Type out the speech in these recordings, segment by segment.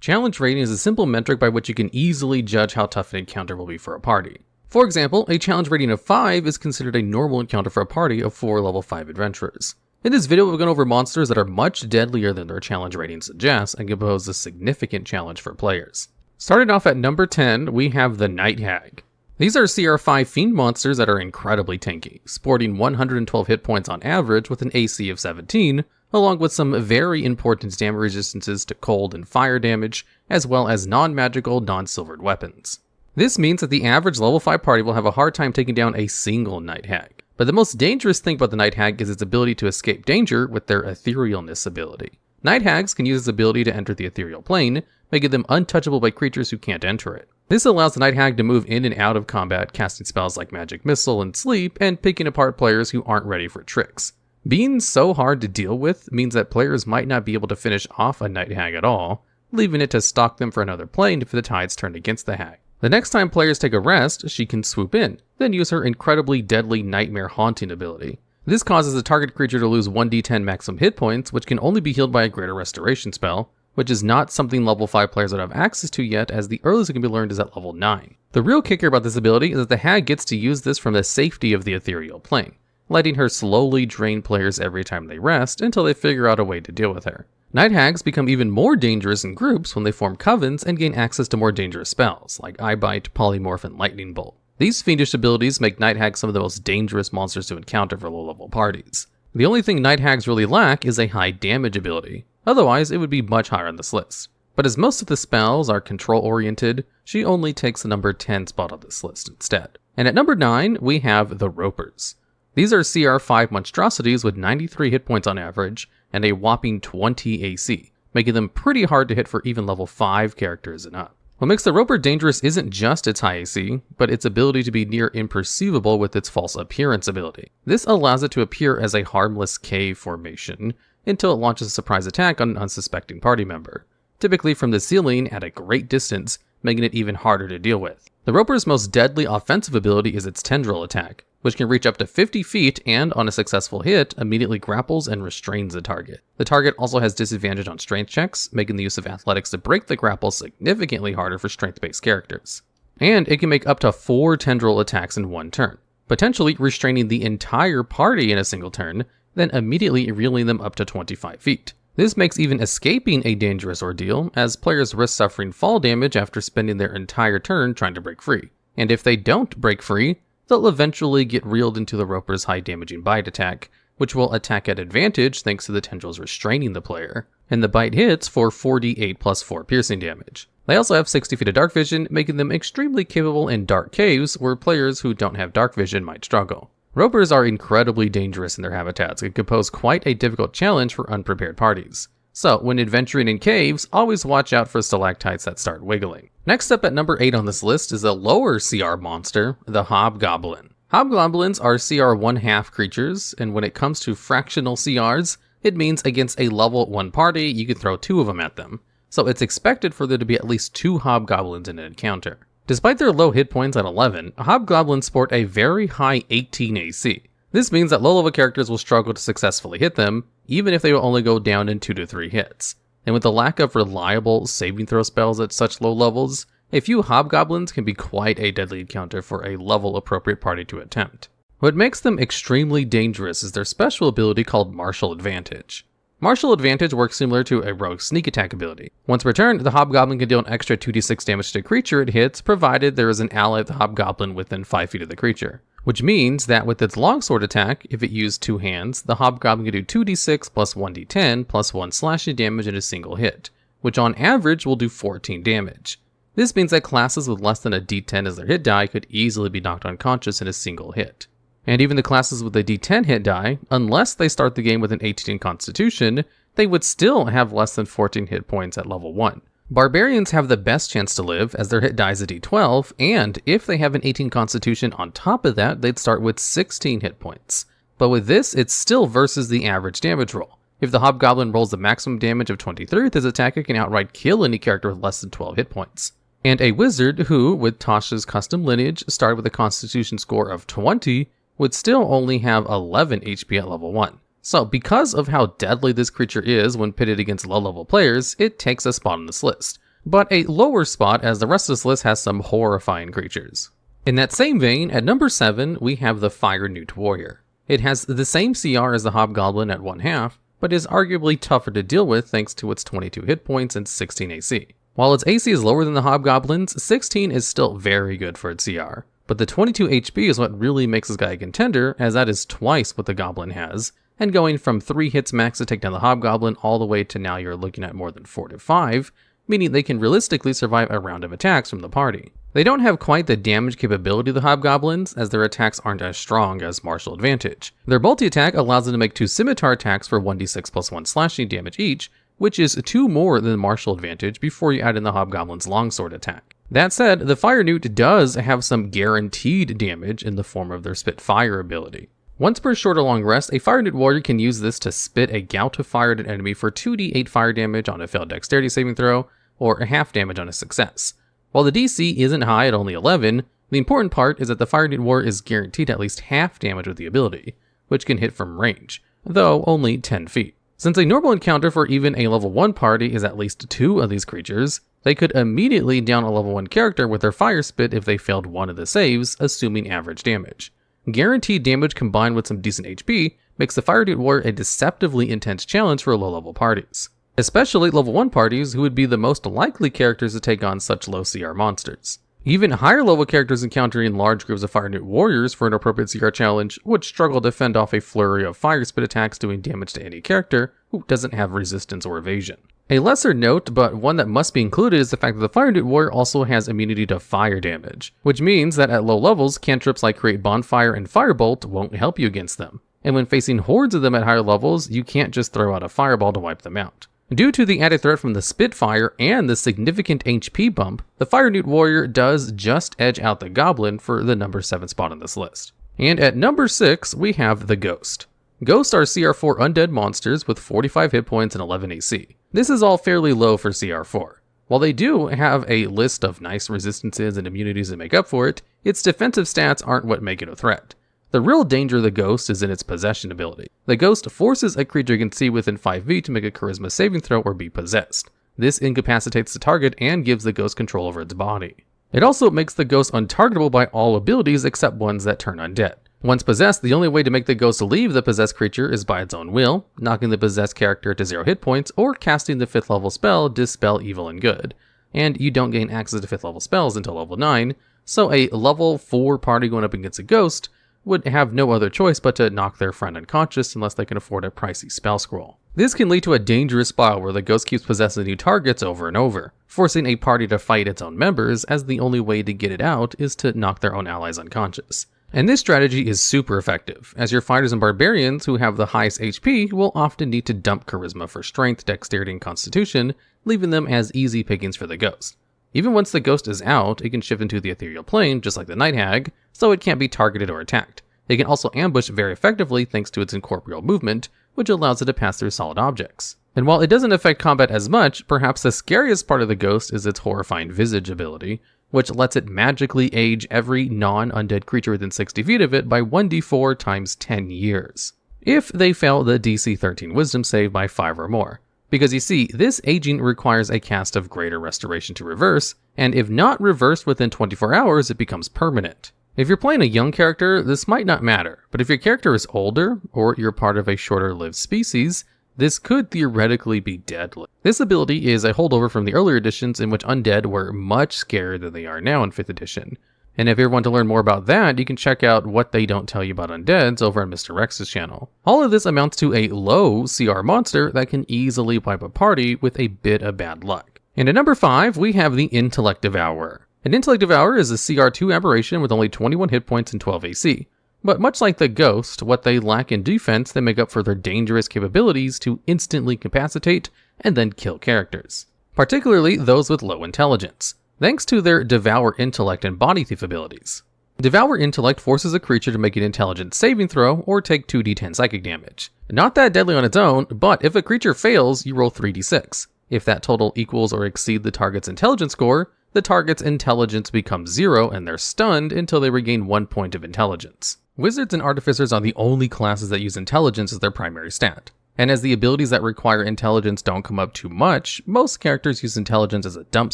Challenge rating is a simple metric by which you can easily judge how tough an encounter will be for a party. For example, a challenge rating of 5 is considered a normal encounter for a party of 4 level 5 adventurers. In this video, we've gone over monsters that are much deadlier than their challenge rating suggests and can pose a significant challenge for players. Starting off at number 10, we have the Night Hag. These are CR5 fiend monsters that are incredibly tanky, sporting 112 hit points on average with an AC of 17, along with some very important damage resistances to cold and fire damage, as well as non-magical, non-silvered weapons. This means that the average level 5 party will have a hard time taking down a single Night Hag. But the most dangerous thing about the Night Hag is its ability to escape danger with their etherealness ability. Night Hags can use this ability to enter the ethereal plane, making them untouchable by creatures who can't enter it. This allows the Night Hag to move in and out of combat, casting spells like Magic Missile and Sleep, and picking apart players who aren't ready for tricks. Being so hard to deal with means that players might not be able to finish off a Night Hag at all, leaving it to stalk them for another plane if the tides turn against the Hag. The next time players take a rest, she can swoop in, then use her incredibly deadly Nightmare Haunting ability. This causes the target creature to lose 1d10 maximum hit points, which can only be healed by a greater restoration spell, which is not something level 5 players would have access to yet, as the earliest it can be learned is at level 9. The real kicker about this ability is that the Hag gets to use this from the safety of the ethereal plane, letting her slowly drain players every time they rest until they figure out a way to deal with her. Night Hags become even more dangerous in groups when they form covens and gain access to more dangerous spells, like Eye Bite, Polymorph, and Lightning Bolt. These fiendish abilities make Night Hags some of the most dangerous monsters to encounter for low-level parties. The only thing Night Hags really lack is a high damage ability, otherwise it would be much higher on this list. But as most of the spells are control-oriented, she only takes the number 10 spot on this list instead. And at number 9, we have the Ropers. These are CR5 monstrosities with 93 hit points on average and a whopping 20 AC, making them pretty hard to hit for even level 5 characters and up. What makes the Roper dangerous isn't just its high AC, but its ability to be near imperceivable with its false appearance ability. This allows it to appear as a harmless cave formation until it launches a surprise attack on an unsuspecting party member, typically from the ceiling at a great distance, making it even harder to deal with. The Roper's most deadly offensive ability is its tendril attack, which can reach up to 50 feet and, on a successful hit, immediately grapples and restrains the target. The target also has disadvantage on strength checks, making the use of athletics to break the grapple significantly harder for strength-based characters. And it can make up to 4 tendril attacks in one turn, potentially restraining the entire party in a single turn, then immediately reeling them up to 25 feet. This makes even escaping a dangerous ordeal, as players risk suffering fall damage after spending their entire turn trying to break free. And if they don't break free, they'll eventually get reeled into the Roper's high damaging bite attack, which will attack at advantage thanks to the tendrils restraining the player, and the bite hits for 4d8 plus 4 piercing damage. They also have 60 feet of dark vision, making them extremely capable in dark caves where players who don't have dark vision might struggle. Ropers are incredibly dangerous in their habitats and can pose quite a difficult challenge for unprepared parties. So, when adventuring in caves, always watch out for stalactites that start wiggling. Next up at number 8 on this list is a lower CR monster, the hobgoblin. Hobgoblins are CR 1/2 creatures, and when it comes to fractional CRs, it means against a level 1 party, you can throw 2 of them at them. So it's expected for there to be at least 2 hobgoblins in an encounter. Despite their low hit points at 11, hobgoblins sport a very high 18 AC. This means that low-level characters will struggle to successfully hit them, even if they will only go down in 2 to 3 hits. And with the lack of reliable saving throw spells at such low levels, a few hobgoblins can be quite a deadly encounter for a level-appropriate party to attempt. What makes them extremely dangerous is their special ability called Martial Advantage. Martial Advantage works similar to a rogue sneak attack ability. Once per turn, the hobgoblin can deal an extra 2d6 damage to a creature it hits, provided there is an ally of the hobgoblin within 5 feet of the creature. Which means that with its longsword attack, if it used 2 hands, the hobgoblin can do 2d6 plus 1d10 plus 1 slashing damage in a single hit, which on average will do 14 damage. This means that classes with less than a d10 as their hit die could easily be knocked unconscious in a single hit. And even the classes with a d10 hit die, unless they start the game with an 18 in Constitution, they would still have less than 14 hit points at level 1. Barbarians have the best chance to live, as their hit die is a d12, and if they have an 18 Constitution on top of that, they'd start with 16 hit points. But with this, it's still versus the average damage roll. If the hobgoblin rolls the maximum damage of 23 with his attack, it can outright kill any character with less than 12 hit points. And a wizard who, with Tasha's custom lineage, started with a Constitution score of 20, would still only have 11 HP at level 1. So because of how deadly this creature is when pitted against low-level players, it takes a spot on this list, but a lower spot as the rest of this list has some horrifying creatures. In that same vein, at number 7, we have the firenewt warrior. It has the same CR as the hobgoblin at 1/2, but is arguably tougher to deal with thanks to its 22 hit points and 16 AC. While its AC is lower than the hobgoblin's, 16 is still very good for its CR. But the 22 HP is what really makes this guy a contender, as that is twice what the goblin has, and going from 3 hits max to take down the hobgoblin all the way to now you're looking at more than 4 to 5, meaning they can realistically survive a round of attacks from the party. They don't have quite the damage capability of the hobgoblins, as their attacks aren't as strong as martial advantage. Their bolty attack allows them to make 2 scimitar attacks for 1d6 plus 1 slashing damage each, which is 2 more than martial advantage before you add in the hobgoblin's longsword attack. That said, the firenewt does have some guaranteed damage in the form of their spitfire ability. Once per short or long rest, a firenewt warrior can use this to spit a gout of fire at an enemy for 2d8 fire damage on a failed dexterity saving throw, or a half damage on a success. While the DC isn't high at only 11, the important part is that the firenewt warrior is guaranteed at least half damage with the ability, which can hit from range, though only 10 feet. Since a normal encounter for even a level 1 party is at least 2 of these creatures, they could immediately down a level 1 character with their fire spit if they failed one of the saves, assuming average damage. Guaranteed damage combined with some decent HP makes the firenewt warrior a deceptively intense challenge for low level parties, especially level 1 parties who would be the most likely characters to take on such low CR monsters. Even higher level characters encountering large groups of firenewt warriors for an appropriate CR challenge would struggle to fend off a flurry of fire spit attacks doing damage to any character who doesn't have resistance or evasion. A lesser note, but one that must be included, is the fact that the firenewt warrior also has immunity to fire damage, which means that at low levels, cantrips like Create Bonfire and Firebolt won't help you against them. And when facing hordes of them at higher levels, you can't just throw out a fireball to wipe them out. Due to the added threat from the Spitfire and the significant HP bump, the firenewt warrior does just edge out the goblin for the number 7 spot on this list. And at number 6, we have the ghost. Ghosts are CR4 undead monsters with 45 hit points and 11 AC. This is all fairly low for CR4. While they do have a list of nice resistances and immunities to make up for it, its defensive stats aren't what make it a threat. The real danger of the ghost is in its possession ability. The ghost forces a creature you can see within 5 feet to make a charisma saving throw or be possessed. This incapacitates the target and gives the ghost control over its body. It also makes the ghost untargetable by all abilities except ones that turn undead. Once possessed, the only way to make the ghost leave the possessed creature is by its own will, knocking the possessed character to 0 hit points, or casting the 5th level spell Dispel Evil and Good. And you don't gain access to 5th level spells until level 9, so a level 4 party going up against a ghost would have no other choice but to knock their friend unconscious unless they can afford a pricey spell scroll. This can lead to a dangerous spiral where the ghost keeps possessing new targets over and over, forcing a party to fight its own members, as the only way to get it out is to knock their own allies unconscious. And this strategy is super effective, as your fighters and barbarians who have the highest HP will often need to dump charisma for strength, dexterity, and constitution, leaving them as easy pickings for the ghost. Even once the ghost is out, it can shift into the ethereal plane, just like the night hag, so it can't be targeted or attacked. It can also ambush very effectively thanks to its incorporeal movement, which allows it to pass through solid objects. And while it doesn't affect combat as much, perhaps the scariest part of the ghost is its horrifying visage ability, which lets it magically age every non-undead creature within 60 feet of it by 1d4 times 10 years, if they fail the DC 13 wisdom save by 5 or more. Because you see, this aging requires a cast of Greater Restoration to reverse, and if not reversed within 24 hours, it becomes permanent. If you're playing a young character, this might not matter, but if your character is older, or you're part of a shorter-lived species, this could theoretically be deadly. This ability is a holdover from the earlier editions in which undead were much scarier than they are now in 5th edition. And if you want to learn more about that, you can check out What They Don't Tell You About Undeads over on Mr. Rex's channel. All of this amounts to a low CR monster that can easily wipe a party with a bit of bad luck. And at number 5, we have the Intellect Devourer. An Intellect Devourer is a CR2 aberration with only 21 hit points and 12 AC. But much like the Ghost, what they lack in defense, they make up for their dangerous capabilities to instantly incapacitate and then kill characters, particularly those with low intelligence, thanks to their Devour Intellect and Body Thief abilities. Devour Intellect forces a creature to make an intelligence saving throw or take 2d10 psychic damage. Not that deadly on its own, but if a creature fails, you roll 3d6. If that total equals or exceeds the target's intelligence score, the target's intelligence becomes 0 and they're stunned until they regain 1 point of intelligence. Wizards and Artificers are the only classes that use intelligence as their primary stat. And as the abilities that require intelligence don't come up too much, most characters use intelligence as a dump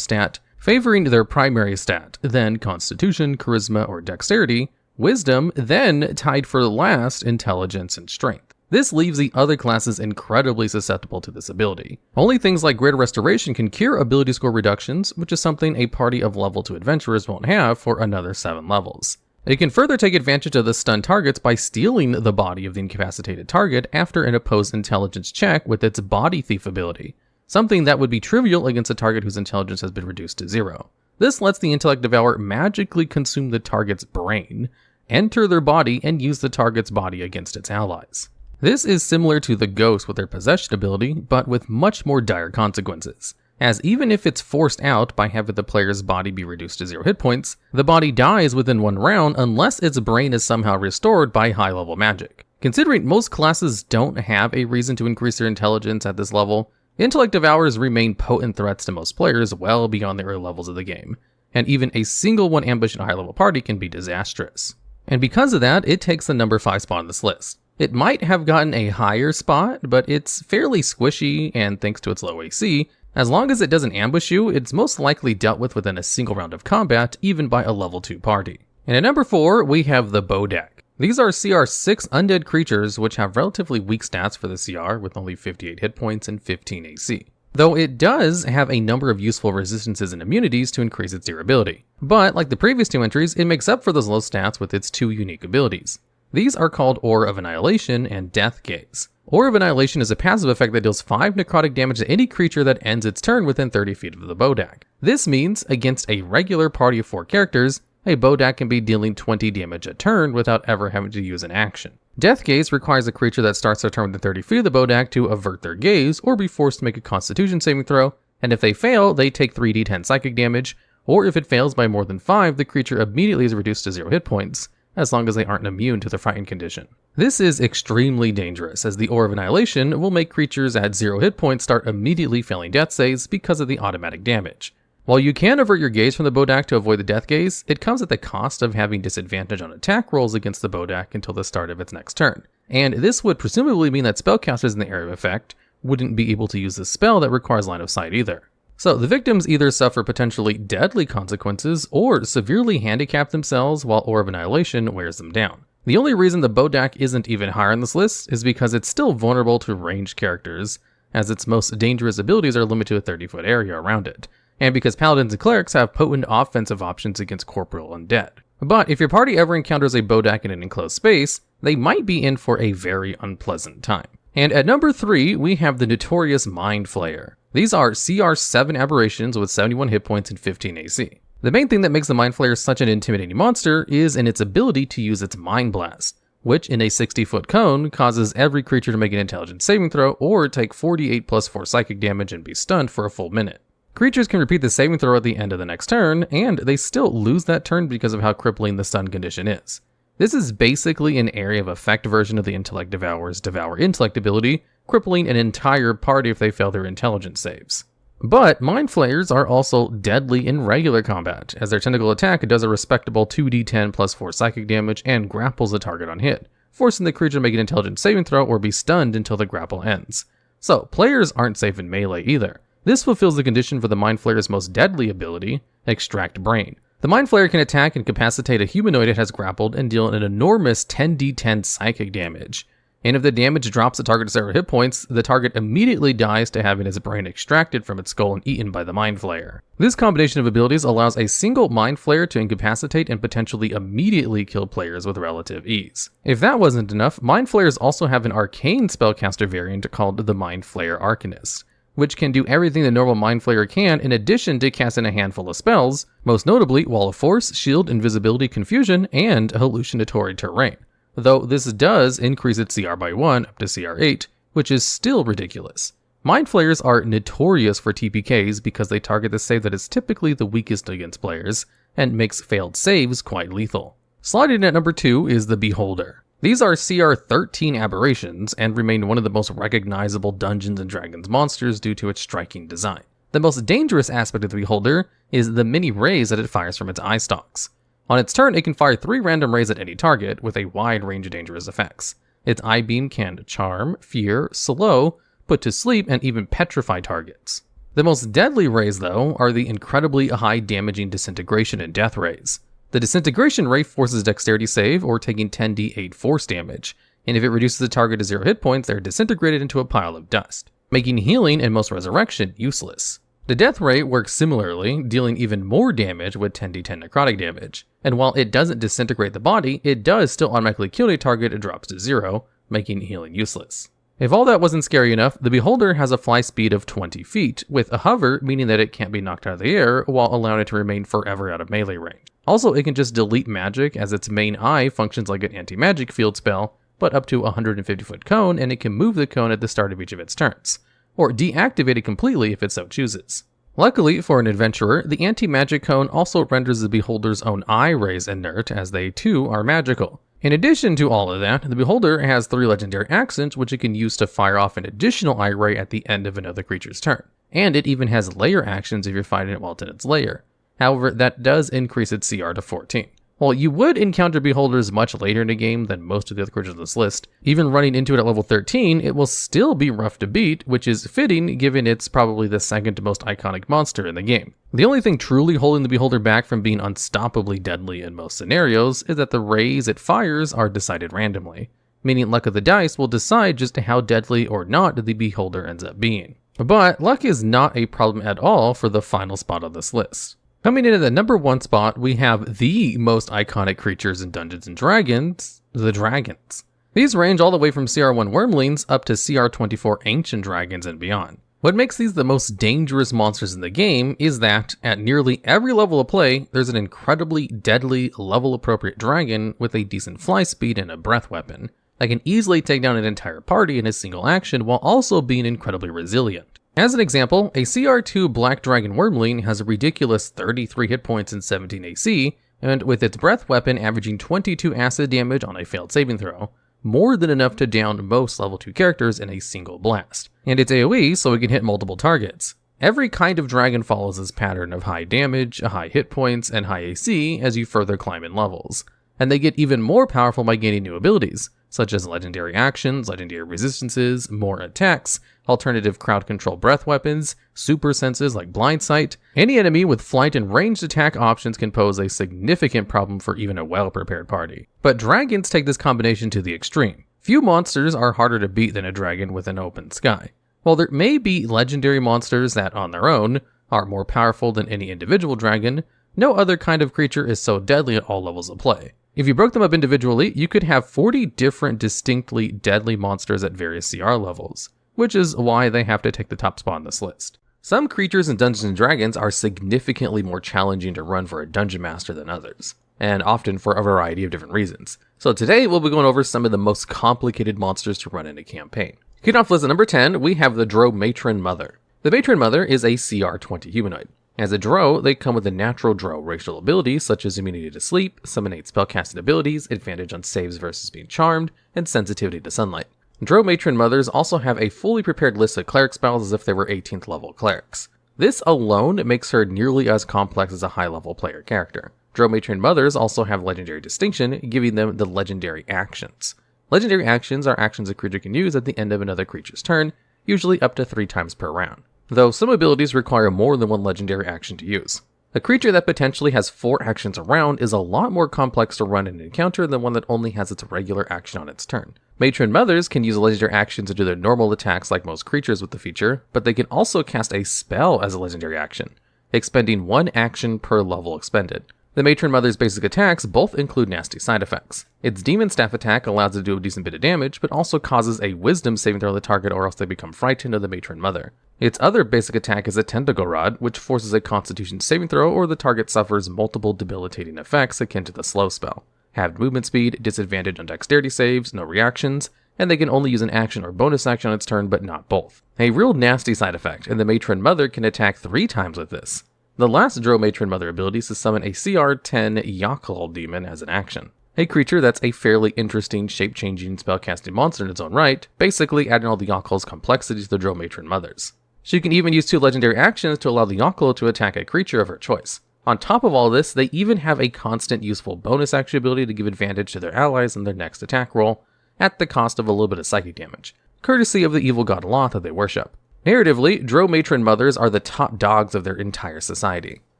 stat, favoring their primary stat, then constitution, charisma, or dexterity, wisdom, then tied for last, intelligence and strength. This leaves the other classes incredibly susceptible to this ability. Only things like Greater Restoration can cure ability score reductions, which is something a party of level 2 adventurers won't have for another 7 levels. It can further take advantage of the stunned targets by stealing the body of the incapacitated target after an opposed intelligence check with its body thief ability, something that would be trivial against a target whose intelligence has been reduced to 0. This lets the intellect devourer magically consume the target's brain, enter their body, and use the target's body against its allies. This is similar to the ghost with their possession ability, but with much more dire consequences, as even if it's forced out by having the player's body be reduced to 0 hit points, the body dies within 1 round unless its brain is somehow restored by high-level magic. Considering most classes don't have a reason to increase their intelligence at this level, intellect devourers remain potent threats to most players well beyond the early levels of the game, and even a single one ambush in a high-level party can be disastrous. And because of that, it takes the number 5 spot on this list. It might have gotten a higher spot, but it's fairly squishy, and thanks to its low AC, as long as it doesn't ambush you, it's most likely dealt with within a single round of combat, even by a level 2 party. And at number 4, we have the bodak. These are CR 6 undead creatures which have relatively weak stats for the CR with only 58 hit points and 15 AC. Though it does have a number of useful resistances and immunities to increase its durability. But like the previous 2 entries, it makes up for those low stats with its 2 unique abilities. These are called Aura of Annihilation and Death Gaze. Aura of Annihilation is a passive effect that deals 5 necrotic damage to any creature that ends its turn within 30 feet of the bodak. This means, against a regular party of 4 characters, a bodak can be dealing 20 damage a turn without ever having to use an action. Death Gaze requires a creature that starts their turn within 30 feet of the bodak to avert their gaze or be forced to make a constitution saving throw, and if they fail, they take 3d10 psychic damage, or if it fails by more than 5, the creature immediately is reduced to 0 hit points, as long as they aren't immune to the frightened condition. This is extremely dangerous, as the Aura of Annihilation will make creatures at 0 hit points start immediately failing death saves because of the automatic damage. While you can avert your gaze from the bodak to avoid the death gaze, it comes at the cost of having disadvantage on attack rolls against the bodak until the start of its next turn. And this would presumably mean that spellcasters in the area of effect wouldn't be able to use this spell that requires line of sight either. So the victims either suffer potentially deadly consequences or severely handicap themselves while Aura of Annihilation wears them down. The only reason the bodak isn't even higher on this list is because it's still vulnerable to ranged characters, as its most dangerous abilities are limited to a 30-foot area around it, and because paladins and clerics have potent offensive options against corporeal undead. But if your party ever encounters a bodak in an enclosed space, they might be in for a very unpleasant time. And at number 3, we have the notorious Mind Flayer. These are CR 7 aberrations with 71 hit points and 15 AC. The main thing that makes the Mind Flayer such an intimidating monster is in its ability to use its Mind Blast, which in a 60-foot cone causes every creature to make an intelligence saving throw or take 48 plus 4 psychic damage and be stunned for a full minute. Creatures can repeat the saving throw at the end of the next turn, and they still lose that turn because of how crippling the stun condition is. This is basically an area of effect version of the Intellect Devourer's Devour Intellect ability, crippling an entire party if they fail their intelligence saves. But Mind Flayers are also deadly in regular combat, as their tentacle attack does a respectable 2d10 plus 4 psychic damage and grapples the target on hit, forcing the creature to make an intelligence saving throw or be stunned until the grapple ends. So players aren't safe in melee either. This fulfills the condition for the Mind Flayer's most deadly ability, Extract Brain. The Mind Flayer can attack and incapacitate a humanoid it has grappled and deal an enormous 10d10 psychic damage. And if the damage drops the target to 0 hit points, the target immediately dies to having his brain extracted from its skull and eaten by the Mind Flayer. This combination of abilities allows a single Mind Flayer to incapacitate and potentially immediately kill players with relative ease. If that wasn't enough, Mind Flayers also have an arcane spellcaster variant called the Mind Flayer Arcanist, which can do everything the normal Mind Flayer can in addition to casting a handful of spells, most notably Wall of Force, Shield, Invisibility, Confusion, and Hallucinatory Terrain. Though this does increase its CR by 1 up to CR 8, which is still ridiculous. Mind Flayers are notorious for TPKs because they target the save that is typically the weakest against players, and makes failed saves quite lethal. Sliding at number 2 is the Beholder. These are CR 13 aberrations and remain one of the most recognizable Dungeons & Dragons monsters due to its striking design. The most dangerous aspect of the Beholder is the many rays that it fires from its eye stalks. On its turn, it can fire 3 random rays at any target with a wide range of dangerous effects. Its eye beam can charm, fear, slow, put to sleep, and even petrify targets. The most deadly rays, though, are the incredibly high damaging disintegration and death rays. The disintegration ray forces dexterity save or taking 10d8 force damage, and if it reduces the target to 0 hit points, they're disintegrated into a pile of dust, making healing and most resurrection useless. The death ray works similarly, dealing even more damage with 10d10 necrotic damage, and while it doesn't disintegrate the body, it does still automatically kill a target it drops to 0, making healing useless. If all that wasn't scary enough, the Beholder has a fly speed of 20 feet, with a hover meaning that it can't be knocked out of the air while allowing it to remain forever out of melee range. Also, it can just delete magic as its main eye functions like an anti-magic field spell, but up to a 150-foot cone, and it can move the cone at the start of each of its turns, or deactivate it completely if it so chooses. Luckily for an adventurer, the anti-magic cone also renders the Beholder's own eye rays inert, as they too are magical. In addition to all of that, the Beholder has 3 legendary accents which it can use to fire off an additional eye ray at the end of another creature's turn, and it even has layer actions if you're fighting it while it's in its lair. However, that does increase its CR to 14. While you would encounter Beholders much later in the game than most of the other creatures on this list, even running into it at level 13, it will still be rough to beat, which is fitting given it's probably the second most iconic monster in the game. The only thing truly holding the Beholder back from being unstoppably deadly in most scenarios is that the rays it fires are decided randomly, meaning luck of the dice will decide just how deadly or not the Beholder ends up being. But luck is not a problem at all for the final spot on this list. Coming in at the number 1 spot, we have the most iconic creatures in Dungeons & Dragons, the dragons. These range all the way from CR1 Wyrmlings up to CR24 Ancient Dragons and beyond. What makes these the most dangerous monsters in the game is that, at nearly every level of play, there's an incredibly deadly, level-appropriate dragon with a decent fly speed and a breath weapon that can easily take down an entire party in a single action while also being incredibly resilient. As an example, a CR2 Black Dragon Wyrmling has a ridiculous 33 hit points and 17 AC, and with its breath weapon averaging 22 acid damage on a failed saving throw, more than enough to down most level 2 characters in a single blast. And it's AoE, so it can hit multiple targets. Every kind of dragon follows this pattern of high damage, high hit points, and high AC as you further climb in levels. And they get even more powerful by gaining new abilities, such as legendary actions, legendary resistances, more attacks, alternative crowd control breath weapons, super senses like blind sight. Any enemy with flight and ranged attack options can pose a significant problem for even a well-prepared party. But dragons take this combination to the extreme. Few monsters are harder to beat than a dragon with an open sky. While there may be legendary monsters that, on their own, are more powerful than any individual dragon, no other kind of creature is so deadly at all levels of play. If you broke them up individually, you could have 40 different distinctly deadly monsters at various CR levels, which is why they have to take the top spot on this list. Some creatures in Dungeons & Dragons are significantly more challenging to run for a dungeon master than others, and often for a variety of different reasons. So today we'll be going over some of the most complicated monsters to run in a campaign. Kicking off list at number 10, we have the Drow Matron Mother. The Matron Mother is a CR20 humanoid. As a Drow, they come with the natural Drow racial abilities such as immunity to sleep, summon 8 spellcasting abilities, advantage on saves versus being charmed, and sensitivity to sunlight. Drow Matron Mothers also have a fully prepared list of cleric spells as if they were 18th level clerics. This alone makes her nearly as complex as a high level player character. Drow Matron Mothers also have legendary distinction, giving them the legendary actions. Legendary actions are actions a creature can use at the end of another creature's turn, usually up to 3 times per round, though some abilities require more than 1 legendary action to use. A creature that potentially has 4 actions a round is a lot more complex to run in an encounter than one that only has its regular action on its turn. Matron Mothers can use legendary actions to do their normal attacks like most creatures with the feature, but they can also cast a spell as a legendary action, expending 1 action per level expended. The Matron Mother's basic attacks both include nasty side effects. Its Demon Staff attack allows it to do a decent bit of damage, but also causes a Wisdom saving throw to the target or else they become frightened of the Matron Mother. Its other basic attack is a Tentacle Rod, which forces a Constitution saving throw or the target suffers multiple debilitating effects akin to the Slow spell. Halved movement speed, disadvantage on dexterity saves, no reactions, and they can only use an action or bonus action on its turn, but not both. A real nasty side effect, and the Matron Mother can attack 3 times with this. The last Drow Matron Mother ability is to summon a CR10 Yockel demon as an action. A creature that's a fairly interesting shape-changing spellcasting monster in its own right, basically adding all the Yockel's complexity to the Drow Matron Mothers. She can even use 2 legendary actions to allow the Yockel to attack a creature of her choice. On top of all this, they even have a constant useful bonus action ability to give advantage to their allies in their next attack roll, at the cost of a little bit of psychic damage, courtesy of the evil god Loth that they worship. Narratively, drow matron mothers are the top dogs of their entire society.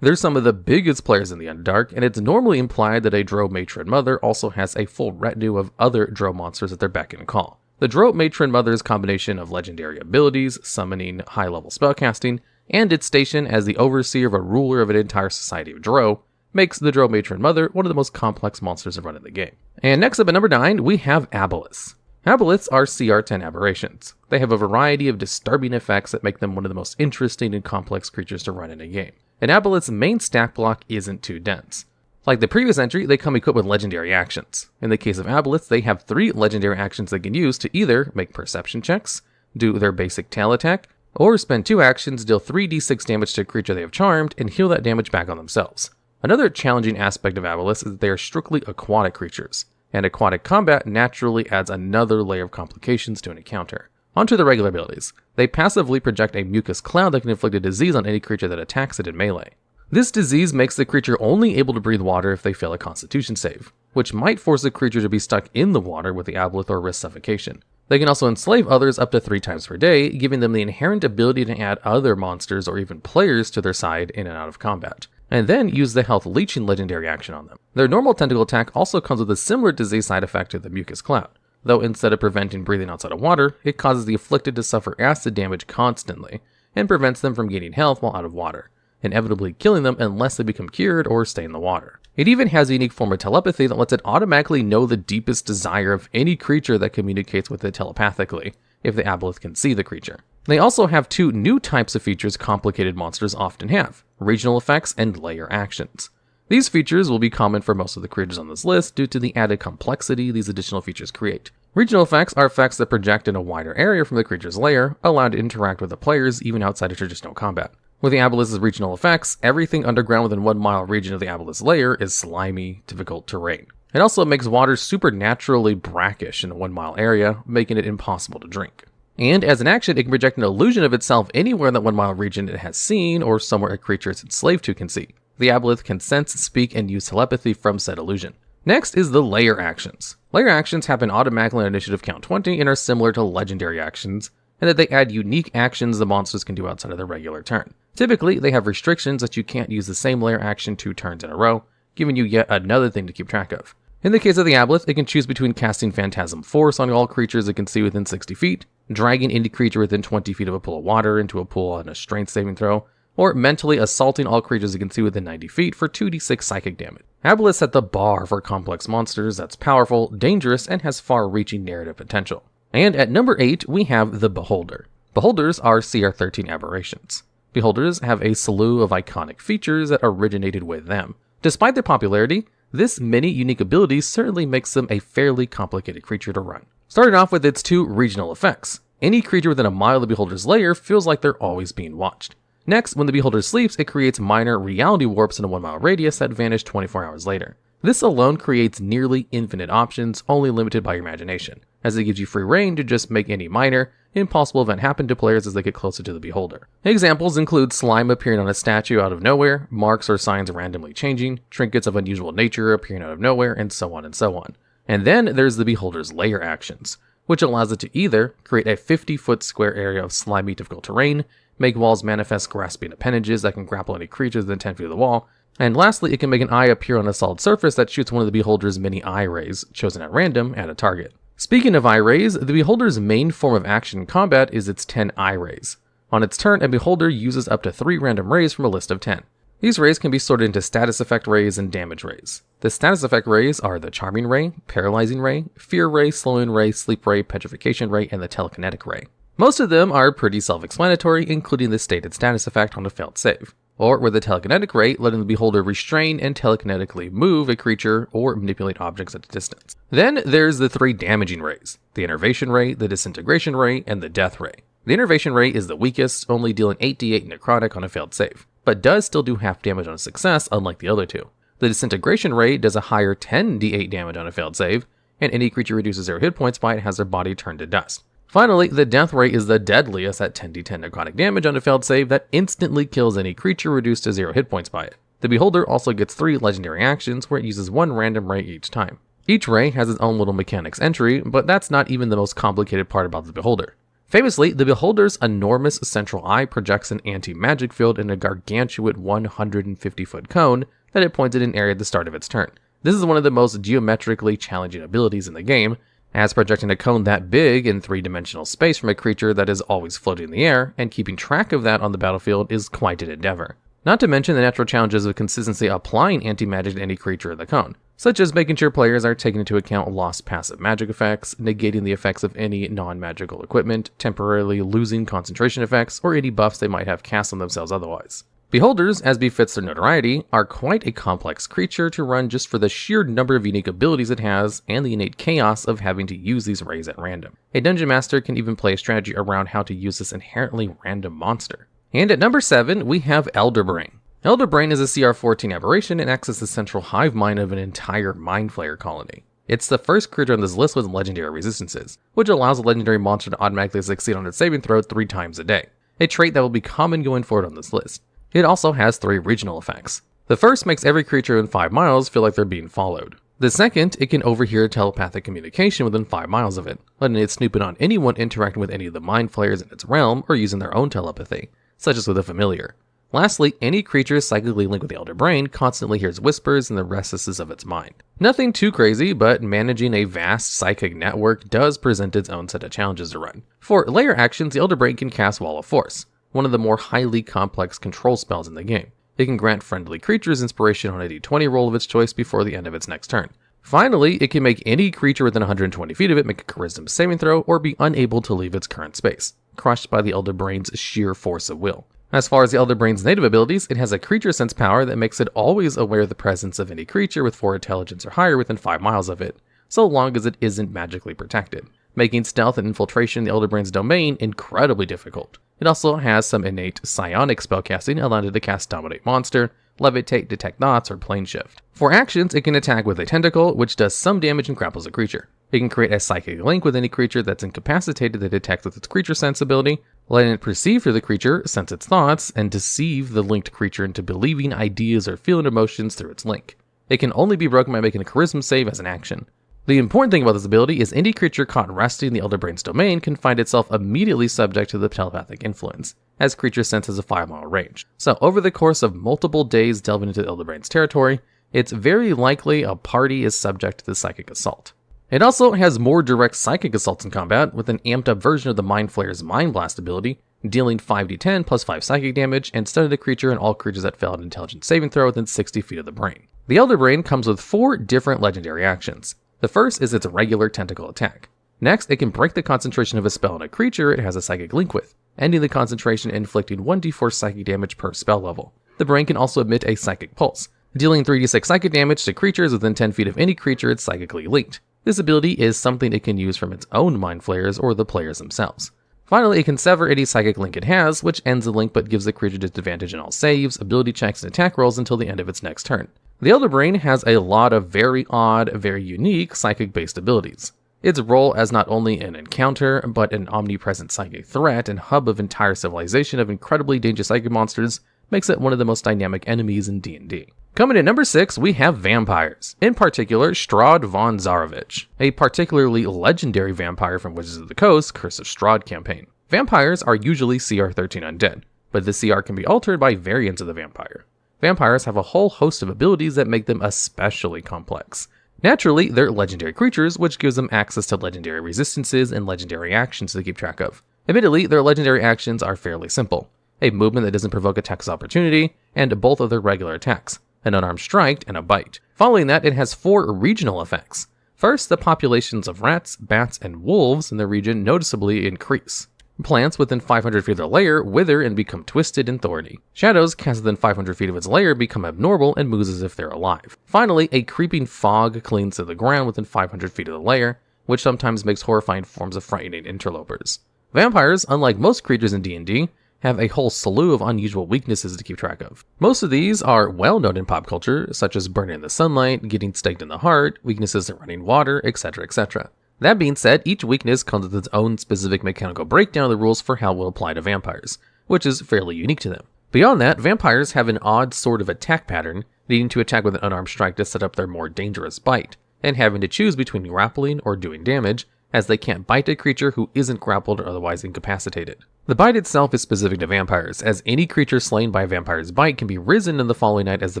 They're some of the biggest players in the Underdark, and it's normally implied that a drow matron mother also has a full retinue of other drow monsters at their beck and call. The drow matron mother's combination of legendary abilities, summoning, high-level spellcasting, and its station as the overseer of a ruler of an entire society of drow makes the drow matron mother one of the most complex monsters to run in the game. And next up at number 9, we have aboleths. Aboleths are CR10 aberrations. They have a variety of disturbing effects that make them one of the most interesting and complex creatures to run in a game. An aboleth's main stack block isn't too dense. Like the previous entry, they come equipped with legendary actions. In the case of aboleths, they have 3 legendary actions they can use to either make perception checks, do their basic tail attack, or spend 2 actions, deal 3d6 damage to a creature they have charmed, and heal that damage back on themselves. Another challenging aspect of aboleths is that they are strictly aquatic creatures, and aquatic combat naturally adds another layer of complications to an encounter. Onto the regular abilities. They passively project a mucus cloud that can inflict a disease on any creature that attacks it in melee. This disease makes the creature only able to breathe water if they fail a constitution save, which might force the creature to be stuck in the water with the aboleth or risk suffocation. They can also enslave others up to 3 times per day, giving them the inherent ability to add other monsters or even players to their side in and out of combat, and then use the health leeching legendary action on them. Their normal tentacle attack also comes with a similar disease side effect to the mucus cloud, though instead of preventing breathing outside of water, it causes the afflicted to suffer acid damage constantly, and prevents them from gaining health while out of water, inevitably killing them unless they become cured or stay in the water. It even has a unique form of telepathy that lets it automatically know the deepest desire of any creature that communicates with it telepathically, if the aboleth can see the creature. They also have 2 new types of features complicated monsters often have: regional effects and layer actions. These features will be common for most of the creatures on this list due to the added complexity these additional features create. Regional effects are effects that project in a wider area from the creature's lair, allowed to interact with the players even outside of traditional combat. With the aboleth's regional effects, everything underground within 1 mile region of the aboleth's lair is slimy, difficult terrain. It also makes water supernaturally brackish in a 1 mile area, making it impossible to drink. And as an action, it can project an illusion of itself anywhere in that 1 mile region it has seen or somewhere a creature it's enslaved to can see. The aboleth can sense, speak, and use telepathy from said illusion. Next is the layer actions. Layer actions happen automatically on initiative count 20 and are similar to legendary actions, and that they add unique actions the monsters can do outside of their regular turn. Typically, they have restrictions that you can't use the same layer action 2 turns in a row, giving you yet another thing to keep track of. In the case of the aboleth, it can choose between casting Phantasm Force on all creatures it can see within 60 feet, dragging any creature within 20 feet of a pool of water into a pool on a strength saving throw, or mentally assaulting all creatures it can see within 90 feet for 2d6 psychic damage. Aboleth set the bar for complex monsters that's powerful, dangerous, and has far-reaching narrative potential. And at number 8, we have the Beholder. Beholders are CR13 aberrations. Beholders have a slew of iconic features that originated with them. Despite their popularity, this many unique abilities certainly makes them a fairly complicated creature to run. Starting off with its 2 regional effects. Any creature within a mile of the Beholder's lair feels like they're always being watched. Next, when the Beholder sleeps, it creates minor reality warps in a 1 mile radius that vanish 24 hours later. This alone creates nearly infinite options, only limited by your imagination, as it gives you free reign to just make any minor, impossible event happen to players as they get closer to the Beholder. Examples include slime appearing on a statue out of nowhere, marks or signs randomly changing, trinkets of unusual nature appearing out of nowhere, and so on and so on. And then there's the Beholder's layer actions, which allows it to either create a 50-foot square area of slimy, difficult terrain, make walls manifest grasping appendages that can grapple any creatures within 10 feet of the wall, and lastly, it can make an eye appear on a solid surface that shoots one of the Beholder's many eye rays, chosen at random, at a target. Speaking of eye rays, the Beholder's main form of action in combat is its 10 eye rays. On its turn, a Beholder uses up to 3 random rays from a list of 10. These rays can be sorted into status effect rays and damage rays. The status effect rays are the Charming Ray, Paralyzing Ray, Fear Ray, Slowing Ray, Sleep Ray, Petrification Ray, and the Telekinetic Ray. Most of them are pretty self-explanatory, including the stated status effect on a failed save, or with the Telekinetic Ray letting the Beholder restrain and telekinetically move a creature or manipulate objects at a distance. Then there's the 3 damaging rays, the Innervation Ray, the Disintegration Ray, and the Death Ray. The Innervation Ray is the weakest, only dealing 8d8 necrotic on a failed save, but does still do half damage on a success unlike the other 2. The Disintegration Ray does a higher 10d8 damage on a failed save, and any creature reduces 0 hit points by it has their body turned to dust. Finally, the Death Ray is the deadliest at 10d10 necrotic damage on a failed save that instantly kills any creature reduced to 0 hit points by it. The Beholder also gets 3 legendary actions where it uses 1 random ray each time. Each ray has its own little mechanics entry, but that's not even the most complicated part about the Beholder. Famously, the Beholder's enormous central eye projects an anti-magic field in a gargantuan 150-foot cone that it points at an area at the start of its turn. This is one of the most geometrically challenging abilities in the game, as projecting a cone that big in 3-dimensional space from a creature that is always floating in the air, and keeping track of that on the battlefield is quite an endeavor. Not to mention the natural challenges of consistently applying anti-magic to any creature in the cone, such as making sure players are taking into account lost passive magic effects, negating the effects of any non-magical equipment, temporarily losing concentration effects, or any buffs they might have cast on themselves otherwise. Beholders, as befits their notoriety, are quite a complex creature to run just for the sheer number of unique abilities it has and the innate chaos of having to use these rays at random. A dungeon master can even play a strategy around how to use this inherently random monster. And at number 7, we have Elderbrain. Elderbrain is a CR14 aberration and acts as the central hive mind of an entire mind flayer colony. It's the first creature on this list with legendary resistances, which allows a legendary monster to automatically succeed on its saving throw 3 times a day, a trait that will be common going forward on this list. It also has 3 regional effects. The first makes every creature within 5 miles feel like they're being followed. The second, it can overhear telepathic communication within 5 miles of it, letting it snoop in on anyone interacting with any of the mind flayers in its realm or using their own telepathy, such as with a familiar. Lastly, any creature psychically linked with the Elderbrain constantly hears whispers in the recesses of its mind. Nothing too crazy, but managing a vast psychic network does present its own set of challenges to run. For layer actions, the Elderbrain can cast Wall of Force, one of the more highly complex control spells in the game. It can grant friendly creatures inspiration on a d20 roll of its choice before the end of its next turn. Finally, it can make any creature within 120 feet of it make a charisma saving throw or be unable to leave its current space, crushed by the Elderbrain's sheer force of will. As far as the Elderbrain's native abilities, it has a creature sense power that makes it always aware of the presence of any creature with 4 intelligence or higher within 5 miles of it, so long as it isn't magically protected, making stealth and infiltration in the Elderbrain's domain incredibly difficult. It also has some innate psionic spellcasting, allowing it to cast Dominate Monster, Levitate, Detect Thoughts, or Plane Shift. For actions, it can attack with a tentacle, which does some damage and grapples a creature. It can create a psychic link with any creature that's incapacitated that detects with its creature sense ability, letting it perceive through the creature, sense its thoughts, and deceive the linked creature into believing ideas or feeling emotions through its link. It can only be broken by making a charisma save as an action. The important thing about this ability is any creature caught resting in the Elderbrain's domain can find itself immediately subject to the telepathic influence, as creature sense has a 5-mile range. So over the course of multiple days delving into the Elderbrain's territory, it's very likely a party is subject to the psychic assault. It also has more direct psychic assaults in combat, with an amped up version of the Mind Flayer's Mind Blast ability, dealing 5d10 plus 5 psychic damage, and stunning the creature and all creatures that fail an intelligence saving throw within 60 feet of the brain. The Elderbrain comes with 4 different legendary actions. The first is its regular tentacle attack. Next, it can break the concentration of a spell on a creature it has a psychic link with, ending the concentration and inflicting 1d4 psychic damage per spell level. The brain can also emit a psychic pulse, dealing 3d6 psychic damage to creatures within 10 feet of any creature it's psychically linked. This ability is something it can use from its own mind flayers or the players themselves. Finally, it can sever any psychic link it has, which ends the link but gives the creature disadvantage in all saves, ability checks, and attack rolls until the end of its next turn. The Elderbrain has a lot of very odd, very unique psychic-based abilities. Its role as not only an encounter, but an omnipresent psychic threat and hub of entire civilization of incredibly dangerous psychic monsters makes it one of the most dynamic enemies in D&D. Coming in number 6, we have vampires. In particular, Strahd von Zarovich, a particularly legendary vampire from Wizards of the Coast Curse of Strahd campaign. Vampires are usually CR13 undead, but the CR can be altered by variants of the vampire. Vampires have a whole host of abilities that make them especially complex. Naturally, they're legendary creatures, which gives them access to legendary resistances and legendary actions to keep track of. Admittedly, their legendary actions are fairly simple. A movement that doesn't provoke attacks of opportunity, and both of their regular attacks, an unarmed strike and a bite. Following that, it has 4 regional effects. First, the populations of rats, bats, and wolves in the region noticeably increase. Plants within 500 feet of the layer wither and become twisted and thorny. Shadows cast within 500 feet of its layer become abnormal and moves as if they're alive. Finally, a creeping fog clings to the ground within 500 feet of the layer, which sometimes makes horrifying forms of frightening interlopers. Vampires, unlike most creatures in D&D, have a whole slew of unusual weaknesses to keep track of. Most of these are well known in pop culture, such as burning in the sunlight, getting staked in the heart, weaknesses in running water, etc., etc. That being said, each weakness comes with its own specific mechanical breakdown of the rules for how it will apply to vampires, which is fairly unique to them. Beyond that, vampires have an odd sort of attack pattern, needing to attack with an unarmed strike to set up their more dangerous bite, and having to choose between grappling or doing damage, as they can't bite a creature who isn't grappled or otherwise incapacitated. The bite itself is specific to vampires, as any creature slain by a vampire's bite can be risen in the following night as the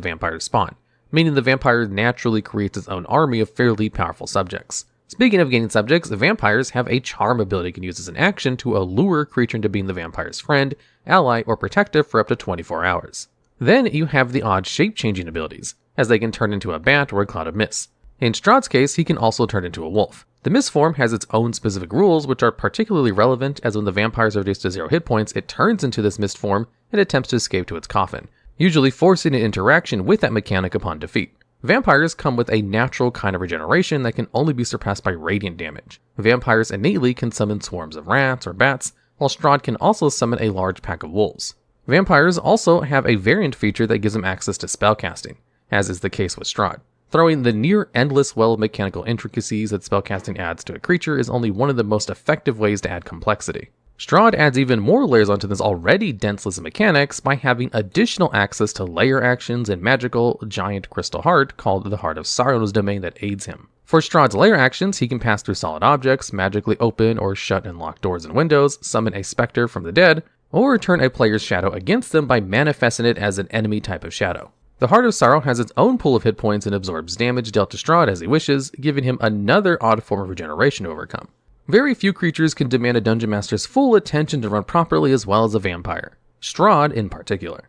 vampire spawn, meaning the vampire naturally creates its own army of fairly powerful subjects. Speaking of gaining subjects, vampires have a charm ability you can use as an action to allure a creature into being the vampire's friend, ally, or protector for up to 24 hours. Then you have the odd shape-changing abilities, as they can turn into a bat or a cloud of mist. In Strahd's case, he can also turn into a wolf. The mist form has its own specific rules, which are particularly relevant, as when the vampire is reduced to 0 hit points, it turns into this mist form and attempts to escape to its coffin, usually forcing an interaction with that mechanic upon defeat. Vampires come with a natural kind of regeneration that can only be surpassed by radiant damage. Vampires innately can summon swarms of rats or bats, while Strahd can also summon a large pack of wolves. Vampires also have a variant feature that gives them access to spellcasting, as is the case with Strahd. Throwing the near-endless well of mechanical intricacies that spellcasting adds to a creature is only one of the most effective ways to add complexity. Strahd adds even more layers onto this already dense list of mechanics by having additional access to layer actions and magical giant crystal heart called the Heart of Sorrow's domain that aids him. For Strahd's layer actions, he can pass through solid objects, magically open or shut and lock doors and windows, summon a specter from the dead, or turn a player's shadow against them by manifesting it as an enemy type of shadow. The Heart of Sorrow has its own pool of hit points and absorbs damage dealt to Strahd as he wishes, giving him another odd form of regeneration to overcome. Very few creatures can demand a Dungeon Master's full attention to run properly as well as a vampire, Strahd in particular.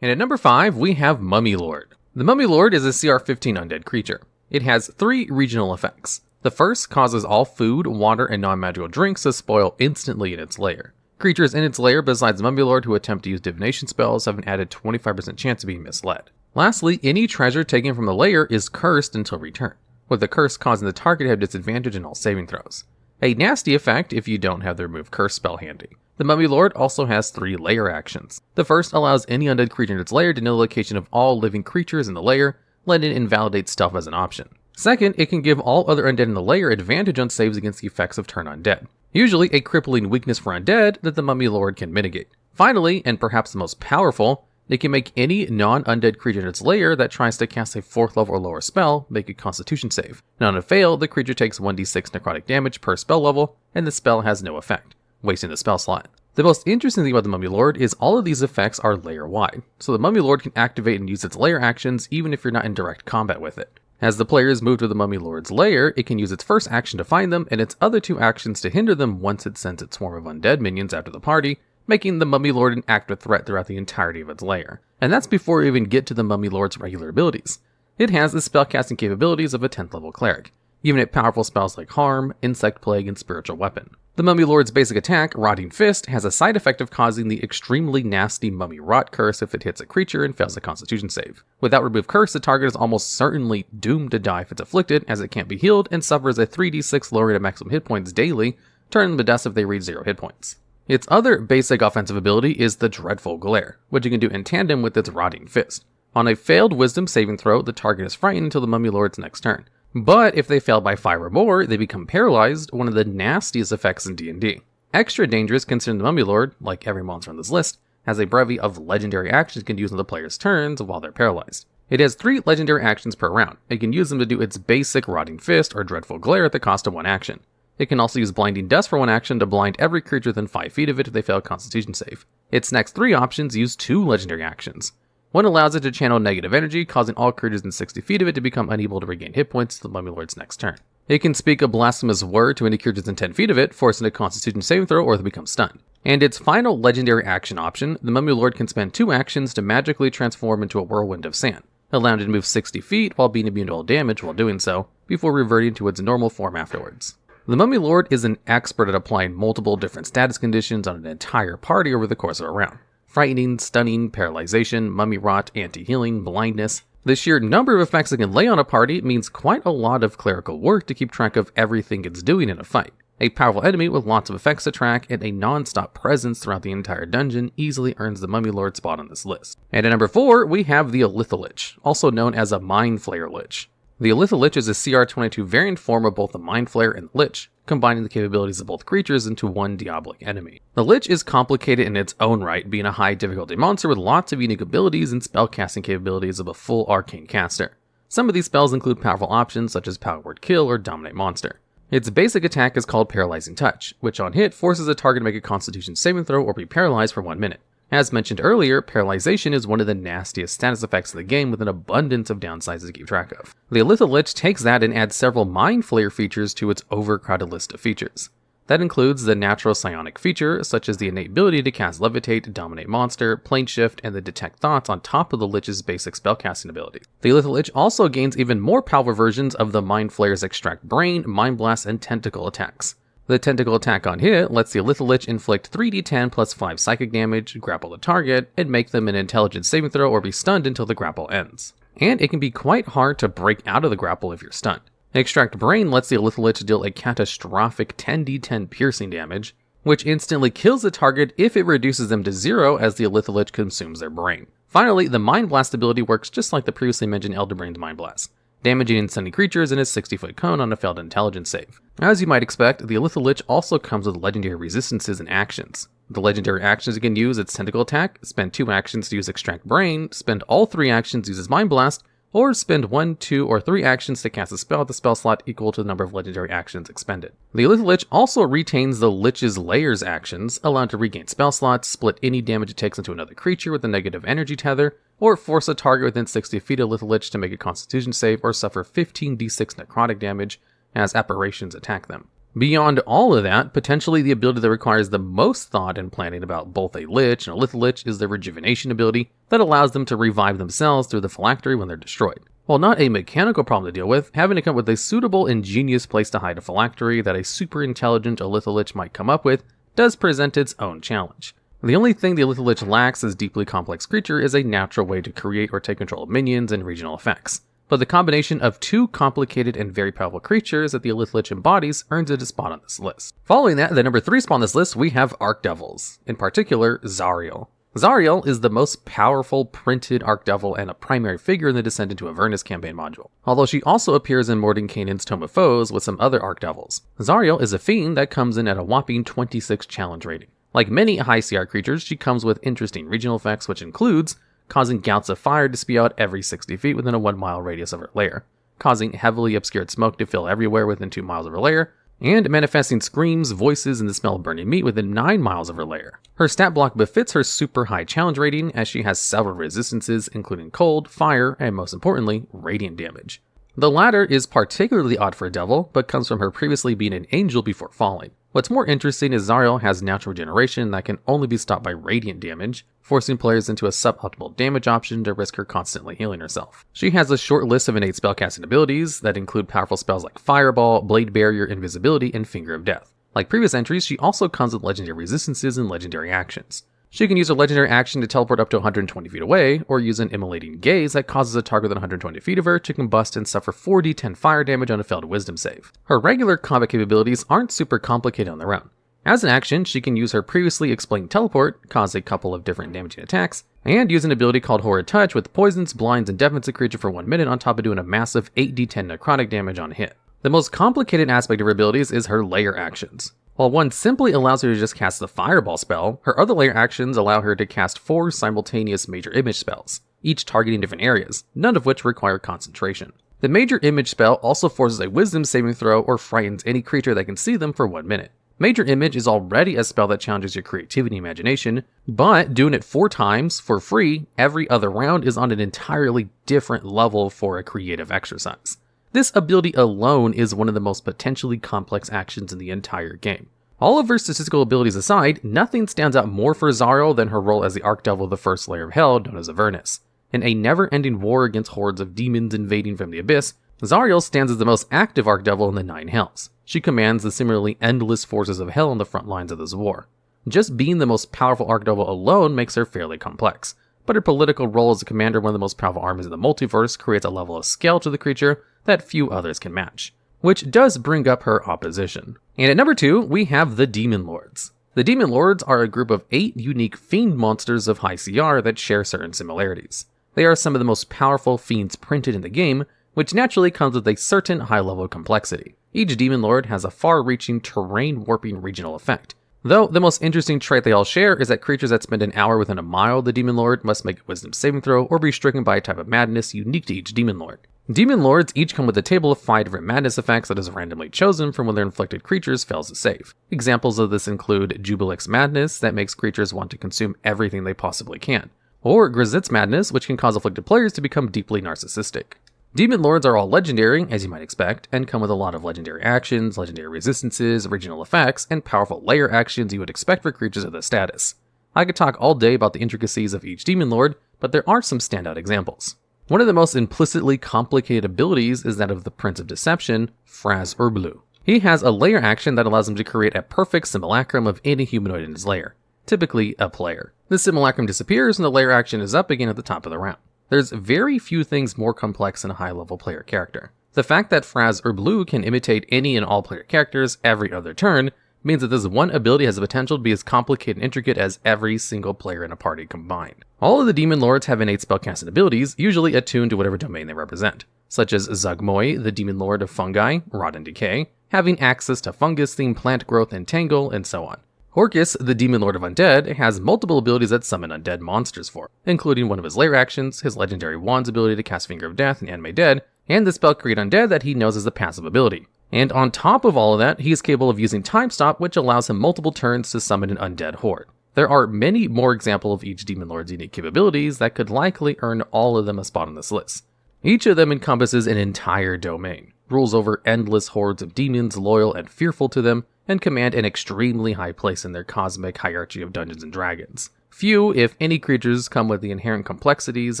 And at number 5, we have Mummy Lord. The Mummy Lord is a CR15 undead creature. It has 3 regional effects. The first causes all food, water, and non-magical drinks to spoil instantly in its lair. Creatures in its lair besides Mummy Lord who attempt to use divination spells have an added 25% chance of being misled. Lastly, any treasure taken from the lair is cursed until returned, with the curse causing the target to have disadvantage in all saving throws. A nasty effect if you don't have the remove curse spell handy. The Mummy Lord also has 3 lair actions. The first allows any undead creature in its lair to know the location of all living creatures in the lair, letting it invalidate stealth as an option. Second, it can give all other undead in the lair advantage on saves against the effects of turn undead, usually a crippling weakness for undead that the Mummy Lord can mitigate. Finally, and perhaps the most powerful, it can make any non-undead creature in its lair that tries to cast a 4th level or lower spell make a constitution save. Now on a fail, the creature takes 1d6 necrotic damage per spell level, and the spell has no effect, wasting the spell slot. The most interesting thing about the Mummy Lord is all of these effects are layer-wide, so the Mummy Lord can activate and use its layer actions even if you're not in direct combat with it. As the players move to the Mummy Lord's lair, it can use its first action to find them, and its other 2 actions to hinder them once it sends its swarm of undead minions after the party, making the Mummy Lord an active threat throughout the entirety of its lair. And that's before we even get to the Mummy Lord's regular abilities. It has the spellcasting capabilities of a 10th level cleric, giving it powerful spells like Harm, Insect Plague, and Spiritual Weapon. The Mummy Lord's basic attack, Rotting Fist, has a side effect of causing the extremely nasty Mummy Rot curse if it hits a creature and fails a Constitution save. Without remove curse, the target is almost certainly doomed to die if it's afflicted, as it can't be healed and suffers a 3d6 lowering of maximum hit points daily, turning them to dust if they reach 0 hit points. Its other basic offensive ability is the Dreadful Glare, which you can do in tandem with its Rotting Fist. On a failed Wisdom saving throw, the target is frightened until the Mummy Lord's next turn. But if they fail by 5 or more, they become paralyzed, one of the nastiest effects in D&D. Extra dangerous considering the Mummy Lord, like every monster on this list, has a bevy of legendary actions it can use on the player's turns while they're paralyzed. It has 3 legendary actions per round. It can use them to do its basic Rotting Fist or Dreadful Glare at the cost of 1 action. It can also use Blinding Dust for 1 action to blind every creature within 5 feet of it if they fail a Constitution save. Its next 3 options use 2 legendary actions. One allows it to channel negative energy, causing all creatures in 60 feet of it to become unable to regain hit points to the Mummy Lord's next turn. It can speak a blasphemous word to any creatures in 10 feet of it, forcing a Constitution saving throw or they become stunned. And its final legendary action option, the Mummy Lord can spend 2 actions to magically transform into a whirlwind of sand, allowing it to move 60 feet while being immune to all damage while doing so, before reverting to its normal form afterwards. The Mummy Lord is an expert at applying multiple different status conditions on an entire party over the course of a round. Frightening, stunning, paralyzation, mummy rot, anti-healing, blindness. The sheer number of effects it can lay on a party means quite a lot of clerical work to keep track of everything it's doing in a fight. A powerful enemy with lots of effects to track and a non-stop presence throughout the entire dungeon easily earns the Mummy Lord spot on this list. And at number 4, we have the Lich, also known as a Mind Flayer Lich. The Lich is a CR22 variant form of both the Mind Flayer and Lich, combining the capabilities of both creatures into one diabolic enemy. The Lich is complicated in its own right, being a high difficulty monster with lots of unique abilities and spellcasting capabilities of a full arcane caster. Some of these spells include powerful options such as Power Word Kill or Dominate Monster. Its basic attack is called Paralyzing Touch, which on hit forces a target to make a Constitution saving throw or be paralyzed for 1 minute. As mentioned earlier, Paralyzation is one of the nastiest status effects of the game with an abundance of downsides to keep track of. The Illithid Lich takes that and adds several Mind Flayer features to its overcrowded list of features. That includes the natural psionic feature, such as the innate ability to cast Levitate, Dominate Monster, Plane Shift, and the Detect Thoughts on top of the Lich's basic spellcasting ability. The Illithid Lich also gains even more powerful versions of the Mind Flayer's Extract Brain, Mind Blast, and Tentacle attacks. The Tentacle attack on hit lets the Illithid Lich inflict 3d10 plus 5 psychic damage, grapple the target, and make them an intelligence saving throw or be stunned until the grapple ends. And it can be quite hard to break out of the grapple if you're stunned. Extract Brain lets the Illithid Lich deal a catastrophic 10d10 piercing damage, which instantly kills the target if it reduces them to 0 as the Illithid Lich consumes their brain. Finally, the Mind Blast ability works just like the previously mentioned Elder Brain's Mind Blast, damaging and stunning creatures in a 60-foot cone on a failed intelligence save. As you might expect, the Illithid Lich also comes with legendary resistances and actions. The legendary actions you can use its Tentacle attack, spend 2 actions to use Extract Brain, spend all 3 actions to use its Mind Blast, or spend 1, 2, or 3 actions to cast a spell at the spell slot equal to the number of legendary actions expended. The Illithid Lich also retains the Lich's Layers actions, allowing it to regain spell slots, split any damage it takes into another creature with a negative energy tether, or force a target within 60 feet of Illithid Lich to make a Constitution save or suffer 15d6 necrotic damage as apparitions attack them. Beyond all of that, potentially the ability that requires the most thought and planning about both a Lich and a Illithid Lich is the Rejuvenation ability that allows them to revive themselves through the phylactery when they're destroyed. While not a mechanical problem to deal with, having to come up with a suitable, ingenious place to hide a phylactery that a super intelligent Illithid Lich might come up with does present its own challenge. The only thing the Illithid Lich lacks as a deeply complex creature is a natural way to create or take control of minions and regional effects. But the combination of 2 complicated and very powerful creatures that the Illithid Lich embodies earns it a spot on this list. Following that, the number 3 spot on this list, we have Archdevils, in particular, Zariel. Zariel is the most powerful printed Archdevil and a primary figure in the Descent into Avernus campaign module, although she also appears in Mordenkainen's Tome of Foes with some other Archdevils. Zariel is a fiend that comes in at a whopping 26 challenge rating. Like many high CR creatures, she comes with interesting regional effects, which includes causing gouts of fire to spew out every 60 feet within a 1 mile radius of her lair, causing heavily obscured smoke to fill everywhere within 2 miles of her lair, and manifesting screams, voices, and the smell of burning meat within 9 miles of her lair. Her stat block befits her super high challenge rating as she has several resistances including cold, fire, and most importantly, radiant damage. The latter is particularly odd for a devil, but comes from her previously being an angel before falling. What's more interesting is Zariel has natural regeneration that can only be stopped by radiant damage, forcing players into a suboptimal damage option to risk her constantly healing herself. She has a short list of innate spellcasting abilities that include powerful spells like Fireball, Blade Barrier, Invisibility, and Finger of Death. Like previous entries, she also comes with legendary resistances and legendary actions. She can use a legendary action to teleport up to 120 feet away, or use an immolating gaze that causes a target within 120 feet of her to combust and suffer 4d10 fire damage on a failed wisdom save. Her regular combat capabilities aren't super complicated on their own. As an action, she can use her previously explained teleport, cause a couple of different damaging attacks, and use an ability called Horrid Touch with poisons, blinds, and deafens a creature for 1 minute on top of doing a massive 8d10 necrotic damage on hit. The most complicated aspect of her abilities is her layer actions. While one simply allows her to just cast the Fireball spell, her other layer actions allow her to cast 4 simultaneous major image spells, each targeting different areas, none of which require concentration. The major image spell also forces a wisdom saving throw or frightens any creature that can see them for 1 minute. Major image is already a spell that challenges your creativity and imagination, but doing it 4 times for free every other round is on an entirely different level for a creative exercise. This ability alone is one of the most potentially complex actions in the entire game. All of her statistical abilities aside, nothing stands out more for Zariel than her role as the Archdevil of the first layer of Hell, known as Avernus. In a never-ending war against hordes of demons invading from the Abyss, Zariel stands as the most active Archdevil in the 9 Hells. She commands the similarly endless forces of Hell on the front lines of this war. Just being the most powerful Archdevil alone makes her fairly complex, but her political role as a commander of one of the most powerful armies in the multiverse creates a level of scale to the creature that few others can match, which does bring up her opposition. And at number 2, we have the Demon Lords. The Demon Lords are a group of 8 unique fiend monsters of high CR that share certain similarities. They are some of the most powerful fiends printed in the game, which naturally comes with a certain high level of complexity. Each Demon Lord has a far-reaching terrain-warping regional effect. Though the most interesting trait they all share is that creatures that spend an hour within a mile of the Demon Lord must make a wisdom saving throw or be stricken by a type of madness unique to each Demon Lord. Demon Lords each come with a table of 5 different madness effects that is randomly chosen from when their inflicted creatures fails to save. Examples of this include Jubilix Madness, that makes creatures want to consume everything they possibly can, or Grisit's Madness, which can cause afflicted players to become deeply narcissistic. Demon Lords are all legendary, as you might expect, and come with a lot of legendary actions, legendary resistances, original effects, and powerful layer actions you would expect for creatures of this status. I could talk all day about the intricacies of each Demon Lord, but there are some standout examples. One of the most implicitly complicated abilities is that of the Prince of Deception, firenewt. He has a layer action that allows him to create a perfect simulacrum of any humanoid in his lair, typically a player. This simulacrum disappears and the layer action is up again at the top of the round. There's very few things more complex than a high-level player character. The fact that firenewt can imitate any and all player characters every other turn means that this one ability has the potential to be as complicated and intricate as every single player in a party combined. All of the Demon Lords have innate spellcasting abilities, usually attuned to whatever domain they represent, such as Zugmoy, the Demon Lord of Fungi, Rot and Decay, having access to fungus-themed plant growth and Tangle, and so on. Horcus, the Demon Lord of Undead, has multiple abilities that summon undead monsters for him, including one of his lair actions, his legendary wand's ability to cast Finger of Death and Animate Dead, and the spell Create Undead that he knows as a passive ability. And on top of all of that, he is capable of using Time Stop, which allows him multiple turns to summon an undead horde. There are many more examples of each Demon Lord's unique capabilities that could likely earn all of them a spot on this list. Each of them encompasses an entire domain, rules over endless hordes of demons loyal and fearful to them, and command an extremely high place in their cosmic hierarchy of Dungeons and Dragons. Few, if any, creatures come with the inherent complexities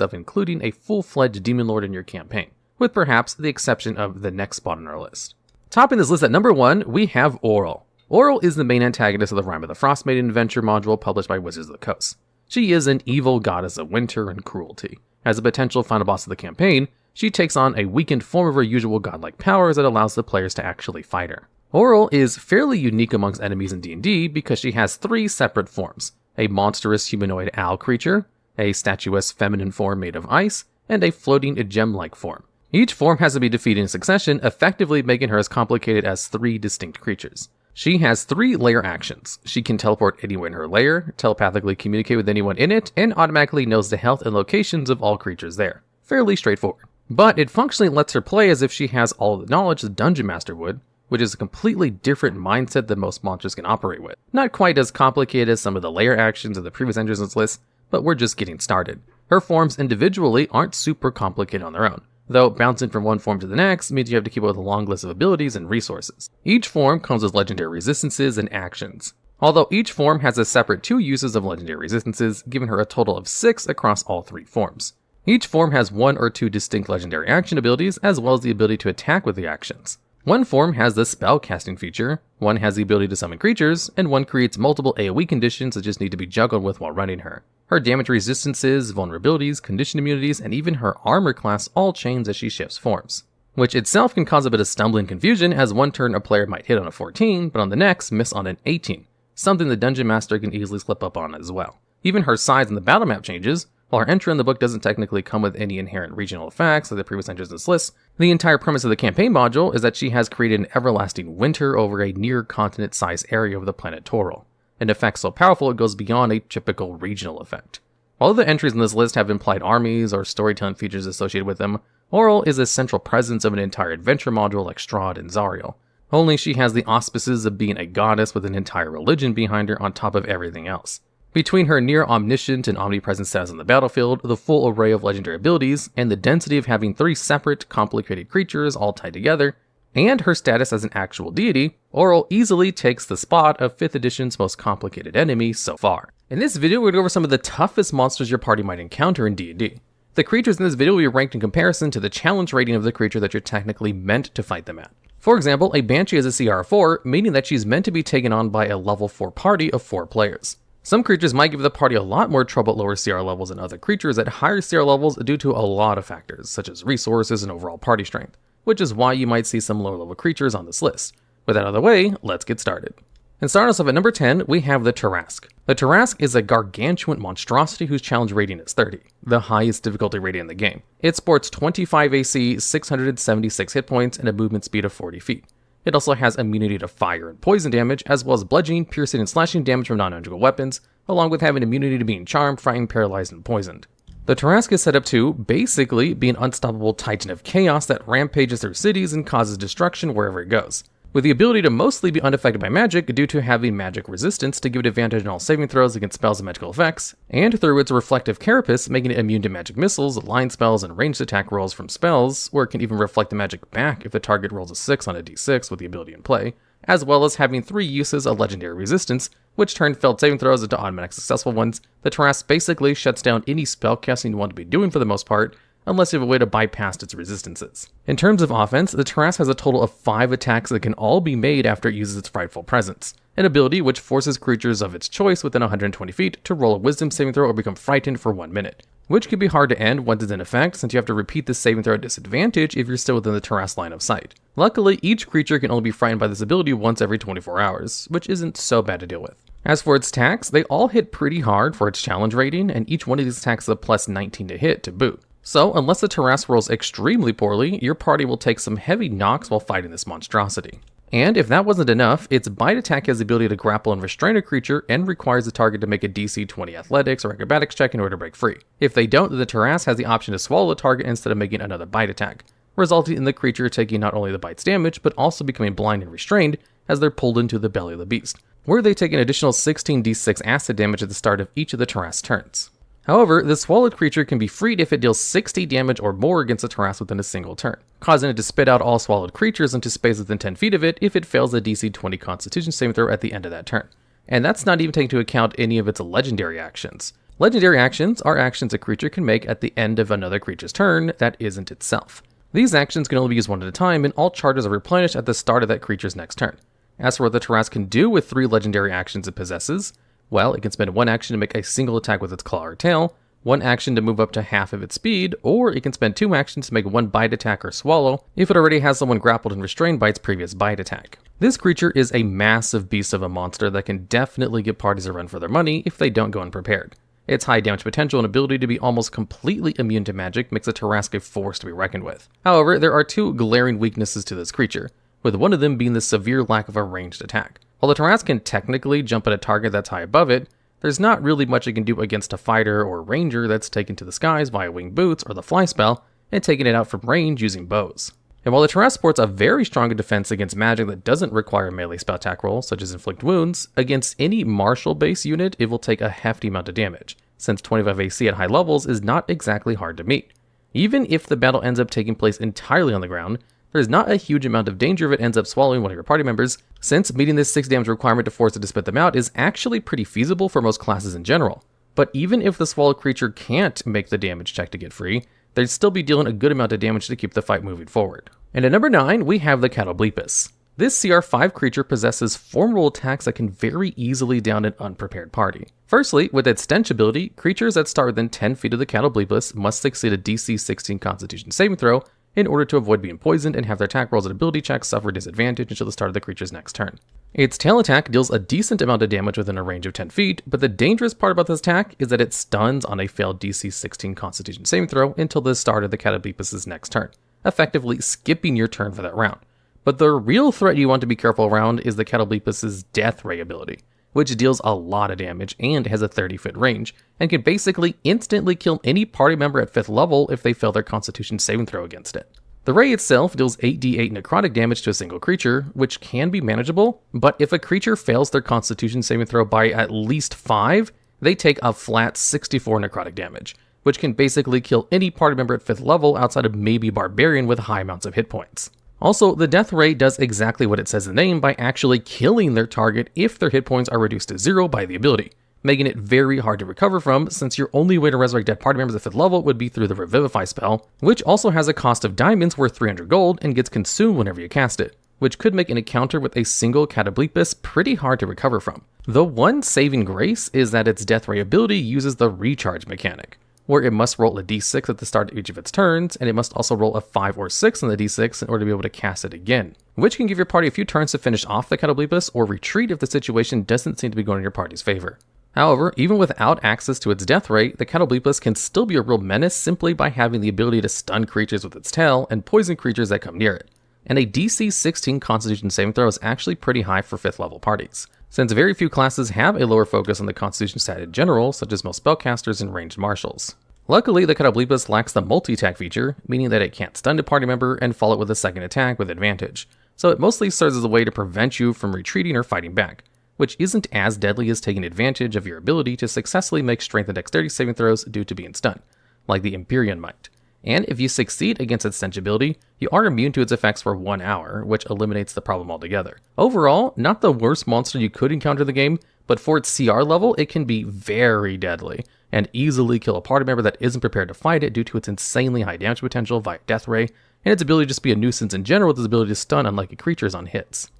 of including a full-fledged Demon Lord in your campaign, with perhaps the exception of the next spot on our list. Topping this list at number 1, we have Auril. Auril is the main antagonist of the Rime of the Frostmaiden adventure module published by Wizards of the Coast. She is an evil goddess of winter and cruelty. As a potential final boss of the campaign, she takes on a weakened form of her usual godlike powers that allows the players to actually fight her. Auril is fairly unique amongst enemies in D&D because she has 3 separate forms: a monstrous humanoid owl creature, a statuesque feminine form made of ice, and a floating gem-like form. Each form has to be defeated in succession, effectively making her as complicated as 3 distinct creatures. She has 3 layer actions. She can teleport anywhere in her lair, telepathically communicate with anyone in it, and automatically knows the health and locations of all creatures there. Fairly straightforward. But it functionally lets her play as if she has all the knowledge the Dungeon Master would, which is a completely different mindset than most monsters can operate with. Not quite as complicated as some of the layer actions of the previous entries in this list, but we're just getting started. Her forms individually aren't super complicated on their own, though bouncing from one form to the next means you have to keep up with a long list of abilities and resources. Each form comes with legendary resistances and actions, although each form has a separate 2 uses of legendary resistances, giving her a total of 6 across all 3 forms. Each form has 1 or 2 distinct legendary action abilities, as well as the ability to attack with the actions. One form has the spell casting feature, one has the ability to summon creatures, and one creates multiple AoE conditions that just need to be juggled with while running her. Her damage resistances, vulnerabilities, condition immunities, and even her armor class all change as she shifts forms, which itself can cause a bit of stumbling confusion, as one turn a player might hit on a 14, but on the next miss on an 18, something the Dungeon Master can easily slip up on as well. Even her size in the battle map changes. While her entry in the book doesn't technically come with any inherent regional effects like the previous entries in this list, the entire premise of the campaign module is that she has created an everlasting winter over a near-continent-sized area of the planet Toril, an effect so powerful it goes beyond a typical regional effect. While the entries in this list have implied armies or storytelling features associated with them, Auril is a central presence of an entire adventure module like Strahd and Zariel, only she has the auspices of being a goddess with an entire religion behind her on top of everything else. Between her near-omniscient and omnipresent status on the battlefield, the full array of legendary abilities, and the density of having 3 separate, complicated creatures all tied together, and her status as an actual deity, Auril easily takes the spot of 5th edition's most complicated enemy so far. In this video, we're going to go over some of the toughest monsters your party might encounter in D&D. The creatures in this video will be ranked in comparison to the challenge rating of the creature that you're technically meant to fight them at. For example, a Banshee has a CR 4, meaning that she's meant to be taken on by a level 4 party of 4 players. Some creatures might give the party a lot more trouble at lower CR levels than other creatures at higher CR levels due to a lot of factors, such as resources and overall party strength, which is why you might see some lower level creatures on this list. With that out of the way, let's get started. And starting us off at number 10, we have the Tarrasque. The Tarrasque is a gargantuan monstrosity whose challenge rating is 30, the highest difficulty rating in the game. It sports 25 AC, 676 hit points, and a movement speed of 40 feet. It also has immunity to fire and poison damage, as well as bludgeoning, piercing, and slashing damage from non-magical weapons, along with having immunity to being charmed, frightened, paralyzed, and poisoned. The The Tarrasque is set up to basically be an unstoppable titan of chaos that rampages through cities and causes destruction wherever it goes, with the ability to mostly be unaffected by magic due to having magic resistance to give it advantage in all saving throws against spells and magical effects, and through its reflective carapace making it immune to magic missiles, line spells, and ranged attack rolls from spells, or it can even reflect the magic back if the target rolls a 6 on a d6 with the ability in play, as well as having 3 uses of legendary resistance, which turn failed saving throws into automatic successful ones. The Tarrasque basically shuts down any spellcasting you want to be doing for the most part, unless you have a way to bypass its resistances. In terms of offense, the Tarrasque has a total of 5 attacks that can all be made after it uses its Frightful Presence, an ability which forces creatures of its choice within 120 feet to roll a wisdom saving throw or become frightened for 1 minute, which can be hard to end once it's in effect since you have to repeat this saving throw at disadvantage if you're still within the Tarrasque line of sight. Luckily, each creature can only be frightened by this ability once every 24 hours, which isn't so bad to deal with. As for its attacks, they all hit pretty hard for its challenge rating, and each one of these attacks is a plus 19 to hit to boot. So, unless the Tarrasque rolls extremely poorly, your party will take some heavy knocks while fighting this monstrosity. And if that wasn't enough, its bite attack has the ability to grapple and restrain a creature and requires the target to make a DC 20 athletics or acrobatics check in order to break free. If they don't, then the Tarrasque has the option to swallow the target instead of making another bite attack, resulting in the creature taking not only the bite's damage, but also becoming blind and restrained as they're pulled into the belly of the beast, where they take an additional 16d6 acid damage at the start of each of the Tarrasque's turns. However, the swallowed creature can be freed if it deals 60 damage or more against the Tarrasque within a single turn, causing it to spit out all swallowed creatures into space within 10 feet of it if it fails a DC 20 Constitution saving throw at the end of that turn. And that's not even taking into account any of its legendary actions. Legendary actions are actions a creature can make at the end of another creature's turn that isn't itself. These actions can only be used one at a time, and all charges are replenished at the start of that creature's next turn. As for what the Tarrasque can do with 3 legendary actions it possesses, well, it can spend 1 action to make a single attack with its claw or tail, 1 action to move up to half of its speed, or it can spend 2 actions to make 1 bite attack or swallow if it already has someone grappled and restrained by its previous bite attack. This creature is a massive beast of a monster that can definitely give parties a run for their money if they don't go unprepared. Its high damage potential and ability to be almost completely immune to magic makes a Tarrasque a force to be reckoned with. However, there are 2 glaring weaknesses to this creature, with one of them being the severe lack of a ranged attack. While the Tarrasque can technically jump at a target that's high above it, there's not really much it can do against a fighter or ranger that's taken to the skies via winged boots or the fly spell and taking it out from range using bows. And while the Tarrasque sports a very strong defense against magic that doesn't require melee spell attack rolls, such as inflict wounds, against any martial base unit it will take a hefty amount of damage, since 25 AC at high levels is not exactly hard to meet. Even if the battle ends up taking place entirely on the ground, there's not a huge amount of danger if it ends up swallowing one of your party members, since meeting this 6 damage requirement to force it to spit them out is actually pretty feasible for most classes in general. But even if the swallowed creature can't make the damage check to get free, they'd still be dealing a good amount of damage to keep the fight moving forward. And at number 9, we have the Catoblepus. This CR5 creature possesses formidable attacks that can very easily down an unprepared party. Firstly, with its stench ability, creatures that start within 10 feet of the Catoblepus must succeed a DC 16 Constitution saving throw in order to avoid being poisoned and have their attack rolls and ability checks suffer disadvantage until the start of the creature's next turn. Its tail attack deals a decent amount of damage within a range of 10 feet, but the dangerous part about this attack is that it stuns on a failed DC 16 Constitution saving throw until the start of the Catoblepus' next turn, effectively skipping your turn for that round. But the real threat you want to be careful around is the Catoblepus' Death Ray ability, which deals a lot of damage and has a 30-foot range, and can basically instantly kill any party member at 5th level if they fail their Constitution saving throw against it. The ray itself deals 8d8 necrotic damage to a single creature, which can be manageable, but if a creature fails their Constitution saving throw by at least 5, they take a flat 64 necrotic damage, which can basically kill any party member at 5th level outside of maybe Barbarian with high amounts of hit points. Also, the Death Ray does exactly what it says in the name by actually killing their target if their hit points are reduced to 0 by the ability, making it very hard to recover from since your only way to resurrect dead party members at 5th level would be through the Revivify spell, which also has a cost of diamonds worth 300 gold and gets consumed whenever you cast it, which could make an encounter with a single Catoblepus pretty hard to recover from. The one saving grace is that its Death Ray ability uses the recharge mechanic, where it must roll a d6 at the start of each of its turns, and it must also roll a 5 or 6 on the d6 in order to be able to cast it again, which can give your party a few turns to finish off the Catoblepus or retreat if the situation doesn't seem to be going in your party's favor. However, even without access to its Death Ray, the Catoblepus can still be a real menace simply by having the ability to stun creatures with its tail and poison creatures that come near it, and a DC 16 Constitution saving throw is actually pretty high for 5th level parties, since very few classes have a lower focus on the Constitution stat in general, such as most spellcasters and ranged martials. Luckily, the Catoblepas lacks the multi-attack feature, meaning that it can't stun a party member and follow it with a second attack with advantage, so it mostly serves as a way to prevent you from retreating or fighting back, which isn't as deadly as taking advantage of your ability to successfully make strength and dexterity saving throws due to being stunned, like the Empyrean might. And if you succeed against its stench ability, you are immune to its effects for 1 hour, which eliminates the problem altogether. Overall, not the worst monster you could encounter in the game, but for its CR level, it can be very deadly, and easily kill a party member that isn't prepared to fight it due to its insanely high damage potential via Death Ray, and its ability to just be a nuisance in general with its ability to stun unlikely creatures on hits.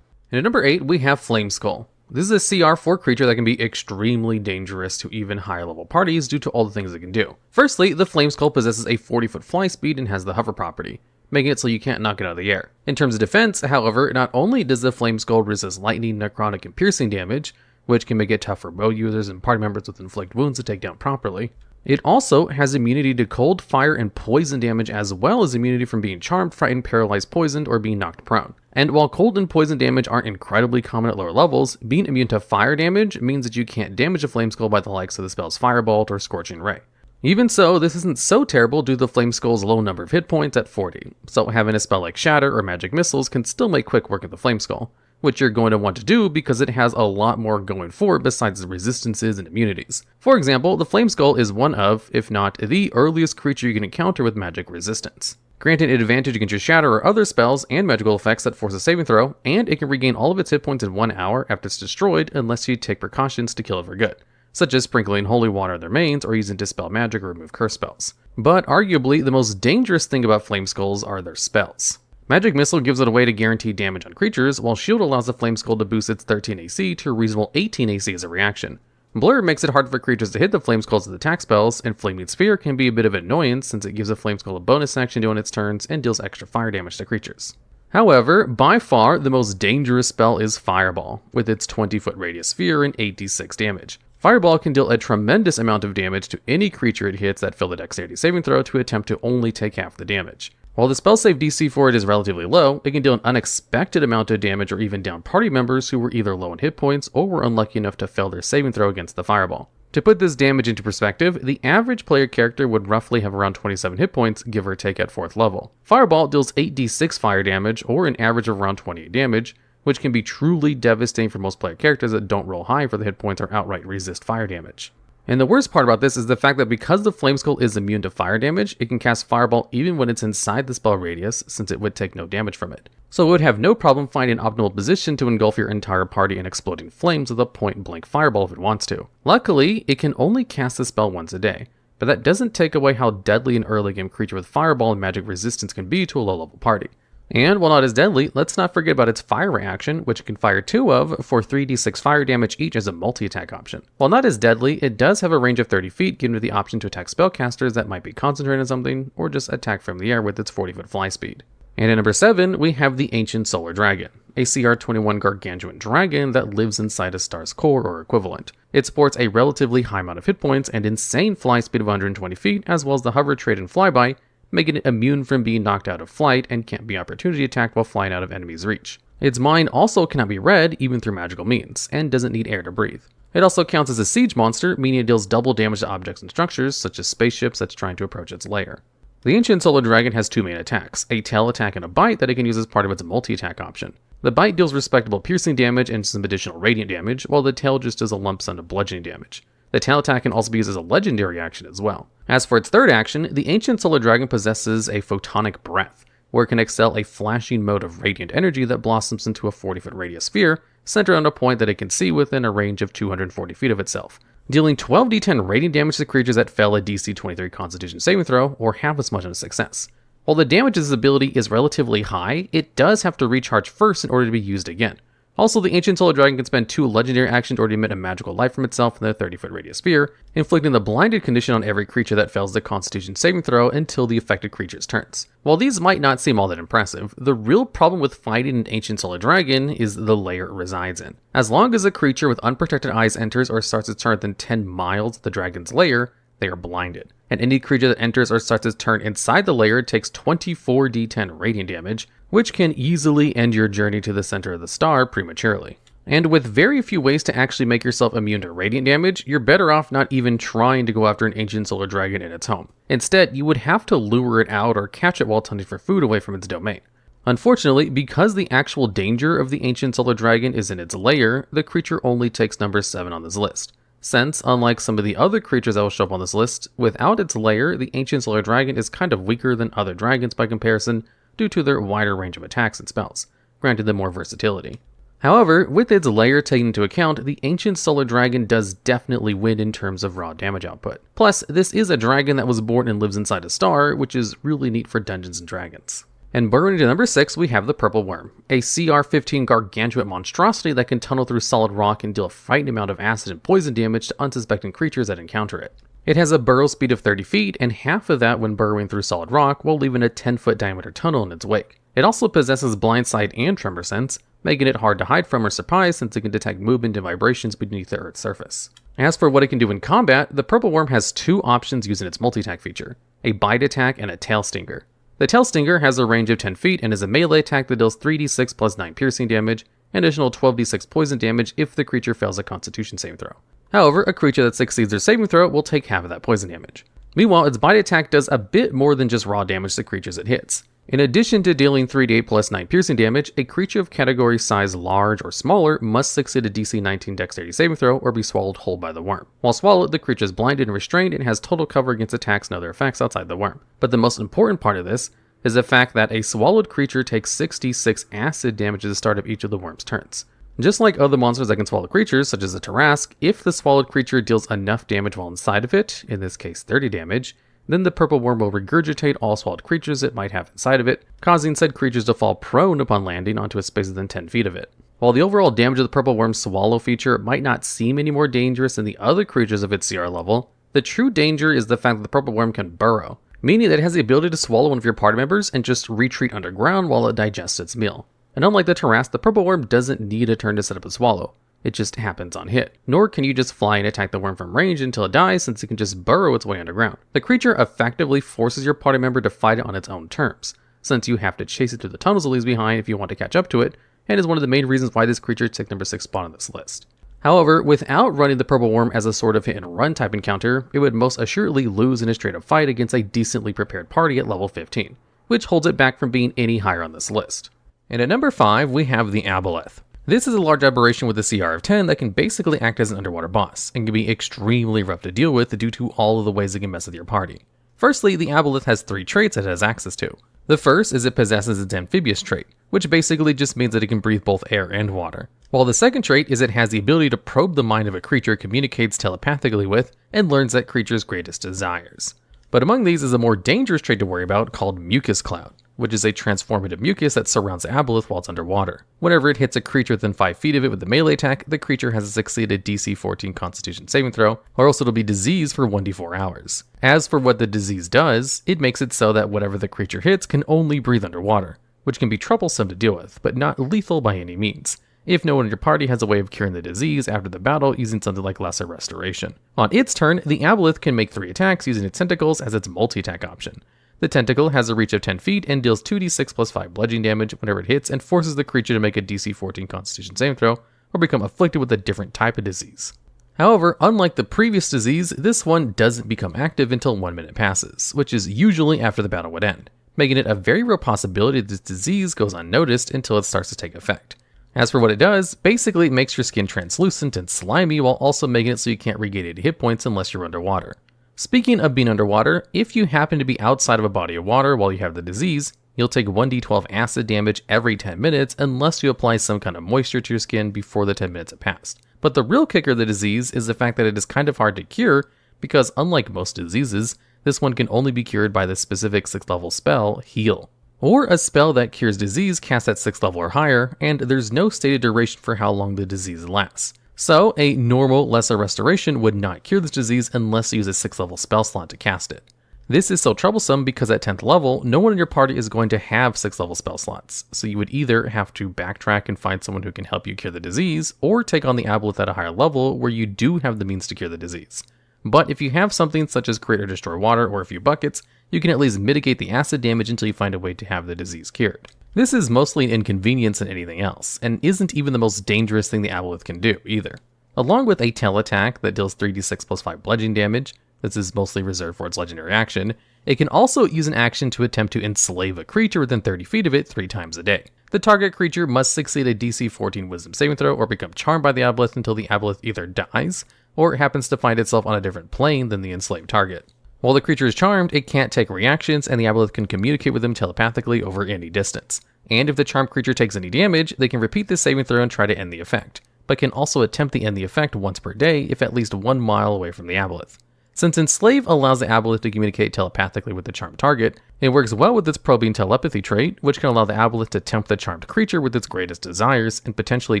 And at number 8, we have Flame Skull. This is a CR4 creature that can be extremely dangerous to even higher level parties due to all the things it can do. Firstly, the Flame Skull possesses a 40-foot fly speed and has the hover property, making it so you can't knock it out of the air. In terms of defense, however, not only does the Flame Skull resist lightning, necrotic, and piercing damage, which can make it tough for bow users and party members with inflict wounds to take down properly, it also has immunity to cold, fire, and poison damage, as well as immunity from being charmed, frightened, paralyzed, poisoned, or being knocked prone. And while cold and poison damage aren't incredibly common at lower levels, being immune to fire damage means that you can't damage a Flame Skull by the likes of the spells Firebolt or Scorching Ray. Even so, this isn't so terrible due to the Flame Skull's low number of hit points at 40, so having a spell like Shatter or Magic Missiles can still make quick work of the Flame Skull, which you're going to want to do because it has a lot more going for it besides the resistances and immunities. For example, the Flame Skull is one of, if not the earliest creature you can encounter with magic resistance, granting it advantage against your Shatter or other spells and magical effects that force a saving throw, and it can regain all of its hit points in 1 hour after it's destroyed unless you take precautions to kill it for good, such as sprinkling holy water in their mains or using Dispel Magic or remove curse spells. But arguably, the most dangerous thing about Flame Skulls are their spells. Magic Missile gives it a way to guarantee damage on creatures, while Shield allows the Flame Skull to boost its 13 AC to a reasonable 18 AC as a reaction. Blur makes it hard for creatures to hit the Flame Skulls with attack spells, and Flaming Sphere can be a bit of an annoyance since it gives a Flame Skull a bonus action during its turns and deals extra fire damage to creatures. However, by far, the most dangerous spell is Fireball, with its 20-foot radius sphere and 8d6 damage. Fireball can deal a tremendous amount of damage to any creature it hits that fail the dexterity saving throw to attempt to only take half the damage. While the spell save DC for it is relatively low, it can deal an unexpected amount of damage or even down party members who were either low in hit points or were unlucky enough to fail their saving throw against the Fireball. To put this damage into perspective, the average player character would roughly have around 27 hit points, give or take at 4th level. Fireball deals 8d6 fire damage, or an average of around 28 damage, which can be truly devastating for most player characters that don't roll high for the hit points or outright resist fire damage. And the worst part about this is the fact that because the Flame Skull is immune to fire damage, it can cast Fireball even when it's inside the spell radius, since it would take no damage from it. So it would have no problem finding an optimal position to engulf your entire party in exploding flames with a point-blank Fireball if it wants to. Luckily, it can only cast the spell once a day, but that doesn't take away how deadly an early game creature with Fireball and magic resistance can be to a low-level party. And while not as deadly, let's not forget about its fire reaction, which it can fire 2 of for 3d6 fire damage each as a multi-attack option. While not as deadly, it does have a range of 30 feet, giving it the option to attack spellcasters that might be concentrating on something, or just attack from the air with its 40-foot fly speed. And at number 7, we have the Ancient Solar Dragon, a CR21 gargantuan dragon that lives inside a star's core or equivalent. It sports a relatively high amount of hit points and insane fly speed of 120 feet, as well as the hover trait and flyby, making it immune from being knocked out of flight and can't be opportunity attacked while flying out of enemies' reach. Its mind also cannot be read even through magical means, and doesn't need air to breathe. It also counts as a siege monster, meaning it deals double damage to objects and structures, such as spaceships that's trying to approach its lair. The Ancient Solar Dragon has 2 main attacks, a tail attack and a bite that it can use as part of its multi-attack option. The bite deals respectable piercing damage and some additional radiant damage, while the tail just does a lump sum of bludgeoning damage. The tail attack can also be used as a legendary action as well. As for its third action, the Ancient Solar Dragon possesses a photonic breath, where it can exhale a flashing mode of radiant energy that blossoms into a 40-foot radius sphere, centered on a point that it can see within a range of 240 feet of itself, dealing 12d10 radiant damage to creatures that fail a DC 23 Constitution saving throw, or half as much on a success. While the damage of this ability is relatively high, it does have to recharge first in order to be used again. Also, the Ancient Solar Dragon can spend 2 legendary actions or to emit a magical light from itself in the 30-foot radius sphere, inflicting the blinded condition on every creature that fails the Constitution saving throw until the affected creature's turns. While these might not seem all that impressive, the real problem with fighting an Ancient Solar Dragon is the lair it resides in. As long as a creature with unprotected eyes enters or starts its turn within 10 miles of the dragon's lair, they are blinded. And any creature that enters or starts its turn inside the lair takes 24d10 radiant damage, which can easily end your journey to the center of the star prematurely. And with very few ways to actually make yourself immune to radiant damage, you're better off not even trying to go after an ancient solar dragon in its home. Instead, you would have to lure it out or catch it while hunting for food away from its domain. Unfortunately, because the actual danger of the ancient solar dragon is in its lair, the creature only takes number 7 on this list. Since, unlike some of the other creatures that will show up on this list, without its lair, the ancient solar dragon is kind of weaker than other dragons by comparison due to their wider range of attacks and spells, granting them more versatility. However, with its lair taken into account, the ancient solar dragon does definitely win in terms of raw damage output. Plus, this is a dragon that was born and lives inside a star, which is really neat for Dungeons & Dragons. And burrowing into number 6, we have the Purple Worm, a CR-15 gargantuan monstrosity that can tunnel through solid rock and deal a frightening amount of acid and poison damage to unsuspecting creatures that encounter it. It has a burrow speed of 30 feet, and half of that when burrowing through solid rock while leaving a 10-foot diameter tunnel in its wake. It also possesses blind sight and tremor sense, making it hard to hide from or surprise since it can detect movement and vibrations beneath the Earth's surface. As for what it can do in combat, the Purple Worm has 2 options using its multi-attack feature, a bite attack and a tail stinger. The tail stinger has a range of 10 feet and is a melee attack that deals 3d6 plus 9 piercing damage, and additional 12d6 poison damage if the creature fails a constitution saving throw. However, a creature that succeeds their saving throw will take half of that poison damage. Meanwhile, its bite attack does a bit more than just raw damage to creatures it hits. In addition to dealing 3d8 plus 9 piercing damage, a creature of category size large or smaller must succeed a DC 19 dexterity saving throw or be swallowed whole by the worm. While swallowed, the creature is blinded and restrained and has total cover against attacks and other effects outside the worm. But the most important part of this is the fact that a swallowed creature takes 6d6 acid damage at the start of each of the worm's turns. Just like other monsters that can swallow creatures, such as the Tarrasque, if the swallowed creature deals enough damage while inside of it, in this case 30 damage, then the Purple Worm will regurgitate all swallowed creatures it might have inside of it, causing said creatures to fall prone upon landing onto a space within 10 feet of it. While the overall damage of the Purple Worm's swallow feature might not seem any more dangerous than the other creatures of its CR level, the true danger is the fact that the Purple Worm can burrow, meaning that it has the ability to swallow one of your party members and just retreat underground while it digests its meal. And unlike the Tarrasque, the Purple Worm doesn't need a turn to set up a swallow. It just happens on hit. Nor can you just fly and attack the worm from range until it dies, since it can just burrow its way underground. The creature effectively forces your party member to fight it on its own terms, since you have to chase it through the tunnels it leaves behind if you want to catch up to it, and is one of the main reasons why this creature takes number 6 spot on this list. However, without running the Purple Worm as a sort of hit and run type encounter, it would most assuredly lose in a straight up fight against a decently prepared party at level 15, which holds it back from being any higher on this list. And at number 5, we have the Aboleth. This is a large aberration with a CR of 10 that can basically act as an underwater boss, and can be extremely rough to deal with due to all of the ways it can mess with your party. Firstly, the Aboleth has 3 traits it has access to. The first is it possesses its amphibious trait, which basically just means that it can breathe both air and water. While the second trait is it has the ability to probe the mind of a creature it communicates telepathically with, and learns that creature's greatest desires. But among these is a more dangerous trait to worry about called Mucus Cloud, which is a transformative mucus that surrounds the Aboleth while it's underwater. Whenever it hits a creature within 5 feet of it with a melee attack, the creature has to succeed a DC 14 Constitution saving throw, or else it'll be diseased for 1d4 hours. As for what the disease does, it makes it so that whatever the creature hits can only breathe underwater, which can be troublesome to deal with, but not lethal by any means, if no one in your party has a way of curing the disease after the battle using something like Lesser Restoration. On its turn, the Aboleth can make 3 attacks using its tentacles as its multi-attack option. The tentacle has a reach of 10 feet and deals 2d6 plus 5 bludgeoning damage whenever it hits and forces the creature to make a DC 14 Constitution saving throw or become afflicted with a different type of disease. However, unlike the previous disease, this one doesn't become active until 1 minute passes, which is usually after the battle would end, making it a very real possibility that this disease goes unnoticed until it starts to take effect. As for what it does, basically it makes your skin translucent and slimy while also making it so you can't regain 80 hit points unless you're underwater. Speaking of being underwater, if you happen to be outside of a body of water while you have the disease, you'll take 1d12 acid damage every 10 minutes unless you apply some kind of moisture to your skin before the 10 minutes have passed. But the real kicker of the disease is the fact that it is kind of hard to cure because unlike most diseases, this one can only be cured by the specific 6th level spell, Heal, or a spell that cures disease cast at 6th level or higher, and there's no stated duration for how long the disease lasts. So, a normal Lesser Restoration would not cure this disease unless you use a 6th level spell slot to cast it. This is so troublesome because at 10th level, no one in your party is going to have 6th level spell slots, so you would either have to backtrack and find someone who can help you cure the disease, or take on the Aboleth at a higher level where you do have the means to cure the disease, but if you have something such as create or destroy water or a few buckets, you can at least mitigate the acid damage until you find a way to have the disease cured. This is mostly an inconvenience than anything else, and isn't even the most dangerous thing the aboleth can do, either. Along with a tail attack that deals 3d6 plus 5 bludgeoning damage, this is mostly reserved for its legendary action, it can also use an action to attempt to enslave a creature within 30 feet of it 3 times a day. The target creature must succeed a DC 14 wisdom saving throw or become charmed by the aboleth until the aboleth either dies, or happens to find itself on a different plane than the enslaved target. While the creature is charmed, it can't take reactions, and the aboleth can communicate with them telepathically over any distance. And if the charmed creature takes any damage, they can repeat this saving throw and try to end the effect, but can also attempt to end the effect once per day if at least 1 mile away from the aboleth. Since Enslave allows the aboleth to communicate telepathically with the charmed target, it works well with its probing telepathy trait, which can allow the aboleth to tempt the charmed creature with its greatest desires and potentially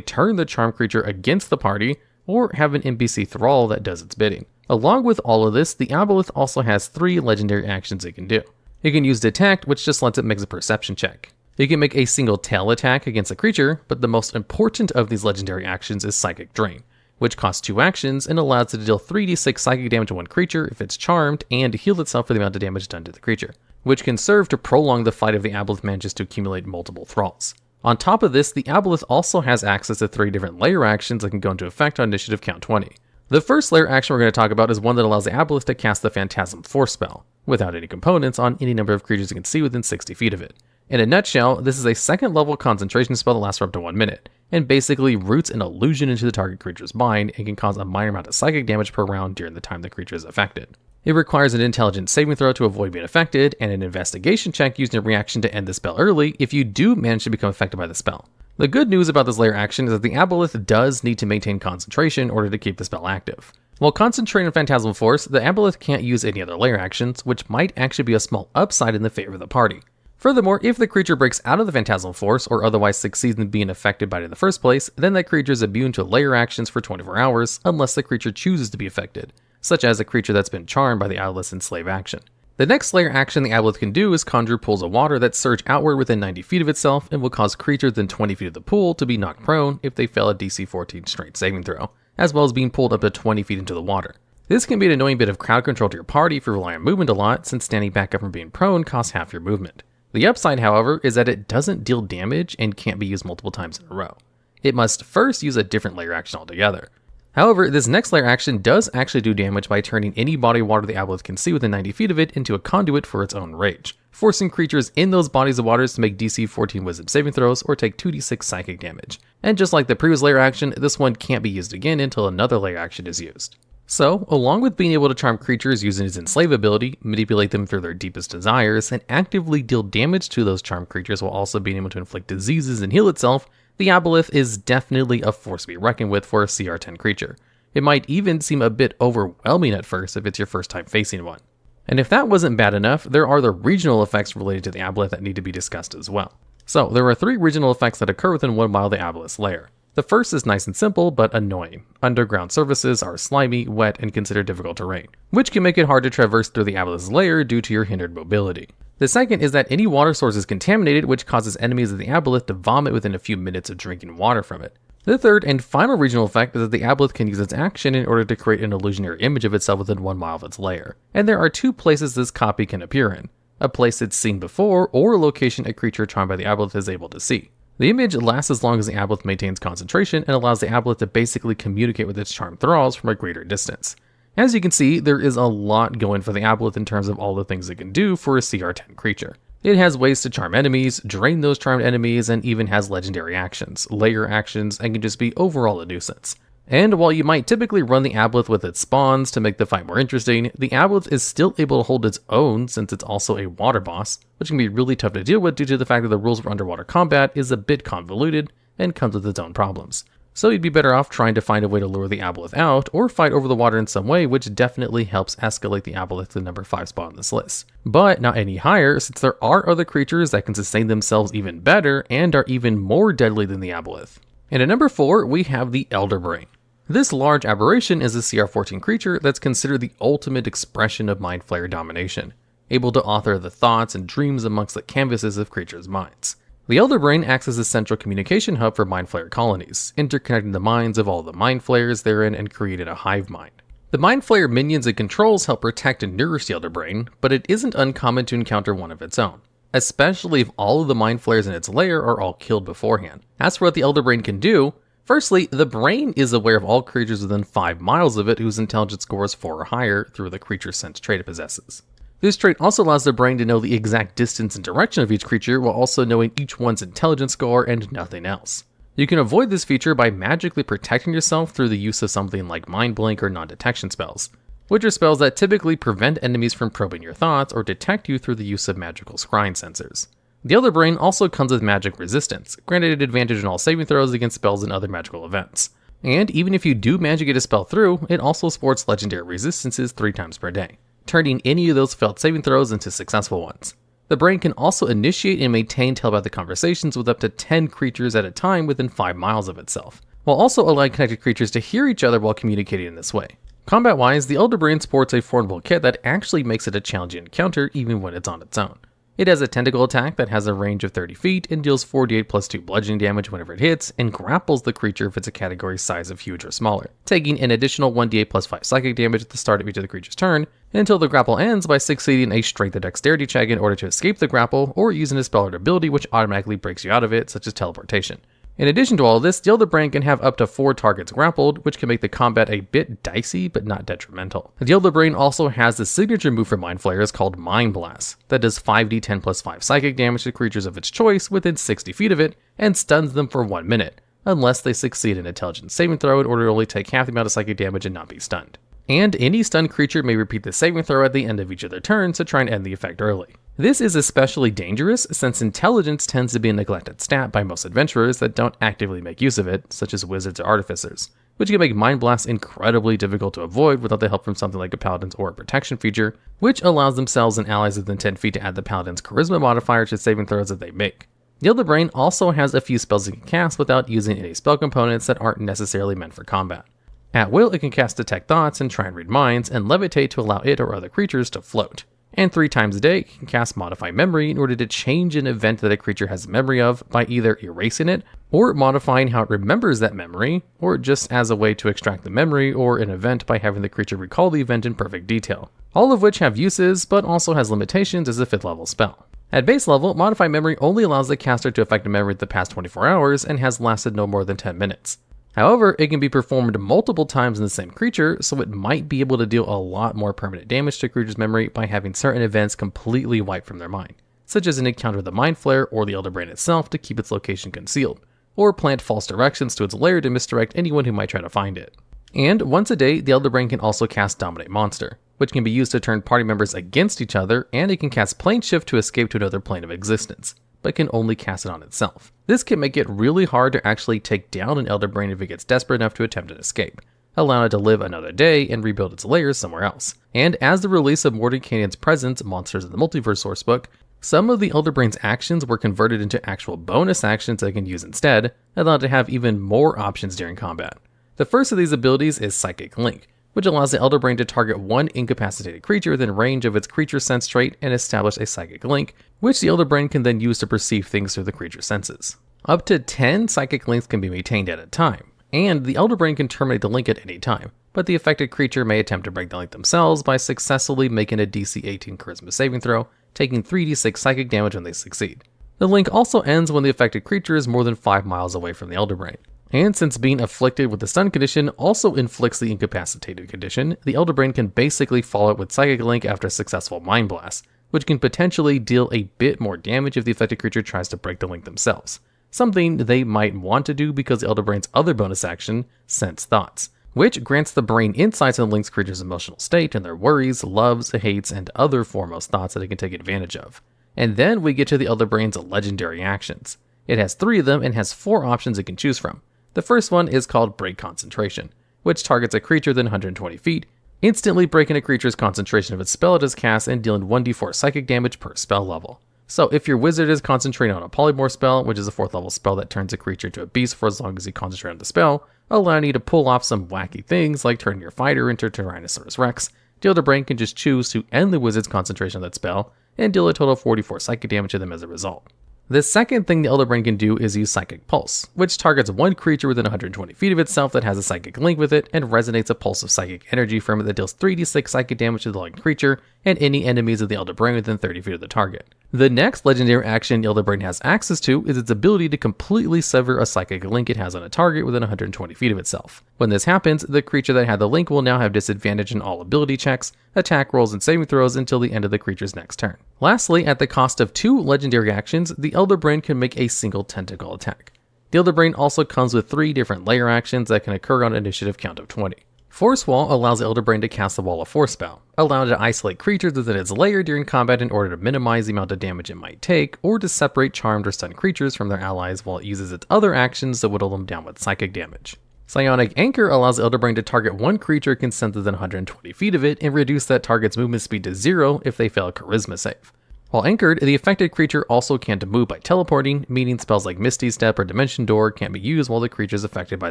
turn the charmed creature against the party, or have an NPC thrall that does its bidding. Along with all of this, the aboleth also has 3 legendary actions it can do. It can use Detect, which just lets it make a perception check. It can make a single tail attack against a creature, but the most important of these legendary actions is Psychic Drain, which costs 2 actions and allows it to deal 3d6 psychic damage to one creature if it's charmed and heal itself for the amount of damage done to the creature, which can serve to prolong the fight if the aboleth manages to accumulate multiple thralls. On top of this, the aboleth also has access to 3 different layer actions that can go into effect on initiative count 20. The first layer action we're going to talk about is one that allows the aboleth to cast the Phantasm Force spell, without any components, on any number of creatures it can see within 60 feet of it. In a nutshell, this is a 2nd level concentration spell that lasts for up to 1 minute, and basically roots an illusion into the target creature's mind and can cause a minor amount of psychic damage per round during the time the creature is affected. It requires an intelligence saving throw to avoid being affected, and an investigation check using a reaction to end the spell early if you do manage to become affected by the spell. The good news about this layer action is that the aboleth does need to maintain concentration in order to keep the spell active. While concentrating on Phantasmal Force, the aboleth can't use any other layer actions, which might actually be a small upside in the favor of the party. Furthermore, if the creature breaks out of the Phantasmal Force or otherwise succeeds in being affected by it in the first place, then that creature is immune to layer actions for 24 hours unless the creature chooses to be affected, such as a creature that's been charmed by the aboleth's enslave action. The next layer action the aboleth can do is conjure pools of water that surge outward within 90 feet of itself and will cause creatures within 20 feet of the pool to be knocked prone if they fail a DC 14 strength saving throw, as well as being pulled up to 20 feet into the water. This can be an annoying bit of crowd control to your party if you rely on movement a lot, since standing back up from being prone costs half your movement. The upside, however, is that it doesn't deal damage and can't be used multiple times in a row. It must first use a different layer action altogether. However, this next layer action does actually do damage by turning any body of water the aboleth can see within 90 feet of it into a conduit for its own rage, forcing creatures in those bodies of waters to make DC 14 wisdom saving throws or take 2d6 psychic damage. And just like the previous layer action, this one can't be used again until another layer action is used. So, along with being able to charm creatures using his enslave ability, manipulate them through their deepest desires, and actively deal damage to those charmed creatures while also being able to inflict diseases and heal itself, the aboleth is definitely a force to be reckoned with for a CR10 creature. It might even seem a bit overwhelming at first if it's your first time facing one. And if that wasn't bad enough, there are the regional effects related to the aboleth that need to be discussed as well. So, there are 3 regional effects that occur within 1 mile of the aboleth's lair. The first is nice and simple, but annoying. Underground surfaces are slimy, wet, and considered difficult terrain, which can make it hard to traverse through the aboleth's lair due to your hindered mobility. The second is that any water source is contaminated, which causes enemies of the aboleth to vomit within a few minutes of drinking water from it. The third and final regional effect is that the aboleth can use its action in order to create an illusionary image of itself within 1 mile of its lair. And there are 2 places this copy can appear in: a place it's seen before, or a location a creature charmed by the aboleth is able to see. The image lasts as long as the aboleth maintains concentration and allows the aboleth to basically communicate with its charmed thralls from a greater distance. As you can see, there is a lot going for the aboleth in terms of all the things it can do for a CR10 creature. It has ways to charm enemies, drain those charmed enemies, and even has legendary actions, layer actions, and can just be overall a nuisance. And while you might typically run the aboleth with its spawns to make the fight more interesting, the aboleth is still able to hold its own since it's also a water boss, which can be really tough to deal with due to the fact that the rules for underwater combat is a bit convoluted and comes with its own problems. So you'd be better off trying to find a way to lure the aboleth out or fight over the water in some way, which definitely helps escalate the aboleth to the number 5 spot on this list. But not any higher, since there are other creatures that can sustain themselves even better and are even more deadly than the aboleth. And at number 4, we have the Elder Brain. This large aberration is a CR14 creature that's considered the ultimate expression of mind flayer domination, able to author the thoughts and dreams amongst the canvases of creatures' minds. The Elder Brain acts as a central communication hub for mind flayer colonies, interconnecting the minds of all the mind flayers therein and creating a hive mind. The Mind Flayer minions it controls help protect and nourish the Elder Brain, but it isn't uncommon to encounter one of its own, especially if all of the Mind Flayers in its lair are all killed beforehand. As for what the Elder Brain can do, firstly, the brain is aware of all creatures within 5 miles of it whose intelligence score is 4 or higher through the creature sense trait it possesses. This trait also allows the brain to know the exact distance and direction of each creature while also knowing each one's intelligence score and nothing else. You can avoid this feature by magically protecting yourself through the use of something like Mind Blink or non-detection spells, which are spells that typically prevent enemies from probing your thoughts or detect you through the use of magical scrying sensors. The Elder Brain also comes with magic resistance, granted an advantage in all saving throws against spells and other magical events. And even if you do manage to get a spell through, it also sports legendary resistances 3 times per day, turning any of those failed saving throws into successful ones. The brain can also initiate and maintain telepathic conversations with up to 10 creatures at a time within 5 miles of itself, while also allowing connected creatures to hear each other while communicating in this way. Combat-wise, the Elder Brain sports a formidable kit that actually makes it a challenging encounter even when it's on its own. It has a tentacle attack that has a range of 30 feet and deals 4d8 plus 2 bludgeoning damage whenever it hits, and grapples the creature if it's a category size of huge or smaller, taking an additional 1d8 plus 5 psychic damage at the start of each of the creature's turn, until the grapple ends by succeeding a strength or dexterity check in order to escape the grapple, or using a spell or ability which automatically breaks you out of it, such as teleportation. In addition to all of this, the Elder Brain can have up to 4 targets grappled, which can make the combat a bit dicey but not detrimental. The Elder Brain also has the signature move for Mind Flayers called Mind Blast, that does 5d10 plus 5 psychic damage to creatures of its choice within 60 feet of it, and stuns them for 1 minute, unless they succeed an intelligence saving throw in order to only take half the amount of psychic damage and not be stunned. And any stunned creature may repeat the saving throw at the end of each of their turns to try and end the effect early. This is especially dangerous since intelligence tends to be a neglected stat by most adventurers that don't actively make use of it, such as wizards or artificers, which can make Mind Blast incredibly difficult to avoid without the help from something like a paladin's aura protection feature, which allows themselves and allies within 10 feet to add the paladin's charisma modifier to saving throws that they make. The Elder Brain also has a few spells it can cast without using any spell components that aren't necessarily meant for combat. At will, it can cast Detect Thoughts and try and read minds, and Levitate to allow it or other creatures to float. And 3 times a day, it can cast Modify Memory in order to change an event that a creature has memory of by either erasing it, or modifying how it remembers that memory, or just as a way to extract the memory or an event by having the creature recall the event in perfect detail. All of which have uses, but also has limitations as a 5th level spell. At base level, Modify Memory only allows the caster to affect a memory the past 24 hours and has lasted no more than 10 minutes. However, it can be performed multiple times in the same creature, so it might be able to deal a lot more permanent damage to a creature's memory by having certain events completely wiped from their mind, such as an encounter with the Mind Flayer or the Elder Brain itself to keep its location concealed, or plant false directions to its lair to misdirect anyone who might try to find it. And once a day, the Elder Brain can also cast Dominate Monster, which can be used to turn party members against each other, and it can cast Plane Shift to escape to another plane of existence, but can only cast it on itself. This can make it really hard to actually take down an Elder Brain if it gets desperate enough to attempt an escape, allowing it to live another day and rebuild its layers somewhere else. And as the release of Mordenkainen's Presence, Monsters of the Multiverse sourcebook, some of the Elder Brain's actions were converted into actual bonus actions that it can use instead, allowed to have even more options during combat. The first of these abilities is Psychic Link, which allows the Elder Brain to target one incapacitated creature within range of its creature sense trait and establish a psychic link, which the Elder Brain can then use to perceive things through the creature's senses. Up to 10 psychic links can be maintained at a time, and the Elder Brain can terminate the link at any time, but the affected creature may attempt to break the link themselves by successfully making a DC 18 charisma saving throw, taking 3d6 psychic damage when they succeed. The link also ends when the affected creature is more than 5 miles away from the Elder Brain. And since being afflicted with the stun condition also inflicts the incapacitated condition, the Elder Brain can basically follow it with Psychic Link after a successful Mind Blast, which can potentially deal a bit more damage if the affected creature tries to break the link themselves. Something they might want to do because the Elder Brain's other bonus action, Sense Thoughts, which grants the brain insights on the link's creature's emotional state and their worries, loves, hates, and other foremost thoughts that it can take advantage of. And then we get to the Elder Brain's legendary actions. It has 3 of them and has 4 options it can choose from. The first one is called Break Concentration, which targets a creature within 120 feet, instantly breaking a creature's concentration of its spell it has cast and dealing 1d4 psychic damage per spell level. So if your wizard is concentrating on a polymorph spell, which is a 4th level spell that turns a creature into a beast for as long as you concentrate on the spell, allowing you to pull off some wacky things like turning your fighter into Tyrannosaurus Rex, the Elder Brain can just choose to end the wizard's concentration on that spell and deal a total of 44 psychic damage to them as a result. The second thing the Elder Brain can do is use Psychic Pulse, which targets one creature within 120 feet of itself that has a psychic link with it and resonates a pulse of psychic energy from it that deals 3d6 psychic damage to the linked creature and any enemies of the Elder Brain within 30 feet of the target. The next legendary action the Elder Brain has access to is its ability to completely sever a psychic link it has on a target within 120 feet of itself. When this happens, the creature that had the link will now have disadvantage in all ability checks, attack rolls, and saving throws until the end of the creature's next turn. Lastly, at the cost of 2 legendary actions, the Elder Brain can make a single tentacle attack. The Elder Brain also comes with 3 different layer actions that can occur on an initiative count of 20. Force Wall allows the Elder Brain to cast the Wall of Force spell, allowing it to isolate creatures within its layer during combat in order to minimize the amount of damage it might take, or to separate charmed or stunned creatures from their allies while it uses its other actions to whittle them down with psychic damage. Psionic Anchor allows the Elder Brain to target one creature concentrated within 120 feet of it and reduce that target's movement speed to 0 if they fail a charisma save. While anchored, the affected creature also can't move by teleporting, meaning spells like Misty Step or Dimension Door can't be used while the creature is affected by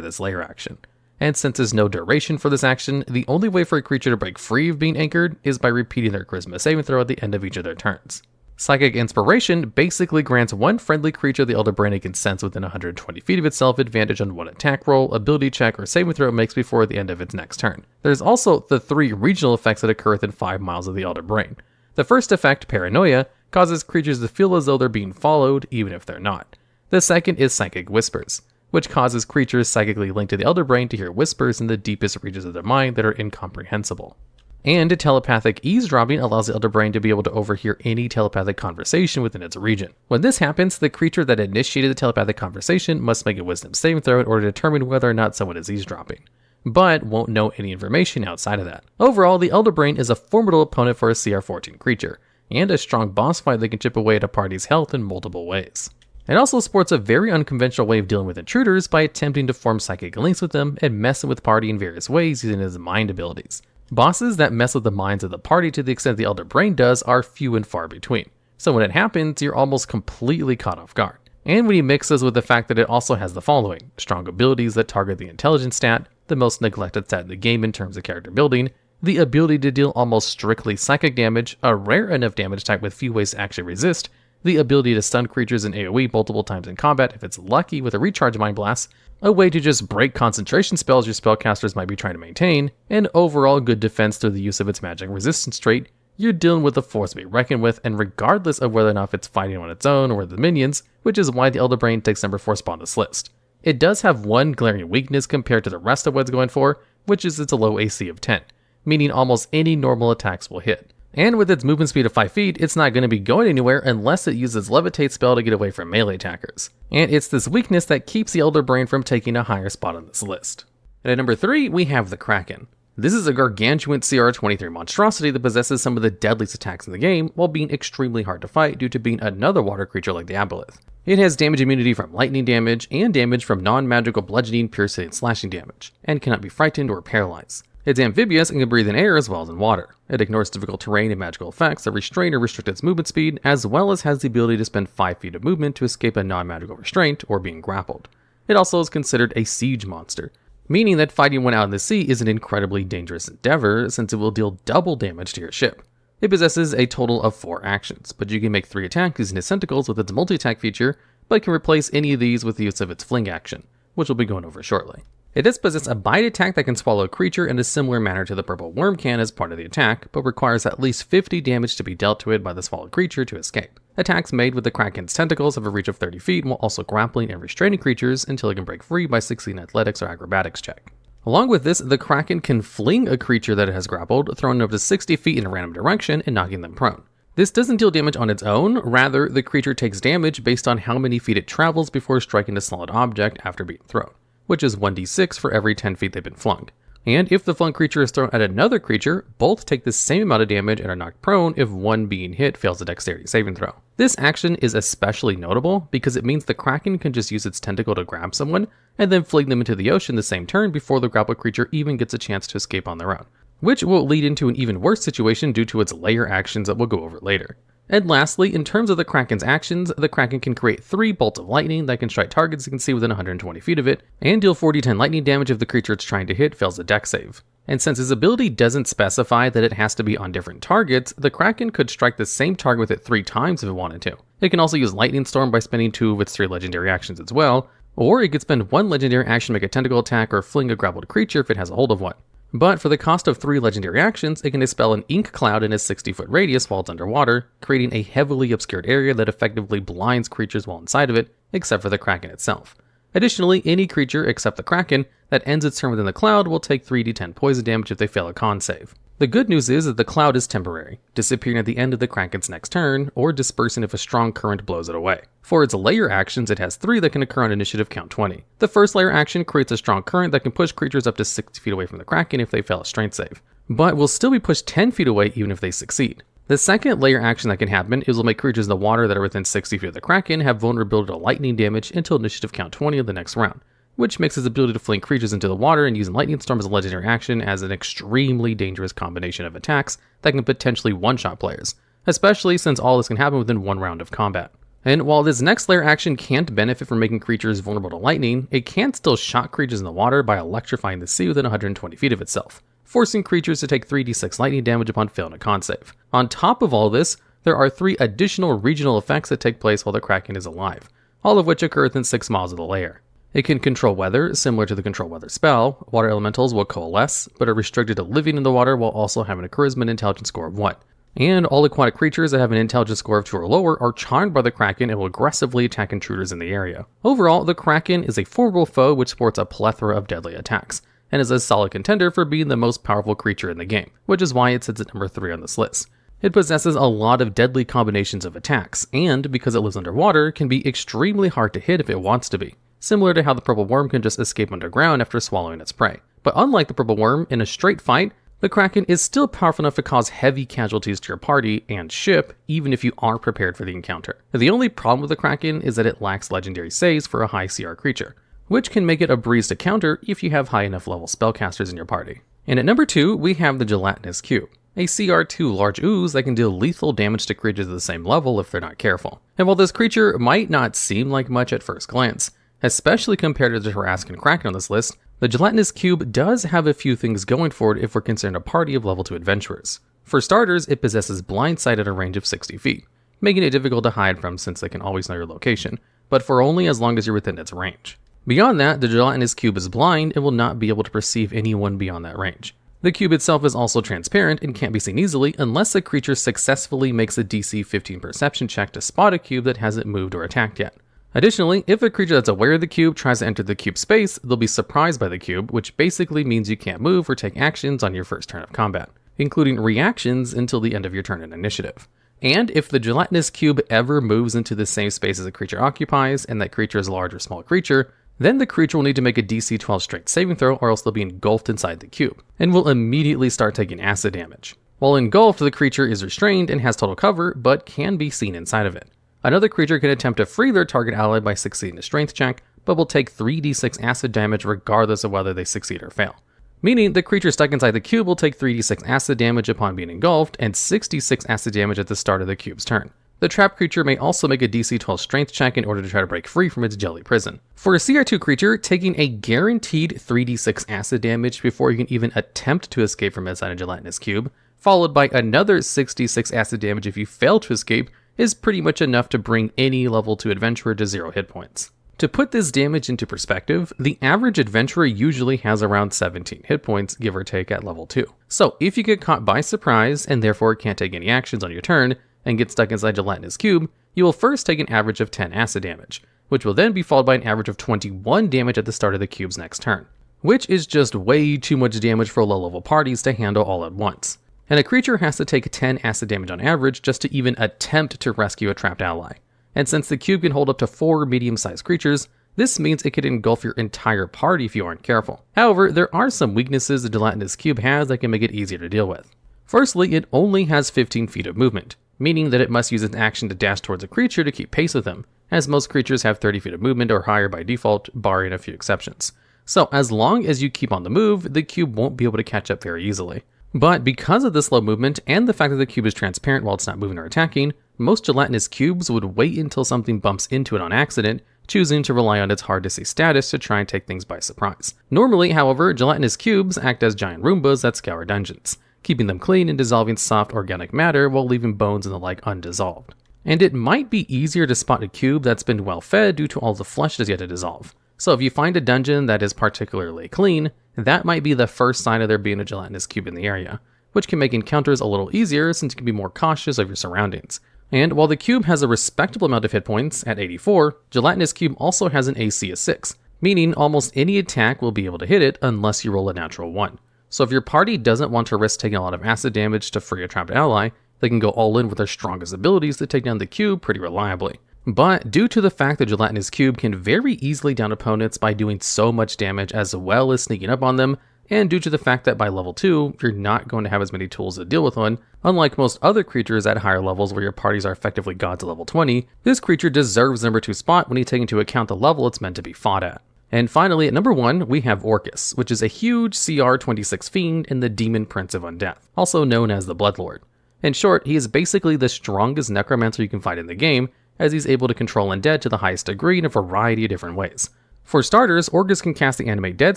this layer action. And since there's no duration for this action, the only way for a creature to break free of being anchored is by repeating their charisma saving throw at the end of each of their turns. Psychic Inspiration basically grants one friendly creature the Elder Brain it can sense within 120 feet of itself advantage on one attack roll, ability check, or saving throw it makes before the end of its next turn. There's also the 3 regional effects that occur within 5 miles of the Elder Brain. The first effect, Paranoia, causes creatures to feel as though they're being followed, even if they're not. The second is Psychic Whispers, which causes creatures psychically linked to the Elder Brain to hear whispers in the deepest regions of their mind that are incomprehensible. And Telepathic Eavesdropping allows the Elder Brain to be able to overhear any telepathic conversation within its region. When this happens, the creature that initiated the telepathic conversation must make a wisdom saving throw in order to determine whether or not someone is eavesdropping, but won't know any information outside of that. Overall, the Elder Brain is a formidable opponent for a CR14 creature, and a strong boss fight that can chip away at a party's health in multiple ways. It also sports a very unconventional way of dealing with intruders by attempting to form psychic links with them and messing with the party in various ways using his mind abilities. Bosses that mess with the minds of the party to the extent the Elder Brain does are few and far between, so when it happens, you're almost completely caught off guard. And when you mix this with the fact that it also has the following: strong abilities that target the intelligence stat, the most neglected stat in the game in terms of character building, the ability to deal almost strictly psychic damage, a rare enough damage type with few ways to actually resist, the ability to stun creatures in AoE multiple times in combat if it's lucky with a recharge Mind Blast, a way to just break concentration spells your spellcasters might be trying to maintain, and overall good defense through the use of its magic resistance trait, you're dealing with a force to be reckoned with, and regardless of whether or not it's fighting on its own or with the minions, which is why the Elder Brain takes number 4 spot on this list. It does have one glaring weakness compared to the rest of what it's going for, which is its low AC of 10, meaning almost any normal attacks will hit. And with its movement speed of 5 feet, it's not going to be going anywhere unless it uses Levitate spell to get away from melee attackers. And it's this weakness that keeps the Elder Brain from taking a higher spot on this list. And at number 3, we have the Kraken. This is a gargantuan CR23 monstrosity that possesses some of the deadliest attacks in the game, while being extremely hard to fight due to being another water creature like the Aboleth. It has damage immunity from lightning damage, and damage from non-magical bludgeoning, piercing, and slashing damage, and cannot be frightened or paralyzed. It's amphibious and can breathe in air as well as in water. It ignores difficult terrain and magical effects that restrain or restrict its movement speed, as well as has the ability to spend 5 feet of movement to escape a non-magical restraint or being grappled. It also is considered a siege monster, meaning that fighting one out in the sea is an incredibly dangerous endeavor since it will deal double damage to your ship. It possesses a total of 4 actions, but you can make 3 attacks using its tentacles with its multi-attack feature, but can replace any of these with the use of its fling action, which we'll be going over shortly. It does possess a bite attack that can swallow a creature in a similar manner to the purple worm can as part of the attack, but requires at least 50 damage to be dealt to it by the swallowed creature to escape. Attacks made with the Kraken's tentacles have a reach of 30 feet while also grappling and restraining creatures until it can break free by 16 athletics or acrobatics check. Along with this, the Kraken can fling a creature that it has grappled, throwing them up to 60 feet in a random direction and knocking them prone. This doesn't deal damage on its own, rather the creature takes damage based on how many feet it travels before striking a solid object after being thrown, which is 1d6 for every 10 feet they've been flung. And if the flung creature is thrown at another creature, both take the same amount of damage and are knocked prone if one being hit fails a dexterity saving throw. This action is especially notable because it means the Kraken can just use its tentacle to grab someone and then fling them into the ocean the same turn before the grappled creature even gets a chance to escape on their own, which will lead into an even worse situation due to its layer actions that we'll go over later. And lastly, in terms of the Kraken's actions, the Kraken can create 3 bolts of lightning that can strike targets it can see within 120 feet of it, and deal 4d10 lightning damage if the creature it's trying to hit fails a dex save. And since his ability doesn't specify that it has to be on different targets, the Kraken could strike the same target with it 3 times if it wanted to. It can also use Lightning Storm by spending 2 of its 3 legendary actions as well, or it could spend 1 legendary action to make a tentacle attack or fling a grappled creature if it has a hold of one. But for the cost of 3 legendary actions, it can dispel an ink cloud in a 60-foot radius while it's underwater, creating a heavily obscured area that effectively blinds creatures while inside of it, except for the Kraken itself. Additionally, any creature except the Kraken that ends its turn within the cloud will take 3d10 poison damage if they fail a con save. The good news is that the cloud is temporary, disappearing at the end of the Kraken's next turn, or dispersing if a strong current blows it away. For its layer actions, it has 3 that can occur on initiative count 20. The first layer action creates a strong current that can push creatures up to 60 feet away from the Kraken if they fail a strength save, but will still be pushed 10 feet away even if they succeed. The second layer action that can happen is will make creatures in the water that are within 60 feet of the Kraken have vulnerability to lightning damage until initiative count 20 of the next round, which makes its ability to fling creatures into the water and using Lightning Storm as a legendary action as an extremely dangerous combination of attacks that can potentially one-shot players, especially since all this can happen within 1 round of combat. And while this next layer action can't benefit from making creatures vulnerable to lightning, it can still shock creatures in the water by electrifying the sea within 120 feet of itself, forcing creatures to take 3d6 lightning damage upon failing a con save. On top of all this, there are 3 additional regional effects that take place while the Kraken is alive, all of which occur within 6 miles of the lair. It can control weather, similar to the control weather spell. Water elementals will coalesce, but are restricted to living in the water while also having a charisma and intelligence score of 1. And all aquatic creatures that have an intelligence score of 2 or lower are charmed by the Kraken and will aggressively attack intruders in the area. Overall, the Kraken is a formidable foe which sports a plethora of deadly attacks, and is a solid contender for being the most powerful creature in the game, which is why it sits at number 3 on this list. It possesses a lot of deadly combinations of attacks, and because it lives underwater, can be extremely hard to hit if it wants to be, similar to how the purple worm can just escape underground after swallowing its prey. But unlike the purple worm, in a straight fight, the Kraken is still powerful enough to cause heavy casualties to your party and ship, even if you are prepared for the encounter. The only problem with the Kraken is that it lacks legendary saves for a high CR creature, which can make it a breeze to counter if you have high enough level spellcasters in your party. And at number 2, we have the Gelatinous Cube, a CR2 large ooze that can deal lethal damage to creatures at the same level if they're not careful. And while this creature might not seem like much at first glance, especially compared to the Tarrasque Kraken on this list, the Gelatinous Cube does have a few things going for it if we're considering a party of level 2 adventurers. For starters, it possesses blind sight at a range of 60 feet, making it difficult to hide from since they can always know your location, but for only as long as you're within its range. Beyond that, the Gelatinous Cube is blind and will not be able to perceive anyone beyond that range. The cube itself is also transparent and can't be seen easily unless a creature successfully makes a DC 15 perception check to spot a cube that hasn't moved or attacked yet. Additionally, if a creature that's aware of the cube tries to enter the cube space, they'll be surprised by the cube, which basically means you can't move or take actions on your first turn of combat, including reactions until the end of your turn in initiative. And if the Gelatinous Cube ever moves into the same space as a creature occupies, and that creature is a large or small creature, then the creature will need to make a DC 12 strength saving throw or else they'll be engulfed inside the cube, and will immediately start taking acid damage. While engulfed, the creature is restrained and has total cover, but can be seen inside of it. Another creature can attempt to free their target ally by succeeding a strength check, but will take 3d6 acid damage regardless of whether they succeed or fail. Meaning the creature stuck inside the cube will take 3d6 acid damage upon being engulfed and 66 acid damage at the start of the cube's turn. The trapped creature may also make a DC 12 strength check in order to try to break free from its jelly prison. For a CR2 creature, taking a guaranteed 3d6 acid damage before you can even attempt to escape from inside a Gelatinous Cube, followed by another 66 acid damage if you fail to escape, is pretty much enough to bring any level 2 adventurer to 0 hit points. To put this damage into perspective, the average adventurer usually has around 17 hit points, give or take, at level 2. So if you get caught by surprise, and therefore can't take any actions on your turn, and get stuck inside Gelatinous Cube, you will first take an average of 10 acid damage, which will then be followed by an average of 21 damage at the start of the cube's next turn, which is just way too much damage for low-level parties to handle all at once. And a creature has to take 10 acid damage on average just to even attempt to rescue a trapped ally. And since the cube can hold up to 4 medium-sized creatures, this means it could engulf your entire party if you aren't careful. However, there are some weaknesses the Gelatinous Cube has that can make it easier to deal with. Firstly, it only has 15 feet of movement, meaning that it must use its action to dash towards a creature to keep pace with them, as most creatures have 30 feet of movement or higher by default, barring a few exceptions. So as long as you keep on the move, the cube won't be able to catch up very easily. But because of this slow movement and the fact that the cube is transparent while it's not moving or attacking, most Gelatinous Cubes would wait until something bumps into it on accident, choosing to rely on its hard-to-see status to try and take things by surprise. Normally, however, Gelatinous Cubes act as giant Roombas that scour dungeons, keeping them clean and dissolving soft organic matter while leaving bones and the like undissolved. And it might be easier to spot a cube that's been well fed due to all the flesh that's yet to dissolve. So if you find a dungeon that is particularly clean, that might be the first sign of there being a gelatinous cube in the area, which can make encounters a little easier since you can be more cautious of your surroundings. And while the cube has a respectable amount of hit points at 84, gelatinous cube also has an AC of 6, meaning almost any attack will be able to hit it unless you roll a natural 1. So if your party doesn't want to risk taking a lot of acid damage to free a trapped ally, they can go all in with their strongest abilities to take down the cube pretty reliably. But due to the fact that gelatinous cube can very easily down opponents by doing so much damage as well as sneaking up on them, and due to the fact that by level 2, you're not going to have as many tools to deal with one, unlike most other creatures at higher levels where your parties are effectively gods at level 20, this creature deserves the number 2 spot when you take into account the level it's meant to be fought at. And finally, at number 1, we have Orcus, which is a huge CR26 fiend and the Demon Prince of Undeath, also known as the Bloodlord. In short, he is basically the strongest necromancer you can find in the game, as he's able to control undead to the highest degree in a variety of different ways. For starters, Orcus can cast the Animate Dead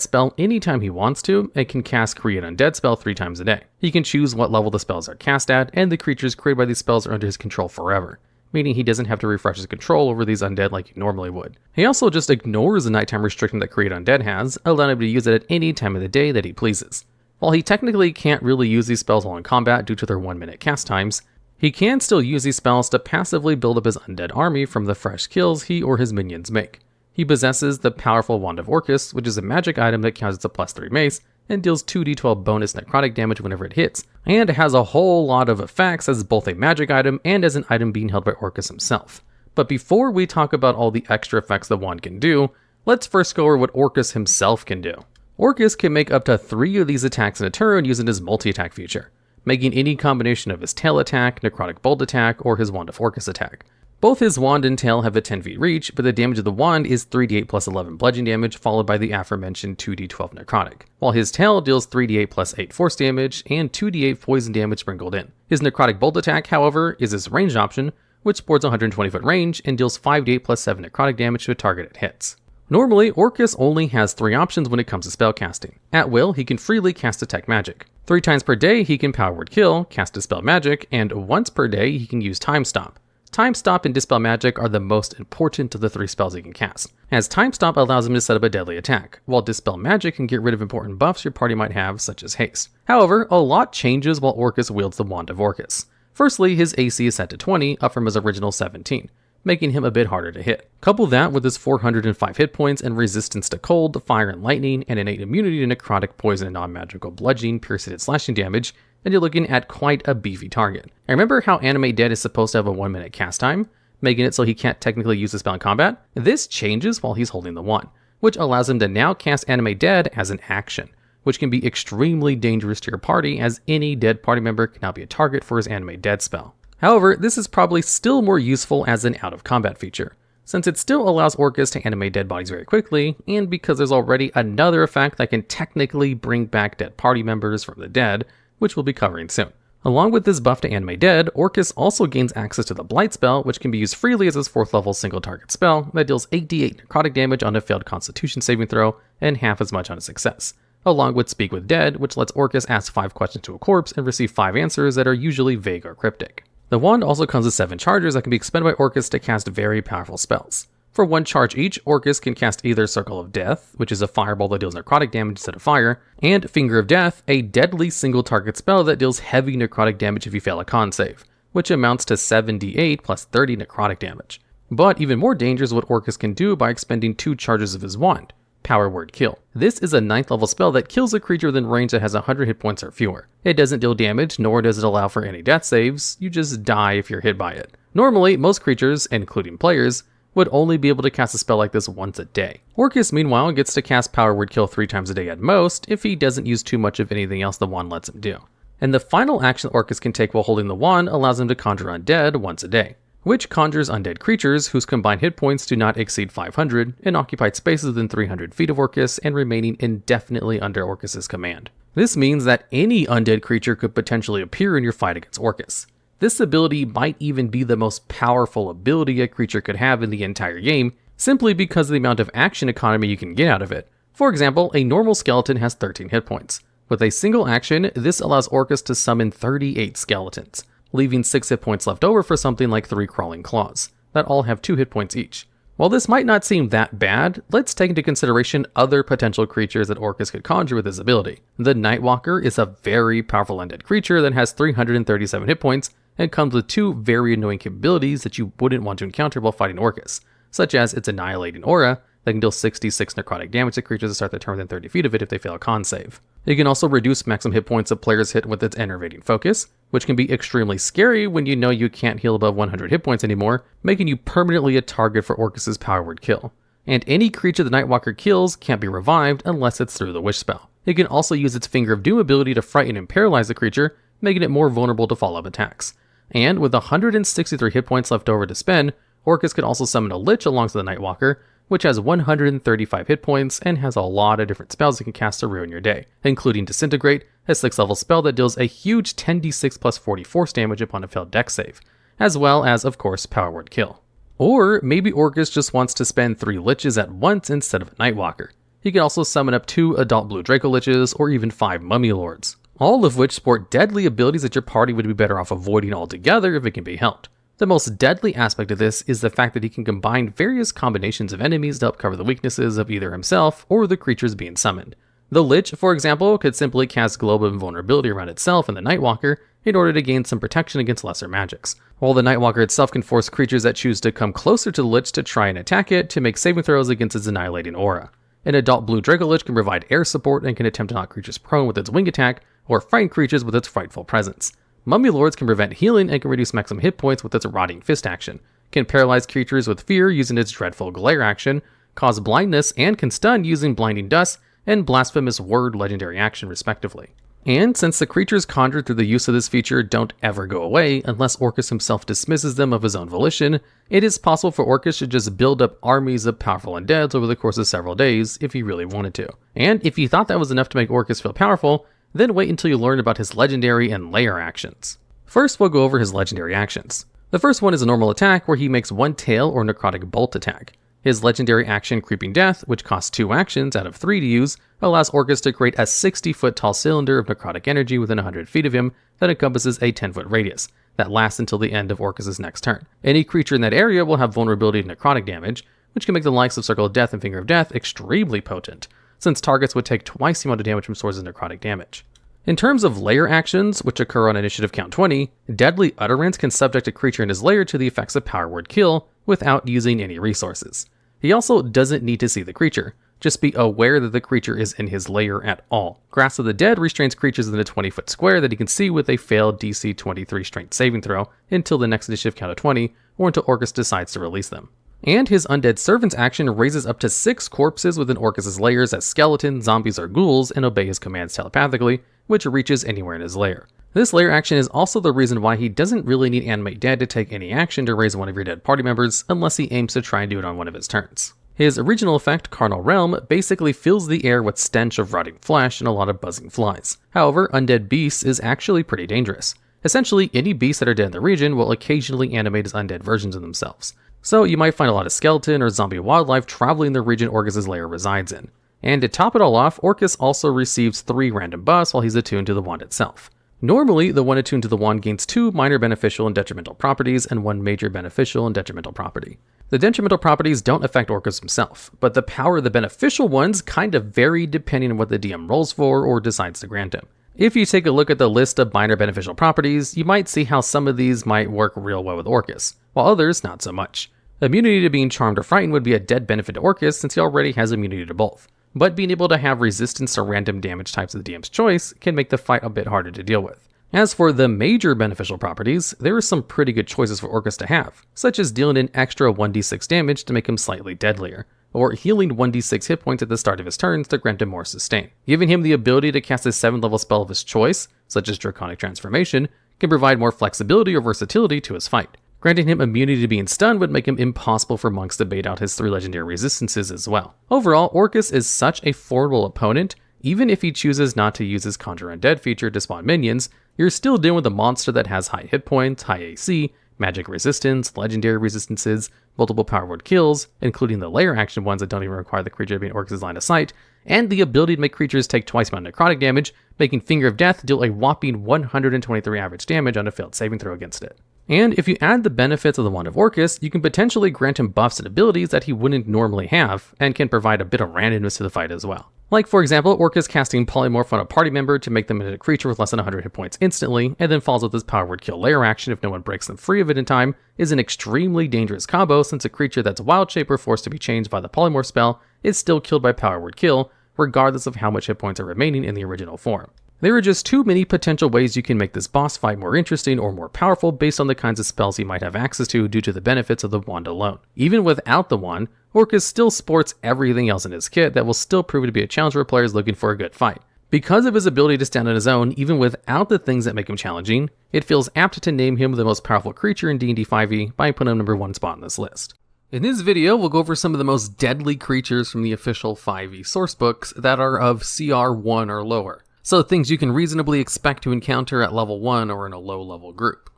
spell anytime he wants to, and can cast Create Undead spell 3 times a day. He can choose what level the spells are cast at, and the creatures created by these spells are under his control forever, meaning he doesn't have to refresh his control over these undead like he normally would. He also just ignores the nighttime restriction that Create Undead has, allowing him to use it at any time of the day that he pleases. While he technically can't really use these spells while in combat due to their 1-minute cast times, he can still use these spells to passively build up his undead army from the fresh kills he or his minions make. He possesses the powerful Wand of Orcus, which is a magic item that counts as a +3 mace, and deals 2d12 bonus necrotic damage whenever it hits, and has a whole lot of effects as both a magic item and as an item being held by Orcus himself. But before we talk about all the extra effects the wand can do, let's first go over what Orcus himself can do. Orcus can make up to 3 of these attacks in a turn using his multi-attack feature, making any combination of his tail attack, necrotic bolt attack, or his Wand of Orcus attack. Both his wand and tail have a 10 feet reach, but the damage of the wand is 3d8 plus 11 bludgeoning damage, followed by the aforementioned 2d12 necrotic, while his tail deals 3d8 plus 8 force damage and 2d8 poison damage sprinkled in. His necrotic bolt attack, however, is his ranged option, which sports 120 foot range and deals 5d8 plus 7 necrotic damage to a target it hits. Normally, Orcus only has 3 options when it comes to spellcasting. At will, he can freely cast Detect Magic. 3 times per day, he can Power Word Kill, cast Dispel Magic, and once per day, he can use Time Stop. Time Stop and Dispel Magic are the most important of the 3 spells he can cast, as Time Stop allows him to set up a deadly attack, while Dispel Magic can get rid of important buffs your party might have, such as haste. However, a lot changes while Orcus wields the Wand of Orcus. Firstly, his AC is set to 20, up from his original 17, making him a bit harder to hit. Couple that with his 405 hit points and resistance to cold, fire, and lightning, and innate immunity to necrotic, poison, and non-magical bludgeoning, piercing, and slashing damage, and you're looking at quite a beefy target. And remember how Animate Dead is supposed to have a 1-minute cast time, making it so he can't technically use the spell in combat? This changes while he's holding the wand, which allows him to now cast Animate Dead as an action, which can be extremely dangerous to your party, as any dead party member can now be a target for his Animate Dead spell. However, this is probably still more useful as an out-of-combat feature, since it still allows Orcus to animate dead bodies very quickly, and because there's already another effect that can technically bring back dead party members from the dead, which we'll be covering soon. Along with this buff to animate dead, Orcus also gains access to the Blight spell, which can be used freely as his 4th level single target spell that deals 8d8 necrotic damage on a failed constitution saving throw and half as much on a success, along with Speak with Dead, which lets Orcus ask 5 questions to a corpse and receive 5 answers that are usually vague or cryptic. The wand also comes with 7 charges that can be expended by Orcus to cast very powerful spells. For 1 charge each, Orcus can cast either Circle of Death, which is a fireball that deals necrotic damage instead of fire, and Finger of Death, a deadly single target spell that deals heavy necrotic damage if you fail a con save, which amounts to 7d8 plus 30 necrotic damage. But even more dangerous is what Orcus can do by expending 2 charges of his wand, Power Word Kill. This is a 9th level spell that kills a creature within range that has 100 hit points or fewer. It doesn't deal damage, nor does it allow for any death saves, you just die if you're hit by it. Normally, most creatures, including players, would only be able to cast a spell like this once a day. Orcus, meanwhile, gets to cast Power Word Kill 3 times a day at most, if he doesn't use too much of anything else the wand lets him do. And the final action Orcus can take while holding the wand allows him to conjure undead once a day, which conjures undead creatures whose combined hit points do not exceed 500 and occupied spaces within 300 feet of Orcus and remaining indefinitely under Orcus's command. This means that any undead creature could potentially appear in your fight against Orcus. This ability might even be the most powerful ability a creature could have in the entire game, simply because of the amount of action economy you can get out of it. For example, a normal skeleton has 13 hit points. With a single action, this allows Orcus to summon 38 skeletons, leaving 6 hit points left over for something like 3 crawling claws, that all have 2 hit points each. While this might not seem that bad, let's take into consideration other potential creatures that Orcus could conjure with his ability. The Nightwalker is a very powerful undead creature that has 337 hit points and comes with 2 very annoying capabilities that you wouldn't want to encounter while fighting Orcus, such as its annihilating aura that can deal 66 necrotic damage to creatures that start their turn within 30 feet of it if they fail a con save. It can also reduce maximum hit points of players hit with its enervating focus, which can be extremely scary when you know you can't heal above 100 hit points anymore, making you permanently a target for Orcus's power word kill. And any creature the Nightwalker kills can't be revived unless it's through the wish spell. It can also use its Finger of Doom ability to frighten and paralyze the creature, making it more vulnerable to follow-up attacks. And with 163 hit points left over to spend, Orcus could also summon a Lich alongside the Nightwalker, which has 135 hit points and has a lot of different spells it can cast to ruin your day, including Disintegrate, a 6th level spell that deals a huge 10d6 plus 40 force damage upon a failed dex save, as well as, of course, Power Word Kill. Or maybe Orcus just wants to spend 3 Liches at once instead of a Nightwalker. He can also summon up 2 Adult Blue Draco Liches or even 5 Mummy Lords, all of which sport deadly abilities that your party would be better off avoiding altogether if it can be helped. The most deadly aspect of this is the fact that he can combine various combinations of enemies to help cover the weaknesses of either himself or the creatures being summoned. The Lich, for example, could simply cast Globe of Invulnerability around itself and the Nightwalker in order to gain some protection against lesser magics, while the Nightwalker itself can force creatures that choose to come closer to the Lich to try and attack it to make saving throws against its annihilating aura. An Adult Blue Draco Lich can provide air support and can attempt to knock creatures prone with its wing attack or frighten creatures with its frightful presence. Mummy Lords can prevent healing and can reduce maximum hit points with its Rotting Fist action, can paralyze creatures with fear using its Dreadful Glare action, cause blindness and can stun using Blinding Dust and Blasphemous Word legendary action respectively. And since the creatures conjured through the use of this feature don't ever go away unless Orcus himself dismisses them of his own volition, it is possible for Orcus to just build up armies of powerful undeads over the course of several days if he really wanted to. And if you thought that was enough to make Orcus feel powerful, then wait until you learn about his legendary and layer actions. First, we'll go over his legendary actions. The first one is a normal attack where he makes 1 tail or necrotic bolt attack. His legendary action Creeping Death, which costs 2 actions out of 3 to use, allows Orcus to create a 60-foot tall cylinder of necrotic energy within 100 feet of him that encompasses a 10-foot radius, that lasts until the end of Orcus's next turn. Any creature in that area will have vulnerability to necrotic damage, which can make the likes of Circle of Death and Finger of Death extremely potent, since targets would take twice the amount of damage from sources of necrotic damage. In terms of layer actions, which occur on initiative count 20, Deadly Utterance can subject a creature in his lair to the effects of Power Word Kill without using any resources. He also doesn't need to see the creature, just be aware that the creature is in his lair at all. Grasp of the Dead restrains creatures within a 20-foot square that he can see with a failed DC 23 strength saving throw until the next initiative count of 20, or until Orcus decides to release them. And his Undead Servant's action raises up to 6 corpses within Orcus's lairs as skeletons, zombies, or ghouls and obey his commands telepathically, which reaches anywhere in his lair. This lair action is also the reason why he doesn't really need Animate Dead to take any action to raise one of your dead party members unless he aims to try and do it on one of his turns. His original effect, Carnal Realm, basically fills the air with stench of rotting flesh and a lot of buzzing flies. However, Undead Beasts is actually pretty dangerous. Essentially, any beasts that are dead in the region will occasionally animate as undead versions of themselves. So you might find a lot of skeleton or zombie wildlife traveling the region Orcus's lair resides in. And to top it all off, Orcus also receives 3 random buffs while he's attuned to the wand itself. Normally, the one attuned to the wand gains 2 minor beneficial and detrimental properties and 1 major beneficial and detrimental property. The detrimental properties don't affect Orcus himself, but the power of the beneficial ones kind of vary depending on what the DM rolls for or decides to grant him. If you take a look at the list of minor beneficial properties, you might see how some of these might work real well with Orcus, while others not so much. Immunity to being charmed or frightened would be a dead benefit to Orcus since he already has immunity to both. But being able to have resistance to random damage types of the DM's choice can make the fight a bit harder to deal with. As for the major beneficial properties, there are some pretty good choices for Orcus to have, such as dealing an extra 1d6 damage to make him slightly deadlier, or healing 1d6 hit points at the start of his turns to grant him more sustain. Giving him the ability to cast a 7th level spell of his choice, such as Draconic Transformation, can provide more flexibility or versatility to his fight. Granting him immunity to being stunned would make him impossible for monks to bait out his 3 legendary resistances as well. Overall, Orcus is such a formidable opponent, even if he chooses not to use his Conjure Undead feature to spawn minions, you're still dealing with a monster that has high hit points, high AC, magic resistance, legendary resistances, multiple power word kills, including the layer action ones that don't even require the creature to be in Orcus' line of sight, and the ability to make creatures take twice amount of necrotic damage, making Finger of Death deal a whopping 123 average damage on a failed saving throw against it. And if you add the benefits of the Wand of Orcus, you can potentially grant him buffs and abilities that he wouldn't normally have, and can provide a bit of randomness to the fight as well. Like, for example, Orcus casting Polymorph on a party member to make them a creature with less than 100 hit points instantly, and then follows with his Power Word Kill layer action if no one breaks them free of it in time, is an extremely dangerous combo since a creature that's wild shape or forced to be changed by the Polymorph spell is still killed by Power Word Kill, regardless of how much hit points are remaining in the original form. There are just too many potential ways you can make this boss fight more interesting or more powerful based on the kinds of spells he might have access to due to the benefits of the wand alone. Even without the wand, Orcus still sports everything else in his kit that will still prove to be a challenge for players looking for a good fight. Because of his ability to stand on his own, even without the things that make him challenging, it feels apt to name him the most powerful creature in D&D 5e by putting him number 1 spot on this list. In this video, we'll go over some of the most deadly creatures from the official 5e sourcebooks that are of CR 1 or lower. So things you can reasonably expect to encounter at level 1 or in a low level group.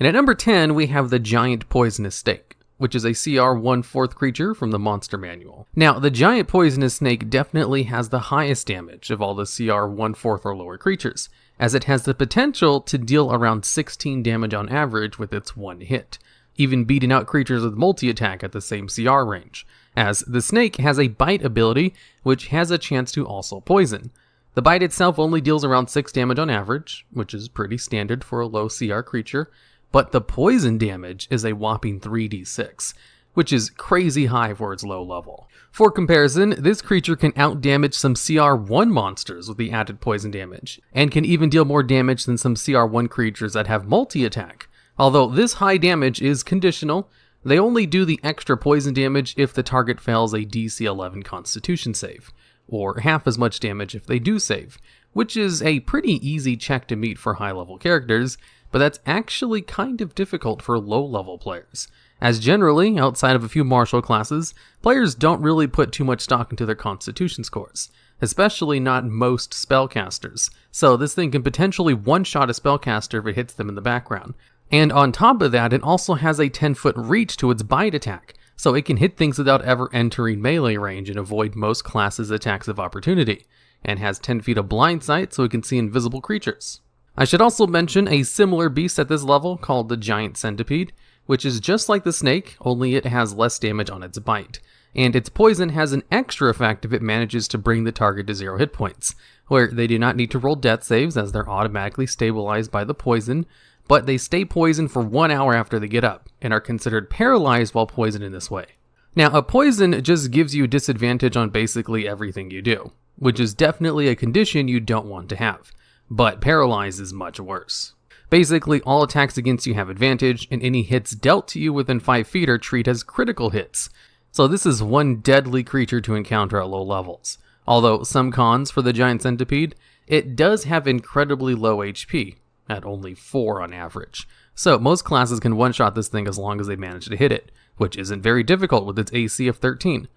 And at number 10, we have the Giant Poisonous Snake, which is a CR 1/4 creature from the Monster Manual. Now, the Giant Poisonous Snake definitely has the highest damage of all the CR 1/4 or lower creatures, as it has the potential to deal around 16 damage on average with its one hit, even beating out creatures with multi-attack at the same CR range, as the snake has a bite ability, which has a chance to also poison. The bite itself only deals around 6 damage on average, which is pretty standard for a low CR creature, but the poison damage is a whopping 3d6, which is crazy high for its low level. For comparison, this creature can outdamage some CR1 monsters with the added poison damage, and can even deal more damage than some CR1 creatures that have multi-attack. Although this high damage is conditional, they only do the extra poison damage if the target fails a DC 11 Constitution save, or half as much damage if they do save, which is a pretty easy check to meet for high-level characters, but that's actually kind of difficult for low-level players, as generally, outside of a few martial classes, players don't really put too much stock into their Constitution scores, especially not most spellcasters, so this thing can potentially one-shot a spellcaster if it hits them in the background. And on top of that, it also has a 10-foot reach to its bite attack, so it can hit things without ever entering melee range and avoid most classes' attacks of opportunity, and has 10 feet of blind sight so it can see invisible creatures. I should also mention a similar beast at this level called the Giant Centipede, which is just like the snake, only it has less damage on its bite, and its poison has an extra effect if it manages to bring the target to 0 hit points, where they do not need to roll death saves as they're automatically stabilized by the poison, but they stay poisoned for 1 hour after they get up, and are considered paralyzed while poisoned in this way. Now, a poison just gives you disadvantage on basically everything you do, which is definitely a condition you don't want to have, but paralyzed is much worse. Basically, all attacks against you have advantage, and any hits dealt to you within 5 feet are treated as critical hits, so this is one deadly creature to encounter at low levels. Although some cons for the Giant Centipede, it does have incredibly low HP, at only 4 on average. So most classes can one-shot this thing as long as they manage to hit it, which isn't very difficult with its AC of 13.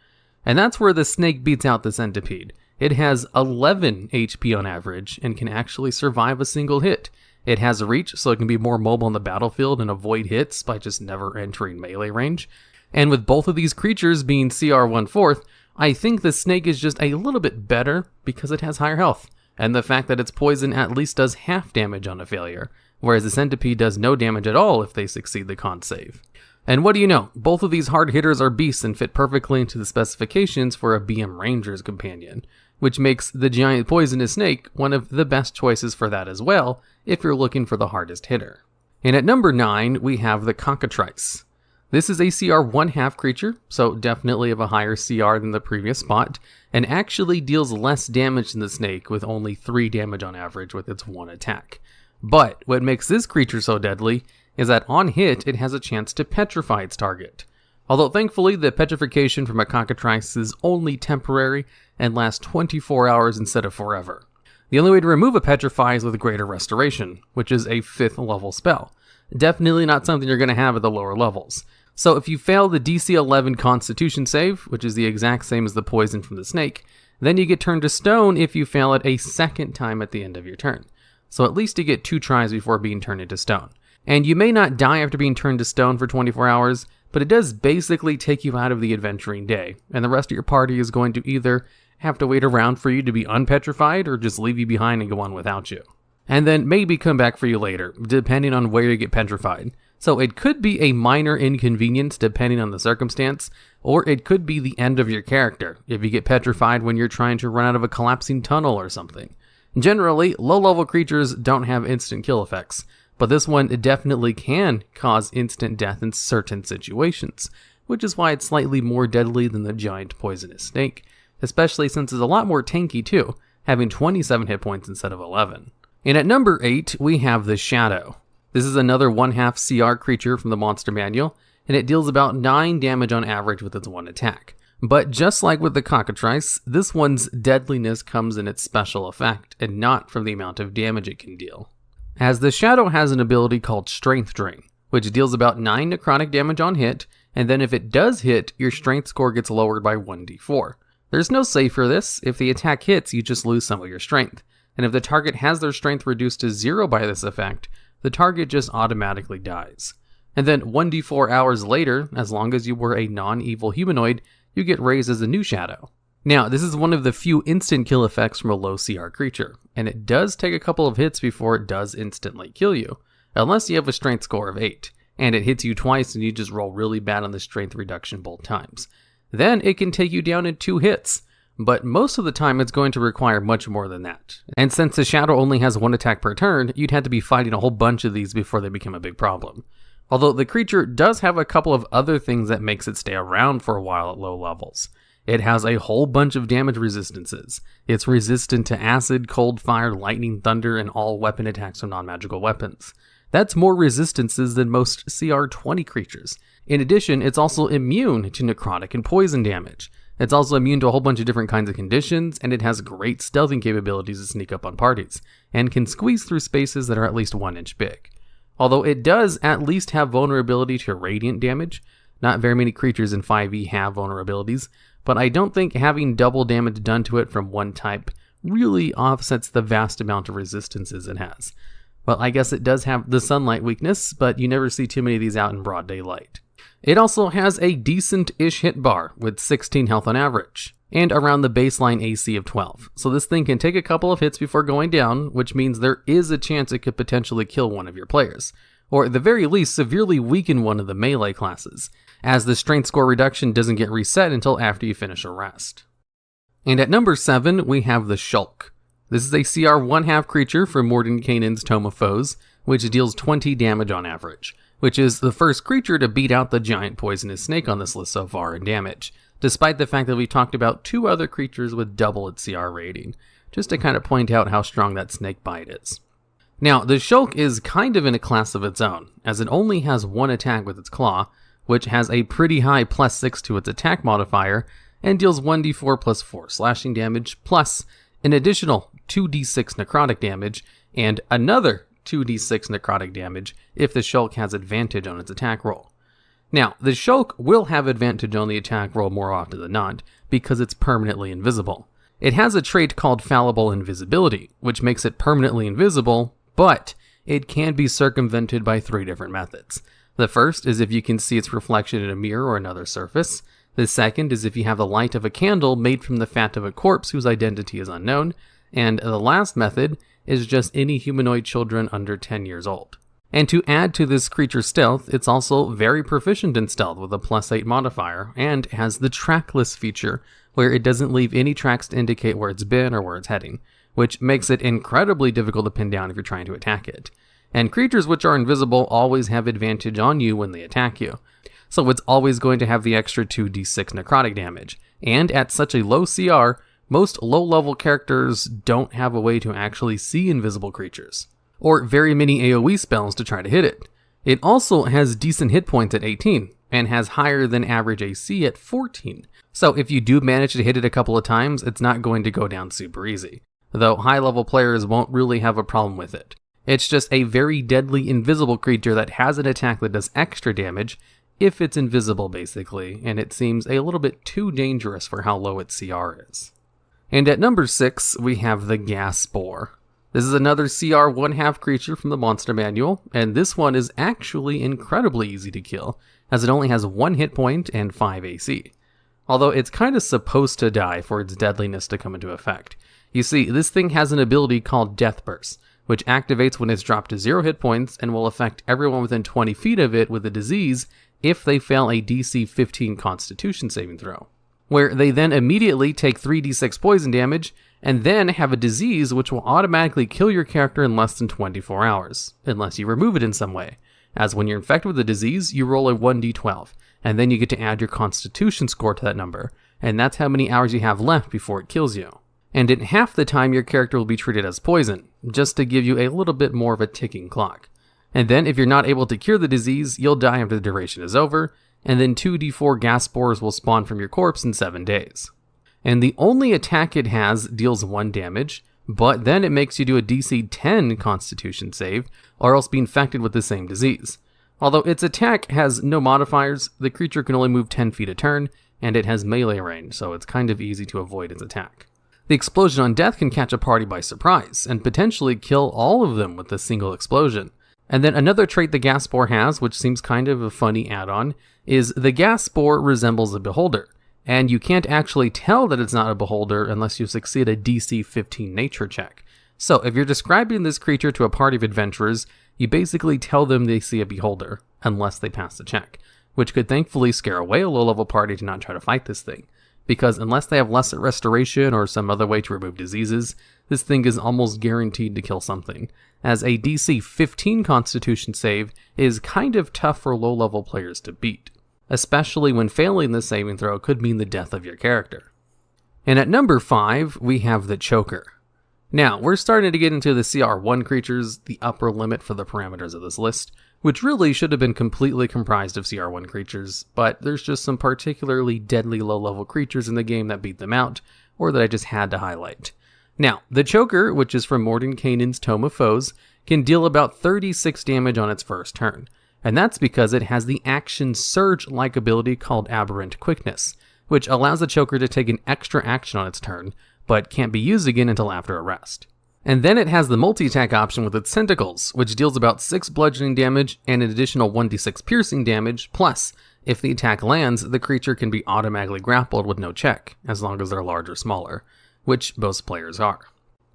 And that's where the snake beats out the centipede. It has 11 HP on average, and can actually survive a single hit. It has reach, so it can be more mobile on the battlefield and avoid hits by just never entering melee range. And with both of these creatures being CR 1/4, I think the snake is just a little bit better because it has higher health, and the fact that its poison at least does half damage on a failure, whereas the centipede does no damage at all if they succeed the con save. And what do you know, both of these hard hitters are beasts and fit perfectly into the specifications for a BM Ranger's companion, which makes the Giant Poisonous Snake one of the best choices for that as well, if you're looking for the hardest hitter. And at number 9, we have the Cockatrice. This is a CR 1/2 creature, so definitely of a higher CR than the previous spot, and actually deals less damage than the snake with only 3 damage on average with its one attack. But what makes this creature so deadly is that on hit it has a chance to petrify its target. Although thankfully the petrification from a Cockatrice is only temporary and lasts 24 hours instead of forever. The only way to remove a petrify is with Greater Restoration, which is a 5th level spell. Definitely not something you're going to have at the lower levels. So if you fail the DC 11 Constitution save, which is the exact same as the poison from the snake, then you get turned to stone if you fail it a second time at the end of your turn. So at least you get 2 tries before being turned into stone. And you may not die after being turned to stone for 24 hours, but it does basically take you out of the adventuring day, and the rest of your party is going to either have to wait around for you to be unpetrified, or just leave you behind and go on without you. And then maybe come back for you later, depending on where you get petrified. So it could be a minor inconvenience depending on the circumstance, or it could be the end of your character if you get petrified when you're trying to run out of a collapsing tunnel or something. Generally, low-level creatures don't have instant kill effects, but this one definitely can cause instant death in certain situations, which is why it's slightly more deadly than the giant poisonous snake, especially since it's a lot more tanky too, having 27 hit points instead of 11. And at number 8, we have the Shadow. This is another 1/2 CR creature from the Monster Manual, and it deals about 9 damage on average with its one attack. But just like with the Cockatrice, this one's deadliness comes in its special effect, and not from the amount of damage it can deal. As the Shadow has an ability called Strength Drain, which deals about 9 necrotic damage on hit, and then if it does hit, your strength score gets lowered by 1d4. There's no save for this. If the attack hits, you just lose some of your strength. And if the target has their strength reduced to 0 by this effect, the target just automatically dies. And then 1d4 hours later, as long as you were a non-evil humanoid, you get raised as a new Shadow. Now, this is one of the few instant kill effects from a low CR creature, and it does take a couple of hits before it does instantly kill you, unless you have a strength score of 8, and it hits you twice and you just roll really bad on the strength reduction both times. Then it can take you down in 2 hits, but most of the time it's going to require much more than that. And since the Shadow only has 1 attack per turn, you'd have to be fighting a whole bunch of these before they become a big problem. Although the creature does have a couple of other things that makes it stay around for a while at low levels. It has a whole bunch of damage resistances. It's resistant to acid, cold, fire, lightning, thunder, and all weapon attacks from non-magical weapons. That's more resistances than most CR20 creatures. In addition, it's also immune to necrotic and poison damage. It's also immune to a whole bunch of different kinds of conditions, and it has great stealthing capabilities to sneak up on parties, and can squeeze through spaces that are at least 1 inch big. Although it does at least have vulnerability to radiant damage. Not very many creatures in 5e have vulnerabilities, but I don't think having double damage done to it from one type really offsets the vast amount of resistances it has. Well, I guess it does have the sunlight weakness, but you never see too many of these out in broad daylight. It also has a decent-ish hit bar with 16 health on average, and around the baseline AC of 12. So this thing can take a couple of hits before going down, which means there is a chance it could potentially kill one of your players, or at the very least severely weaken one of the melee classes, as the strength score reduction doesn't get reset until after you finish a rest. And at number 7, we have the Shulk. This is a CR 1/2 creature from Mordenkainen's Tome of Foes, which deals 20 damage on average, which is the first creature to beat out the giant poisonous snake on this list so far in damage, despite the fact that we talked about 2 other creatures with double its CR rating, just to kind of point out how strong that snake bite is. Now, the Shulk is kind of in a class of its own, as it only has 1 attack with its claw, which has a pretty high +6 to its attack modifier, and deals 1d4 plus 4 slashing damage, plus an additional 2d6 necrotic damage, and another 2d6 necrotic damage if the Shulk has advantage on its attack roll. Now, the Shulk will have advantage on the attack roll more often than not, because it's permanently invisible. It has a trait called Fallible Invisibility, which makes it permanently invisible, but it can be circumvented by 3 different methods. The first is if you can see its reflection in a mirror or another surface. The second is if you have the light of a candle made from the fat of a corpse whose identity is unknown. And the last method is just any humanoid children under 10 years old. And to add to this creature's stealth, it's also very proficient in stealth with a +8 modifier, and has the trackless feature, where it doesn't leave any tracks to indicate where it's been or where it's heading, which makes it incredibly difficult to pin down if you're trying to attack it. And creatures which are invisible always have advantage on you when they attack you, so it's always going to have the extra 2d6 necrotic damage. And at such a low CR, most low-level characters don't have a way to actually see invisible creatures, or very many AoE spells to try to hit it. It also has decent hit points at 18, and has higher than average AC at 14. So if you do manage to hit it a couple of times, it's not going to go down super easy, though high-level players won't really have a problem with it. It's just a very deadly invisible creature that has an attack that does extra damage if it's invisible basically, and it seems a little bit too dangerous for how low its CR is. And at number 6, we have the Gas Spore. This is another CR 1/2 creature from the Monster Manual, and this one is actually incredibly easy to kill, as it only has 1 hit point and 5 AC. although it's kind of supposed to die for its deadliness to come into effect. You see, this thing has an ability called Death Burst, which activates when it's dropped to 0 hit points and will affect everyone within 20 feet of it with a disease if they fail a DC 15 Constitution saving throw, where they then immediately take 3d6 poison damage and then have a disease which will automatically kill your character in less than 24 hours, unless you remove it in some way. As when you're infected with the disease, you roll a 1d12, and then you get to add your Constitution score to that number, and that's how many hours you have left before it kills you. And in half the time, your character will be treated as poison, just to give you a little bit more of a ticking clock. And then if you're not able to cure the disease, you'll die after the duration is over, and then 2d4 gas spores will spawn from your corpse in 7 days. And the only attack it has deals 1 damage, but then it makes you do a DC 10 Constitution save, or else be infected with the same disease. Although its attack has no modifiers, the creature can only move 10 feet a turn, and it has melee range, so it's kind of easy to avoid its attack. The explosion on death can catch a party by surprise, and potentially kill all of them with a single explosion. And then another trait the gas spore has, which seems kind of a funny add-on, is the gas spore resembles a beholder. And you can't actually tell that it's not a beholder unless you succeed a DC 15 nature check. So if you're describing this creature to a party of adventurers, you basically tell them they see a beholder, unless they pass the check, which could thankfully scare away a low-level party to not try to fight this thing, because unless they have lesser restoration or some other way to remove diseases, this thing is almost guaranteed to kill something, as a DC 15 Constitution save is kind of tough for low-level players to beat, especially when failing this saving throw could mean the death of your character. And at number 5, we have the Choker. Now, we're starting to get into the CR1 creatures, the upper limit for the parameters of this list, which really should have been completely comprised of CR1 creatures, but there's just some particularly deadly low-level creatures in the game that beat them out, or that I just had to highlight. Now, the Choker, which is from Mordenkainen's Tome of Foes, can deal about 36 damage on its first turn, and that's because it has the action surge-like ability called Aberrant Quickness, which allows the Choker to take an extra action on its turn, but can't be used again until after a rest. And then it has the multi-attack option with its tentacles, which deals about 6 bludgeoning damage and an additional 1d6 piercing damage, plus, if the attack lands, the creature can be automatically grappled with no check, as long as they're large or smaller, which most players are.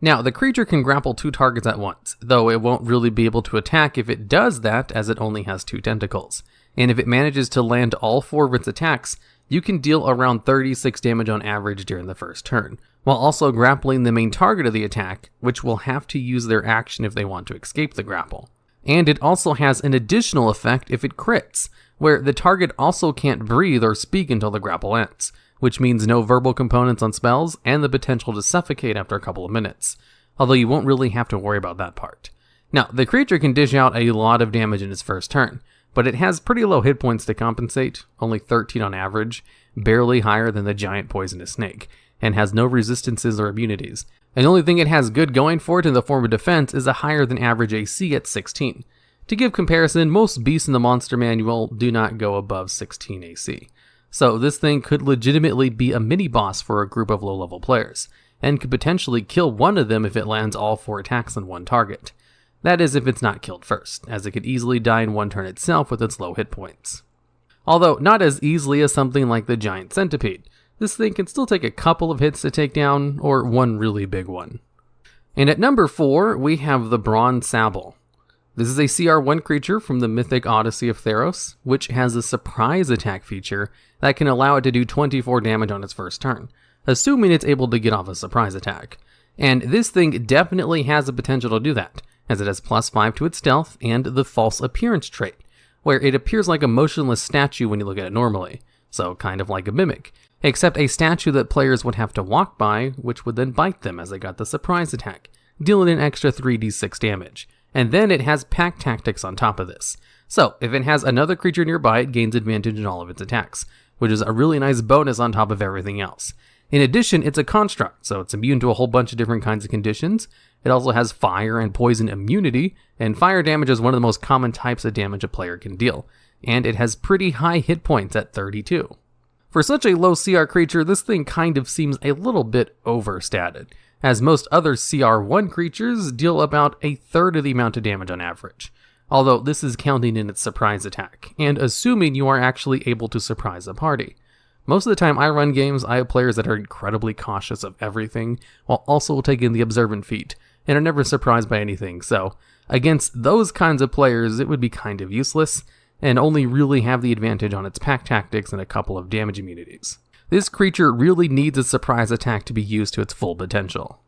Now, the creature can grapple 2 targets at once, though it won't really be able to attack if it does that, as it only has 2 tentacles. And if it manages to land all 4 of its attacks, you can deal around 36 damage on average during the first turn, while also grappling the main target of the attack, which will have to use their action if they want to escape the grapple. And it also has an additional effect if it crits, where the target also can't breathe or speak until the grapple ends, which means no verbal components on spells and the potential to suffocate after a couple of minutes, although you won't really have to worry about that part. Now, the creature can dish out a lot of damage in its first turn, but it has pretty low hit points to compensate, only 13 on average, barely higher than the giant poisonous snake, and has no resistances or immunities. And the only thing it has good going for it in the form of defense is a higher than average AC at 16. To give comparison, most beasts in the monster manual do not go above 16 AC. So this thing could legitimately be a mini-boss for a group of low-level players, and could potentially kill one of them if it lands all 4 attacks on one target. That is if it's not killed first, as it could easily die in one turn itself with its low hit points. Although not as easily as something like the giant centipede, this thing can still take a couple of hits to take down, or one really big one. And at number 4, we have the Bronze Sabble. This is a CR1 creature from the Mythic Odyssey of Theros, which has a surprise attack feature that can allow it to do 24 damage on its first turn, assuming it's able to get off a surprise attack. And this thing definitely has the potential to do that, as it has +5 to its stealth and the false appearance trait, where it appears like a motionless statue when you look at it normally, so kind of like a mimic, except a statue that players would have to walk by, which would then bite them as they got the surprise attack, dealing an extra 3d6 damage. And then it has pack tactics on top of this. So, if it has another creature nearby, it gains advantage in all of its attacks, which is a really nice bonus on top of everything else. In addition, it's a construct, so it's immune to a whole bunch of different kinds of conditions. It also has fire and poison immunity, and fire damage is one of the most common types of damage a player can deal, and it has pretty high hit points at 32. For such a low CR creature, this thing kind of seems a little bit overstated, as most other CR1 creatures deal about a third of the amount of damage on average, although this is counting in its surprise attack, and assuming you are actually able to surprise a party. Most of the time I run games, I have players that are incredibly cautious of everything, while also taking the observant feat, and are never surprised by anything, so against those kinds of players it would be kind of useless, and only really have the advantage on its pack tactics and a couple of damage immunities. This creature really needs a surprise attack to be used to its full potential.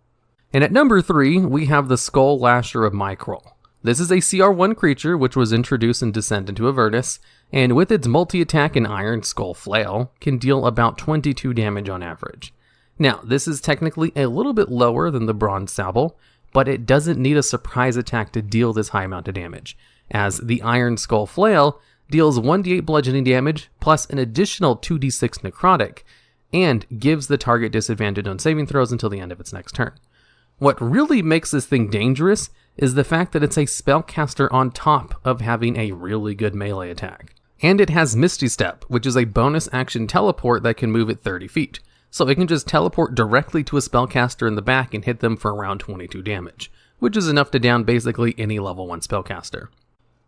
And at number 3, we have the Skull Lasher of Microl. This is a CR1 creature which was introduced in Descent into Avernus, and with its multi-attack and Iron Skull Flail, can deal about 22 damage on average. Now, this is technically a little bit lower than the Bronze Sabble, but it doesn't need a surprise attack to deal this high amount of damage, as the Iron Skull Flail deals 1d8 bludgeoning damage plus an additional 2d6 necrotic, and gives the target disadvantage on saving throws until the end of its next turn. What really makes this thing dangerous is the fact that it's a spellcaster on top of having a really good melee attack. And it has Misty Step, which is a bonus action teleport that can move at 30 feet. So it can just teleport directly to a spellcaster in the back and hit them for around 22 damage, which is enough to down basically any level 1 spellcaster.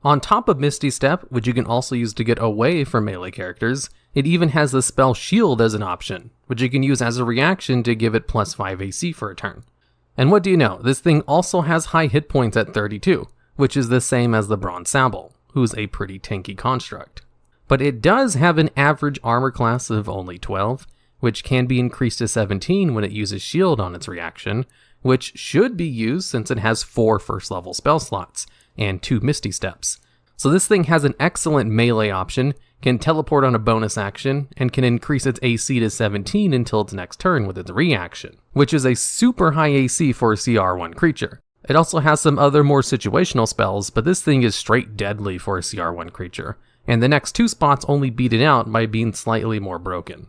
On top of Misty Step, which you can also use to get away from melee characters, it even has the spell Shield as an option, which you can use as a reaction to give it plus 5 AC for a turn. And what do you know, this thing also has high hit points at 32, which is the same as the Bronze Sabble, who's a pretty tanky construct. But it does have an average armor class of only 12, which can be increased to 17 when it uses Shield on its reaction, which should be used since it has 4 first level spell slots and 2 Misty Steps. So this thing has an excellent melee option, can teleport on a bonus action, and can increase its AC to 17 until its next turn with its reaction, which is a super high AC for a CR1 creature. It also has some other more situational spells, but this thing is straight deadly for a CR1 creature, and the next 2 spots only beat it out by being slightly more broken.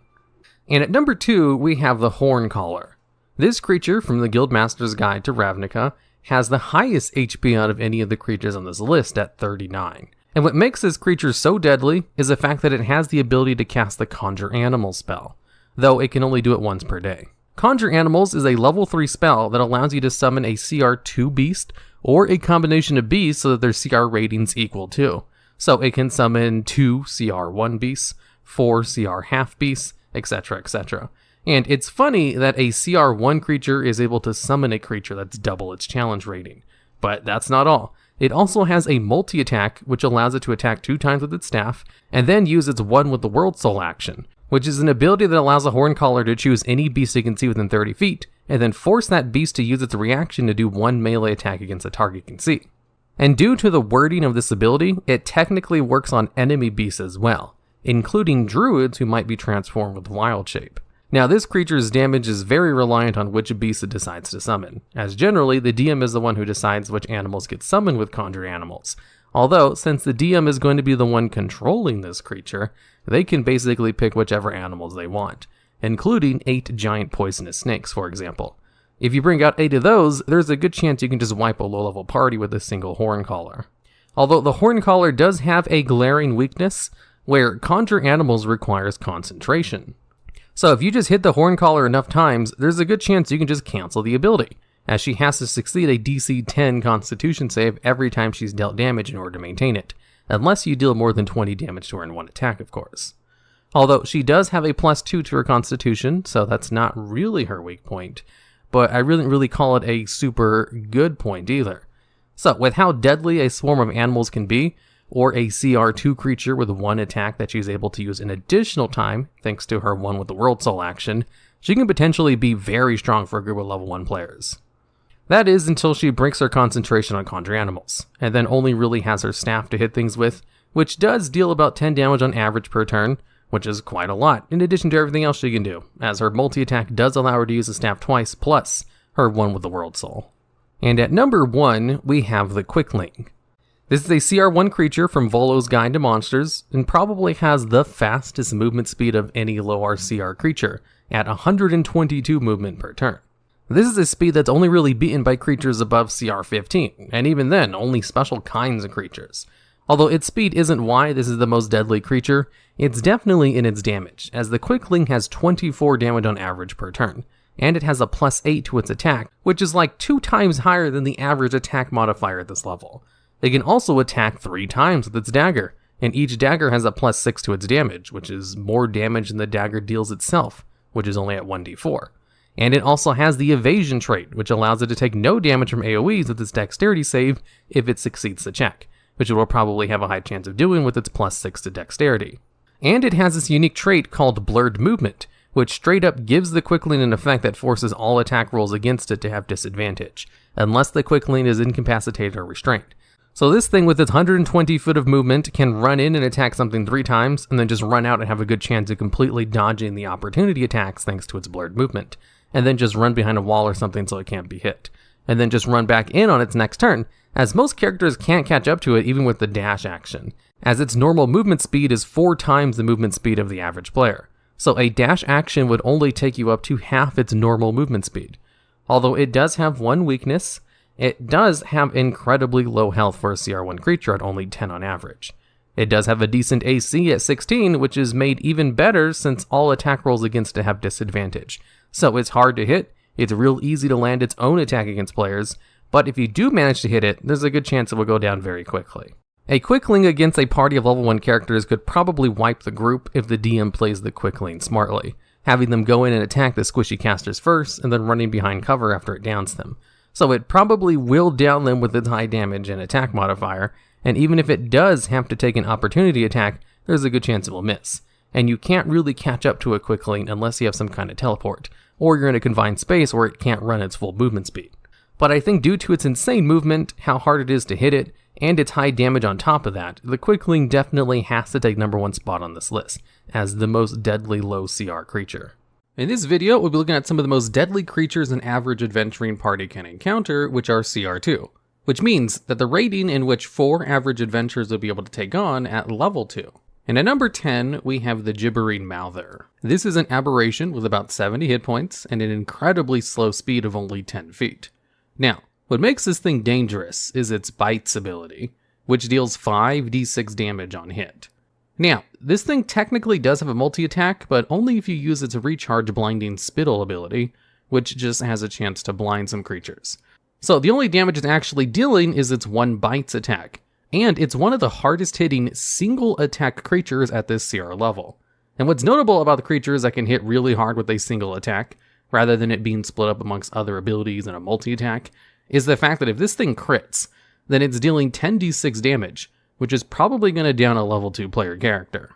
And at number 2, we have the Horncaller. This creature from the Guildmaster's Guide to Ravnica has the highest HP out of any of the creatures on this list at 39. And what makes this creature so deadly is the fact that it has the ability to cast the Conjure Animals spell, though it can only do it once per day. Conjure Animals is a level 3 spell that allows you to summon a CR2 beast or a combination of beasts so that their CR ratings equal 2. So it can summon 2 CR1 beasts, 4 CR half beasts, etc, etc. And it's funny that a CR1 creature is able to summon a creature that's double its challenge rating. But that's not all. It also has a multi-attack, which allows it to attack 2 times with its staff, and then use its One with the World Soul action, which is an ability that allows a Horncaller to choose any beast it can see within 30 feet, and then force that beast to use its reaction to do 1 melee attack against a target it can see. And due to the wording of this ability, it technically works on enemy beasts as well, including druids who might be transformed with wild shape. Now, this creature's damage is very reliant on which beast it decides to summon, as generally the DM is the one who decides which animals get summoned with Conjure Animals. Although, since the DM is going to be the one controlling this creature, they can basically pick whichever animals they want, including 8 giant poisonous snakes, for example. If you bring out 8 of those, there's a good chance you can just wipe a low-level party with a single Horncaller. Although the Horncaller does have a glaring weakness, where Conjure Animals requires concentration. So if you just hit the Horncaller enough times, there's a good chance you can just cancel the ability, as she has to succeed a DC 10 Constitution save every time she's dealt damage in order to maintain it, unless you deal more than 20 damage to her in one attack, of course. Although she does have a +2 to her Constitution, so that's not really her weak point, but I wouldn't really call it a super good point either. So with how deadly a swarm of animals can be, or a CR2 creature with 1 attack that she's able to use an additional time, thanks to her One with the World Soul action, she can potentially be very strong for a group of level 1 players. That is until she breaks her concentration on Conjure Animals, and then only really has her staff to hit things with, which does deal about 10 damage on average per turn, which is quite a lot, in addition to everything else she can do, as her multi-attack does allow her to use the staff twice, plus her One with the World Soul. And at number 1, we have the Quickling. This is a CR1 creature from Volo's Guide to Monsters, and probably has the fastest movement speed of any low RCR creature, at 122 movement per turn. This is a speed that's only really beaten by creatures above CR 15, and even then, only special kinds of creatures. Although its speed isn't why this is the most deadly creature, it's definitely in its damage, as the Quickling has 24 damage on average per turn, and it has a +8 to its attack, which is like 2 times higher than the average attack modifier at this level. It can also attack 3 times with its dagger, and each dagger has a +6 to its damage, which is more damage than the dagger deals itself, which is only at 1d4. And it also has the evasion trait, which allows it to take no damage from AoEs with its dexterity save if it succeeds the check, which it will probably have a high chance of doing with its +6 to dexterity. And it has this unique trait called blurred movement, which straight up gives the quickling an effect that forces all attack rolls against it to have disadvantage, unless the quickling is incapacitated or restrained. So this thing with its 120 foot of movement can run in and attack something 3 times, and then just run out and have a good chance of completely dodging the opportunity attacks thanks to its blurred movement, and then just run behind a wall or something so it can't be hit, and then just run back in on its next turn, as most characters can't catch up to it even with the dash action, as its normal movement speed is 4 times the movement speed of the average player. So a dash action would only take you up to half its normal movement speed. Although it does have one weakness, it does have incredibly low health for a CR1 creature at only 10 on average. It does have a decent AC at 16, which is made even better since all attack rolls against it have disadvantage. So it's hard to hit, it's real easy to land its own attack against players, but if you do manage to hit it, there's a good chance it will go down very quickly. A quickling against a party of level 1 characters could probably wipe the group if the DM plays the quickling smartly, having them go in and attack the squishy casters first, and then running behind cover after it downs them. So it probably will down them with its high damage and attack modifier, and even if it does have to take an opportunity attack, there's a good chance it will miss. And you can't really catch up to a quickling unless you have some kind of teleport, or you're in a confined space where it can't run its full movement speed. But I think due to its insane movement, how hard it is to hit it, and its high damage on top of that, the quickling definitely has to take #1 spot on this list, as the most deadly low CR creature. In this video, we'll be looking at some of the most deadly creatures an average adventuring party can encounter, which are CR2, which means that the rating in which 4 average adventurers will be able to take on at level 2. And at number 10, we have the gibbering mouther. This is an aberration with about 70 hit points and an incredibly slow speed of only 10 feet. Now, what makes this thing dangerous is its bites ability, which deals 5d6 damage on hit. Now, this thing technically does have a multi-attack, but only if you use its recharge blinding spittle ability, which just has a chance to blind some creatures. So the only damage it's actually dealing is its 1 bites attack, and it's one of the hardest hitting single attack creatures at this CR level. And what's notable about the creatures that can hit really hard with a single attack, rather than it being split up amongst other abilities and a multi-attack, is the fact that if this thing crits, then it's dealing 10d6 damage, which is probably going to down a level 2 player character.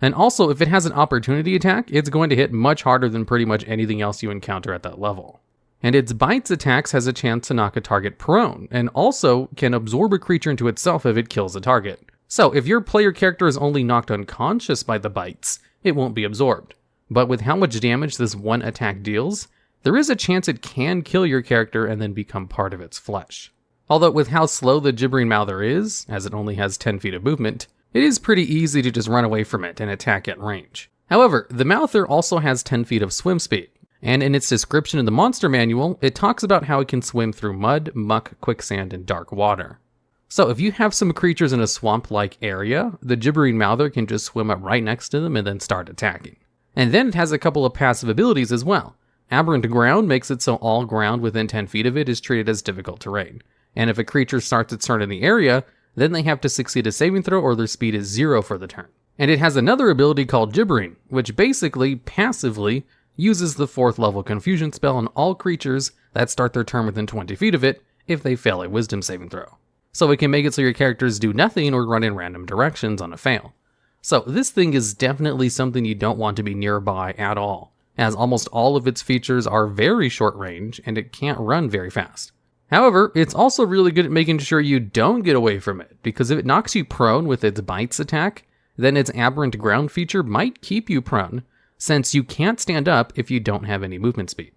And also, if it has an opportunity attack, it's going to hit much harder than pretty much anything else you encounter at that level. And its bites attacks has a chance to knock a target prone, and also can absorb a creature into itself if it kills a target. So if your player character is only knocked unconscious by the bites, it won't be absorbed. But with how much damage this 1 attack deals, there is a chance it can kill your character and then become part of its flesh. Although with how slow the gibbering mouther is, as it only has 10 feet of movement, it is pretty easy to just run away from it and attack at range. However, the mouther also has 10 feet of swim speed, and in its description in the monster manual, it talks about how it can swim through mud, muck, quicksand, and dark water. So if you have some creatures in a swamp-like area, the gibbering mouther can just swim up right next to them and then start attacking. And then it has a couple of passive abilities as well. Aberrant ground makes it so all ground within 10 feet of it is treated as difficult terrain. And if a creature starts its turn in the area, then they have to succeed a saving throw or their speed is 0 for the turn. And it has another ability called gibbering, which basically, passively, uses the 4th level confusion spell on all creatures that start their turn within 20 feet of it if they fail a wisdom saving throw. So it can make it so your characters do nothing or run in random directions on a fail. So this thing is definitely something you don't want to be nearby at all, as almost all of its features are very short range and it can't run very fast. However, it's also really good at making sure you don't get away from it, because if it knocks you prone with its bites attack, then its aberrant ground feature might keep you prone, since you can't stand up if you don't have any movement speed.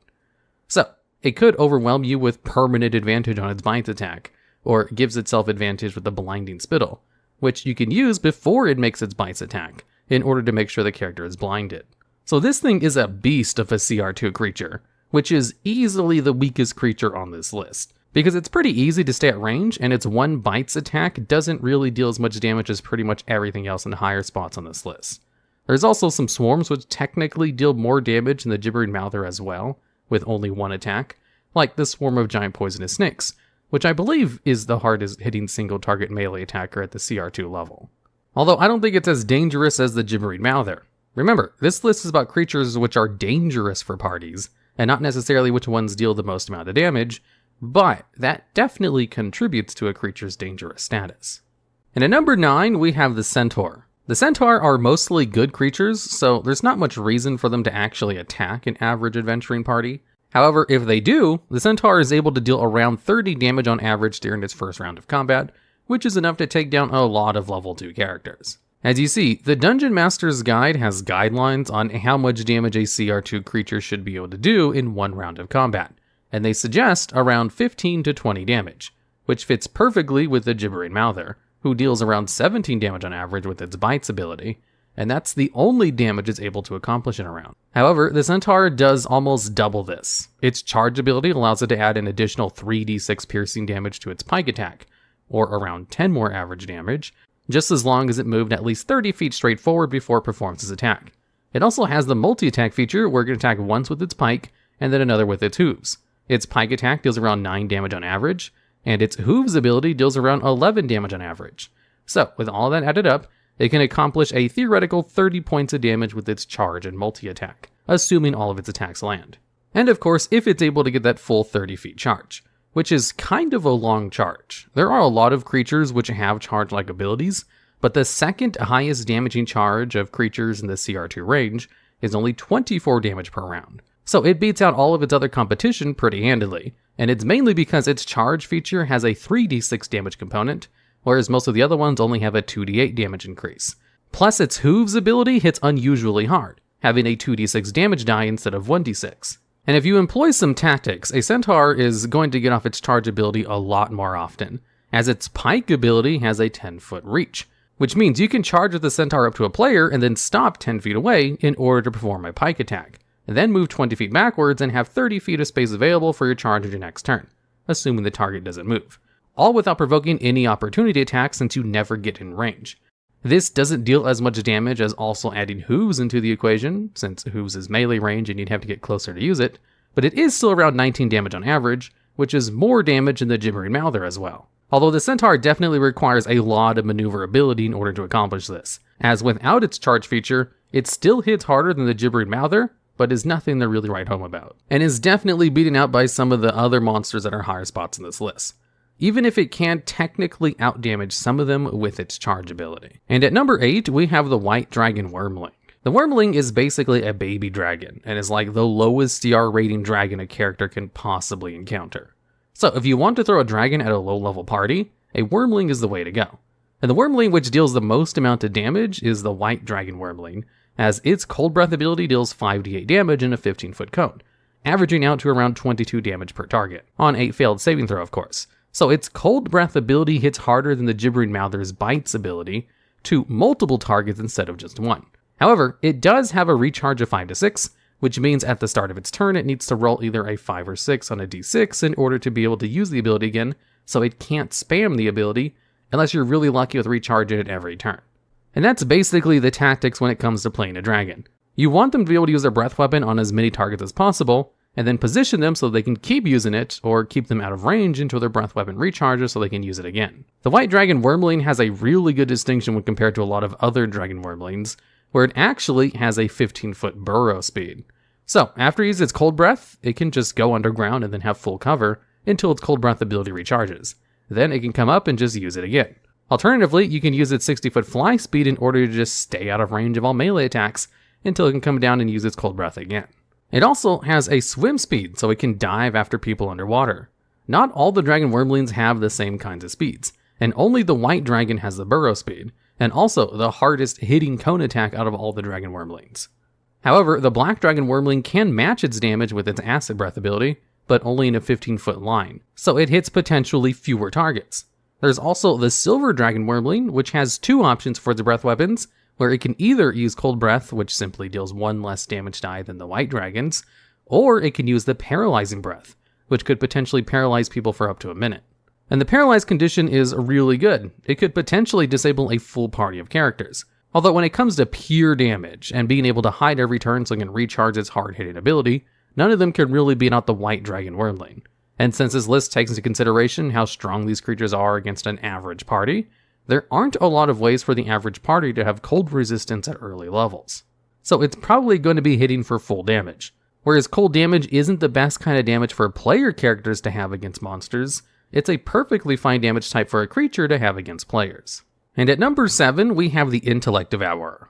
So, it could overwhelm you with permanent advantage on its bites attack, or it gives itself advantage with the blinding spittle, which you can use before it makes its bites attack, in order to make sure the character is blinded. So this thing is a beast of a CR2 creature, which is easily the weakest creature on this list, because it's pretty easy to stay at range, and its 1 bites attack doesn't really deal as much damage as pretty much everything else in higher spots on this list. There's also some swarms which technically deal more damage than the gibbering mouther as well, with only 1 attack, like the swarm of giant poisonous snakes, which I believe is the hardest hitting single target melee attacker at the CR2 level. Although I don't think it's as dangerous as the gibbering mouther. Remember, this list is about creatures which are dangerous for parties, and not necessarily which ones deal the most amount of damage, but that definitely contributes to a creature's dangerous status. And at number 9, we have the centaur. The centaur are mostly good creatures, so there's not much reason for them to actually attack an average adventuring party. However, if they do, the centaur is able to deal around 30 damage on average during its first round of combat, which is enough to take down a lot of level 2 characters. As you see, the Dungeon Master's Guide has guidelines on how much damage a CR2 creature should be able to do in one round of combat, and they suggest around 15 to 20 damage, which fits perfectly with the gibbering mouther, who deals around 17 damage on average with its bites ability, and that's the only damage it's able to accomplish in a round. However, the centaur does almost double this. Its charge ability allows it to add an additional 3d6 piercing damage to its pike attack, or around 10 more average damage, just as long as it moved at least 30 feet straight forward before it performs its attack. It also has the multi-attack feature where it can attack once with its pike, and then another with its hooves. Its pike attack deals around 9 damage on average, and its hooves ability deals around 11 damage on average. So, with all that added up, it can accomplish a theoretical 30 points of damage with its charge and multi-attack, assuming all of its attacks land. And of course, if it's able to get that full 30 feet charge, which is kind of a long charge. There are a lot of creatures which have charge-like abilities, but the second highest damaging charge of creatures in the CR2 range is only 24 damage per round. So it beats out all of its other competition pretty handily, and it's mainly because its charge feature has a 3d6 damage component, whereas most of the other ones only have a 2d8 damage increase. Plus its hooves ability hits unusually hard, having a 2d6 damage die instead of 1d6. And if you employ some tactics, a centaur is going to get off its charge ability a lot more often, as its pike ability has a 10-foot reach, which means you can charge with the centaur up to a player and then stop 10 feet away in order to perform a pike attack, and then move 20 feet backwards and have 30 feet of space available for your charge on your next turn, assuming the target doesn't move, all without provoking any opportunity attacks since you never get in range. This doesn't deal as much damage as also adding hooves into the equation, since hooves is melee range and you'd have to get closer to use it, but it is still around 19 damage on average, which is more damage than the gibbering mouther as well. Although the centaur definitely requires a lot of maneuverability in order to accomplish this, as without its charge feature, it still hits harder than the gibbering mouther, but is nothing to really write home about, and is definitely beaten out by some of the other monsters that are higher spots in this list, even if it can technically outdamage some of them with its charge ability. And at number 8, we have the white dragon wormling. The wormling is basically a baby dragon, and is like the lowest CR rating dragon a character can possibly encounter. So if you want to throw a dragon at a low level party, a wormling is the way to go. And the wormling which deals the most amount of damage is the white dragon wormling, as its cold breath ability deals 5d8 damage in a 15-foot cone, averaging out to around 22 damage per target, on a failed saving throw of course. So its cold breath ability hits harder than the gibbering mouther's bites ability to multiple targets instead of just one. However, it does have a recharge of 5 to 6, which means at the start of its turn it needs to roll either a 5 or 6 on a d6 in order to be able to use the ability again, so it can't spam the ability unless you're really lucky with recharging it every turn. And that's basically the tactics when it comes to playing a dragon. You want them to be able to use their breath weapon on as many targets as possible, and then position them so they can keep using it, or keep them out of range until their breath weapon recharges so they can use it again. The white dragon wormling has a really good distinction when compared to a lot of other dragon wormlings, where it actually has a 15-foot burrow speed. So, after it uses its cold breath, it can just go underground and then have full cover until its cold breath ability recharges. Then it can come up and just use it again. Alternatively, you can use its 60-foot fly speed in order to just stay out of range of all melee attacks until it can come down and use its cold breath again. It also has a swim speed, so it can dive after people underwater. Not all the dragon wormlings have the same kinds of speeds, and only the white dragon has the burrow speed, and also the hardest hitting cone attack out of all the dragon wormlings. However, the black dragon wormling can match its damage with its acid breath ability, but only in a 15-foot line, so it hits potentially fewer targets. There's also the silver dragon wormling, which has two options for its breath weapons, where it can either use cold breath, which simply deals 1 less damage die than the white dragons, or it can use the paralyzing breath, which could potentially paralyze people for up to a minute. And the paralyzed condition is really good. It could potentially disable a full party of characters. Although when it comes to pure damage and being able to hide every turn so it can recharge its hard-hitting ability, none of them can really beat out the white dragon wormling. And since this list takes into consideration how strong these creatures are against an average party, there aren't a lot of ways for the average party to have cold resistance at early levels. So it's probably going to be hitting for full damage. Whereas cold damage isn't the best kind of damage for player characters to have against monsters, it's a perfectly fine damage type for a creature to have against players. And at number 7, we have the intellect devourer.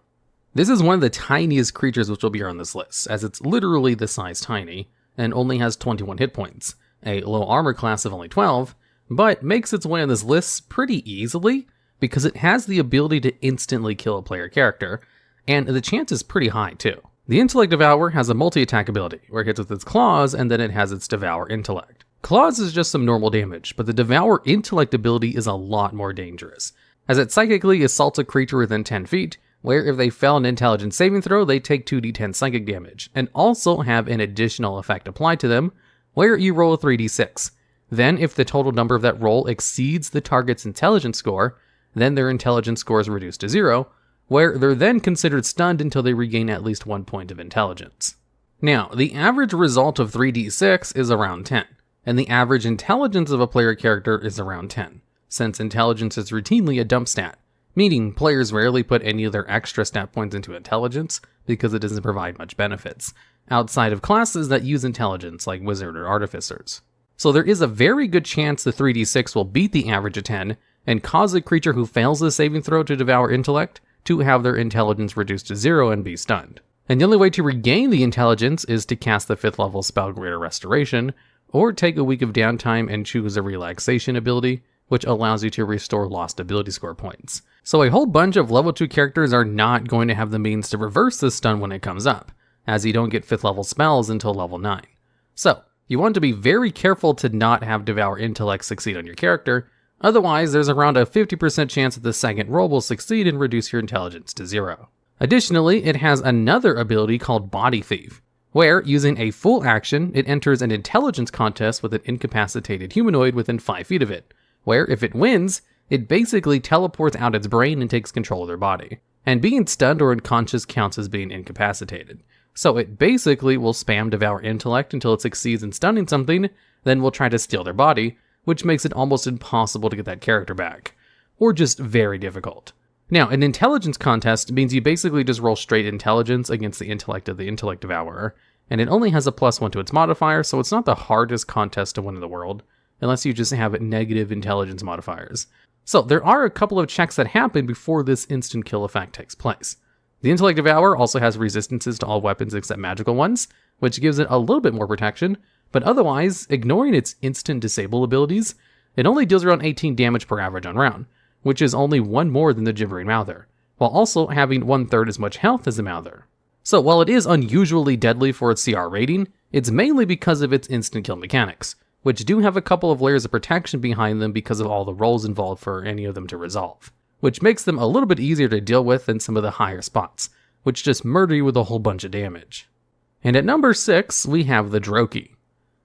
This is one of the tiniest creatures which will be on this list, as it's literally the size tiny, and only has 21 hit points, a low armor class of only 12, but makes its way on this list pretty easily, because it has the ability to instantly kill a player character, and the chance is pretty high too. The intellect devourer has a multi-attack ability, where it hits with its claws, and then it has its devour intellect. Claws is just some normal damage, but the devour intellect ability is a lot more dangerous, as it psychically assaults a creature within 10 feet, where if they fail an intelligence saving throw, they take 2d10 psychic damage, and also have an additional effect applied to them, where you roll a 3d6. Then, if the total number of that roll exceeds the target's intelligence score, then their intelligence score is reduced to 0, where they're then considered stunned until they regain at least 1 point of intelligence. Now, the average result of 3d6 is around 10, and the average intelligence of a player character is around 10, since intelligence is routinely a dump stat, meaning players rarely put any of their extra stat points into intelligence because it doesn't provide much benefits, outside of classes that use intelligence like wizard or artificers. So there is a very good chance the 3d6 will beat the average of 10 and cause a creature who fails the saving throw to devour intellect to have their intelligence reduced to 0 and be stunned. And the only way to regain the intelligence is to cast the 5th level spell Greater Restoration, or take a week of downtime and choose a relaxation ability, which allows you to restore lost ability score points. So a whole bunch of level 2 characters are not going to have the means to reverse this stun when it comes up, as you don't get 5th level spells until level 9. So, you want to be very careful to not have Devour Intellect succeed on your character, otherwise there's around a 50% chance that the second roll will succeed and reduce your intelligence to 0. Additionally, it has another ability called Body Thief, where, using a full action, it enters an intelligence contest with an incapacitated humanoid within 5 feet of it, where, if it wins, it basically teleports out its brain and takes control of their body. And being stunned or unconscious counts as being incapacitated. So it basically will spam Devour Intellect until it succeeds in stunning something, then will try to steal their body, which makes it almost impossible to get that character back. Or just very difficult. Now, an intelligence contest means you basically just roll straight intelligence against the intellect of the intellect devourer, and it only has a +1 to its modifier, so it's not the hardest contest to win in the world, unless you just have negative intelligence modifiers. So there are a couple of checks that happen before this instant kill effect takes place. The intellect devourer also has resistances to all weapons except magical ones, which gives it a little bit more protection, but otherwise, ignoring its instant disable abilities, it only deals around 18 damage per average on round, which is only 1 more than the Gibbering Mouther, while also having 1/3 as much health as the Mouther. So while it is unusually deadly for its CR rating, it's mainly because of its instant kill mechanics, which do have a couple of layers of protection behind them because of all the rolls involved for any of them to resolve, which makes them a little bit easier to deal with than some of the higher spots, which just murder you with a whole bunch of damage. And at number 6, we have the Droki.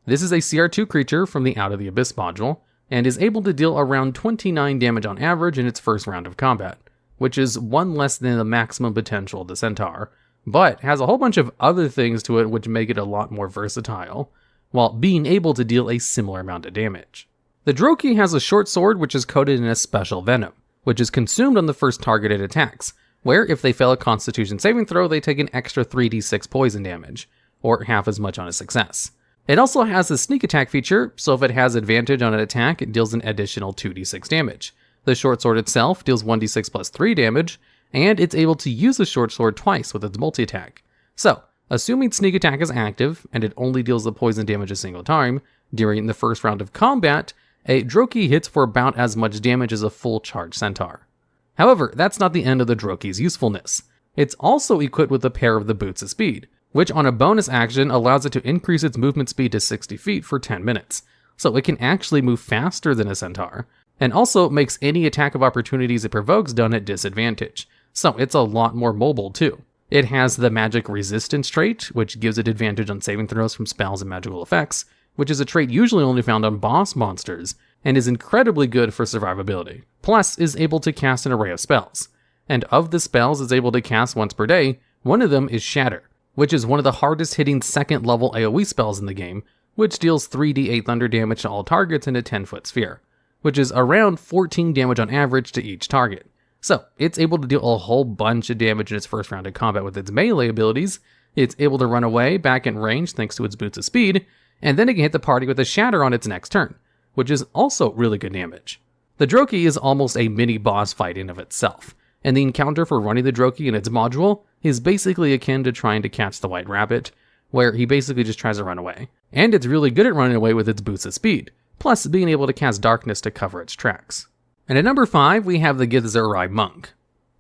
This is a CR2 creature from the Out of the Abyss module, and is able to deal around 29 damage on average in its first round of combat, which is 1 less than the maximum potential of the Centaur, but has a whole bunch of other things to it which make it a lot more versatile, while being able to deal a similar amount of damage. The Droki has a short sword which is coated in a special venom, which is consumed on the first target it attacks, where if they fail a Constitution saving throw, they take an extra 3d6 poison damage, or half as much on a success. It also has a sneak attack feature, so if it has advantage on an attack, it deals an additional 2d6 damage. The short sword itself deals 1d6 plus 3 damage, and it's able to use the short sword twice with its multi-attack. So, assuming sneak attack is active, and it only deals the poison damage a single time, during the first round of combat, a Droki hits for about as much damage as a full charge Centaur. However, that's not the end of the Droki's usefulness. It's also equipped with a pair of the Boots of Speed, which on a bonus action allows it to increase its movement speed to 60 feet for 10 minutes, so it can actually move faster than a Centaur, and also makes any attack of opportunities it provokes done at disadvantage, so it's a lot more mobile too. It has the Magic Resistance trait, which gives it advantage on saving throws from spells and magical effects, which is a trait usually only found on boss monsters, and is incredibly good for survivability. Plus, is able to cast an array of spells, and of the spells it's able to cast once per day, one of them is Shatter, which is one of the hardest hitting second level AoE spells in the game, which deals 3d8 thunder damage to all targets in a 10-foot sphere. which is around 14 damage on average to each target. So, it's able to deal a whole bunch of damage in its first round of combat with its melee abilities, it's able to run away back in range thanks to its boots of speed, and then it can hit the party with a shatter on its next turn, which is also really good damage. The Droki is almost a mini boss fight in of itself, and the encounter for running the Droki in its module is basically akin to trying to catch the White Rabbit, where he basically just tries to run away. And it's really good at running away with its boots of speed, plus being able to cast darkness to cover its tracks. And at number 5, we have the Githzerai Monk.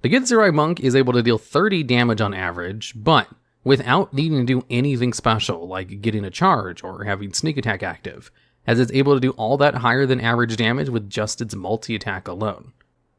The Githzerai Monk is able to deal 30 damage on average, but without needing to do anything special like getting a charge or having sneak attack active, as it's able to do all that higher than average damage with just its multi-attack alone,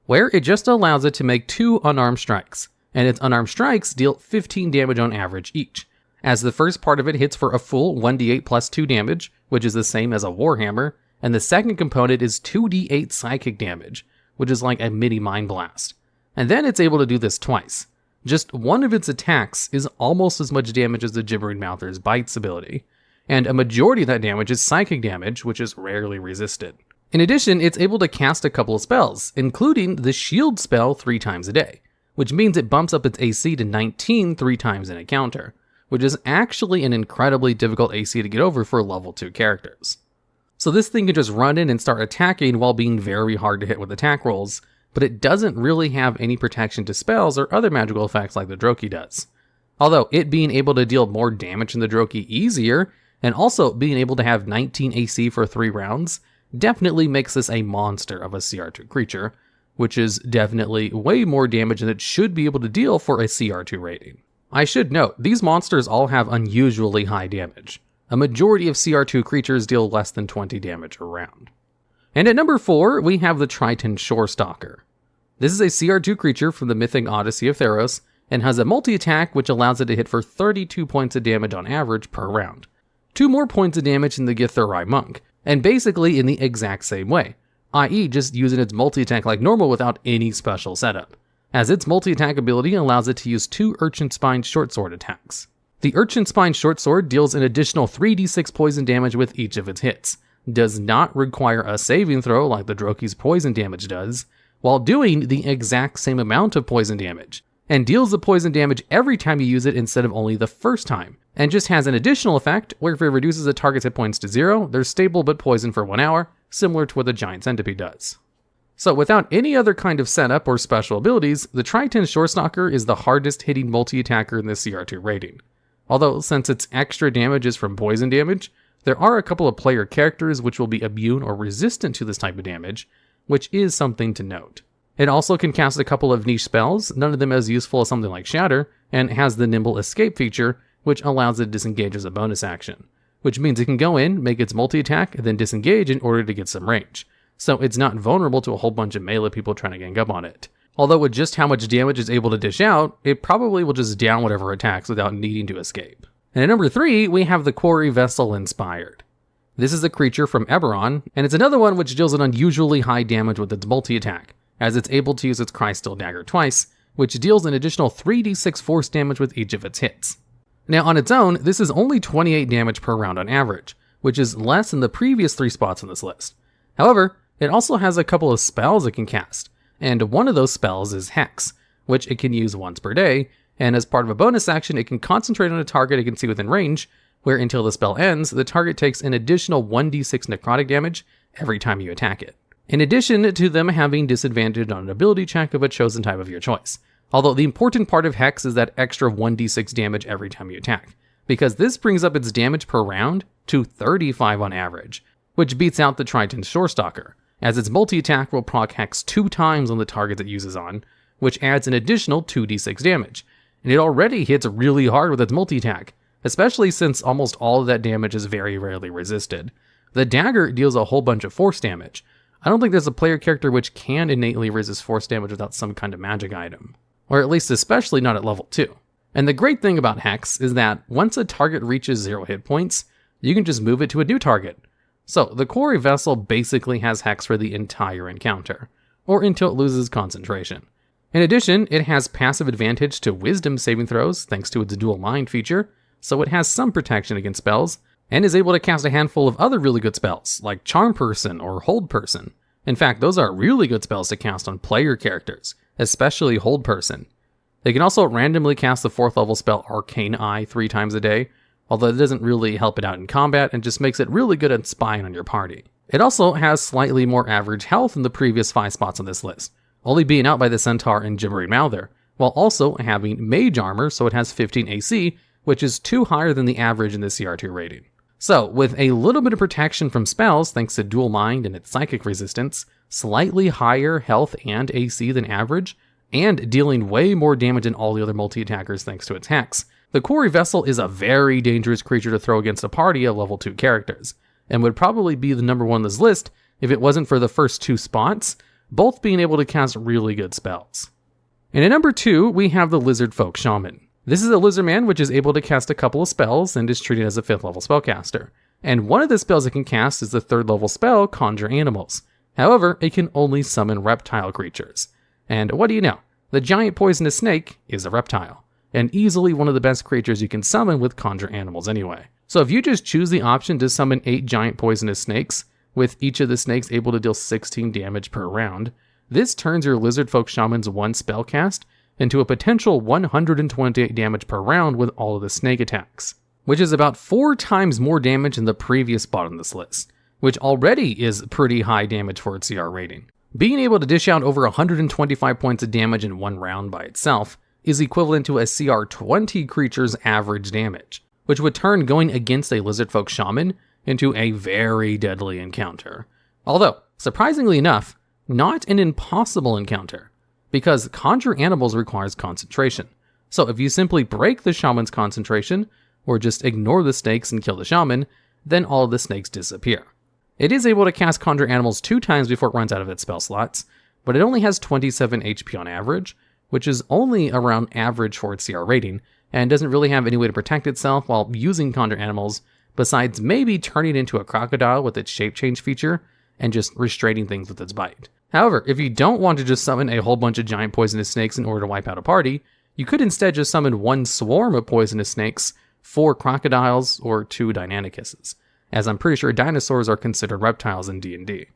where it just allows it to make 2 unarmed strikes, and its unarmed strikes deal 15 damage on average each, as the first part of it hits for a full 1d8 plus 2 damage, which is the same as a Warhammer, and the second component is 2d8 psychic damage, which is like a mini mind blast. And then it's able to do this twice. Just one of its attacks is almost as much damage as the Gibbering Mouther's Bites ability, and a majority of that damage is psychic damage, which is rarely resisted. In addition, it's able to cast a couple of spells, including the shield spell 3 times a day, which means it bumps up its AC to 19 3 times in a counter, which is actually an incredibly difficult AC to get over for level 2 characters. So this thing can just run in and start attacking while being very hard to hit with attack rolls, but it doesn't really have any protection to spells or other magical effects like the Droki does. Although it being able to deal more damage than the Droki easier, and also being able to have 19 AC for 3 rounds, definitely makes this a monster of a CR2 creature, which is definitely way more damage than it should be able to deal for a CR2 rating. I should note, these monsters all have unusually high damage. A majority of CR2 creatures deal less than 20 damage a round. And at number 4, we have the Triton Shorestalker. This is a CR2 creature from the Mythic Odyssey of Theros, and has a multi-attack which allows it to hit for 32 points of damage on average per round. 2 more points of damage than the Githzerai Monk, and basically in the exact same way, i.e. just using its multi-attack like normal without any special setup, as its multi-attack ability allows it to use 2 Urchin Spine Shortsword attacks. The Urchin Spine Shortsword deals an additional 3d6 poison damage with each of its hits, does not require a saving throw like the Droki's poison damage does, while doing the exact same amount of poison damage, and deals the poison damage every time you use it instead of only the first time, and just has an additional effect where if it reduces a target's hit points to 0, they're stable but poisoned for 1 hour, similar to what the Giant Centipede does. So without any other kind of setup or special abilities, the Triton Shorestalker is the hardest hitting multi-attacker in the CR2 rating. Although, since its extra damage is from poison damage, there are a couple of player characters which will be immune or resistant to this type of damage, which is something to note. It also can cast a couple of niche spells, none of them as useful as something like Shatter, and has the Nimble Escape feature, which allows it to disengage as a bonus action, which means it can go in, make its multi-attack, and then disengage in order to get some range. So it's not vulnerable to a whole bunch of melee people trying to gang up on it. Although with just how much damage it's able to dish out, it probably will just down whatever attacks without needing to escape. And at number 3, we have the Quarry Vessel Inspired. This is a creature from Eberron, and it's another one which deals an unusually high damage with its multi-attack, as it's able to use its Crysteel Dagger twice, which deals an additional 3d6 force damage with each of its hits. Now on its own, this is only 28 damage per round on average, which is less than the previous 3 spots on this list. However, it also has a couple of spells it can cast, and one of those spells is Hex, which it can use once per day, and as part of a bonus action, it can concentrate on a target it can see within range, where until the spell ends, the target takes an additional 1d6 necrotic damage every time you attack it. In addition to them having disadvantage on an ability check of a chosen type of your choice. Although the important part of Hex is that extra 1d6 damage every time you attack, because this brings up its damage per round to 35 on average, which beats out the Triton Shorestalker, as its multi-attack will proc Hex 2 times on the target it uses on, which adds an additional 2d6 damage, and it already hits really hard with its multi-attack, especially since almost all of that damage is very rarely resisted. The dagger deals a whole bunch of force damage. I don't think there's a player character which can innately resist force damage without some kind of magic item, or at least especially not at level 2. And the great thing about Hex is that once a target reaches 0 hit points, you can just move it to a new target. So the Quarry Vessel basically has Hex for the entire encounter, or until it loses concentration. In addition, it has passive advantage to Wisdom saving throws thanks to its Dual Mind feature, so it has some protection against spells, and is able to cast a handful of other really good spells, like Charm Person or Hold Person, In fact, those are really good spells to cast on player characters, especially Hold Person. They can also randomly cast the 4th level spell Arcane Eye 3 times a day, although it doesn't really help it out in combat and just makes it really good at spying on your party. It also has slightly more average health than the previous 5 spots on this list, only being out by the Centaur and Gibbering Mouther, while also having Mage Armor, so it has 15 AC, which is 2 higher than the average in the CR2 rating. So, with a little bit of protection from spells thanks to Dual Mind and its Psychic resistance, slightly higher health and AC than average, and dealing way more damage than all the other multi-attackers thanks to its Hex, the Quarry Vessel is a very dangerous creature to throw against a party of level 2 characters, and would probably be the number 1 on this list if it wasn't for the first 2 spots, both being able to cast really good spells. And at number 2, we have the Lizard Folk Shaman. This is a lizard man which is able to cast a couple of spells and is treated as a 5th level spellcaster. And one of the spells it can cast is the 3rd level spell Conjure Animals. However, it can only summon reptile creatures. And what do you know? The giant poisonous snake is a reptile, and easily one of the best creatures you can summon with Conjure Animals anyway. So if you just choose the option to summon 8 giant poisonous snakes, with each of the snakes able to deal 16 damage per round, this turns your Lizard Folk Shaman's 1 spell cast into a potential 128 damage per round with all of the snake attacks, which is about 4 times more damage than the previous spot on this list, which already is pretty high damage for its CR rating. Being able to dish out over 125 points of damage in 1 round by itself is equivalent to a CR 20 creature's average damage, which would turn going against a Lizard Folk Shaman into a very deadly encounter. Although, surprisingly enough, not an impossible encounter, because Conjure Animals requires concentration. So if you simply break the shaman's concentration, or just ignore the snakes and kill the shaman, then all of the snakes disappear. It is able to cast Conjure Animals 2 times before it runs out of its spell slots, but it only has 27 HP on average, which is only around average for its CR rating, and doesn't really have any way to protect itself while using Conjure Animals, besides maybe turning it into a crocodile with its shape change feature, and just restraining things with its bite. However, if you don't want to just summon a whole bunch of giant poisonous snakes in order to wipe out a party, you could instead just summon 1 swarm of poisonous snakes, 4 crocodiles, or 2 Deinonychuses, as I'm pretty sure dinosaurs are considered reptiles in D&D.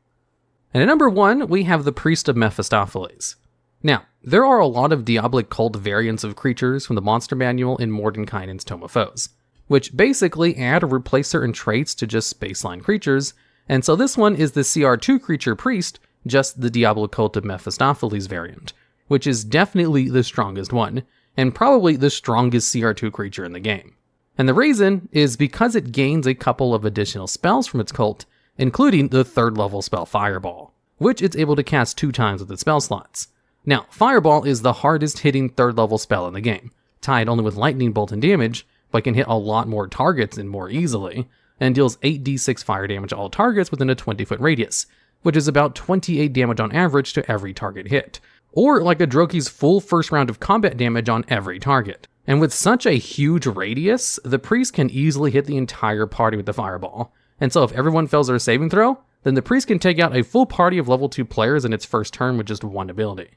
And at number 1, we have the Priest of Mephistopheles. Now, there are a lot of Diabolic Cult variants of creatures from the Monster Manual in Mordenkainen's Tome of Foes, which basically add or replace certain traits to just baseline creatures, and so this one is the CR2 creature Priest, just the Diabolic Cult of Mephistopheles variant, which is definitely the strongest one, and probably the strongest CR2 creature in the game. And the reason is because it gains a couple of additional spells from its cult, including the 3rd level spell Fireball, which it's able to cast 2 times with its spell slots. Now, Fireball is the hardest hitting 3rd level spell in the game, tied only with Lightning Bolt and damage, but can hit a lot more targets and more easily, and deals 8d6 fire damage to all targets within a 20-foot radius, which is about 28 damage on average to every target hit, or like a Droki's full first round of combat damage on every target. And with such a huge radius, the priest can easily hit the entire party with the Fireball, and so if everyone fails their saving throw, then the priest can take out a full party of level 2 players in its first turn with just 1 ability.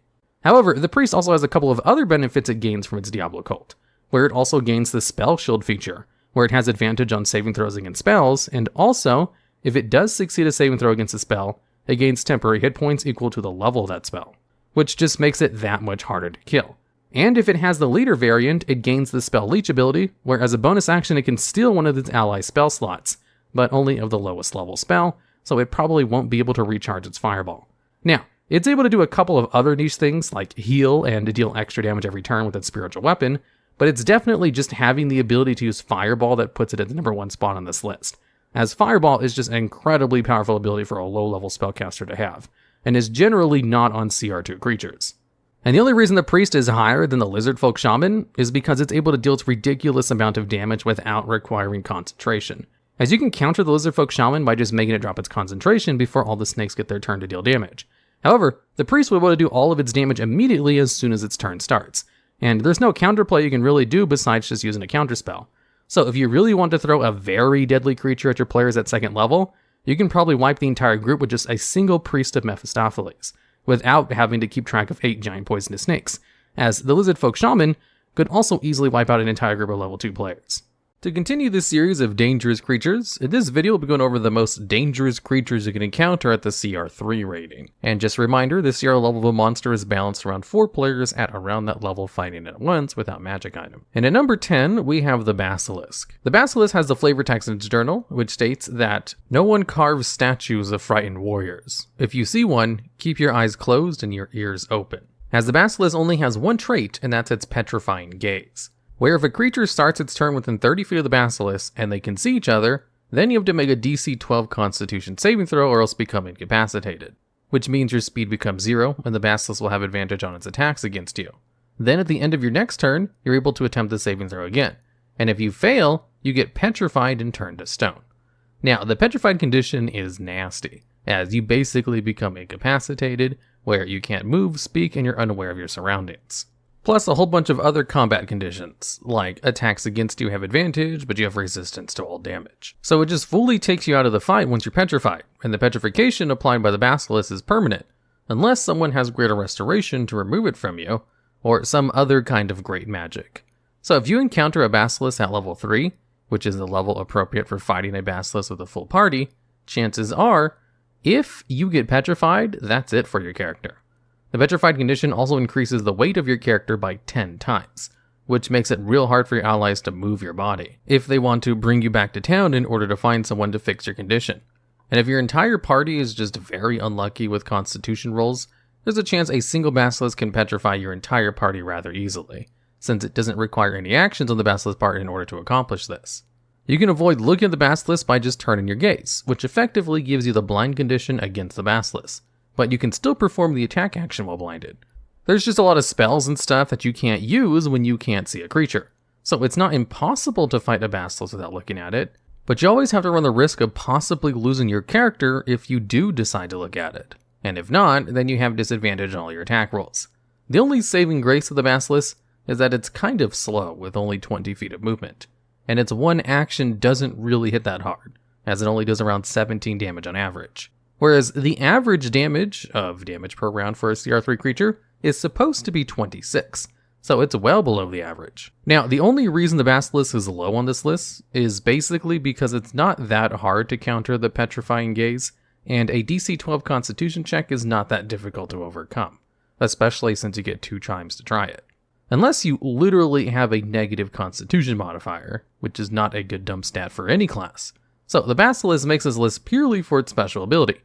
However, the priest also has a couple of other benefits it gains from its Diablo cult, where it also gains the Spell Shield feature, where it has advantage on saving throws against spells, and also, if it does succeed a saving throw against a spell, it gains temporary hit points equal to the level of that spell, which just makes it that much harder to kill. And if it has the leader variant, it gains the Spell Leech ability, where as a bonus action it can steal one of its ally spell slots, but only of the lowest level spell, so it probably won't be able to recharge its Fireball. Now, it's able to do a couple of other niche things like heal and deal extra damage every turn with its spiritual weapon, but it's definitely just having the ability to use Fireball that puts it at the number 1 spot on this list, as Fireball is just an incredibly powerful ability for a low-level spellcaster to have, and is generally not on CR2 creatures. And the only reason the Priest is higher than the Lizard Folk Shaman is because it's able to deal its ridiculous amount of damage without requiring concentration, as you can counter the Lizard Folk Shaman by just making it drop its concentration before all the snakes get their turn to deal damage. However, the Priest will be able to do all of its damage immediately as soon as its turn starts, and there's no counterplay you can really do besides just using a counterspell. So if you really want to throw a very deadly creature at your players at 2nd level, you can probably wipe the entire group with just a single Priest of Mephistopheles, without having to keep track of 8 giant poisonous snakes, as the Lizard Folk Shaman could also easily wipe out an entire group of level 2 players. To continue this series of dangerous creatures, in this video we'll be going over the most dangerous creatures you can encounter at the CR3 rating. And just a reminder, the CR level of a monster is balanced around 4 players at around that level fighting at once without magic item. And at number 10, we have the Basilisk. The Basilisk has the flavor text in its journal, which states that no one carves statues of frightened warriors. If you see one, keep your eyes closed and your ears open. As the Basilisk only has one trait, and that's its petrifying gaze, where if a creature starts its turn within 30 feet of the Basilisk and they can see each other, then you have to make a DC 12 Constitution saving throw or else become incapacitated, which means your speed becomes 0 and the Basilisk will have advantage on its attacks against you. Then at the end of your next turn, you're able to attempt the saving throw again, and if you fail, you get petrified and turned to stone. Now, the petrified condition is nasty, as you basically become incapacitated, where you can't move, speak, and you're unaware of your surroundings. Plus a whole bunch of other combat conditions, like attacks against you have advantage, but you have resistance to all damage. So it just fully takes you out of the fight once you're petrified, and the petrification applied by the Basilisk is permanent, unless someone has greater restoration to remove it from you, or some other kind of great magic. So if you encounter a Basilisk at level 3, which is the level appropriate for fighting a Basilisk with a full party, chances are, if you get petrified, that's it for your character. The petrified condition also increases the weight of your character by 10 times, which makes it real hard for your allies to move your body, if they want to bring you back to town in order to find someone to fix your condition. And if your entire party is just very unlucky with constitution rolls, there's a chance a single Basilisk can petrify your entire party rather easily, since it doesn't require any actions on the Basilisk part in order to accomplish this. You can avoid looking at the Basilisk by just turning your gaze, which effectively gives you the blind condition against the Basilisk, but you can still perform the attack action while blinded. There's just a lot of spells and stuff that you can't use when you can't see a creature, so it's not impossible to fight a Basilisk without looking at it, but you always have to run the risk of possibly losing your character if you do decide to look at it, and if not, then you have disadvantage on all your attack rolls. The only saving grace of the Basilisk is that it's kind of slow with only 20 feet of movement, and its one action doesn't really hit that hard, as it only does around 17 damage on average. Whereas the average damage per round for a CR3 creature is supposed to be 26, so it's well below the average. Now, the only reason the Basilisk is low on this list is basically because it's not that hard to counter the petrifying gaze, and a DC 12 Constitution check is not that difficult to overcome, especially since you get 2 chimes to try it. Unless you literally have a negative Constitution modifier, which is not a good dump stat for any class. So the Basilisk makes this list purely for its special ability,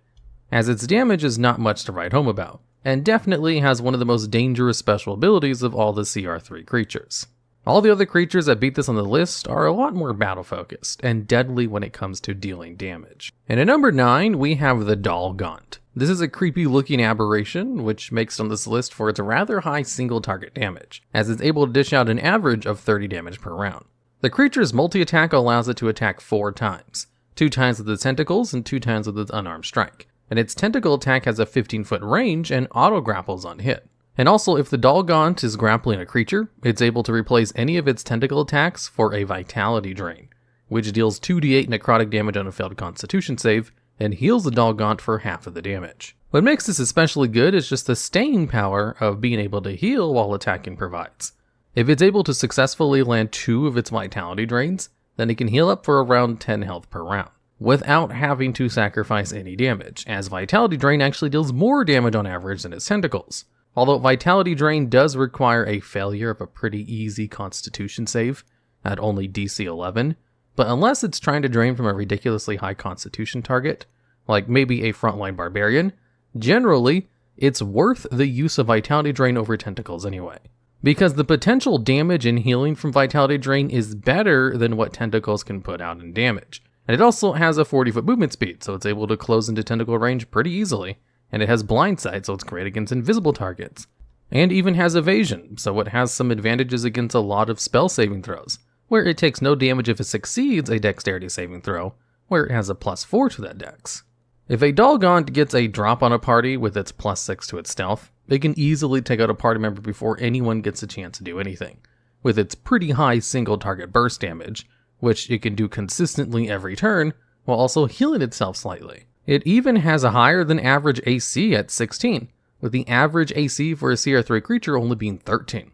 as its damage is not much to write home about, and definitely has one of the most dangerous special abilities of all the CR3 creatures. All the other creatures that beat this on the list are a lot more battle focused, and deadly when it comes to dealing damage. And at number 9, we have the Dalgaunt. This is a creepy looking aberration, which makes it on this list for its rather high single target damage, as it's able to dish out an average of 30 damage per round. The creature's multi-attack allows it to attack 4 times, 2 times with its tentacles and 2 times with its unarmed strike. And its tentacle attack has a 15-foot range and auto-grapples on hit. And also, if the Dalgaunt is grappling a creature, it's able to replace any of its tentacle attacks for a vitality drain, which deals 2d8 necrotic damage on a failed constitution save, and heals the Dalgaunt for half of the damage. What makes this especially good is just the staying power of being able to heal while attacking provides. If it's able to successfully land 2 of its vitality drains, then it can heal up for around 10 health per round, without having to sacrifice any damage, as Vitality Drain actually deals more damage on average than its tentacles. Although Vitality Drain does require a failure of a pretty easy Constitution save, at only DC 11, but unless it's trying to drain from a ridiculously high Constitution target, like maybe a frontline Barbarian, generally, it's worth the use of Vitality Drain over Tentacles anyway, because the potential damage and healing from Vitality Drain is better than what Tentacles can put out in damage. And it also has a 40-foot movement speed, so it's able to close into tentacle range pretty easily, and it has blind sight, so it's great against invisible targets, and even has evasion, so it has some advantages against a lot of spell saving throws, where it takes no damage if it succeeds a dexterity saving throw, where it has a +4 to that dex. If a Dalgaunt gets a drop on a party with its +6 to its stealth, it can easily take out a party member before anyone gets a chance to do anything, with its pretty high single target burst damage, which it can do consistently every turn, while also healing itself slightly. It even has a higher than average AC at 16, with the average AC for a CR3 creature only being 13.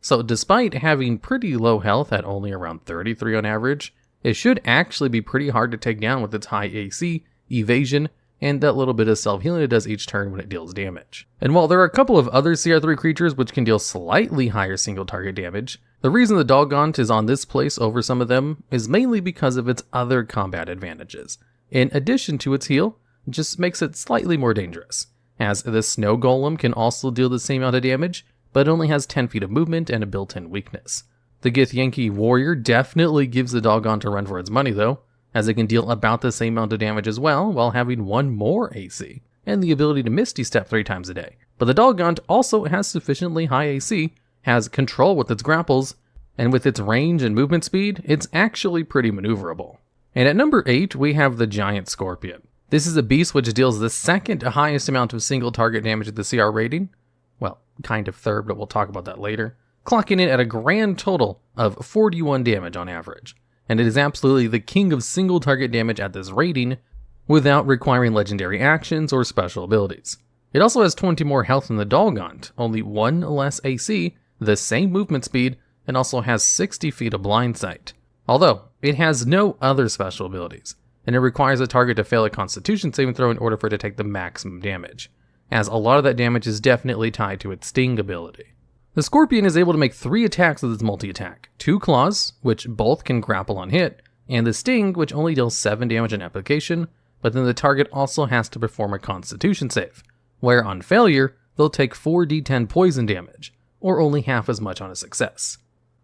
So despite having pretty low health at only around 33 on average, it should actually be pretty hard to take down with its high AC, evasion, and that little bit of self-healing it does each turn when it deals damage. And while there are a couple of other CR3 creatures which can deal slightly higher single target damage, the reason the Doggaunt is on this place over some of them is mainly because of its other combat advantages. In addition to its heal, it just makes it slightly more dangerous, as the Snow Golem can also deal the same amount of damage, but it only has 10 feet of movement and a built-in weakness. The Githyanki Warrior definitely gives the Doggaunt a run for its money though, as it can deal about the same amount of damage as well while having 1 more AC, and the ability to Misty Step 3 times a day. But the Doggaunt also has sufficiently high AC, has control with its grapples, and with its range and movement speed, it's actually pretty maneuverable. And at number 8, we have the Giant Scorpion. This is a beast which deals the second highest amount of single target damage at the CR rating. Well, kind of third, but we'll talk about that later. Clocking in at a grand total of 41 damage on average. And it is absolutely the king of single target damage at this rating without requiring legendary actions or special abilities. It also has 20 more health than the Doggaunt, only 1 less AC, the same movement speed, and also has 60 feet of blind sight. Although, it has no other special abilities, and it requires a target to fail a Constitution saving throw in order for it to take the maximum damage, as a lot of that damage is definitely tied to its Sting ability. The Scorpion is able to make 3 attacks with its multi-attack, 2 claws, which both can grapple on hit, and the Sting, which only deals 7 damage on application, but then the target also has to perform a Constitution save, where on failure, they'll take 4d10 poison damage, or only half as much on a success.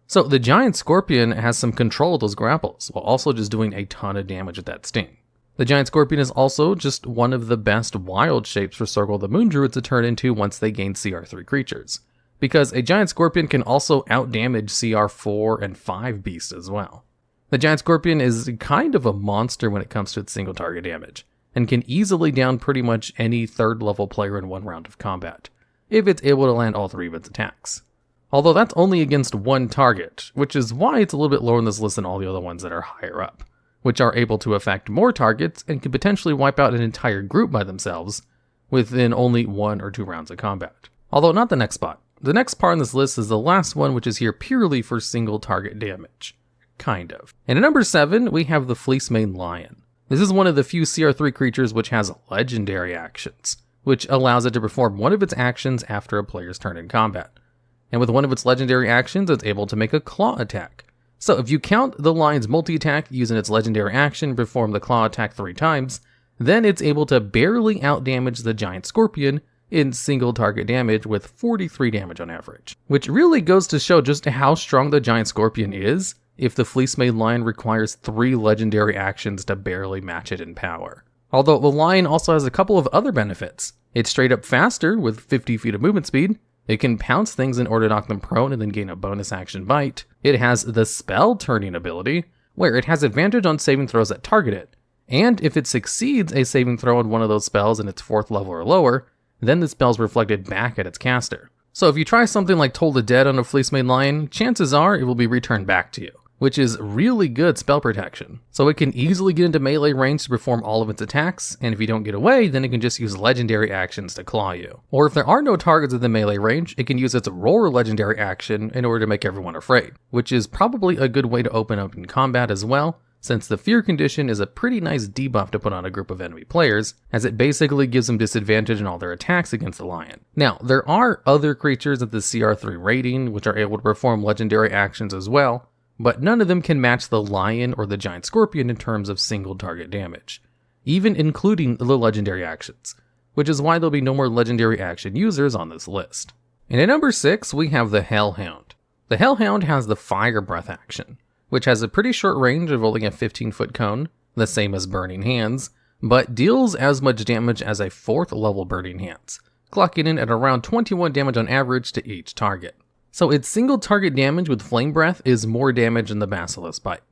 So the Giant Scorpion has some control of those grapples, while also just doing a ton of damage with that Sting. The Giant Scorpion is also just one of the best wild shapes for Circle of the Moon Druids to turn into once they gain CR3 creatures, because a Giant Scorpion can also outdamage CR4 and 5 beasts as well. The Giant Scorpion is kind of a monster when it comes to its single target damage, and can easily down pretty much any 3rd level player in 1 round of combat, if it's able to land all 3 of its attacks. Although that's only against 1 target, which is why it's a little bit lower in this list than all the other ones that are higher up, which are able to affect more targets and can potentially wipe out an entire group by themselves within only 1 or 2 rounds of combat. Although not the next spot. The next part on this list is the last one, which is here purely for single target damage. Kind of. And at number 7, we have the Fleecemane Lion. This is one of the few CR3 creatures which has legendary actions, which allows it to perform one of its actions after a player's turn in combat. And with one of its legendary actions, it's able to make a claw attack. So if you count the lion's multi-attack using its legendary action to perform the claw attack 3 times, then it's able to barely outdamage the Giant Scorpion in single target damage with 43 damage on average. Which really goes to show just how strong the Giant Scorpion is if the Fleecemane Lion requires 3 legendary actions to barely match it in power. Although the lion also has a couple of other benefits. It's straight up faster with 50 feet of movement speed. It can pounce things in order to knock them prone and then gain a bonus action bite. It has the spell turning ability, where it has advantage on saving throws that target it. And if it succeeds a saving throw on one of those spells in its 4th level or lower, then the spell's reflected back at its caster. So if you try something like Toll the Dead on a Fleecemane Lion, chances are it will be returned back to you, which is really good spell protection. So it can easily get into melee range to perform all of its attacks, and if you don't get away, then it can just use legendary actions to claw you. Or if there are no targets within melee range, it can use its Roar legendary action in order to make everyone afraid, which is probably a good way to open up in combat as well, since the fear condition is a pretty nice debuff to put on a group of enemy players, as it basically gives them disadvantage in all their attacks against the lion. Now, there are other creatures at the CR3 rating which are able to perform legendary actions as well, but none of them can match the lion or the Giant Scorpion in terms of single target damage, even including the legendary actions, which is why there'll be no more legendary action users on this list. And at number 6, we have the Hellhound. The Hellhound has the Fire Breath action, which has a pretty short range of only a 15-foot cone, the same as Burning Hands, but deals as much damage as a 4th level Burning Hands, clocking in at around 21 damage on average to each target. So its single target damage with Flame Breath is more damage than the Basilisk Bite,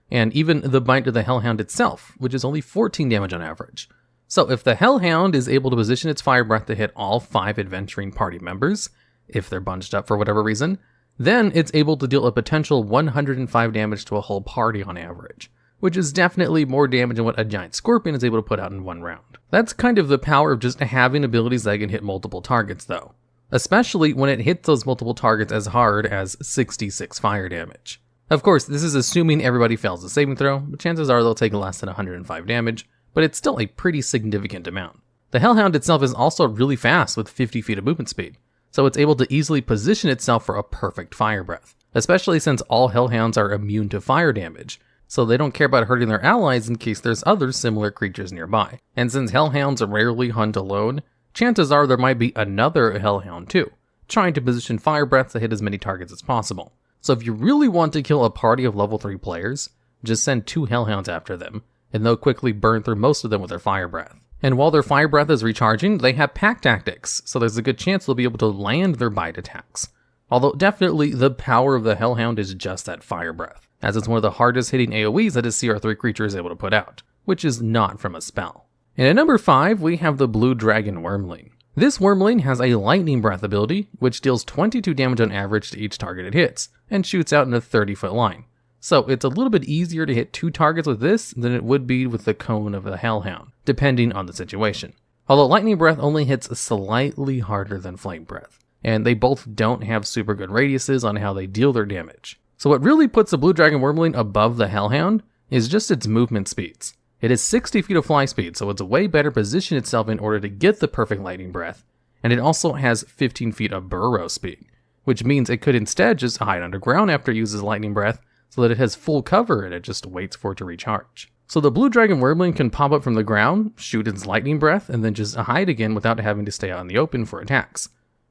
and even the bite of the Hellhound itself, which is only 14 damage on average. So if the Hellhound is able to position its Fire Breath to hit all 5 adventuring party members, if they're bunched up for whatever reason, then it's able to deal a potential 105 damage to a whole party on average, which is definitely more damage than what a Giant Scorpion is able to put out in 1 round. That's kind of the power of just having abilities that can hit multiple targets though. especially when it hits those multiple targets as hard as 66 fire damage. Of course, this is assuming everybody fails the saving throw, but chances are they'll take less than 105 damage, but it's still a pretty significant amount. The Hellhound itself is also really fast with 50 feet of movement speed, so it's able to easily position itself for a perfect fire breath, especially since all Hellhounds are immune to fire damage, so they don't care about hurting their allies in case there's other similar creatures nearby. And since Hellhounds rarely hunt alone, chances are there might be another Hellhound too, trying to position fire breath to hit as many targets as possible. So if you really want to kill a party of level 3 players, just send 2 Hellhounds after them, and they'll quickly burn through most of them with their fire breath. And while their fire breath is recharging, they have pack tactics, so there's a good chance they'll be able to land their bite attacks. Although definitely the power of the Hellhound is just that fire breath, as it's one of the hardest hitting AoEs that a CR3 creature is able to put out, which is not from a spell. And at number 5, we have the Blue Dragon Wyrmling. This Wyrmling has a lightning breath ability, which deals 22 damage on average to each target it hits, and shoots out in a 30-foot line. So it's a little bit easier to hit 2 targets with this than it would be with the Cone of the Hellhound, depending on the situation. Although lightning breath only hits slightly harder than flame breath, and they both don't have super good radiuses on how they deal their damage. So what really puts the Blue Dragon Wyrmling above the Hellhound is just its movement speeds. It has 60 feet of fly speed, so it's a way better position itself in order to get the perfect lightning breath, and it also has 15 feet of burrow speed, which means it could instead just hide underground after it uses lightning breath, so that it has full cover and it just waits for it to recharge. So the Blue Dragon Wyrmling can pop up from the ground, shoot its lightning breath, and then just hide again without having to stay out in the open for attacks.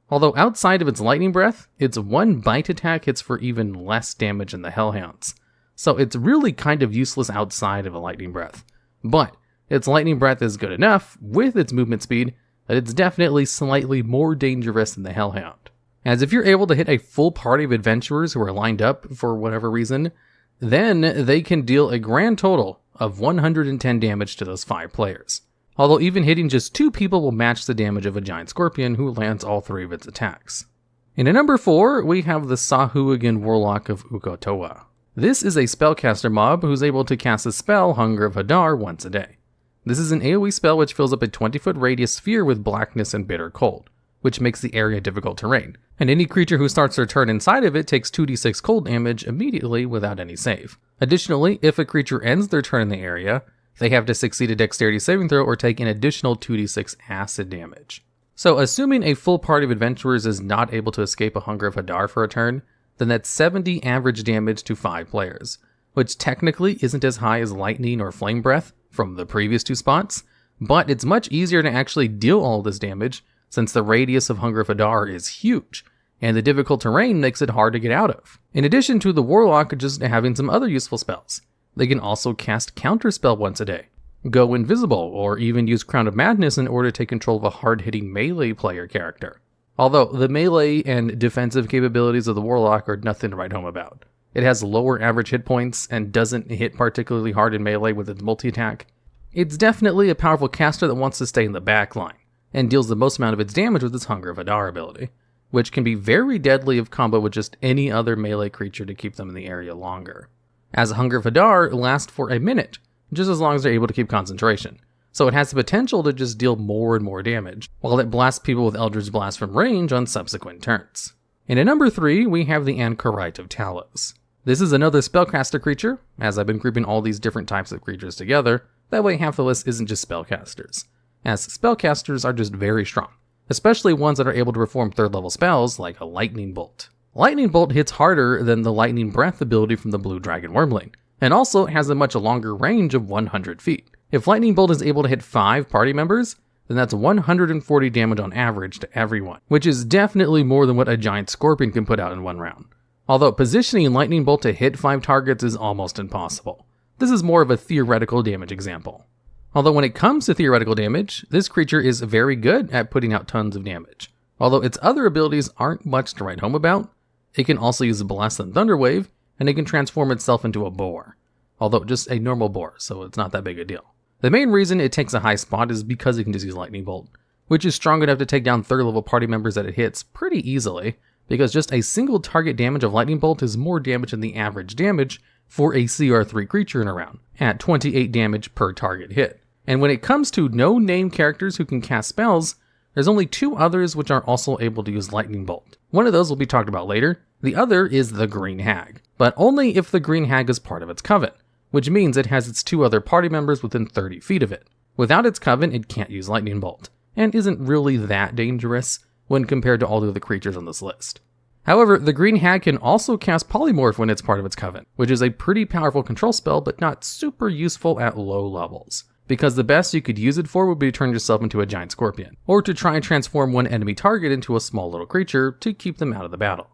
Although outside of its lightning breath, its one bite attack hits for even less damage than the Hellhounds. So it's really kind of useless outside of a lightning breath. But its lightning breath is good enough, with its movement speed, that it's definitely slightly more dangerous than the Hellhound. As if you're able to hit a full party of adventurers who are lined up for whatever reason, then they can deal a grand total of 110 damage to those 5 players. Although even hitting just 2 people will match the damage of a giant scorpion who lands all 3 of its attacks. And at number 4, we have the Sahuagin Warlock of Ukotoa. This is a spellcaster mob who's able to cast the spell Hunger of Hadar once a day. This is an AoE spell which fills up a 20-foot radius sphere with blackness and bitter cold, which makes the area difficult terrain, and any creature who starts their turn inside of it takes 2d6 cold damage immediately without any save. Additionally, if a creature ends their turn in the area, they have to succeed a dexterity saving throw or take an additional 2d6 acid damage. So assuming a full party of adventurers is not able to escape a Hunger of Hadar for a turn, then that's 70 average damage to 5 players, which technically isn't as high as lightning or flame breath from the previous 2 spots, but it's much easier to actually deal all this damage since the radius of Hunger of Hadar is huge, and the difficult terrain makes it hard to get out of. In addition to the Warlock just having some other useful spells, they can also cast Counterspell once a day, go invisible, or even use Crown of Madness in order to take control of a hard-hitting melee player character. Although the melee and defensive capabilities of the Warlock are nothing to write home about. It has lower average hit points and doesn't hit particularly hard in melee with its multi-attack. It's definitely a powerful caster that wants to stay in the back line, and deals the most amount of its damage with its Hunger of Hadar ability, which can be very deadly if comboed with just any other melee creature to keep them in the area longer. As Hunger of Hadar lasts for a minute, just as long as they're able to keep concentration, so it has the potential to just deal more and more damage, while it blasts people with Eldritch Blast from range on subsequent turns. And at number 3, we have the Anchorite of Talos. This is another spellcaster creature, as I've been grouping all these different types of creatures together, that way half the list isn't just spellcasters, as spellcasters are just very strong, especially ones that are able to perform 3rd level spells like a Lightning Bolt. Lightning Bolt hits harder than the Lightning Breath ability from the Blue Dragon Wyrmling, and also has a much longer range of 100 feet. If Lightning Bolt is able to hit 5 party members, then that's 140 damage on average to everyone, which is definitely more than what a giant scorpion can put out in one round. Although positioning Lightning Bolt to hit 5 targets is almost impossible. This is more of a theoretical damage example. Although when it comes to theoretical damage, this creature is very good at putting out tons of damage. Although its other abilities aren't much to write home about, it can also use Blast and Thunderwave, and it can transform itself into a boar. Although just a normal boar, so it's not that big a deal. The main reason it takes a high spot is because it can just use Lightning Bolt, which is strong enough to take down 3rd level party members that it hits pretty easily, because just a single target damage of Lightning Bolt is more damage than the average damage for a CR3 creature in a round, at 28 damage per target hit. And when it comes to no-name characters who can cast spells, There's only 2 others which are also able to use lightning bolt. One of those will be talked about later. The other is the green hag, but only if the green hag is part of its coven, which means it has its 2 other party members within 30 feet of it. Without its coven, it can't use lightning bolt, and isn't really that dangerous when compared to all the other creatures on this list. However, the green hag can also cast polymorph when it's part of its coven, which is a pretty powerful control spell but not super useful at low levels, because the best you could use it for would be to turn yourself into a giant scorpion, or to try and transform one enemy target into a small little creature to keep them out of the battle.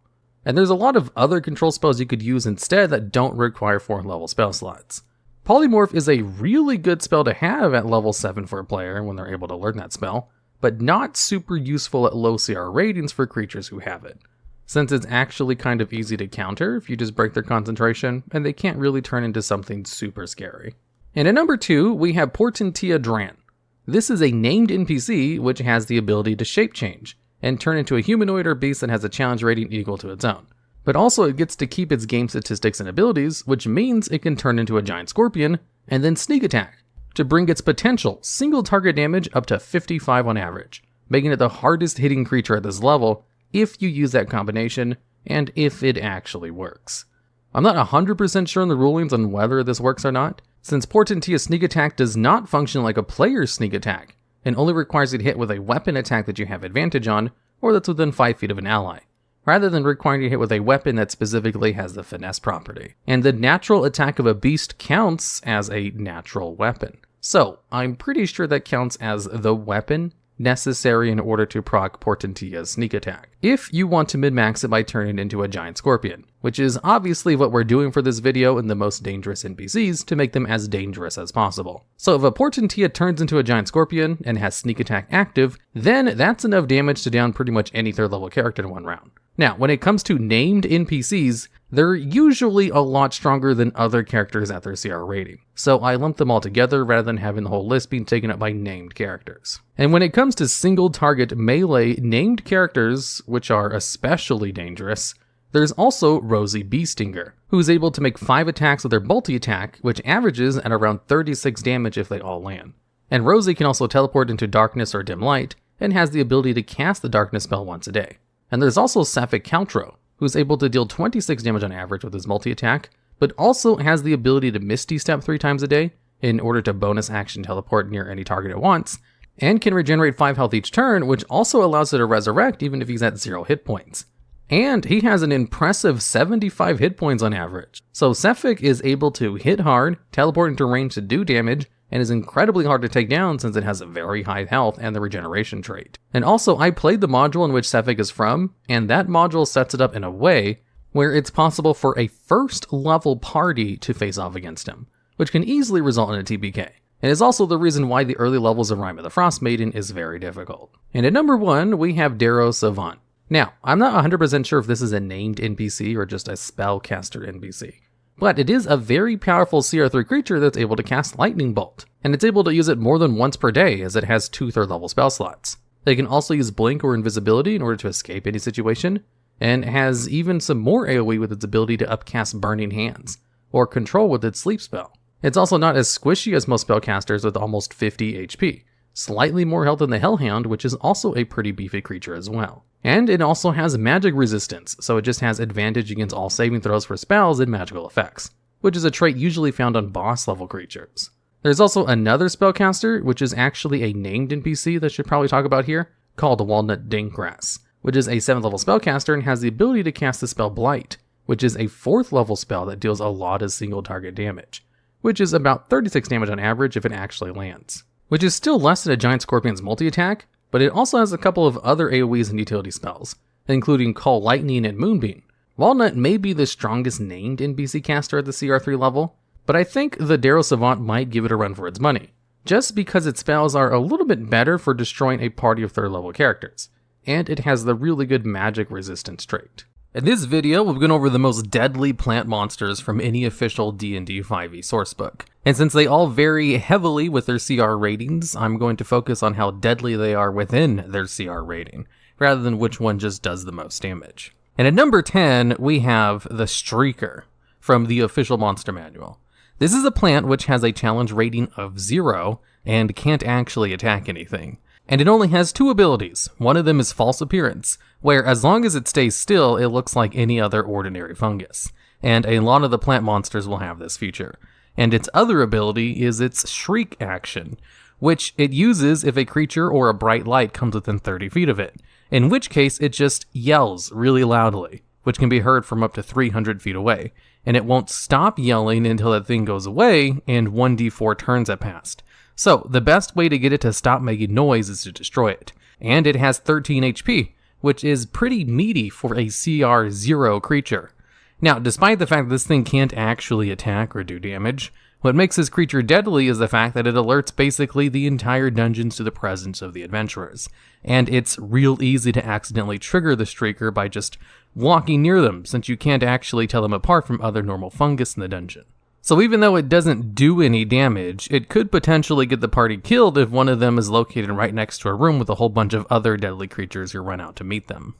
And there's a lot of other control spells you could use instead that don't require 4th level spell slots. Polymorph is a really good spell to have at level 7 for a player when they're able to learn that spell, but not super useful at low CR ratings for creatures who have it, since it's actually kind of easy to counter if you just break their concentration, and they can't really turn into something super scary. And at number 2, we have Portentia Dran. This is a named NPC which has the ability to shape change, and turn into a humanoid or beast that has a challenge rating equal to its own. But also it gets to keep its game statistics and abilities, which means it can turn into a giant scorpion, and then sneak attack, to bring its potential single target damage up to 55 on average, making it the hardest hitting creature at this level if you use that combination, and if it actually works. I'm not 100% sure on the rulings on whether this works or not, since Portentia's sneak attack does not function like a player's sneak attack, and only requires you to hit with a weapon attack that you have advantage on, or that's within 5 feet of an ally, rather than requiring you to hit with a weapon that specifically has the finesse property. And the natural attack of a beast counts as a natural weapon. So, I'm pretty sure that counts as the weapon necessary in order to proc Portentia's sneak attack, if you want to min-max it by turning it into a giant scorpion, which is obviously what we're doing for this video in the most dangerous NPCs to make them as dangerous as possible. So if a Portentia turns into a giant scorpion and has sneak attack active, then that's enough damage to down pretty much any 3rd level character in one round. Now, when it comes to named NPCs, they're usually a lot stronger than other characters at their CR rating, so I lump them all together rather than having the whole list being taken up by named characters. And when it comes to single target melee named characters, which are especially dangerous, there's also Rosie Beestinger, who's able to make 5 attacks with her bolty attack, which averages at around 36 damage if they all land. And Rosie can also teleport into darkness or dim light, and has the ability to cast the darkness spell once a day. And there's also Sapphic Caltro, who's able to deal 26 damage on average with his multi-attack, but also has the ability to Misty Step 3 times a day in order to bonus action teleport near any target at once, and can regenerate 5 health each turn, which also allows it to resurrect even if he's at 0 hit points. And he has an impressive 75 hit points on average. So Sapphic is able to hit hard, teleport into range to do damage, and is incredibly hard to take down since it has a very high health and the regeneration trait. And also, I played the module in which Sapphic is from, and that module sets it up in a way where it's possible for a 1st level party to face off against him, which can easily result in a TPK. And is also the reason why the early levels of Rime of the Frost Maiden is very difficult. And at number 1, we have Darrow Savant. Now, I'm not 100% sure if this is a named NPC or just a spellcaster NPC. But it is a very powerful CR3 creature that's able to cast Lightning Bolt, and it's able to use it more than once per day as it has 2 3rd level spell slots. They can also use Blink or Invisibility in order to escape any situation, and has even some more AoE with its ability to upcast Burning Hands, or Control with its Sleep spell. It's also not as squishy as most spellcasters with almost 50 HP, slightly more health than the Hellhound, which is also a pretty beefy creature as well. And it also has magic resistance, so it just has advantage against all saving throws for spells and magical effects, which is a trait usually found on boss level creatures. There's also another spellcaster, which is actually a named NPC that I should probably talk about here, called Walnut Dinkgrass, which is a 7th level spellcaster and has the ability to cast the spell Blight, which is a 4th level spell that deals a lot of single target damage, which is about 36 damage on average if it actually lands, which is still less than a giant scorpion's multi-attack, but it also has a couple of other AoEs and utility spells, including Call Lightning and Moonbeam. Walnut may be the strongest named NPC caster at the CR3 level, but I think the Darrow Savant might give it a run for its money, just because its spells are a little bit better for destroying a party of 3rd level characters, and it has the really good magic resistance trait. In this video, we've gone over the most deadly plant monsters from any official D&D 5e sourcebook. And since they all vary heavily with their CR ratings, I'm going to focus on how deadly they are within their CR rating, rather than which one just does the most damage. And at number 10, we have the Streaker from the official monster manual. This is a plant which has a challenge rating of 0 and can't actually attack anything. And it only has 2 abilities. One of them is false appearance, where as long as it stays still, it looks like any other ordinary fungus. And a lot of the plant monsters will have this feature. And its other ability is its shriek action, which it uses if a creature or a bright light comes within 30 feet of it, in which case it just yells really loudly, which can be heard from up to 300 feet away, and it won't stop yelling until that thing goes away and 1d4 turns have passed. So the best way to get it to stop making noise is to destroy it, and it has 13 HP, which is pretty meaty for a CR 0 creature. Now, despite the fact that this thing can't actually attack or do damage, what makes this creature deadly is the fact that it alerts basically the entire dungeons to the presence of the adventurers, and it's real easy to accidentally trigger the streaker by just walking near them, since you can't actually tell them apart from other normal fungus in the dungeon. So even though it doesn't do any damage, it could potentially get the party killed if one of them is located right next to a room with a whole bunch of other deadly creatures who run out to meet them.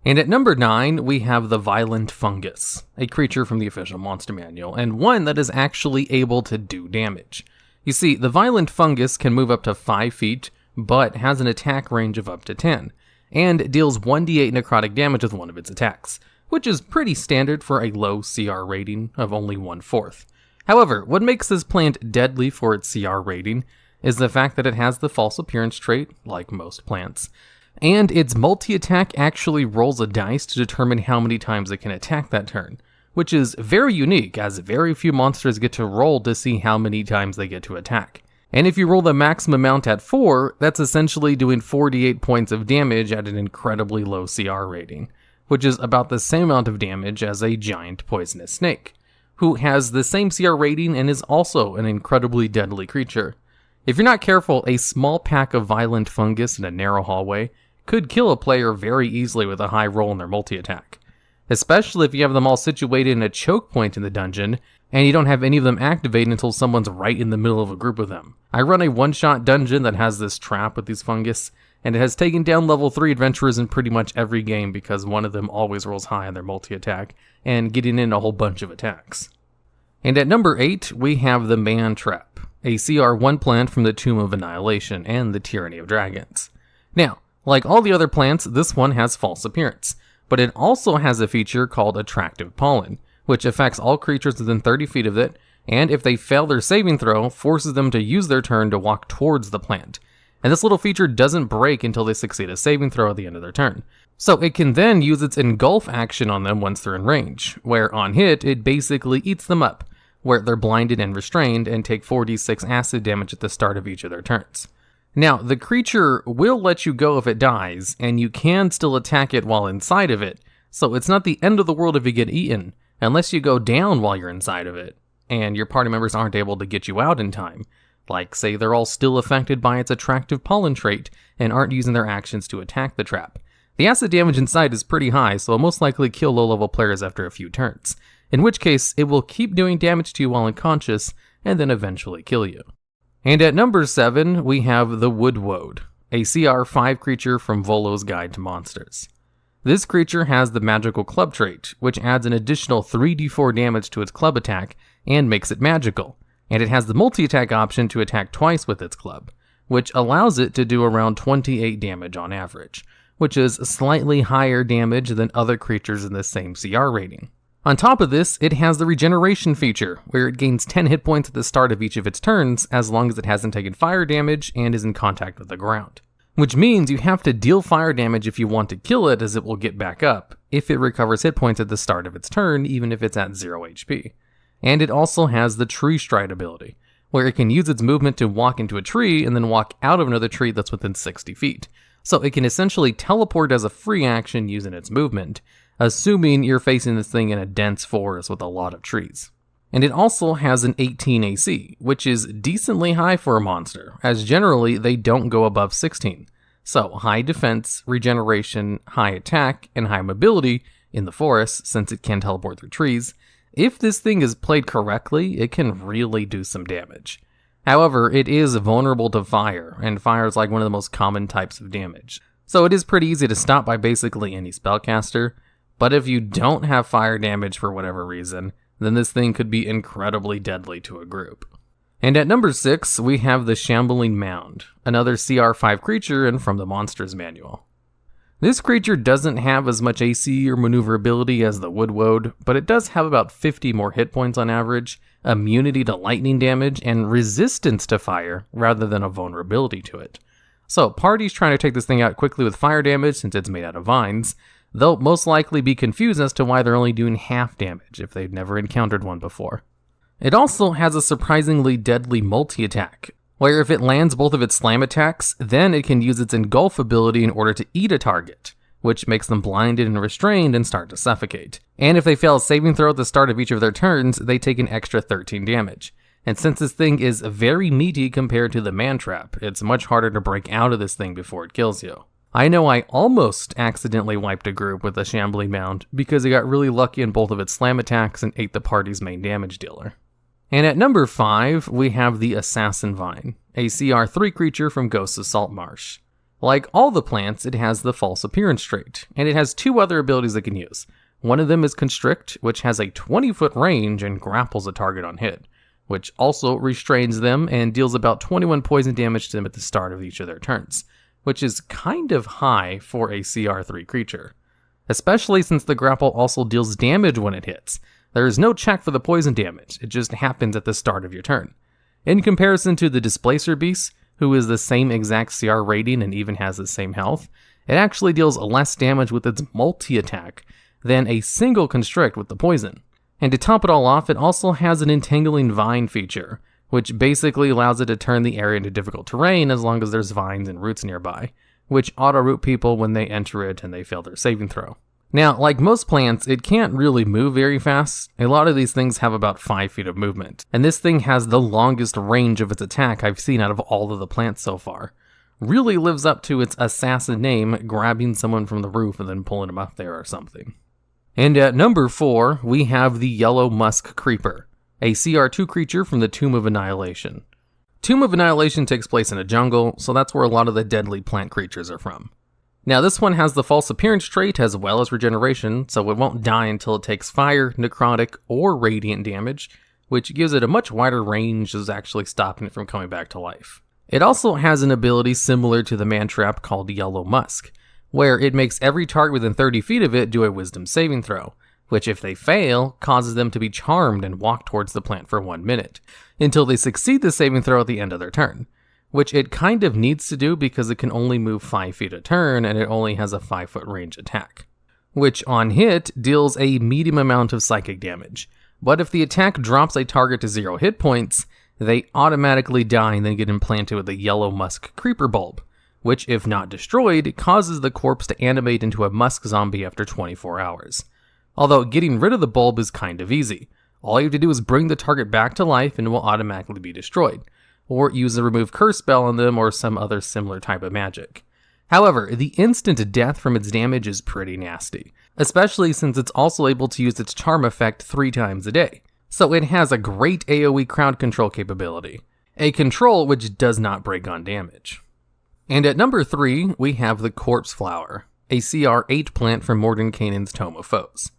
And at number 9, we have the Violent Fungus, a creature from the official monster manual, and one that is actually able to do damage. You see, the Violent Fungus can move up to 5 feet, but has an attack range of up to 10, and deals 1d8 necrotic damage with one of its attacks, which is pretty standard for a low CR rating of only 1/4. However, what makes this plant deadly for its CR rating is the fact that it has the false appearance trait, like most plants, and its multi-attack actually rolls a dice to determine how many times it can attack that turn, which is very unique as very few monsters get to roll to see how many times they get to attack. And if you roll the maximum amount at 4, that's essentially doing 48 points of damage at an incredibly low CR rating, which is about the same amount of damage as a giant poisonous snake, who has the same CR rating and is also an incredibly deadly creature. If you're not careful, a small pack of Violent Fungus in a narrow hallway could kill a player very easily with a high roll in their multi-attack, especially if you have them all situated in a choke point in the dungeon, and you don't have any of them activate until someone's right in the middle of a group of them. I run a one-shot dungeon that has this trap with these fungus, and it has taken down level 3 adventurers in pretty much every game because one of them always rolls high on their multi-attack, and getting in a whole bunch of attacks. And at number 8, we have the Man Trap, a CR1 plant from the Tomb of Annihilation and the Tyranny of Dragons. Now, like all the other plants, this one has false appearance, but it also has a feature called Attractive Pollen, which affects all creatures within 30 feet of it, and if they fail their saving throw, forces them to use their turn to walk towards the plant. And this little feature doesn't break until they succeed a saving throw at the end of their turn. So it can then use its Engulf action on them once they're in range, where on hit, it basically eats them up, where they're blinded and restrained and take 4d6 acid damage at the start of each of their turns. Now, the creature will let you go if it dies, and you can still attack it while inside of it, so it's not the end of the world if you get eaten, unless you go down while you're inside of it, and your party members aren't able to get you out in time. Like, say they're all still affected by its Attractive Pollen trait, and aren't using their actions to attack the trap. The acid damage inside is pretty high, so it'll most likely kill low-level players after a few turns, in which case it will keep doing damage to you while unconscious, and then eventually kill you. And at number 7, we have the Woodwode, a CR5 creature from Volo's Guide to Monsters. This creature has the Magical Club trait, which adds an additional 3d4 damage to its club attack and makes it magical, and it has the multi-attack option to attack twice with its club, which allows it to do around 28 damage on average, which is slightly higher damage than other creatures in the same CR rating. On top of this, it has the regeneration feature, where it gains 10 hit points at the start of each of its turns as long as it hasn't taken fire damage and is in contact with the ground. Which means you have to deal fire damage if you want to kill it, as it will get back up if it recovers hit points at the start of its turn, even if it's at 0 HP. And it also has the Tree Stride ability, where it can use its movement to walk into a tree and then walk out of another tree that's within 60 feet. So it can essentially teleport as a free action using its movement, assuming you're facing this thing in a dense forest with a lot of trees. And it also has an 18 AC, which is decently high for a monster, as generally they don't go above 16. So high defense, regeneration, high attack, and high mobility in the forest, since it can teleport through trees. If this thing is played correctly, it can really do some damage. However, it is vulnerable to fire, and fire is like one of the most common types of damage. So it is pretty easy to stop by basically any spellcaster, but if you don't have fire damage for whatever reason, then this thing could be incredibly deadly to a group. And at number 6, we have the Shambling Mound, another CR5 creature and from the Monsters Manual. This creature doesn't have as much AC or maneuverability as the Woodwode, but it does have about 50 more hit points on average, immunity to lightning damage, and resistance to fire rather than a vulnerability to it. So parties trying to take this thing out quickly with fire damage since it's made out of vines, they'll most likely be confused as to why they're only doing half damage if they've never encountered one before. It also has a surprisingly deadly multi-attack, where if it lands both of its slam attacks, then it can use its engulf ability in order to eat a target, which makes them blinded and restrained and start to suffocate. And if they fail a saving throw at the start of each of their turns, they take an extra 13 damage. And since this thing is very meaty compared to the Man-Trap, it's much harder to break out of this thing before it kills you. I know I almost accidentally wiped a group with a Shambling Mound because it got really lucky in both of its slam attacks and ate the party's main damage dealer. And at number 5, we have the Assassin Vine, a CR3 creature from Ghosts of Saltmarsh. Like all the plants, it has the false appearance trait, and it has 2 other abilities it can use. One of them is Constrict, which has a 20-foot range and grapples a target on hit, which also restrains them and deals about 21 poison damage to them at the start of each of their turns, which is kind of high for a CR3 creature, especially since the grapple also deals damage when it hits. There is no check for the poison damage, it just happens at the start of your turn. In comparison to the Displacer Beast, who is the same exact CR rating and even has the same health, it actually deals less damage with its multi-attack than a single Constrict with the poison. And to top it all off, it also has an Entangling Vine feature, which basically allows it to turn the area into difficult terrain as long as there's vines and roots nearby, which auto-root people when they enter it and they fail their saving throw. Now, like most plants, it can't really move very fast. A lot of these things have about 5 feet of movement, and this thing has the longest range of its attack I've seen out of all of the plants so far. Really lives up to its assassin name, grabbing someone from the roof and then pulling them up there or something. And at number 4, we have the Yellow Musk Creeper, a CR2 creature from the Tomb of Annihilation. Tomb of Annihilation takes place in a jungle, so that's where a lot of the deadly plant creatures are from. Now this one has the false appearance trait as well as regeneration, so it won't die until it takes fire, necrotic, or radiant damage, which gives it a much wider range as actually stopping it from coming back to life. It also has an ability similar to the Man-Trap called Yellow Musk, where it makes every target within 30 feet of it do a wisdom saving throw, which if they fail, causes them to be charmed and walk towards the plant for 1 minute, until they succeed the saving throw at the end of their turn. Which it kind of needs to do because it can only move 5 feet a turn and it only has a 5-foot range attack. Which on hit deals a medium amount of psychic damage, but if the attack drops a target to 0 hit points, they automatically die and then get implanted with a Yellow Musk Creeper bulb, which if not destroyed, causes the corpse to animate into a musk zombie after 24 hours. Although getting rid of the bulb is kind of easy. All you have to do is bring the target back to life and it will automatically be destroyed, or use a remove curse spell on them or some other similar type of magic. However, the instant death from its damage is pretty nasty, especially since it's also able to use its charm effect 3 times a day. So it has a great AoE crowd control capability, a control which does not break on damage. And at number 3, we have the Corpse Flower, a CR8 plant from Mordenkainen's Tome of Foes.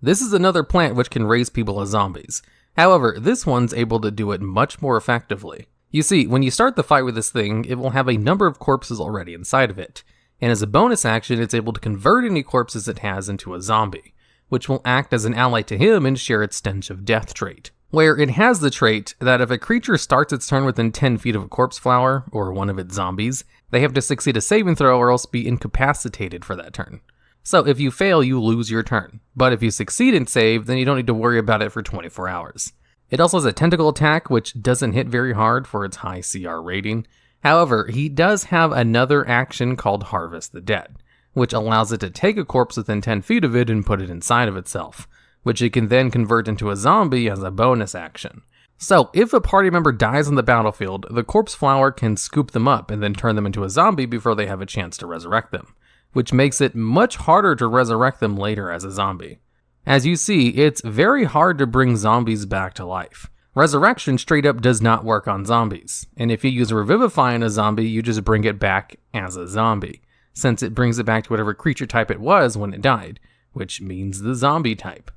This is another plant which can raise people as zombies. However, this one's able to do it much more effectively. You see, when you start the fight with this thing, it will have a number of corpses already inside of it, and as a bonus action, it's able to convert any corpses it has into a zombie, which will act as an ally to him and share its Stench of Death trait, where it has the trait that if a creature starts its turn within 10 feet of a corpse flower, or one of its zombies, they have to succeed a saving throw or else be incapacitated for that turn. So if you fail, you lose your turn, but if you succeed and save, then you don't need to worry about it for 24 hours. It also has a tentacle attack, which doesn't hit very hard for its high CR rating. However, he does have another action called Harvest the Dead, which allows it to take a corpse within 10 feet of it and put it inside of itself, which it can then convert into a zombie as a bonus action. So, if a party member dies on the battlefield, the Corpse Flower can scoop them up and then turn them into a zombie before they have a chance to resurrect them, which makes it much harder to resurrect them later as a zombie. As you see, it's very hard to bring zombies back to life. Resurrection straight up does not work on zombies, and if you use Revivify on a zombie, you just bring it back as a zombie, since it brings it back to whatever creature type it was when it died, which means the zombie type.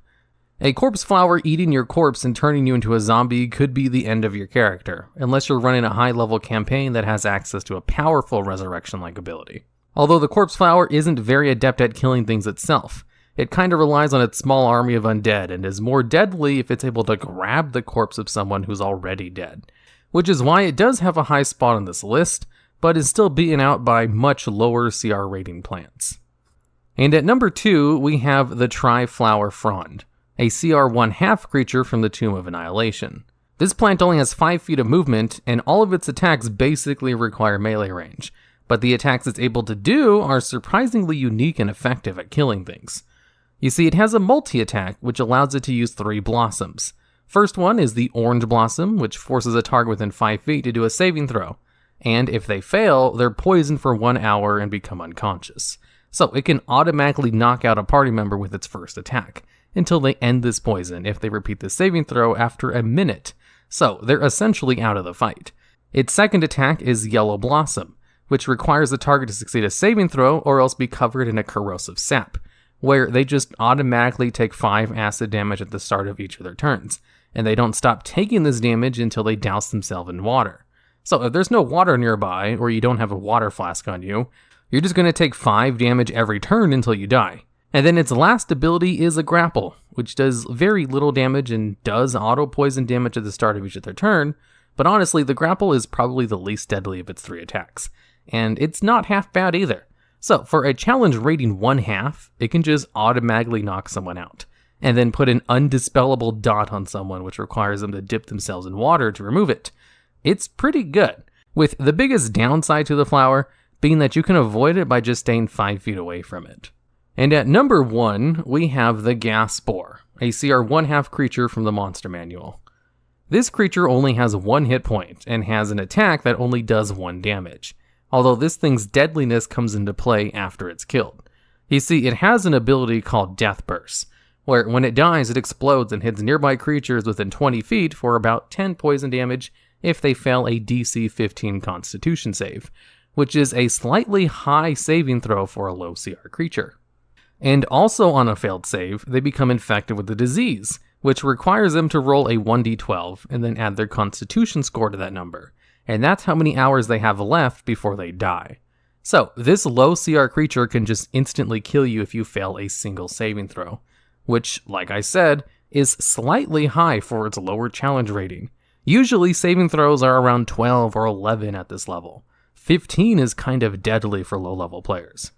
A corpse flower eating your corpse and turning you into a zombie could be the end of your character, unless you're running a high-level campaign that has access to a powerful resurrection-like ability. Although the corpse flower isn't very adept at killing things itself, it kinda relies on its small army of undead and is more deadly if it's able to grab the corpse of someone who's already dead, which is why it does have a high spot on this list, but is still beaten out by much lower CR rating plants. And at number 2, we have the Tri-Flower Frond, a CR 1/2 creature from the Tomb of Annihilation. This plant only has 5 feet of movement, and all of its attacks basically require melee range, but the attacks it's able to do are surprisingly unique and effective at killing things. You see, it has a multi-attack, which allows it to use 3 blossoms. First one is the Orange Blossom, which forces a target within 5 feet to do a saving throw, and if they fail, they're poisoned for 1 hour and become unconscious. So it can automatically knock out a party member with its first attack, until they end this poison if they repeat the saving throw after a minute, so they're essentially out of the fight. Its second attack is Yellow Blossom, which requires the target to succeed a saving throw or else be covered in a corrosive sap, where they just automatically take 5 acid damage at the start of each of their turns, and they don't stop taking this damage until they douse themselves in water. So if there's no water nearby, or you don't have a water flask on you, you're just going to take 5 damage every turn until you die. And then its last ability is a Grapple, which does very little damage and does auto-poison damage at the start of each of their turn, but honestly, the Grapple is probably the least deadly of its 3 attacks, and it's not half bad either. So for a challenge rating 1/2, it can just automatically knock someone out, and then put an undispellable dot on someone which requires them to dip themselves in water to remove it. It's pretty good, with the biggest downside to the flower being that you can avoid it by just staying 5 feet away from it. And at number 1, we have the Gas Spore, a CR 1/2 creature from the Monster Manual. This creature only has 1 hit point and has an attack that only does 1 damage, although this thing's deadliness comes into play after it's killed. You see, it has an ability called Death Burst, where when it dies it explodes and hits nearby creatures within 20 feet for about 10 poison damage if they fail a DC 15 Constitution save, which is a slightly high saving throw for a low CR creature. And also on a failed save, they become infected with the disease, which requires them to roll a 1d12 and then add their Constitution score to that number, and that's how many hours they have left before they die. So this low CR creature can just instantly kill you if you fail a single saving throw, which, like I said, is slightly high for its lower challenge rating. Usually saving throws are around 12 or 11 at this level. 15 is kind of deadly for low level players.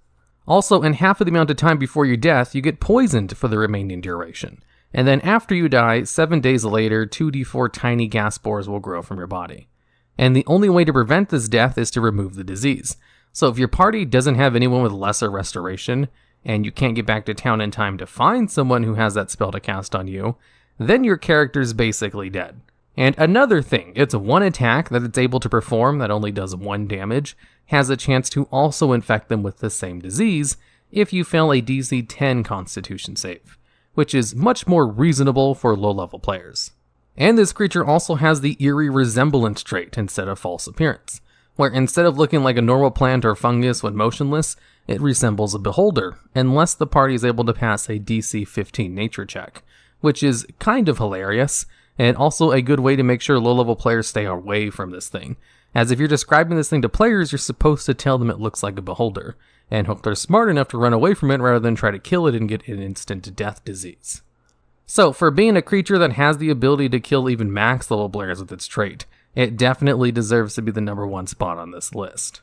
Also, in half of the amount of time before your death, you get poisoned for the remaining duration. And then after you die, 7 days later, 2d4 tiny gas spores will grow from your body. And the only way to prevent this death is to remove the disease. So if your party doesn't have anyone with lesser restoration, and you can't get back to town in time to find someone who has that spell to cast on you, then your character's basically dead. And another thing, its 1 attack that it's able to perform that only does 1 damage has a chance to also infect them with the same disease if you fail a DC 10 Constitution save, which is much more reasonable for low-level players. And this creature also has the eerie resemblance trait instead of false appearance, where instead of looking like a normal plant or fungus when motionless, it resembles a beholder, unless the party is able to pass a DC 15 nature check, which is kind of hilarious, and also a good way to make sure low-level players stay away from this thing, as if you're describing this thing to players, you're supposed to tell them it looks like a beholder, and hope they're smart enough to run away from it rather than try to kill it and get an instant death disease. So for being a creature that has the ability to kill even max level players with its trait, it definitely deserves to be the number 1 spot on this list.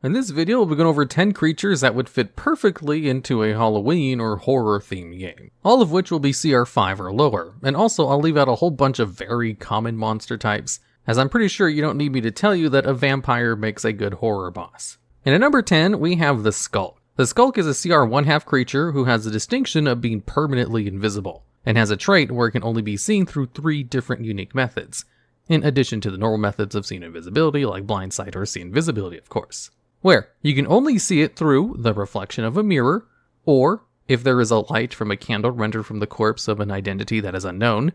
In this video, we'll be going over 10 creatures that would fit perfectly into a Halloween or horror themed game, all of which will be CR 5 or lower, and also I'll leave out a whole bunch of very common monster types, as I'm pretty sure you don't need me to tell you that a vampire makes a good horror boss. And at number 10, we have the Skulk. The Skulk is a CR 1/2 creature who has the distinction of being permanently invisible, and has a trait where it can only be seen through 3 different unique methods, in addition to the normal methods of seeing invisibility like blind sight or see invisibility, of course, where you can only see it through the reflection of a mirror, or if there is a light from a candle rendered from the corpse of an identity that is unknown,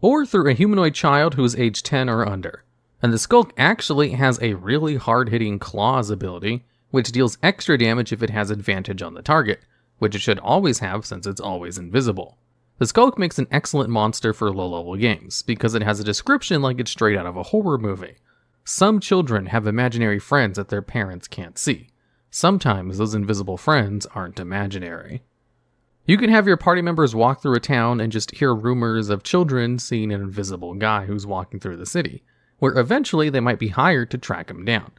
or through a humanoid child who is age 10 or under. And the Skulk actually has a really hard-hitting claws ability, which deals extra damage if it has advantage on the target, which it should always have since it's always invisible. The Skulk makes an excellent monster for low-level games, because it has a description like it's straight out of a horror movie. Some children have imaginary friends that their parents can't see. Sometimes those invisible friends aren't imaginary. You can have your party members walk through a town and just hear rumors of children seeing an invisible guy who's walking through the city, where eventually they might be hired to track him down.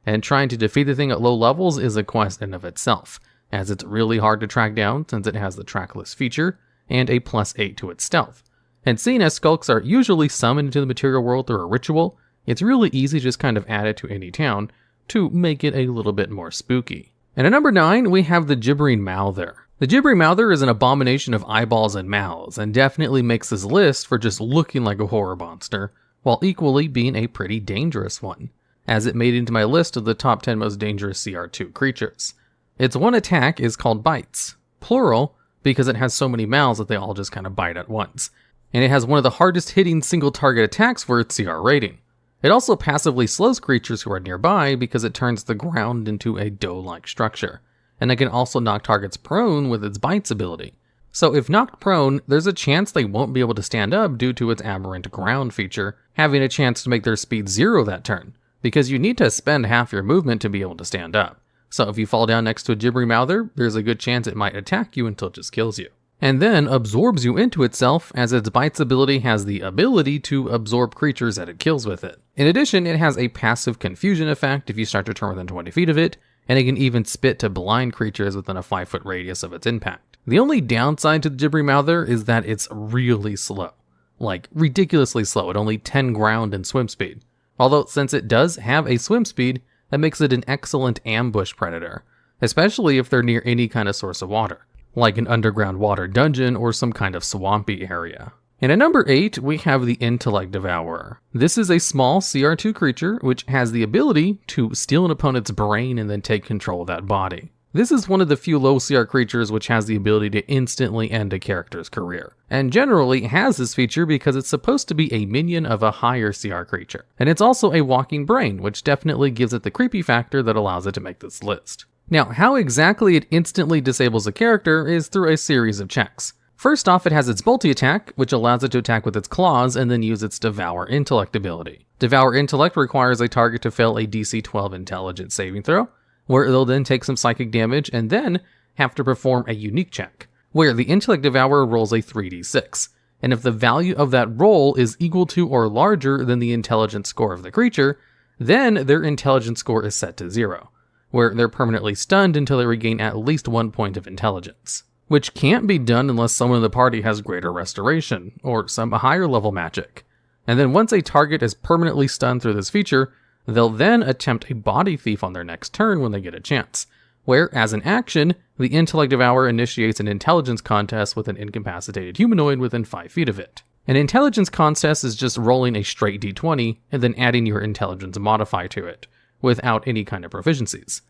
And trying to defeat the thing at low levels is a quest in of itself, as it's really hard to track down since it has the trackless feature and a +8 to its stealth. And seeing as skulks are usually summoned into the material world through a ritual, it's really easy to just kind of add it to any town to make it a little bit more spooky. And at number 9, we have the Gibbering Mouther. The Gibbering Mouther is an abomination of eyeballs and mouths, and definitely makes this list for just looking like a horror monster, while equally being a pretty dangerous one, as it made into my list of the top 10 most dangerous CR2 creatures. Its one attack is called bites, plural, because it has so many mouths that they all just kind of bite at once. And it has one of the hardest hitting single target attacks for its CR rating. It also passively slows creatures who are nearby because it turns the ground into a dough-like structure. And it can also knock targets prone with its bites ability. So if knocked prone, there's a chance they won't be able to stand up due to its aberrant ground feature, having a chance to make their speed 0 that turn, because you need to spend half your movement to be able to stand up. So if you fall down next to a Gibbering Mouther, there's a good chance it might attack you until it just kills you. And then absorbs you into itself, as its bites ability has the ability to absorb creatures that it kills with it. In addition, it has a passive confusion effect if you start to turn within 20 feet of it, and it can even spit to blind creatures within a 5-foot radius of its impact. The only downside to the Gibbering Mouther is that it's really slow. Like, ridiculously slow at only 10 ground and swim speed. Although, since it does have a swim speed, that makes it an excellent ambush predator, especially if they're near any kind of source of water, like an underground water dungeon or some kind of swampy area. And at number 8, we have the Intellect Devourer. This is a small CR2 creature which has the ability to steal an opponent's brain and then take control of that body. This is one of the few low CR creatures which has the ability to instantly end a character's career, and generally has this feature because it's supposed to be a minion of a higher CR creature. And it's also a walking brain, which definitely gives it the creepy factor that allows it to make this list. Now, how exactly it instantly disables a character is through a series of checks. First off, it has its multi-attack, which allows it to attack with its claws and then use its Devour Intellect ability. Devour Intellect requires a target to fail a DC 12 intelligence saving throw, where they'll then take some psychic damage and then have to perform a unique check, where the Intellect Devourer rolls a 3d6, and if the value of that roll is equal to or larger than the intelligence score of the creature, then their intelligence score is set to 0, where they're permanently stunned until they regain at least 1 point of intelligence, which can't be done unless someone in the party has greater restoration, or some higher level magic. And then once a target is permanently stunned through this feature, they'll then attempt a body thief on their next turn when they get a chance, where, as an action, the Intellect Devourer initiates an intelligence contest with an incapacitated humanoid within 5 feet of it. An intelligence contest is just rolling a straight d20 and then adding your intelligence modifier to it, without any kind of proficiencies.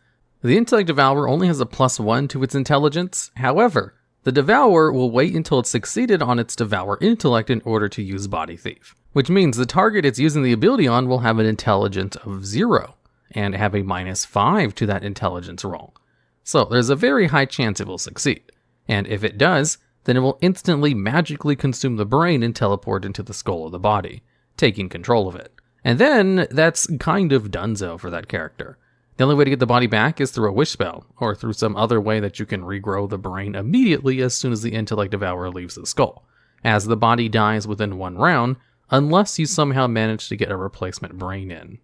The Intellect Devourer only has a +1 to its intelligence. However, the Devourer will wait until it's succeeded on its Devour Intellect in order to use Body Thief, which means the target it's using the ability on will have an intelligence of 0, and have a -5 to that intelligence roll. So there's a very high chance it will succeed, and if it does, then it will instantly magically consume the brain and teleport into the skull of the body, taking control of it. And then that's kind of donezo for that character. The only way to get the body back is through a wish spell, or through some other way that you can regrow the brain immediately as soon as the Intellect Devourer leaves the skull, as the body dies within 1 round, unless you somehow manage to get a replacement brain in.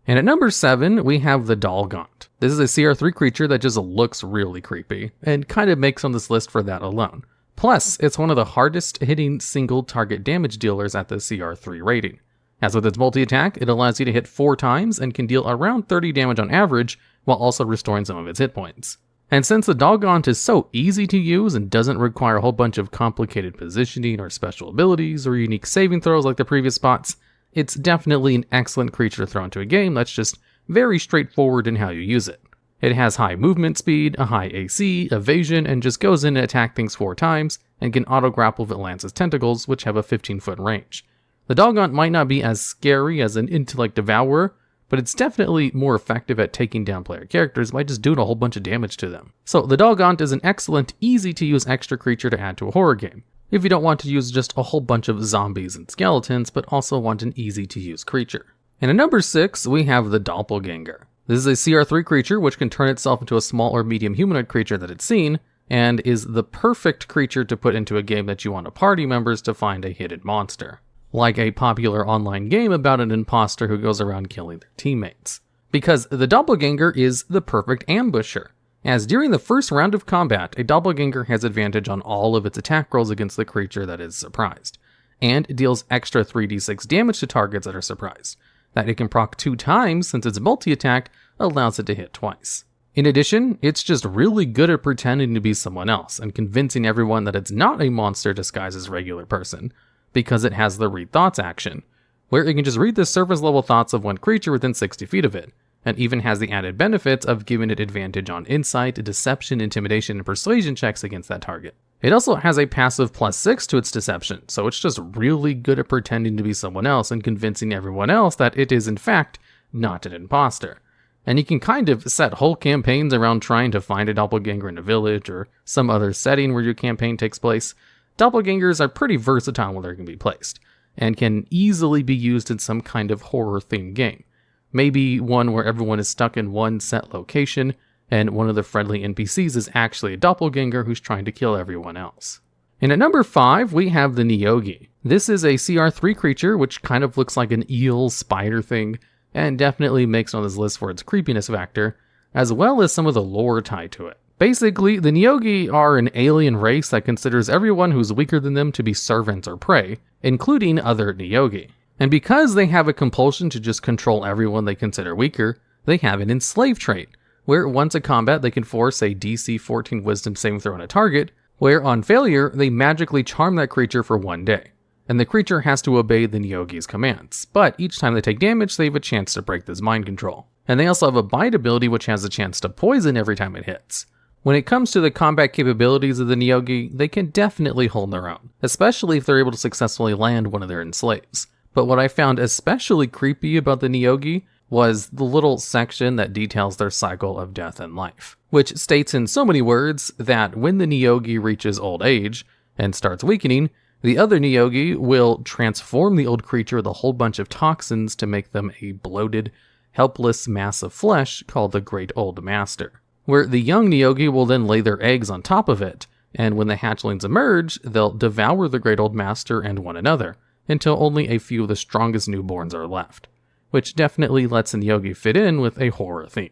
And at number 7, we have the Dalgaunt. This is a CR3 creature that just looks really creepy, and kind of makes on this list for that alone. Plus, it's one of the hardest hitting single target damage dealers at the CR3 rating. As with its multi-attack, it allows you to hit 4 times and can deal around 30 damage on average, while also restoring some of its hit points. And since the Dalgaunt is so easy to use and doesn't require a whole bunch of complicated positioning or special abilities or unique saving throws like the previous spots, it's definitely an excellent creature to throw into a game that's just very straightforward in how you use it. It has high movement speed, a high AC, evasion, and just goes in and attacks things 4 times, and can auto-grapple if it lands its tentacles, which have a 15-foot range. The Dalgaunt might not be as scary as an Intellect Devourer, but it's definitely more effective at taking down player characters by just doing a whole bunch of damage to them. So the Dalgaunt is an excellent, easy to use extra creature to add to a horror game. if you don't want to use just a whole bunch of zombies and skeletons, but also want an easy to use creature. And at number 6, we have the doppelganger. This is a CR3 creature which can turn itself into a small or medium humanoid creature that it's seen, and is the perfect creature to put into a game that you want a party members to find a hidden monster. Like a popular online game about an imposter who goes around killing their teammates. Because the doppelganger is the perfect ambusher, as during the first round of combat, a doppelganger has advantage on all of its attack rolls against the creature that is surprised, and deals extra 3d6 damage to targets that are surprised, that it can proc 2 times since its multi-attack allows it to hit twice. In addition, it's just really good at pretending to be someone else and convincing everyone that it's not a monster disguised as a regular person, because it has the read thoughts action, where it can just read the surface level thoughts of one creature within 60 feet of it, and even has the added benefits of giving it advantage on insight, deception, intimidation, and persuasion checks against that target. It also has a passive +6 to its deception, so it's just really good at pretending to be someone else and convincing everyone else that it is in fact not an imposter. And you can kind of set whole campaigns around trying to find a doppelganger in a village or some other setting where your campaign takes place. Doppelgangers are pretty versatile where they can be placed, and can easily be used in some kind of horror-themed game. Maybe one where everyone is stuck in one set location, and one of the friendly NPCs is actually a doppelganger who's trying to kill everyone else. And at number 5, we have the Neogi. This is a CR3 creature which kind of looks like an eel spider thing, and definitely makes it on this list for its creepiness factor, as well as some of the lore tied to it. Basically, the Neogi are an alien race that considers everyone who's weaker than them to be servants or prey, including other Neogi. And because they have a compulsion to just control everyone they consider weaker, they have an enslave trait, where once a combat they can force a DC 14 wisdom saving throw on a target, where on failure they magically charm that creature for 1 day. And the creature has to obey the Neogi's commands, but each time they take damage they have a chance to break this mind control. And they also have a bite ability which has a chance to poison every time it hits. When it comes to the combat capabilities of the Neogi, they can definitely hold their own, especially if they're able to successfully land one of their enslaves. But what I found especially creepy about the Neogi was the little section that details their cycle of death and life, which states in so many words that when the Neogi reaches old age and starts weakening, the other Neogi will transform the old creature with a whole bunch of toxins to make them a bloated, helpless mass of flesh called the Great Old Master, where the young Neogi will then lay their eggs on top of it, and when the hatchlings emerge, they'll devour the Great Old Master and one another, until only a few of the strongest newborns are left, which definitely lets the Neogi fit in with a horror theme.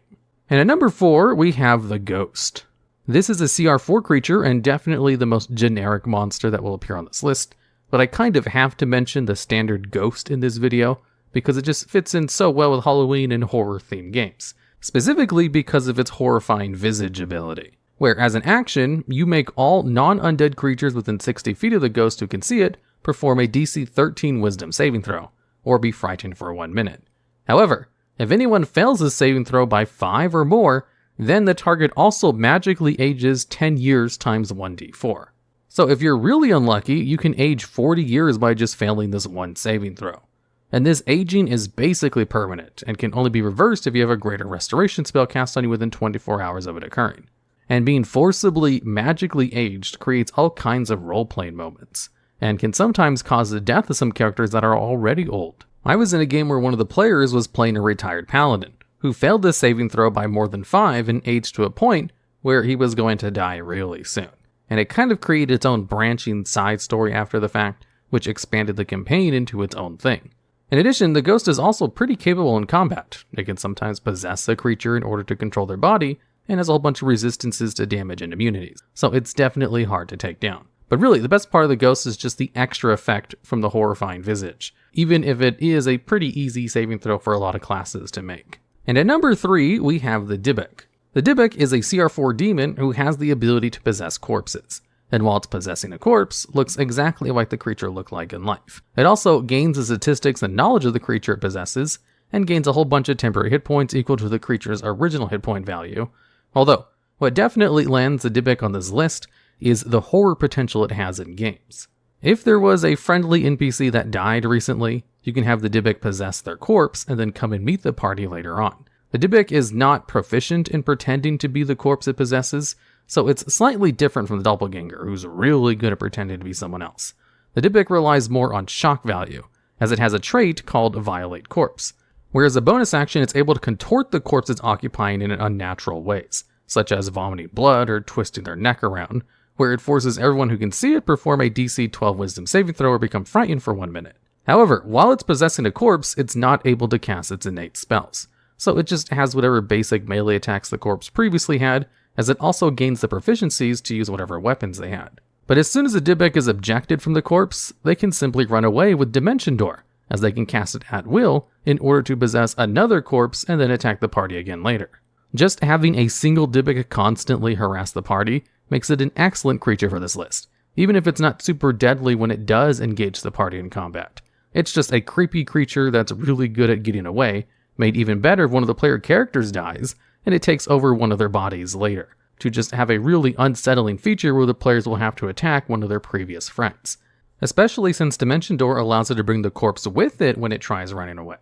And at number 4, we have the Ghost. This is a CR4 creature and definitely the most generic monster that will appear on this list, but I kind of have to mention the standard Ghost in this video because it just fits in so well with Halloween and horror themed games, specifically because of its horrifying visage ability, where as an action, you make all non-undead creatures within 60 feet of the Ghost who can see it perform a DC 13 wisdom saving throw, or be frightened for 1 minute. However, if anyone fails this saving throw by 5 or more, then the target also magically ages 10 years times 1d4. So if you're really unlucky, you can age 40 years by just failing this one saving throw. And this aging is basically permanent, and can only be reversed if you have a greater restoration spell cast on you within 24 hours of it occurring. And being forcibly magically aged creates all kinds of role-playing moments, and can sometimes cause the death of some characters that are already old. I was in a game where one of the players was playing a retired paladin, who failed this saving throw by more than 5 and aged to a point where he was going to die really soon. And it kind of created its own branching side story after the fact, which expanded the campaign into its own thing. In addition, the Ghost is also pretty capable in combat. It can sometimes possess a creature in order to control their body, and has a whole bunch of resistances to damage and immunities, so it's definitely hard to take down. But really, the best part of the Ghost is just the extra effect from the horrifying visage, even if it is a pretty easy saving throw for a lot of classes to make. And at number 3, we have the Dybbuk. The Dybbuk is a CR4 demon who has the ability to possess corpses, and while it's possessing a corpse, looks exactly like the creature looked like in life. It also gains the statistics and knowledge of the creature it possesses, and gains a whole bunch of temporary hit points equal to the creature's original hit point value. Although, what definitely lands the Dybbuk on this list is the horror potential it has in games. If there was a friendly NPC that died recently, you can have the Dybbuk possess their corpse and then come and meet the party later on. The Dybbuk is not proficient in pretending to be the corpse it possesses, so it's slightly different from the doppelganger, who's really good at pretending to be someone else. The Dybbuk relies more on shock value, as it has a trait called Violate Corpse, whereas a bonus action it's able to contort the corpse it's occupying in unnatural ways, such as vomiting blood or twisting their neck around, where it forces everyone who can see it perform a DC 12 Wisdom saving throw or become frightened for 1 minute. However, while it's possessing a corpse, it's not able to cast its innate spells, so it just has whatever basic melee attacks the corpse previously had, as it also gains the proficiencies to use whatever weapons they had. But as soon as the Dybbuk is ejected from the corpse, they can simply run away with Dimension Door, as they can cast it at will in order to possess another corpse and then attack the party again later. Just having a single Dybbuk constantly harass the party makes it an excellent creature for this list, even if it's not super deadly when it does engage the party in combat. It's just a creepy creature that's really good at getting away, made even better if one of the player characters dies, and it takes over one of their bodies later, to just have a really unsettling feature where the players will have to attack one of their previous friends, especially since Dimension Door allows it to bring the corpse with it when it tries running away.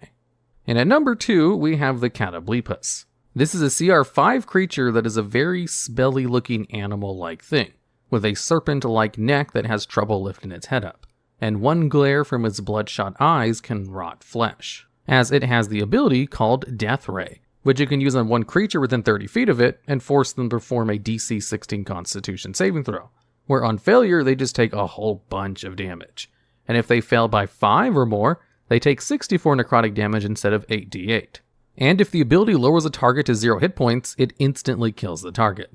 And at number 2, we have the Catoblepus. This is a CR5 creature that is a very smelly looking animal-like thing, with a serpent-like neck that has trouble lifting its head up, and one glare from its bloodshot eyes can rot flesh, as it has the ability called Death Ray, which it can use on one creature within 30 feet of it and force them to perform a DC 16 Constitution saving throw, where on failure they just take a whole bunch of damage, and if they fail by 5 or more, they take 64 necrotic damage instead of 8d8. And if the ability lowers a target to 0 hit points, it instantly kills the target.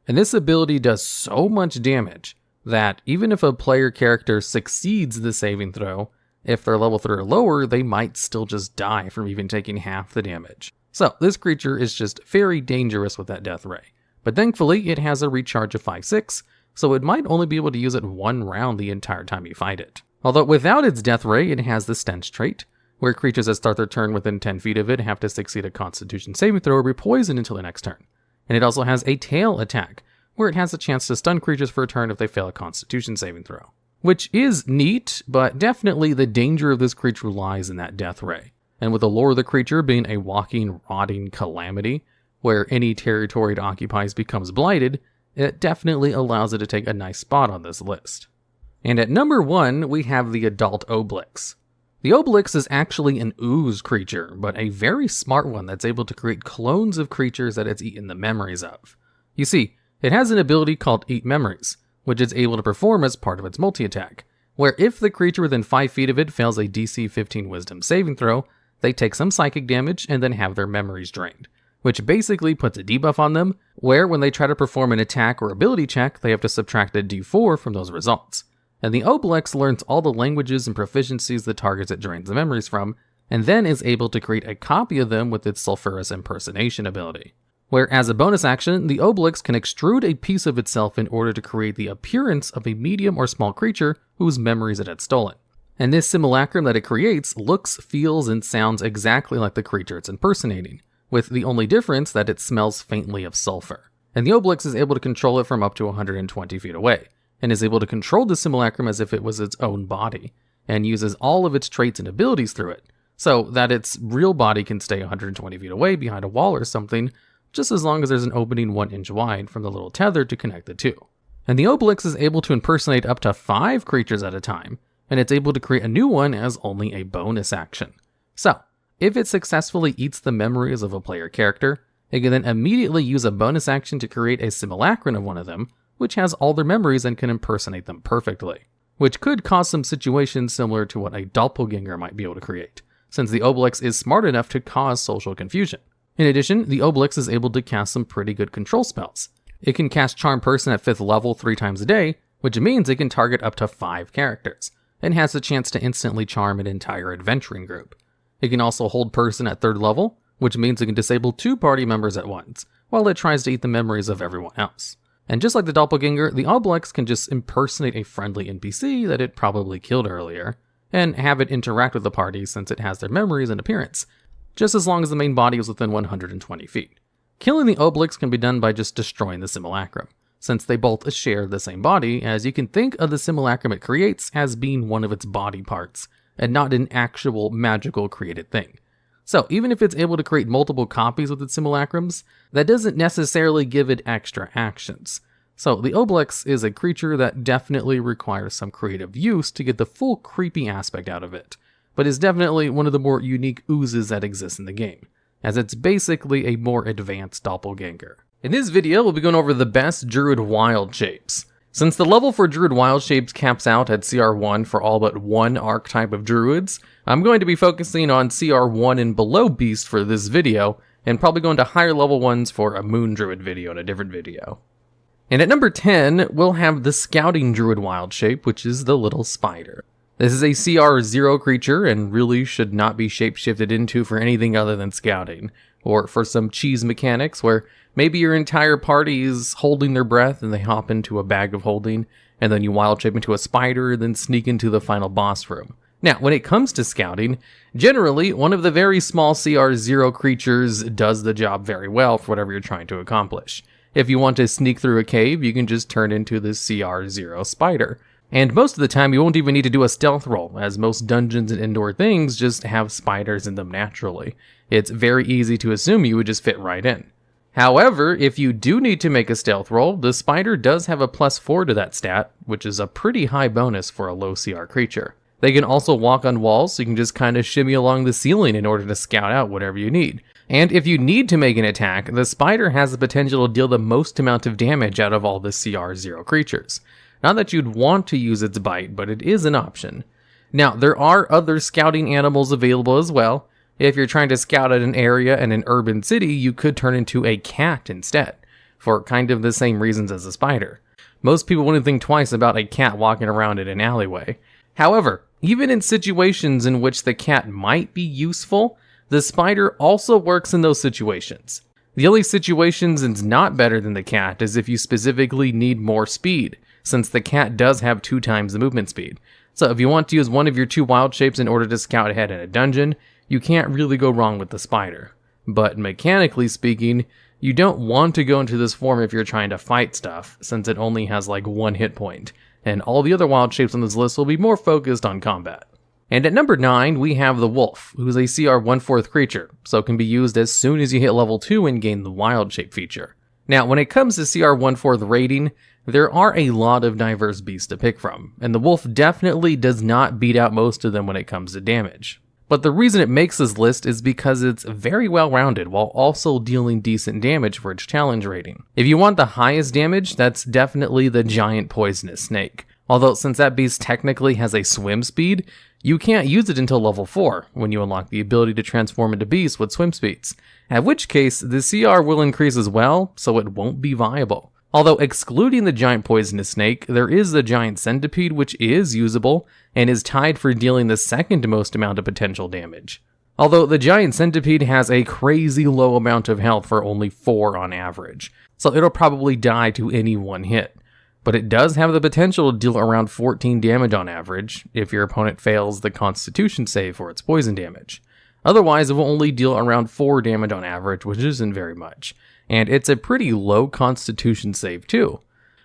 And this ability does so much damage that even if a player character succeeds the saving throw, if they're level 3 or lower, they might still just die from even taking half the damage. So this creature is just very dangerous with that Death Ray. But thankfully, it has a recharge of 5/6, so it might only be able to use it 1 round the entire time you fight it. Although without its Death Ray, it has the Stench trait, where creatures that start their turn within 10 feet of it have to succeed a Constitution saving throw or be poisoned until the next turn. And it also has a tail attack, where it has a chance to stun creatures for a turn if they fail a Constitution saving throw. Which is neat, but definitely the danger of this creature lies in that Death Ray. And with the lore of the creature being a walking, rotting calamity, where any territory it occupies becomes blighted, it definitely allows it to take a nice spot on this list. And at number 1, we have the Adult Obelix. The Obelix is actually an ooze creature, but a very smart one that's able to create clones of creatures that it's eaten the memories of. You see, it has an ability called Eat Memories, which it's able to perform as part of its multi-attack, where if the creature within 5 feet of it fails a DC 15 Wisdom saving throw, they take some psychic damage and then have their memories drained, which basically puts a debuff on them, where when they try to perform an attack or ability check, they have to subtract a d4 from those results. And the Obelix learns all the languages and proficiencies the targets it drains the memories from, and then is able to create a copy of them with its Sulphurous Impersonation ability. Where as a bonus action, the Obelix can extrude a piece of itself in order to create the appearance of a medium or small creature whose memories it had stolen. And this simulacrum that it creates looks, feels, and sounds exactly like the creature it's impersonating, with the only difference that it smells faintly of sulfur. And the Obelix is able to control it from up to 120 feet away, and is able to control the simulacrum as if it was its own body, and uses all of its traits and abilities through it, so that its real body can stay 120 feet away behind a wall or something, just as long as there's an opening 1 inch wide from the little tether to connect the two. And the Obelix is able to impersonate up to 5 creatures at a time, and it's able to create a new one as only a bonus action. So, if it successfully eats the memories of a player character, it can then immediately use a bonus action to create a simulacrum of one of them, which has all their memories and can impersonate them perfectly, which could cause some situations similar to what a doppelganger might be able to create, since the Obelix is smart enough to cause social confusion. In addition, the Obelix is able to cast some pretty good control spells. It can cast Charm Person at 5th level 3 times a day, which means it can target up to 5 characters, and has the chance to instantly charm an entire adventuring group. It can also hold Person at 3rd level, which means it can disable 2 party members at once, while it tries to eat the memories of everyone else. And just like the doppelganger, the Obelix can just impersonate a friendly NPC that it probably killed earlier, and have it interact with the party since it has their memories and appearance, just as long as the main body is within 120 feet. Killing the Obelix can be done by just destroying the simulacrum, since they both share the same body, as you can think of the simulacrum it creates as being one of its body parts, and not an actual magical created thing. So even if it's able to create multiple copies with its simulacrums, that doesn't necessarily give it extra actions, So the Obelix is a creature that definitely requires some creative use to get the full creepy aspect out of it, but is definitely one of the more unique oozes that exists in the game, as it's basically a more advanced doppelganger. In this video, we'll be going over the best Druid wild shapes. Since the level for Druid wild shapes caps out at CR1 for all but one archetype of Druids, I'm going to be focusing on CR1 and below beast for this video, and probably going to higher level ones for a Moon Druid video in a different video. And at number 10, we'll have the Scouting Druid wild shape, which is the little spider. This is a CR0 creature and really should not be shapeshifted into for anything other than scouting, or for some cheese mechanics where maybe your entire party is holding their breath and they hop into a bag of holding, and then you wild shape into a spider and then sneak into the final boss room. Now, when it comes to scouting, generally, one of the very small CR0 creatures does the job very well for whatever you're trying to accomplish. If you want to sneak through a cave, you can just turn into the CR0 spider. And most of the time, you won't even need to do a stealth roll, as most dungeons and indoor things just have spiders in them naturally. It's very easy to assume you would just fit right in. However, if you do need to make a stealth roll, the spider does have a +4 to that stat, which is a pretty high bonus for a low CR creature. They can also walk on walls, so you can just kind of shimmy along the ceiling in order to scout out whatever you need. And if you need to make an attack, the spider has the potential to deal the most amount of damage out of all the CR0 creatures. Not that you'd want to use its bite, but it is an option. Now, there are other scouting animals available as well. If you're trying to scout at an area in an urban city, you could turn into a cat instead, for kind of the same reasons as a spider. Most people wouldn't think twice about a cat walking around in an alleyway. However, even in situations in which the cat might be useful, the spider also works in those situations. The only situations it's not better than the cat is if you specifically need more speed, since the cat does have 2 times the movement speed. So if you want to use one of your 2 wild shapes in order to scout ahead in a dungeon, you can't really go wrong with the spider. But mechanically speaking, you don't want to go into this form if you're trying to fight stuff, since it only has like 1 hit point, and all the other wild shapes on this list will be more focused on combat. And at number 9, we have the Wolf, who's a CR 1/4 creature, so it can be used as soon as you hit level 2 and gain the wild shape feature. Now, when it comes to CR 1/4 rating, there are a lot of diverse beasts to pick from, and the Wolf definitely does not beat out most of them when it comes to damage. But the reason it makes this list is because it's very well rounded while also dealing decent damage for its challenge rating. If you want the highest damage, that's definitely the giant poisonous snake. Although since that beast technically has a swim speed, you can't use it until level 4, when you unlock the ability to transform into beasts with swim speeds. At which case, the CR will increase as well, so it won't be viable. Although excluding the giant poisonous snake, there is the giant centipede, which is usable, and is tied for dealing the second most amount of potential damage. Although the giant centipede has a crazy low amount of health for only 4 on average, so it'll probably die to any one hit. But it does have the potential to deal around 14 damage on average, if your opponent fails the Constitution save for its poison damage. Otherwise, it will only deal around 4 damage on average, which isn't very much. And it's a pretty low Constitution save too.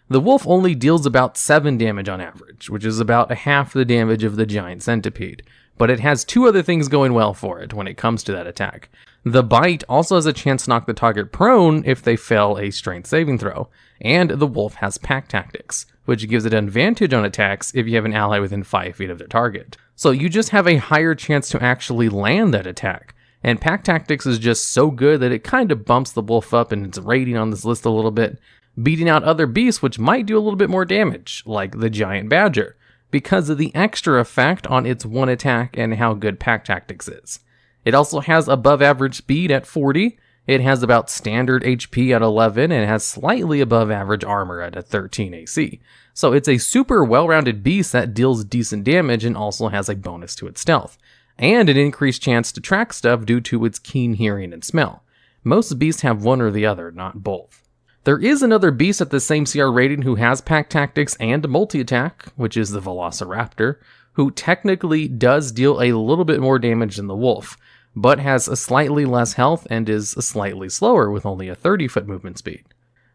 The Wolf only deals about 7 damage on average, which is about half the damage of the giant centipede, but it has 2 other things going well for it when it comes to that attack. The bite also has a chance to knock the target prone if they fail a strength saving throw, and the Wolf has pack tactics, which gives it an advantage on attacks if you have an ally within 5 feet of their target. So you just have a higher chance to actually land that attack. And Pack Tactics is just so good that it kind of bumps the Wolf up in its rating on this list a little bit, beating out other beasts which might do a little bit more damage, like the Giant Badger, because of the extra effect on its one attack and how good Pack Tactics is. It also has above average speed at 40, it has about standard HP at 11, and it has slightly above average armor at a 13 AC. So it's a super well-rounded beast that deals decent damage and also has a bonus to its stealth, and an increased chance to track stuff due to its keen hearing and smell. Most beasts have one or the other, not both. There is another beast at the same CR rating who has Pack Tactics and multi-attack, which is the Velociraptor, who technically does deal a little bit more damage than the Wolf, but has a slightly less health and is slightly slower with only a 30-foot movement speed.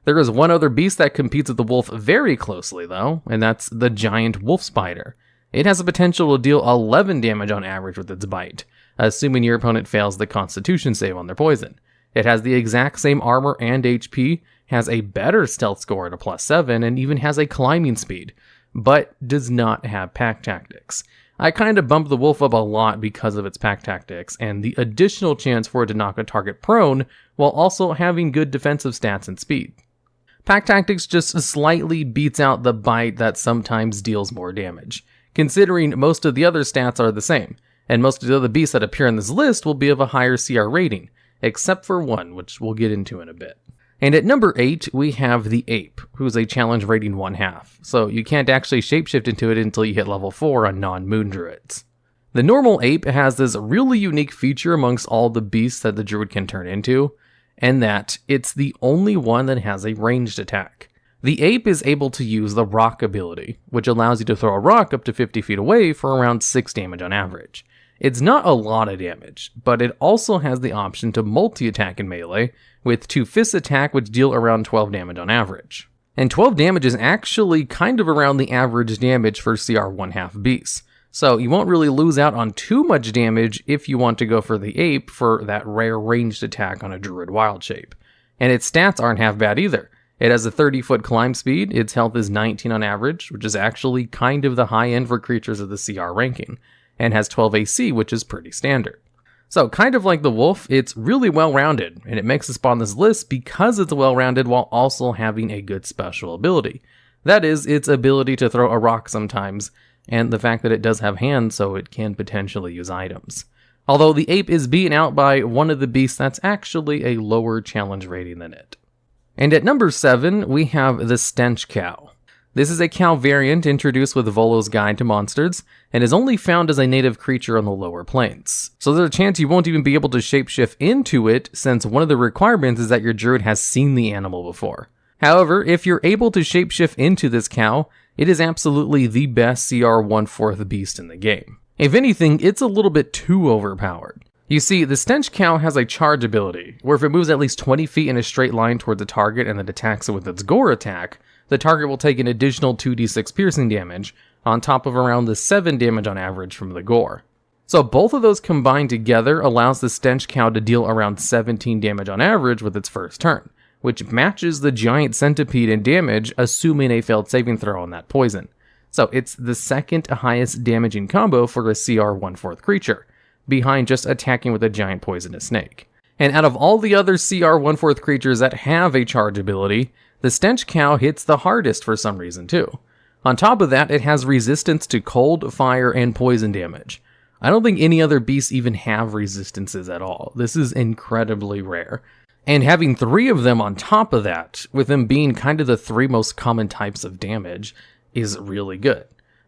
There is one other beast that competes with the Wolf very closely though, and that's the Giant Wolf Spider. It has the potential to deal 11 damage on average with its bite, assuming your opponent fails the Constitution save on their poison. It has the exact same armor and HP, has a better stealth score at a +7, and even has a climbing speed, but does not have pack tactics. I kind of bumped the wolf up a lot because of its pack tactics, and the additional chance for it to knock a target prone, while also having good defensive stats and speed. Pack tactics just slightly beats out the bite that sometimes deals more damage, considering most of the other stats are the same, and most of the other beasts that appear in this list will be of a higher CR rating, except for one, which we'll get into in a bit. And at number 8, we have the Ape, who's a challenge rating 1/2, so you can't actually shapeshift into it until you hit level 4 on non-moon druids. The normal Ape has this really unique feature amongst all the beasts that the druid can turn into, and that it's the only one that has a ranged attack. The Ape is able to use the Rock ability, which allows you to throw a rock up to 50 feet away for around 6 damage on average. It's not a lot of damage, but it also has the option to multi-attack in melee, with 2 fists attack which deal around 12 damage on average. And 12 damage is actually kind of around the average damage for CR 1/2 beasts, so you won't really lose out on too much damage if you want to go for the Ape for that rare ranged attack on a druid wild shape. And its stats aren't half bad either. It has a 30-foot climb speed, its health is 19 on average, which is actually kind of the high end for creatures of the CR ranking, and has 12 AC, which is pretty standard. So kind of like the wolf, it's really well-rounded, and it makes it spawn this list because it's well-rounded while also having a good special ability. That is, its ability to throw a rock sometimes, and the fact that it does have hands so it can potentially use items. Although the Ape is beaten out by one of the beasts that's actually a lower challenge rating than it. And at number 7, we have the Stench Cow. This is a cow variant introduced with Volo's Guide to Monsters, and is only found as a native creature on the lower planes. So there's a chance you won't even be able to shapeshift into it, since one of the requirements is that your druid has seen the animal before. However, if you're able to shapeshift into this cow, it is absolutely the best CR 1/4 beast in the game. If anything, it's a little bit too overpowered. You see, the Stench Cow has a charge ability, where if it moves at least 20 feet in a straight line towards a target and then attacks it with its gore attack, the target will take an additional 2d6 piercing damage, on top of around the 7 damage on average from the gore. So both of those combined together allows the Stench Cow to deal around 17 damage on average with its first turn, which matches the giant centipede in damage, assuming a failed saving throw on that poison. So it's the second highest damaging combo for a CR 1/4 creature, behind just attacking with a giant poisonous snake. And out of all the other CR 1/4 creatures that have a charge ability, the Stench Cow hits the hardest for some reason too. On top of that, it has resistance to cold, fire, and poison damage. I don't think any other beasts even have resistances at all. This is incredibly rare. And having 3 of them on top of that, with them being kind of the 3 most common types of damage, is really good.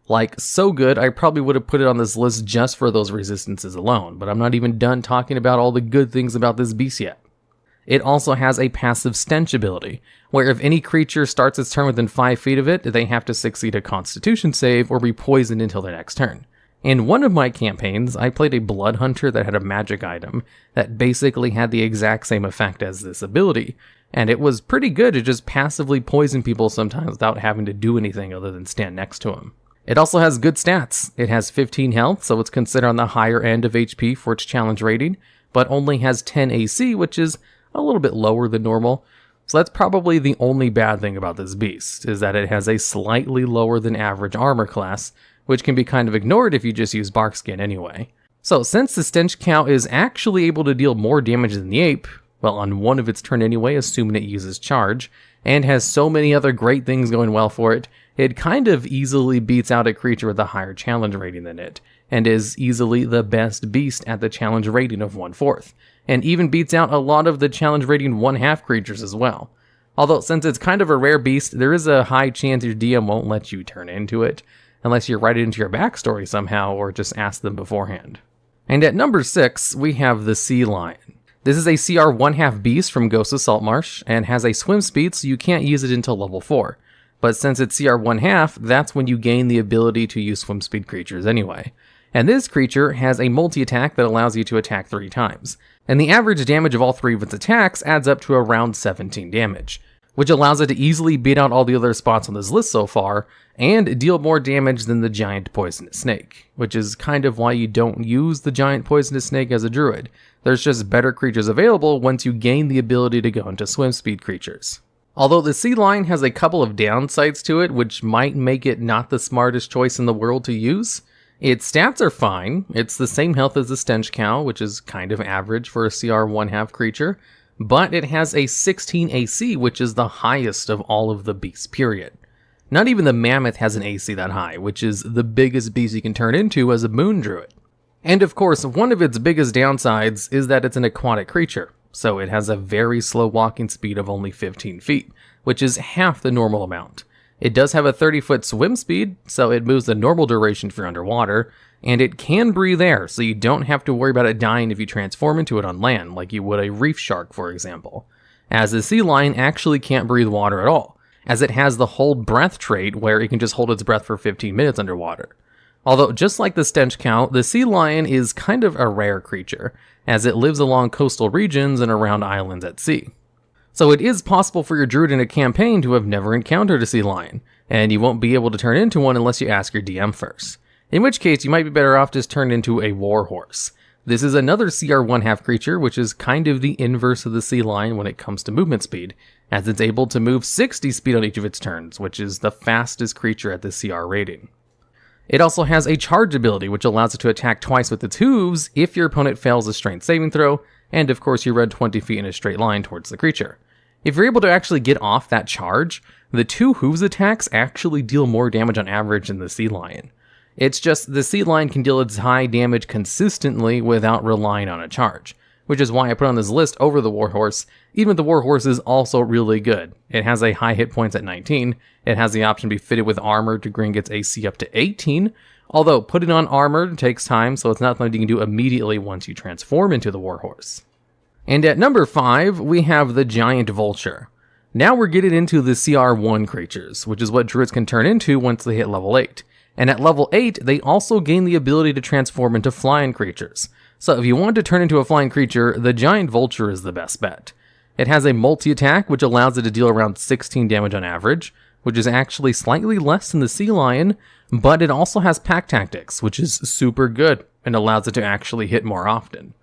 Like, so good, I probably would have put it on this list just for those resistances alone, but I'm not even done talking about all the good things about this beast yet. It also has a passive stench ability, where if any creature starts its turn within 5 feet of it, they have to succeed a constitution save or be poisoned until their next turn. In one of my campaigns, I played a blood hunter that had a magic item that basically had the exact same effect as this ability, and it was pretty good to just passively poison people sometimes without having to do anything other than stand next to them. It also has good stats. It has 15 health, so it's considered on the higher end of HP for its challenge rating, but only has 10 AC, which is a little bit lower than normal. So that's probably the only bad thing about this beast, is that it has a slightly lower than average armor class, which can be kind of ignored if you just use bark skin anyway. So since the Stench Cow is actually able to deal more damage than the Ape, well, on one of its turn anyway, assuming it uses charge, and has so many other great things going well for it, it kind of easily beats out a creature with a higher challenge rating than it, and is easily the best beast at the challenge rating of 1/4, and even beats out a lot of the challenge rating 1/2 creatures as well. Although since it's kind of a rare beast, there is a high chance your DM won't let you turn into it, unless you write it into your backstory somehow or just ask them beforehand. And at number 6, we have the Sea Lion. This is a CR 1/2 beast from Ghost of Saltmarsh, and has a swim speed so you can't use it until level 4. But since it's CR 1/2, that's when you gain the ability to use swim speed creatures anyway. And this creature has a multi-attack that allows you to attack 3 times, and the average damage of all 3 of its attacks adds up to around 17 damage, which allows it to easily beat out all the other spots on this list so far, and deal more damage than the giant poisonous snake, which is kind of why you don't use the giant poisonous snake as a druid. There's just better creatures available once you gain the ability to go into swim speed creatures. Although the sea lion has a couple of downsides to it, which might make it not the smartest choice in the world to use. Its stats are fine. It's the same health as the stench cow, which is kind of average for a CR 1/2 creature, but it has a 16 AC, which is the highest of all of the beasts, period. Not even the mammoth has an AC that high, which is the biggest beast you can turn into as a moon druid. And of course, one of its biggest downsides is that it's an aquatic creature, so it has a very slow walking speed of only 15 feet, which is half the normal amount. It does have a 30-foot swim speed, so it moves the normal duration if you're underwater, and it can breathe air, so you don't have to worry about it dying if you transform into it on land, like you would a reef shark, for example. As the sea lion actually can't breathe water at all, as it has the hold breath trait where it can just hold its breath for 15 minutes underwater. Although, just like the stench cow, the sea lion is kind of a rare creature, as it lives along coastal regions and around islands at sea. So it is possible for your druid in a campaign to have never encountered a sea lion, and you won't be able to turn into one unless you ask your DM first. In which case, you might be better off just turning into a war horse. This is another CR 1/2 creature, which is kind of the inverse of the sea lion when it comes to movement speed, as it's able to move 60 speed on each of its turns, which is the fastest creature at the CR rating. It also has a charge ability, which allows it to attack twice with its hooves if your opponent fails a strength saving throw, and of course you run 20 feet in a straight line towards the creature. If you're able to actually get off that charge, the 2 hooves attacks actually deal more damage on average than the sea lion. It's just the sea lion can deal its high damage consistently without relying on a charge, which is why I put on this list over the warhorse, even if the warhorse is also really good. It has a high hit points at 19, it has the option to be fitted with armor to bring its AC up to 18, although putting on armor takes time, so it's not something you can do immediately once you transform into the warhorse. And at number 5, we have the giant vulture. Now we're getting into the CR1 creatures, which is what druids can turn into once they hit level 8. And at level 8, they also gain the ability to transform into flying creatures. So if you want to turn into a flying creature, the giant vulture is the best bet. It has a multi-attack, which allows it to deal around 16 damage on average, which is actually slightly less than the sea lion, but it also has pack tactics, which is super good and allows it to actually hit more often.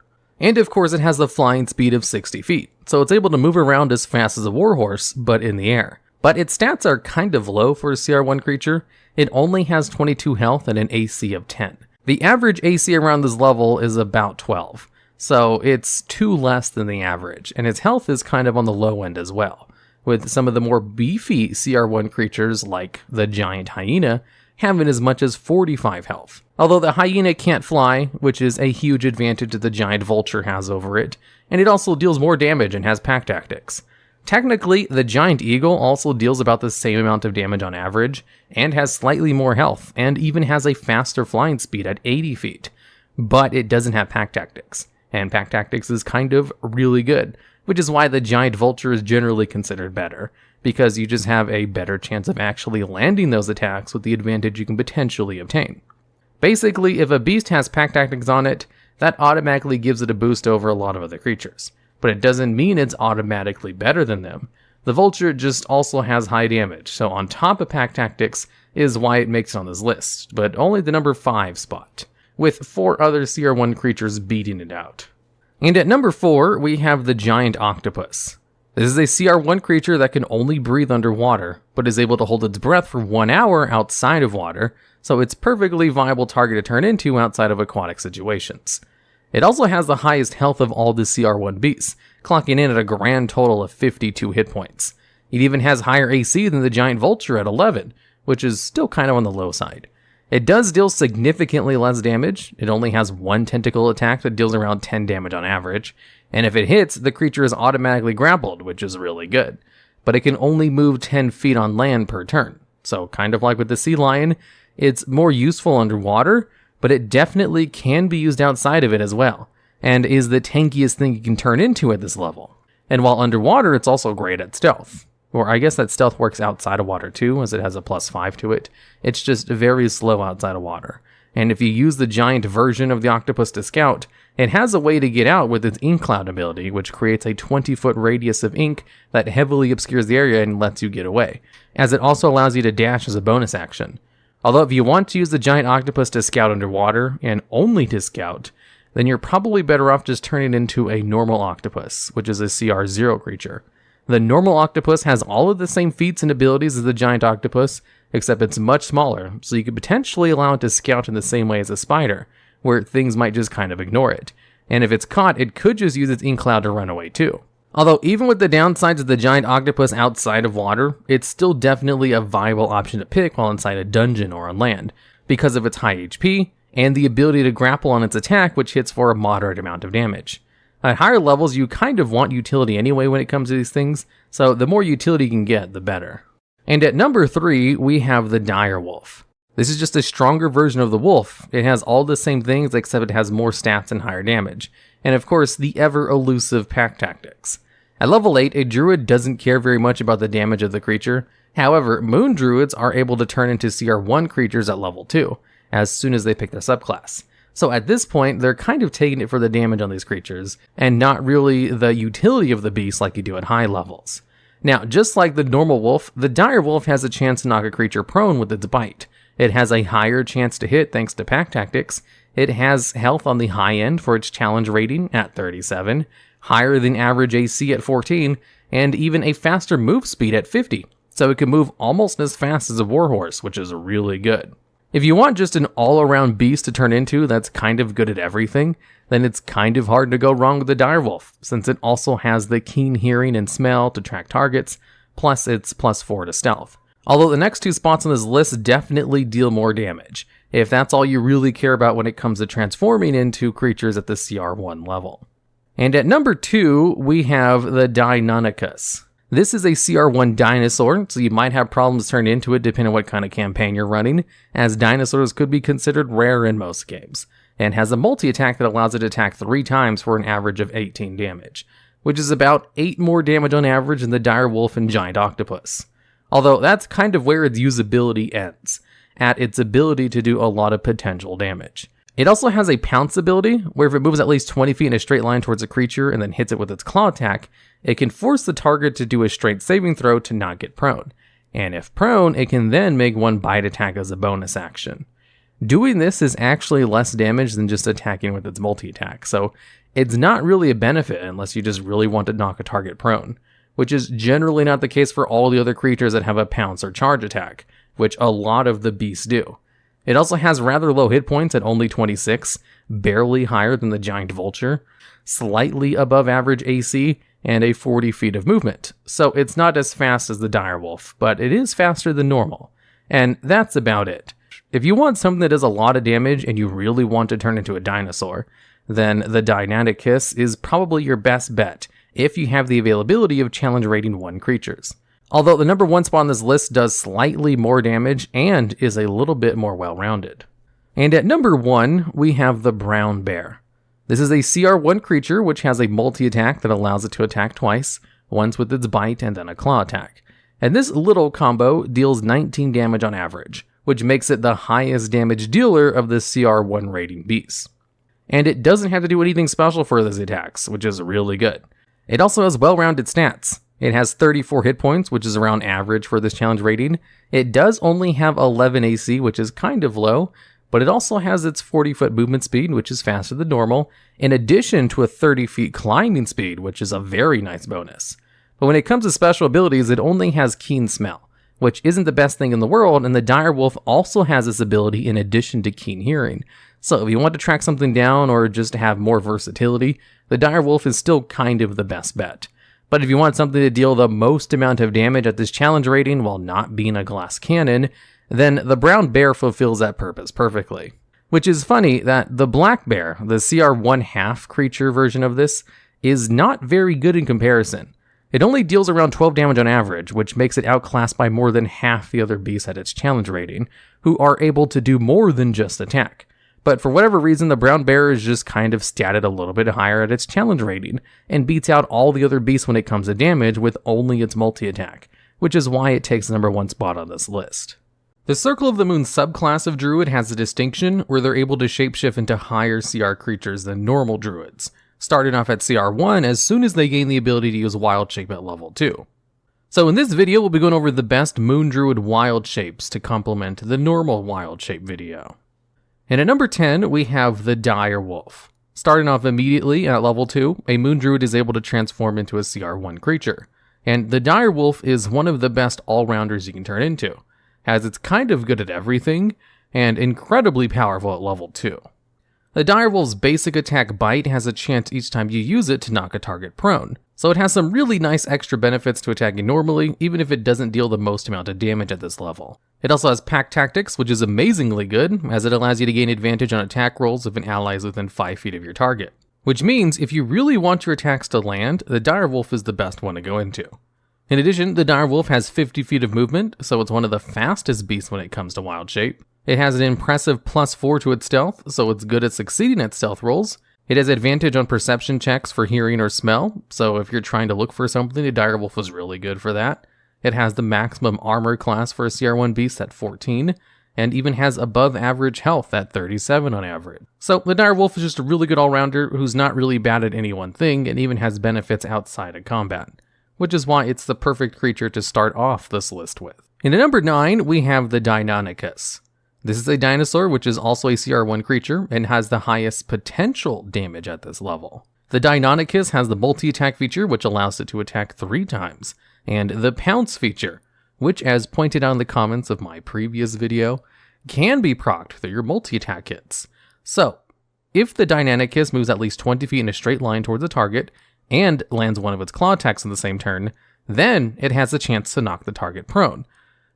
And of course it has the flying speed of 60 feet, so it's able to move around as fast as a warhorse, but in the air. But its stats are kind of low for a CR1 creature. It only has 22 health and an AC of 10. The average AC around this level is about 12, so it's 2 less than the average, and its health is kind of on the low end as well, with some of the more beefy CR1 creatures like the giant hyena having as much as 45 health. Although the hyena can't fly, which is a huge advantage that the giant vulture has over it, and it also deals more damage and has pack tactics. Technically, the giant eagle also deals about the same amount of damage on average, and has slightly more health, and even has a faster flying speed at 80 feet. But it doesn't have pack tactics, and pack tactics is kind of really good, which is why the giant vulture is generally considered better, because you just have a better chance of actually landing those attacks with the advantage you can potentially obtain. Basically, if a beast has pack tactics on it, that automatically gives it a boost over a lot of other creatures. But it doesn't mean it's automatically better than them. The vulture just also has high damage, so on top of pack tactics is why it makes it on this list, but only the number 5 spot, with 4 other CR1 creatures beating it out. And at number 4, we have the giant octopus. This is a CR1 creature that can only breathe underwater, but is able to hold its breath for 1 hour outside of water, so it's perfectly viable target to turn into outside of aquatic situations. It also has the highest health of all the CR1 beasts, clocking in at a grand total of 52 hit points. It even has higher AC than the giant vulture at 11, which is still kind of on the low side. It does deal significantly less damage. It only has 1 tentacle attack that deals around 10 damage on average, and if it hits, the creature is automatically grappled, which is really good. But it can only move 10 feet on land per turn, so kind of like with the sea lion, it's more useful underwater, but it definitely can be used outside of it as well, and is the tankiest thing you can turn into at this level. And while underwater, it's also great at stealth. Or I guess that stealth works outside of water too, as it has a +5 to it. It's just very slow outside of water. And if you use the giant version of the octopus to scout, it has a way to get out with its ink cloud ability, which creates a 20-foot radius of ink that heavily obscures the area and lets you get away, as it also allows you to dash as a bonus action. Although if you want to use the giant octopus to scout underwater, and only to scout, then you're probably better off just turning into a normal octopus, which is a CR0 creature. The normal octopus has all of the same feats and abilities as the giant octopus, except it's much smaller, so you could potentially allow it to scout in the same way as a spider, where things might just kind of ignore it. And if it's caught, it could just use its ink cloud to run away too. Although even with the downsides of the giant octopus outside of water, it's still definitely a viable option to pick while inside a dungeon or on land, because of its high HP, and the ability to grapple on its attack, which hits for a moderate amount of damage. At higher levels, you kind of want utility anyway when it comes to these things, so the more utility you can get, the better. And at number 3, we have the dire wolf. This is just a stronger version of the wolf. It has all the same things except it has more stats and higher damage. And of course, the ever elusive pack tactics. At level 8, a druid doesn't care very much about the damage of the creature. However, moon druids are able to turn into CR1 creatures at level 2, as soon as they pick their subclass. So at this point, they're kind of taking it for the damage on these creatures, and not really the utility of the beast like you do at high levels. Now, just like the normal wolf, the dire wolf has a chance to knock a creature prone with its bite. It has a higher chance to hit thanks to pack tactics. It has health on the high end for its challenge rating at 37, higher than average AC at 14, and even a faster move speed at 50, so it can move almost as fast as a warhorse, which is really good. If you want just an all-around beast to turn into that's kind of good at everything, then it's kind of hard to go wrong with the direwolf, since it also has the keen hearing and smell to track targets, plus its +4 to stealth. Although the next 2 spots on this list definitely deal more damage, if that's all you really care about when it comes to transforming into creatures at the CR1 level. And at number 2, we have the Deinonychus. This is a CR1 dinosaur, so you might have problems turned into it depending on what kind of campaign you're running, as dinosaurs could be considered rare in most games, and has a multi-attack that allows it to attack 3 times for an average of 18 damage, which is about 8 more damage on average than the dire wolf and giant octopus. Although that's kind of where its usability ends, at its ability to do a lot of potential damage. It also has a pounce ability, where if it moves at least 20 feet in a straight line towards a creature and then hits it with its claw attack, it can force the target to do a straight saving throw to not get prone. And if prone, it can then make one bite attack as a bonus action. Doing this is actually less damage than just attacking with its multi-attack, so it's not really a benefit unless you just really want to knock a target prone, which is generally not the case for all the other creatures that have a pounce or charge attack, which a lot of the beasts do. It also has rather low hit points at only 26, barely higher than the giant vulture, slightly above average AC, and a 40 feet of movement. So it's not as fast as the direwolf, but it is faster than normal. And that's about it. If you want something that does a lot of damage and you really want to turn into a dinosaur, then the Deinonychus is probably your best bet if you have the availability of challenge rating 1 creatures. Although the number 1 spot on this list does slightly more damage and is a little bit more well-rounded. And at number 1, we have the brown bear. This is a CR1 creature which has a multi-attack that allows it to attack twice, once with its bite and then a claw attack. And this little combo deals 19 damage on average, which makes it the highest damage dealer of the CR1 rating beasts. And it doesn't have to do anything special for those attacks, which is really good. It also has well-rounded stats. It has 34 hit points, which is around average for this challenge rating. It does only have 11 AC, which is kind of low, but it also has its 40-foot movement speed, which is faster than normal, in addition to a 30-feet climbing speed, which is a very nice bonus. But when it comes to special abilities, it only has keen smell, which isn't the best thing in the world, and the direwolf also has this ability in addition to keen hearing. So if you want to track something down or just have more versatility, the direwolf is still kind of the best bet. But if you want something to deal the most amount of damage at this challenge rating while not being a glass cannon, then the brown bear fulfills that purpose perfectly. Which is funny that the black bear, the CR1 half creature version of this, is not very good in comparison. It only deals around 12 damage on average, which makes it outclassed by more than half the other beasts at its challenge rating, who are able to do more than just attack. But for whatever reason, the brown bear is just kind of statted a little bit higher at its challenge rating, and beats out all the other beasts when it comes to damage with only its multi-attack, which is why it takes the number 1 spot on this list. The Circle of the Moon subclass of Druid has a distinction where they're able to shapeshift into higher CR creatures than normal Druids, starting off at CR1 as soon as they gain the ability to use Wild Shape at level 2. So in this video, we'll be going over the best Moon Druid Wild Shapes to complement the normal Wild Shape video. And at number 10, we have the Dire Wolf. Starting off immediately at level 2, a Moon Druid is able to transform into a CR1 creature. And the direwolf is one of the best all-rounders you can turn into, as it's kind of good at everything, and incredibly powerful at level 2. The direwolf's basic attack bite has a chance each time you use it to knock a target prone, so it has some really nice extra benefits to attacking normally, even if it doesn't deal the most amount of damage at this level. It also has pack tactics, which is amazingly good, as it allows you to gain advantage on attack rolls if an ally is within 5 feet of your target. Which means, if you really want your attacks to land, the direwolf is the best one to go into. In addition, the direwolf has 50 feet of movement, so it's one of the fastest beasts when it comes to wild shape. It has an impressive +4 to its stealth, so it's good at succeeding at stealth rolls. It has advantage on perception checks for hearing or smell, so if you're trying to look for something, the direwolf is really good for that. It has the maximum armor class for a CR1 beast at 14, and even has above average health at 37 on average. So the direwolf is just a really good all-rounder who's not really bad at any one thing, and even has benefits outside of combat, which is why it's the perfect creature to start off this list with. In at number 9, we have the Deinonychus. This is a dinosaur which is also a CR1 creature and has the highest potential damage at this level. The Deinonychus has the multi-attack feature, which allows it to attack 3 times, and the pounce feature, which, as pointed out in the comments of my previous video, can be procced through your multi-attack hits. So, if the Deinonychus moves at least 20 feet in a straight line towards a target, and lands one of its claw attacks in the same turn, then it has a chance to knock the target prone.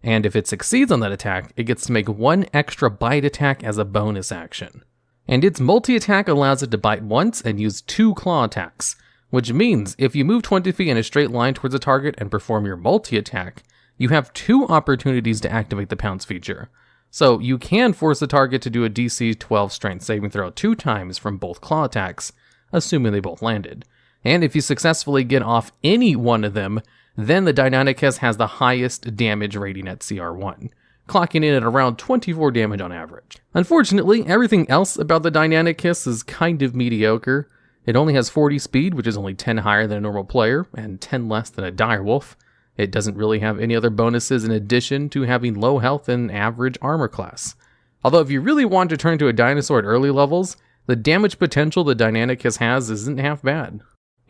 And if it succeeds on that attack, it gets to make 1 extra bite attack as a bonus action. And its multi-attack allows it to bite once and use 2 claw attacks, which means if you move 20 feet in a straight line towards a target and perform your multi-attack, you have 2 opportunities to activate the pounce feature. So you can force the target to do a DC 12 strength saving throw 2 times from both claw attacks, assuming they both landed. And if you successfully get off any one of them, then the Deinonychus has the highest damage rating at CR1, clocking in at around 24 damage on average. Unfortunately, everything else about the Deinonychus is kind of mediocre. It only has 40 speed, which is only 10 higher than a normal player, and 10 less than a direwolf. It doesn't really have any other bonuses in addition to having low health and average armor class. Although if you really want to turn to a dinosaur at early levels, the damage potential the Deinonychus has isn't half bad.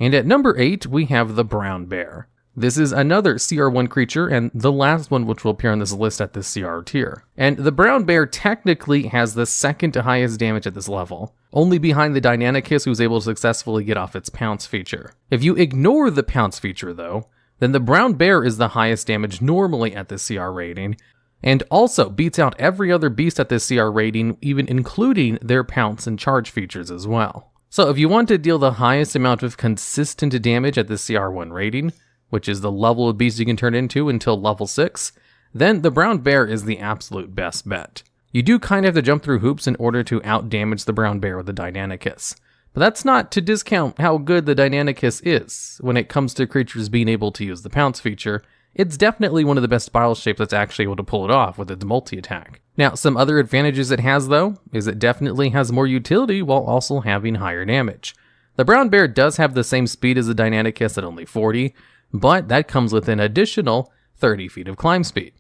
And at number 8, we have the brown bear. This is another CR1 creature, and the last one which will appear on this list at this CR tier. And the brown bear technically has the second to highest damage at this level, only behind the Deinonychus, who's able to successfully get off its pounce feature. If you ignore the pounce feature though, then the brown bear is the highest damage normally at this CR rating, and also beats out every other beast at this CR rating, even including their pounce and charge features as well. So if you want to deal the highest amount of consistent damage at this CR1 rating, which is the level of beast you can turn into until level 6, then the brown bear is the absolute best bet. You do kind of have to jump through hoops in order to out-damage the brown bear with the Deinonychus, but that's not to discount how good the Deinonychus is. When it comes to creatures being able to use the pounce feature, it's definitely one of the best battle shapes that's actually able to pull it off with its multi-attack. Now, some other advantages it has though, is it definitely has more utility while also having higher damage. The brown bear does have the same speed as the Deinonychus at only 40, but that comes with an additional 30 feet of climb speed.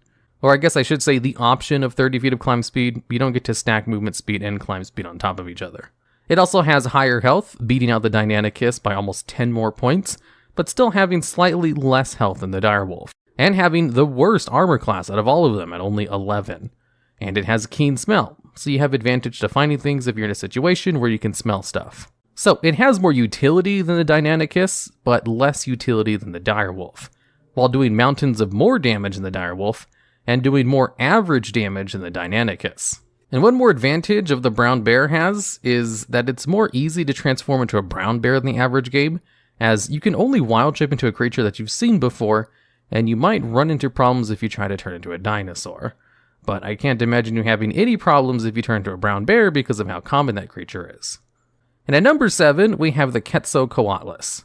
Or I guess I should say the option of 30 feet of climb speed. You don't get to stack movement speed and climb speed on top of each other. It also has higher health, beating out the Deinonychus by almost 10 more points, but still having slightly less health than the direwolf, and having the worst armor class out of all of them at only 11. And it has keen smell, so you have advantage to finding things if you're in a situation where you can smell stuff. So it has more utility than the Deinonychus, but less utility than the direwolf, while doing mountains of more damage than the direwolf, and doing more average damage than the Deinonychus. And one more advantage of the brown bear has is that it's more easy to transform into a brown bear than the average game, as you can only wild shape into a creature that you've seen before, and you might run into problems if you try to turn into a dinosaur. But I can't imagine you having any problems if you turn into a brown bear because of how common that creature is. And at number 7, we have the Quetzalcoatlus.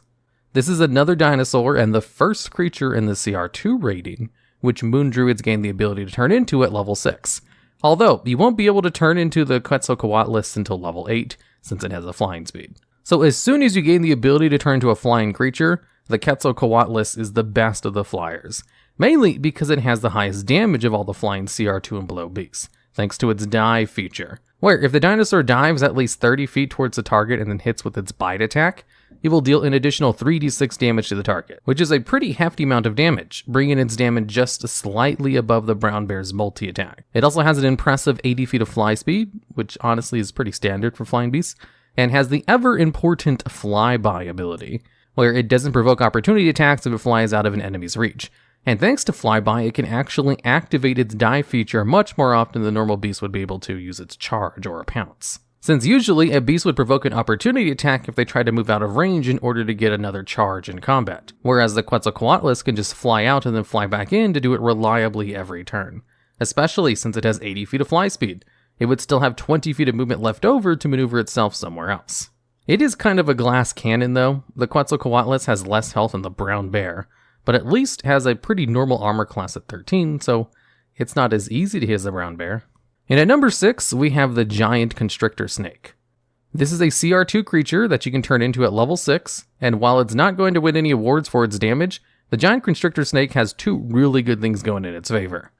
This is another dinosaur and the first creature in the CR2 rating, which moon druids gain the ability to turn into at level 6. Although, you won't be able to turn into the Quetzalcoatlus until level 8, since it has a flying speed. So as soon as you gain the ability to turn into a flying creature, the Quetzalcoatlus is the best of the flyers, mainly because it has the highest damage of all the flying CR2 and below beasts, thanks to its dive feature, where if the dinosaur dives at least 30 feet towards the target and then hits with its bite attack, it will deal an additional 3d6 damage to the target, which is a pretty hefty amount of damage, bringing its damage just slightly above the brown bear's multi-attack. It also has an impressive 80 feet of fly speed, which honestly is pretty standard for flying beasts, and has the ever-important flyby ability, where it doesn't provoke opportunity attacks if it flies out of an enemy's reach. And thanks to flyby, it can actually activate its dive feature much more often than a normal beast would be able to use its charge or a pounce. Since usually a beast would provoke an opportunity attack if they tried to move out of range in order to get another charge in combat, whereas the Quetzalcoatlus can just fly out and then fly back in to do it reliably every turn. Especially since it has 80 feet of fly speed, it would still have 20 feet of movement left over to maneuver itself somewhere else. It is kind of a glass cannon though. The Quetzalcoatlus has less health than the brown bear, but at least has a pretty normal armor class at 13, so it's not as easy to hit as the brown bear. And at number 6, we have the giant constrictor snake. This is a CR2 creature that you can turn into at level 6, and while it's not going to win any awards for its damage, the giant constrictor snake has two really good things going in its favor.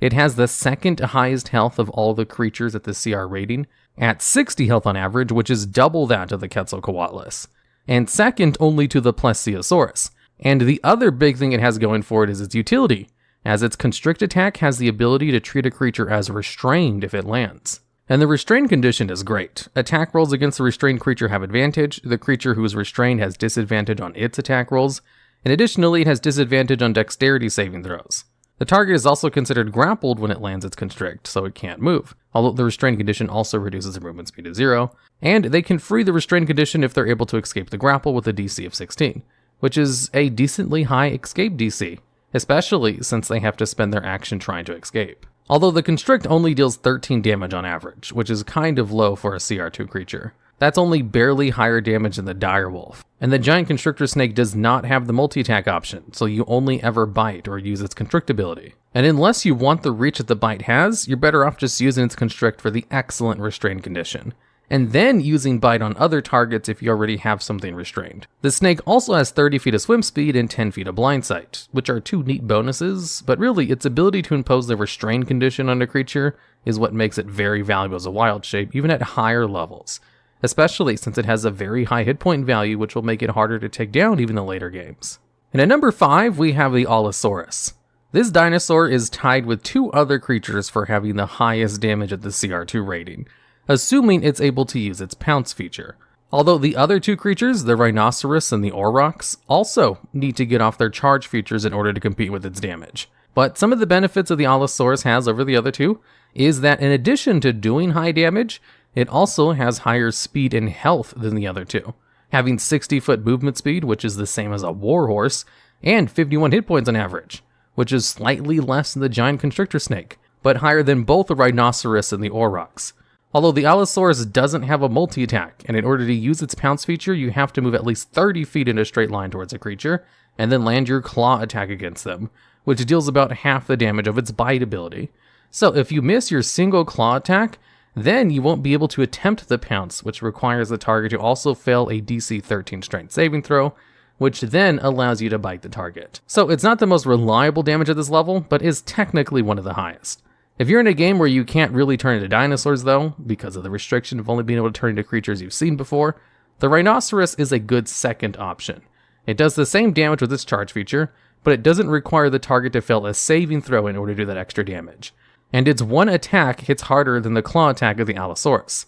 It has the second highest health of all the creatures at the CR rating, at 60 health on average, which is double that of the Quetzalcoatlus, and second only to the Plesiosaurus. And the other big thing it has going for it is its utility, as its constrict attack has the ability to treat a creature as restrained if it lands. And the restrained condition is great. Attack rolls against the restrained creature have advantage, the creature who is restrained has disadvantage on its attack rolls, and additionally it has disadvantage on dexterity saving throws. The target is also considered grappled when it lands its constrict, so it can't move, although the restrained condition also reduces their movement speed to 0, and they can free the restrained condition if they're able to escape the grapple with a DC of 16, which is a decently high escape DC, especially since they have to spend their action trying to escape. Although the constrict only deals 13 damage on average, which is kind of low for a CR2 creature. That's only barely higher damage than the direwolf. And the giant constrictor snake does not have the multi-attack option, so you only ever bite or use its constrict ability. And unless you want the reach that the bite has, you're better off just using its constrict for the excellent restrained condition, and then using bite on other targets if you already have something restrained. The snake also has 30 feet of swim speed and 10 feet of blind sight, which are two neat bonuses, but really its ability to impose the restrained condition on a creature is what makes it very valuable as a wild shape, even at higher levels, especially since it has a very high hit point value, which will make it harder to take down even in later games. And at number 5, we have the Allosaurus. This dinosaur is tied with two other creatures for having the highest damage at the CR2 rating, assuming it's able to use its pounce feature. Although the other two creatures, the rhinoceros and the aurochs, also need to get off their charge features in order to compete with its damage. But some of the benefits of the Allosaurus has over the other two is that in addition to doing high damage, it also has higher speed and health than the other two, having 60-foot movement speed, which is the same as a warhorse, and 51 hit points on average, which is slightly less than the giant constrictor snake, but higher than both the rhinoceros and the aurochs. Although the Allosaurus doesn't have a multi-attack, and in order to use its pounce feature, you have to move at least 30 feet in a straight line towards a creature, and then land your claw attack against them, which deals about half the damage of its bite ability. So if you miss your single claw attack, then you won't be able to attempt the pounce, which requires the target to also fail a DC 13 strength saving throw, which then allows you to bite the target. So it's not the most reliable damage at this level, but is technically one of the highest. If you're in a game where you can't really turn into dinosaurs though, because of the restriction of only being able to turn into creatures you've seen before, the rhinoceros is a good second option. It does the same damage with its charge feature, but it doesn't require the target to fail a saving throw in order to do that extra damage. And its one attack hits harder than the claw attack of the Allosaurus,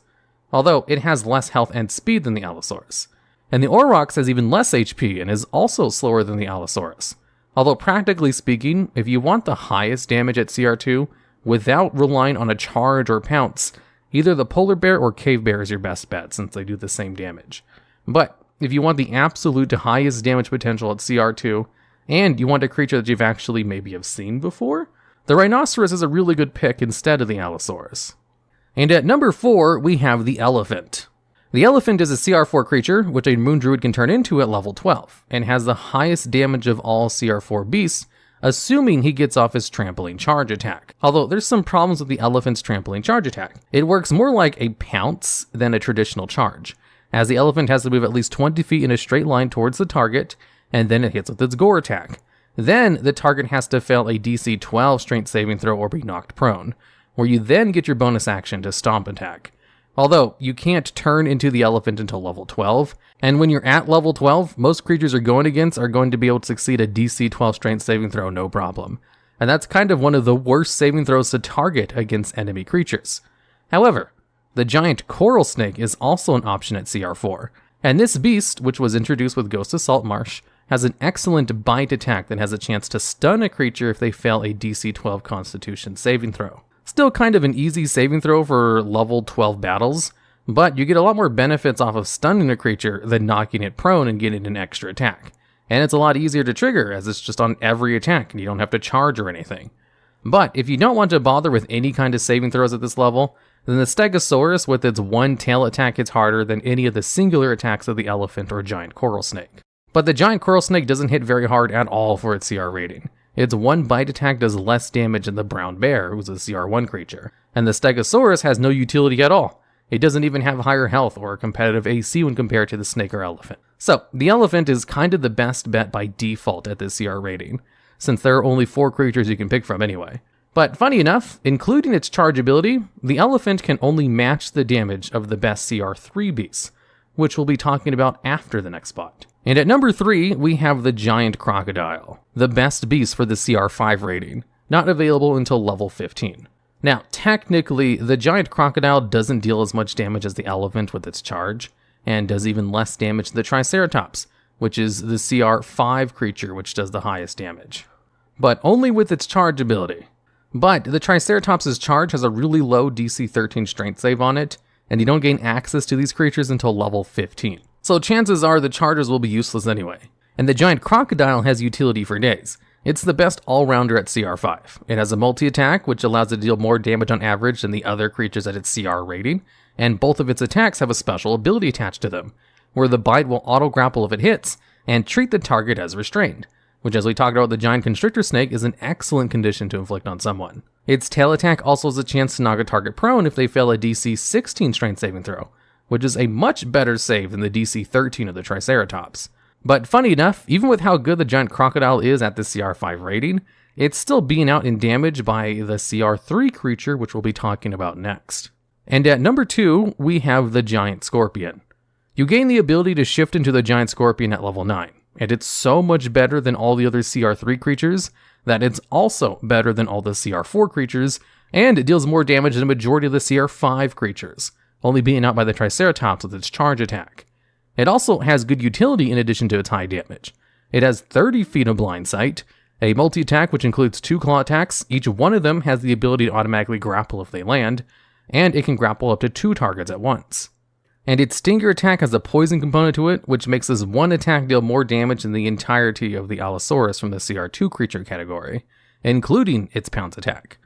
although it has less health and speed than the Allosaurus. And the aurochs has even less HP and is also slower than the Allosaurus. Although practically speaking, if you want the highest damage at CR2, without relying on a charge or pounce, either the polar bear or cave bear is your best bet since they do the same damage. But if you want the absolute highest damage potential at CR2, and you want a creature that you've actually maybe have seen before, the rhinoceros is a really good pick instead of the Allosaurus. And at number 4, we have the elephant. The elephant is a CR4 creature, which a moon druid can turn into at level 12, and has the highest damage of all CR4 beasts, assuming he gets off his trampoline charge attack. Although there's some problems with the elephant's trampoline charge attack. It works more like a pounce than a traditional charge, as the elephant has to move at least 20 feet in a straight line towards the target, and then it hits with its gore attack. Then the target has to fail a DC 12 strength saving throw or be knocked prone, where you then get your bonus action to stomp attack, Although, you can't turn into the elephant until level 12, and when you're at level 12, most creatures you're going against are going to be able to succeed a DC 12 strength saving throw no problem. And that's kind of one of the worst saving throws to target against enemy creatures. However, the giant coral snake is also an option at CR4, and this beast, which was introduced with Ghost of Saltmarsh, has an excellent bite attack that has a chance to stun a creature if they fail a DC 12 Constitution saving throw. Still kind of an easy saving throw for level 12 battles, but you get a lot more benefits off of stunning a creature than knocking it prone and getting an extra attack. And it's a lot easier to trigger as it's just on every attack and you don't have to charge or anything. But if you don't want to bother with any kind of saving throws at this level, then the Stegosaurus with its one tail attack hits harder than any of the singular attacks of the elephant or giant coral snake. But the giant coral snake doesn't hit very hard at all for its CR rating. Its one bite attack does less damage than the brown bear, who's a CR1 creature, and the Stegosaurus has no utility at all. It doesn't even have higher health or competitive AC when compared to the snake or elephant. So, the elephant is kind of the best bet by default at this CR rating, since there are only 4 creatures you can pick from anyway. But funny enough, including its charge ability, the elephant can only match the damage of the best CR3 beasts, which we'll be talking about after the next spot. And at number 3, we have the giant crocodile, the best beast for the CR5 rating, not available until level 15. Now, technically, the giant crocodile doesn't deal as much damage as the elephant with its charge, and does even less damage to the triceratops, which is the CR5 creature which does the highest damage. But only with its charge ability. But the triceratops' charge has a really low DC 13 strength save on it, and you don't gain access to these creatures until level 15. So chances are the charges will be useless anyway. And the giant crocodile has utility for days. It's the best all-rounder at CR5. It has a multi-attack, which allows it to deal more damage on average than the other creatures at its CR rating, and both of its attacks have a special ability attached to them, where the bite will auto-grapple if it hits, and treat the target as restrained, which, as we talked about with the giant constrictor snake, is an excellent condition to inflict on someone. Its tail attack also has a chance to knock a target prone if they fail a DC 16 strength saving throw, which is a much better save than the DC 13 of the triceratops. But funny enough, even with how good the giant crocodile is at the CR5 rating, it's still being out in damage by the CR3 creature, which we'll be talking about next. And at number 2, we have the giant scorpion. You gain the ability to shift into the giant scorpion at level 9, and it's so much better than all the other CR3 creatures that it's also better than all the CR4 creatures, and it deals more damage than a majority of the CR5 creatures, only being out by the triceratops with its charge attack. It also has good utility in addition to its high damage. It has 30 feet of blind sight, a multi-attack which includes 2 claw attacks, each one of them has the ability to automatically grapple if they land, and it can grapple up to 2 targets at once. And its stinger attack has a poison component to it, which makes this one attack deal more damage than the entirety of the Allosaurus from the CR2 creature category, including its pounce attack.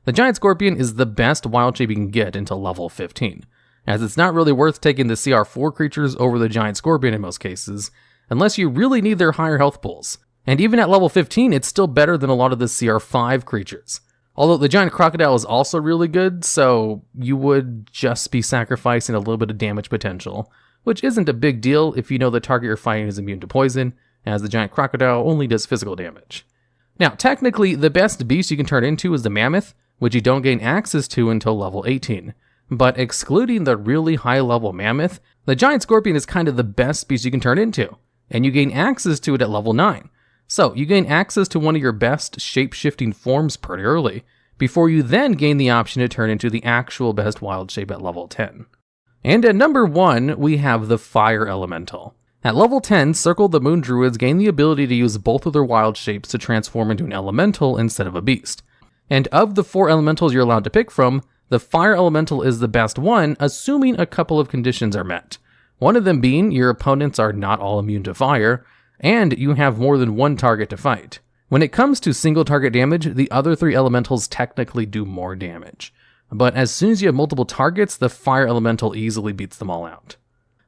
The giant scorpion is the best wild shape you can get until level 15, as it's not really worth taking the CR4 creatures over the giant scorpion in most cases, unless you really need their higher health pools. And even at level 15, it's still better than a lot of the CR5 creatures. Although the giant crocodile is also really good, so you would just be sacrificing a little bit of damage potential, which isn't a big deal if you know the target you're fighting is immune to poison, as the giant crocodile only does physical damage. Now, technically, the best beast you can turn into is the mammoth, which you don't gain access to until level 18. But excluding the really high-level mammoth, the giant scorpion is kind of the best beast you can turn into, and you gain access to it at level 9. So, you gain access to one of your best shape-shifting forms pretty early, before you then gain the option to turn into the actual best wild shape at level 10. And at number 1, we have the Fire Elemental. At level 10, Circle the Moon Druids gain the ability to use both of their wild shapes to transform into an elemental instead of a beast. And of the 4 elementals you're allowed to pick from, the Fire Elemental is the best one, assuming a couple of conditions are met. One of them being your opponents are not all immune to fire, and you have more than one target to fight. When it comes to single target damage, the other 3 elementals technically do more damage. But as soon as you have multiple targets, the Fire Elemental easily beats them all out.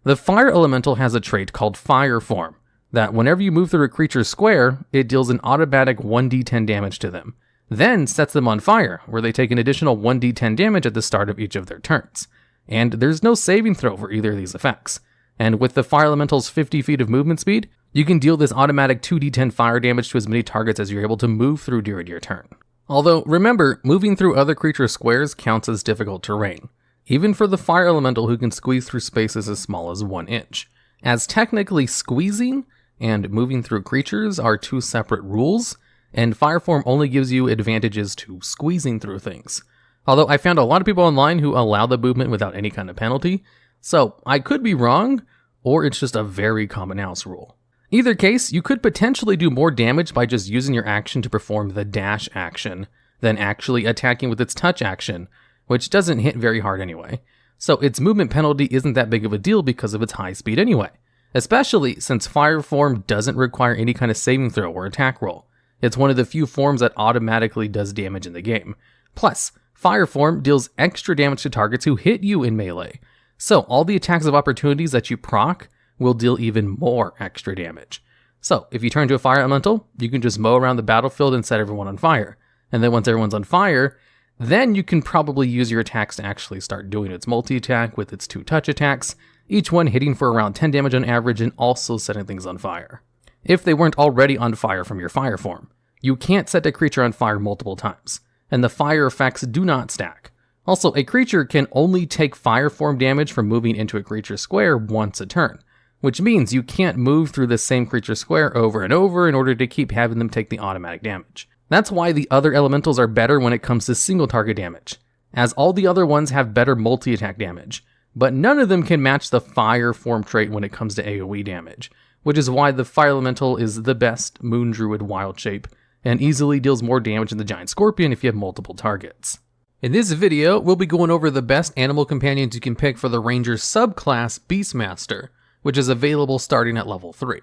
The Fire Elemental has a trait called Fire Form, that whenever you move through a creature's square, it deals an automatic 1d10 damage to them, then sets them on fire, where they take an additional 1d10 damage at the start of each of their turns. And there's no saving throw for either of these effects. And with the Fire Elemental's 50 feet of movement speed, you can deal this automatic 2d10 fire damage to as many targets as you're able to move through during your turn. Although, remember, moving through other creature squares counts as difficult terrain, even for the fire elemental who can squeeze through spaces as small as 1 inch, as technically squeezing and moving through creatures are 2 separate rules, and fire form only gives you advantages to squeezing through things. Although I found a lot of people online who allow the movement without any kind of penalty, so I could be wrong, or it's just a very common house rule. Either case, you could potentially do more damage by just using your action to perform the dash action than actually attacking with its touch action, which doesn't hit very hard anyway. So its movement penalty isn't that big of a deal because of its high speed anyway, especially since fire form doesn't require any kind of saving throw or attack roll. It's one of the few forms that automatically does damage in the game. Plus, fire form deals extra damage to targets who hit you in melee. So all the attacks of opportunities that you proc will deal even more extra damage. So if you turn to a fire elemental, you can just mow around the battlefield and set everyone on fire. And then once everyone's on fire, then you can probably use your attacks to actually start doing its multi-attack with its 2 touch attacks, each one hitting for around 10 damage on average and also setting things on fire. If they weren't already on fire from your fire form, you can't set a creature on fire multiple times, and the fire effects do not stack. Also, a creature can only take fire form damage from moving into a creature square once a turn, which means you can't move through the same creature square over and over in order to keep having them take the automatic damage. That's why the other elementals are better when it comes to single target damage, as all the other ones have better multi-attack damage, but none of them can match the fire form trait when it comes to AoE damage, which is why the fire elemental is the best Moon Druid wild shape, and easily deals more damage than the giant scorpion if you have multiple targets. In this video, we'll be going over the best animal companions you can pick for the ranger subclass Beastmaster, which is available starting at level 3.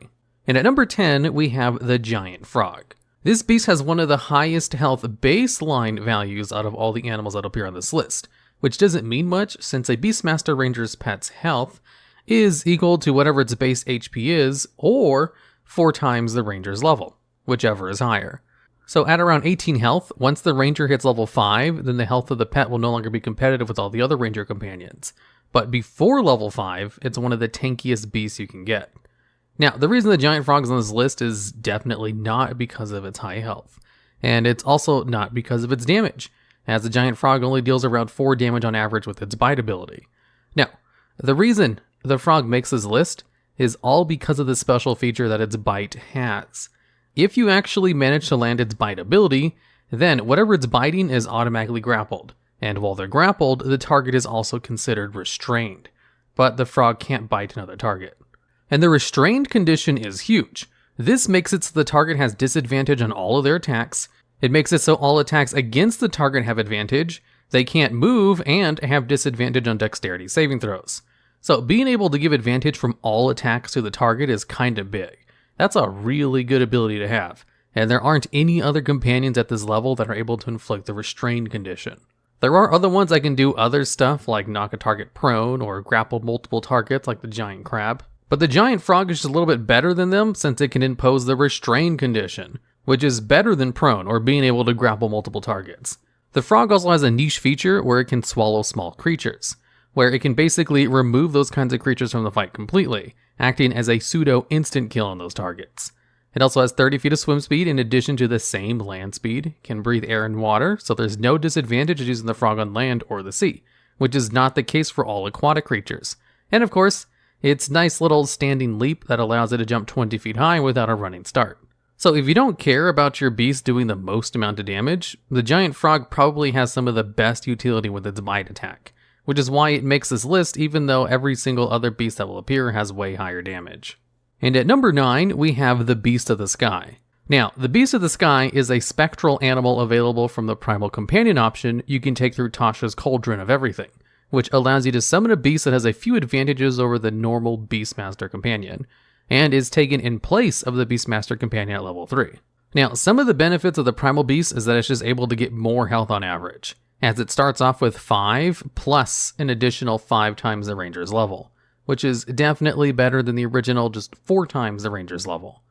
And at number 10, we have the giant frog. This beast has one of the highest health baseline values out of all the animals that appear on this list, which doesn't mean much since a Beastmaster Ranger's pet's health is equal to whatever its base HP is, or 4 times the ranger's level, whichever is higher. So at around 18 health, once the ranger hits level 5, then the health of the pet will no longer be competitive with all the other ranger companions. But before level 5, it's one of the tankiest beasts you can get. Now, the reason the giant frog is on this list is definitely not because of its high health, and it's also not because of its damage, as the giant frog only deals around 4 damage on average with its bite ability. Now, the reason the frog makes this list is all because of the special feature that its bite has. If you actually manage to land its bite ability, then whatever it's biting is automatically grappled, and while they're grappled, the target is also considered restrained, but the frog can't bite another target. And the restrained condition is huge. This makes it so the target has disadvantage on all of their attacks. It makes it so all attacks against the target have advantage, they can't move, and have disadvantage on dexterity saving throws. So being able to give advantage from all attacks to the target is kinda big. That's a really good ability to have, and there aren't any other companions at this level that are able to inflict the restrained condition. There are other ones that can do other stuff like knock a target prone or grapple multiple targets like the giant crab, but the giant frog is just a little bit better than them since it can impose the restrained condition, which is better than prone or being able to grapple multiple targets. The frog also has a niche feature where it can swallow small creatures, where it can basically remove those kinds of creatures from the fight completely, acting as a pseudo instant kill on those targets. It also has 30 feet of swim speed in addition to the same land speed, can breathe air and water, so there's no disadvantage using the frog on land or the sea, which is not the case for all aquatic creatures. And of course, its nice little standing leap that allows it to jump 20 feet high without a running start. So if you don't care about your beast doing the most amount of damage, the giant frog probably has some of the best utility with its bite attack, which is why it makes this list even though every single other beast that will appear has way higher damage. And at number 9, we have the Beast of the Sky. Now, the Beast of the Sky is a spectral animal available from the Primal Companion option you can take through Tasha's Cauldron of Everything, which allows you to summon a beast that has a few advantages over the normal Beastmaster Companion, and is taken in place of the Beastmaster Companion at level 3. Now, some of the benefits of the Primal Beast is that it's just able to get more health on average, as it starts off with 5 plus an additional 5 times the Ranger's level, which is definitely better than the original just 4 times the Ranger's level.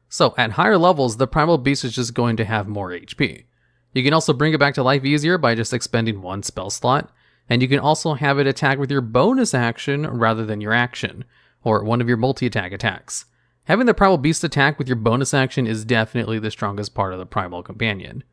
So at higher levels, the Primal Beast is just going to have more HP. You can also bring it back to life easier by just expending 1 spell slot, and you can also have it attack with your bonus action rather than your action, or one of your multi-attack attacks. Having the Primal Beast attack with your bonus action is definitely the strongest part of the Primal Companion.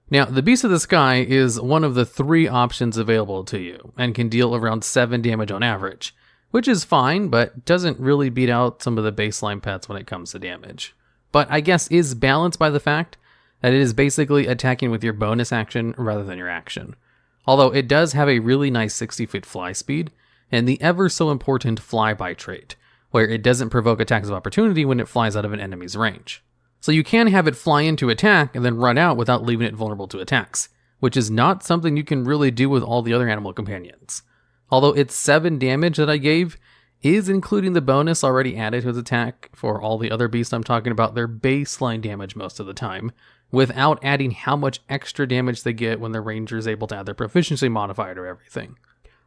Now, the Beast of the Sky is one of the 3 options available to you, and can deal around 7 damage on average, which is fine, but doesn't really beat out some of the baseline pets when it comes to damage. But I guess is balanced by the fact that it is basically attacking with your bonus action rather than your action. Although it does have a really nice 60-foot fly speed, and the ever so important flyby trait, where it doesn't provoke attacks of opportunity when it flies out of an enemy's range. So you can have it fly in to attack and then run out without leaving it vulnerable to attacks, which is not something you can really do with all the other animal companions. Although its 7 damage that I gave is including the bonus already added to its attack for all the other beasts I'm talking about, their baseline damage most of the time, without adding how much extra damage they get when the ranger is able to add their proficiency modifier to everything.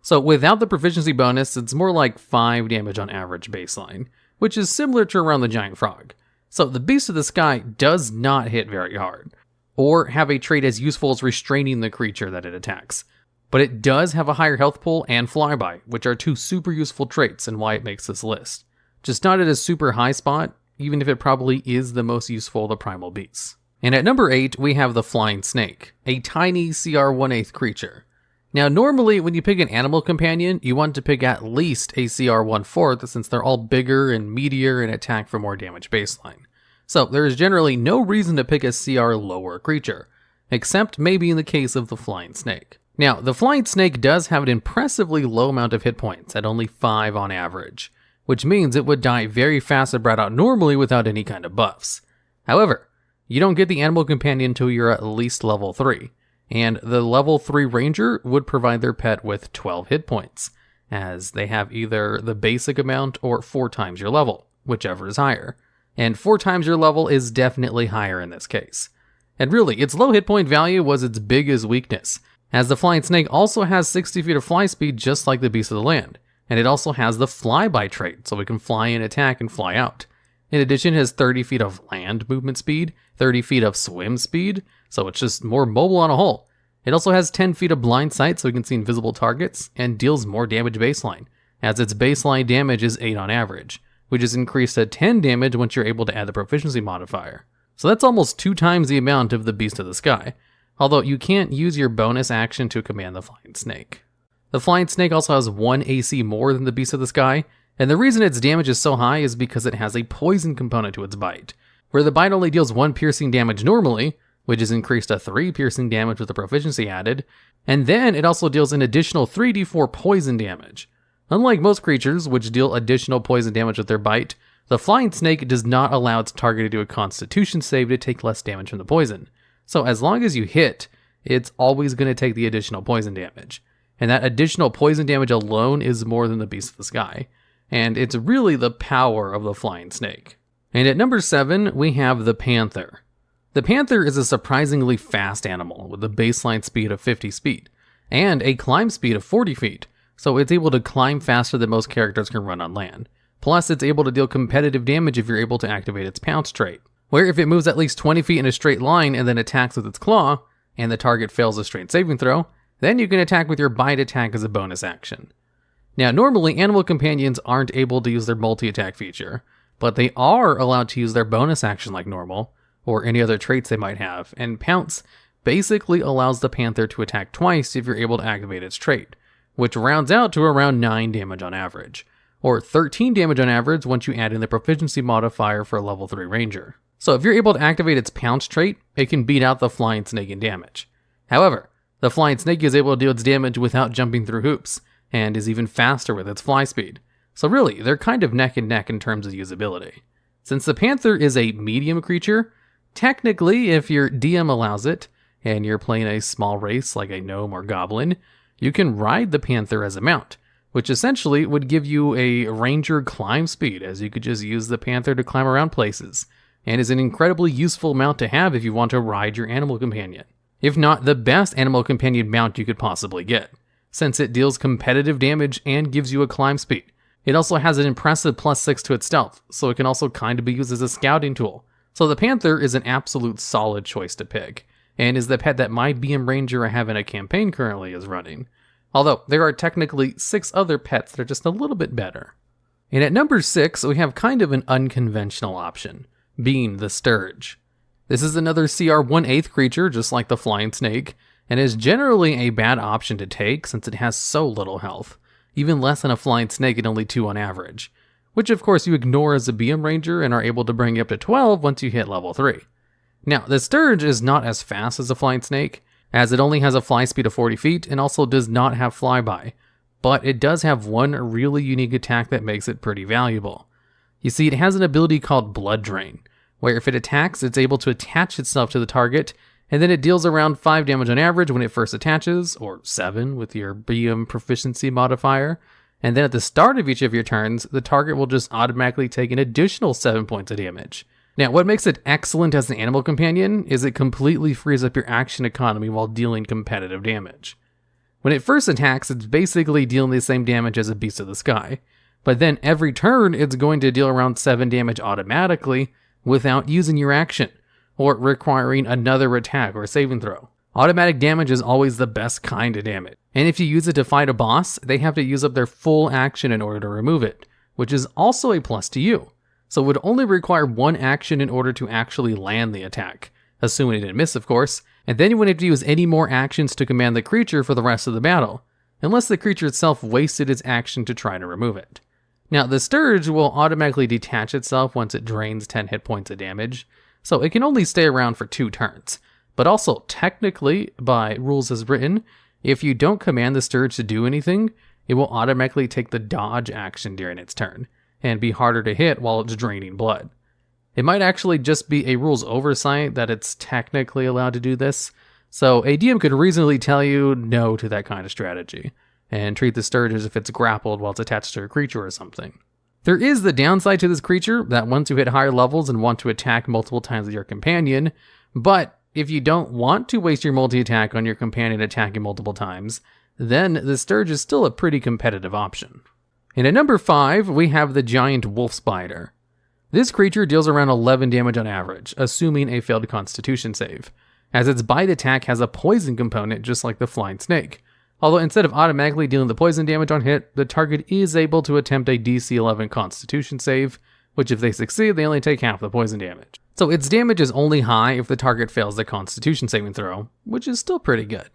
So without the proficiency bonus, it's more like 5 damage on average baseline, which is similar to around the giant frog. So the Beast of the Sky does not hit very hard, or have a trait as useful as restraining the creature that it attacks. But it does have a higher health pool and flyby, which are 2 super useful traits and why it makes this list. Just not at a super high spot, even if it probably is the most useful of the primal beasts. And at number 8, we have the Flying Snake, a tiny CR 1/8 creature. Now normally when you pick an animal companion, you want to pick at least a CR 1/4 since they're all bigger and meatier and attack for more damage baseline. So there is generally no reason to pick a CR lower creature, except maybe in the case of the Flying Snake. Now the Flying Snake does have an impressively low amount of hit points at only 5 on average, which means it would die very fast if brought out normally without any kind of buffs. However, you don't get the animal companion until you're at least level 3. And the level 3 ranger would provide their pet with 12 hit points, as they have either the basic amount or 4 times your level, whichever is higher. And 4 times your level is definitely higher in this case. And really, its low hit point value was its biggest weakness, as the Flying Snake also has 60 feet of fly speed just like the Beast of the Land, and it also has the flyby trait, so it can fly in, attack, and fly out. In addition, it has 30 feet of land movement speed, 30 feet of swim speed, so it's just more mobile on a whole. It also has 10 feet of blind sight so it can see invisible targets, and deals more damage baseline, as its baseline damage is 8 on average, which is increased to 10 damage once you're able to add the proficiency modifier. So that's almost 2 times the amount of the Beast of the Sky, although you can't use your bonus action to command the Flying Snake. The Flying Snake also has 1 AC more than the Beast of the Sky, and the reason its damage is so high is because it has a poison component to its bite, where the bite only deals 1 piercing damage normally, which is increased to 3 piercing damage with the proficiency added, and then it also deals an additional 3d4 poison damage. Unlike most creatures, which deal additional poison damage with their bite, the Flying Snake does not allow its target to do a Constitution save to take less damage from the poison. So as long as you hit, it's always going to take the additional poison damage. And that additional poison damage alone is more than the Beast of the Sky. And it's really the power of the Flying Snake. And at number 7, we have the Panther. The Panther is a surprisingly fast animal with a baseline speed of 50 feet, and a climb speed of 40 feet, so it's able to climb faster than most characters can run on land. Plus, it's able to deal competitive damage if you're able to activate its Pounce trait, where if it moves at least 20 feet in a straight line and then attacks with its claw, and the target fails a straight saving throw, then you can attack with your bite attack as a bonus action. Now, normally, animal companions aren't able to use their multi-attack feature, but they are allowed to use their bonus action like normal, or any other traits they might have, and Pounce basically allows the Panther to attack twice if you're able to activate its trait, which rounds out to around 9 damage on average, or 13 damage on average once you add in the proficiency modifier for a level 3 ranger. So if you're able to activate its Pounce trait, it can beat out the Flying Snake in damage. However, the Flying Snake is able to deal its damage without jumping through hoops, and is even faster with its fly speed. So really, they're kind of neck and neck in terms of usability. Since the Panther is a medium creature, technically, if your DM allows it, and you're playing a small race like a gnome or goblin, you can ride the Panther as a mount, which essentially would give you a ranger climb speed, as you could just use the Panther to climb around places, and is an incredibly useful mount to have if you want to ride your animal companion. If not the best animal companion mount you could possibly get, since it deals competitive damage and gives you a climb speed. It also has an impressive +6 to its stealth, so it can also kind of be used as a scouting tool. So the Panther is an absolute solid choice to pick, and is the pet that my BM Ranger I have in a campaign currently is running. Although there are technically 6 other pets that are just a little bit better. And at number 6, we have kind of an unconventional option, being the Sturge. This is another CR 1/8 creature, just like the flying snake, and is generally a bad option to take since it has so little health, even less than a flying snake and only 2 on average, which of course you ignore as a BM Ranger and are able to bring up to 12 once you hit level 3. Now, the Sturge is not as fast as a flying snake, as it only has a fly speed of 40 feet and also does not have flyby, but it does have one really unique attack that makes it pretty valuable. You see, it has an ability called Blood Drain, where if it attacks, it's able to attach itself to the target, and then it deals around 5 damage on average when it first attaches, or 7 with your BM proficiency modifier, and then at the start of each of your turns, the target will just automatically take an additional 7 points of damage. Now, what makes it excellent as an animal companion is it completely frees up your action economy while dealing competitive damage. When it first attacks, it's basically dealing the same damage as a Beast of the Sky, but then every turn it's going to deal around 7 damage automatically without using your action, or requiring another attack or saving throw. Automatic damage is always the best kind of damage, and if you use it to fight a boss, they have to use up their full action in order to remove it, which is also a plus to you. So it would only require 1 action in order to actually land the attack, assuming it didn't miss of course, and then you wouldn't have to use any more actions to command the creature for the rest of the battle, unless the creature itself wasted its action to try to remove it. Now, the Sturge will automatically detach itself once it drains 10 hit points of damage, so it can only stay around for 2 turns. But also, technically, by rules as written, if you don't command the Sturge to do anything, it will automatically take the dodge action during its turn, and be harder to hit while it's draining blood. It might actually just be a rules oversight that it's technically allowed to do this, so a DM could reasonably tell you no to that kind of strategy, and treat the Sturge as if it's grappled while it's attached to a creature or something. There is the downside to this creature, that once you hit higher levels and want to attack multiple times with your companion, but if you don't want to waste your multi-attack on your companion attacking multiple times, then the Sturge is still a pretty competitive option. And at number 5, we have the giant wolf spider. This creature deals around 11 damage on average, assuming a failed constitution save, as its bite attack has a poison component just like the flying snake. Although instead of automatically dealing the poison damage on hit, the target is able to attempt a DC 11 constitution save, which if they succeed, they only take half the poison damage. So its damage is only high if the target fails the constitution saving throw, which is still pretty good.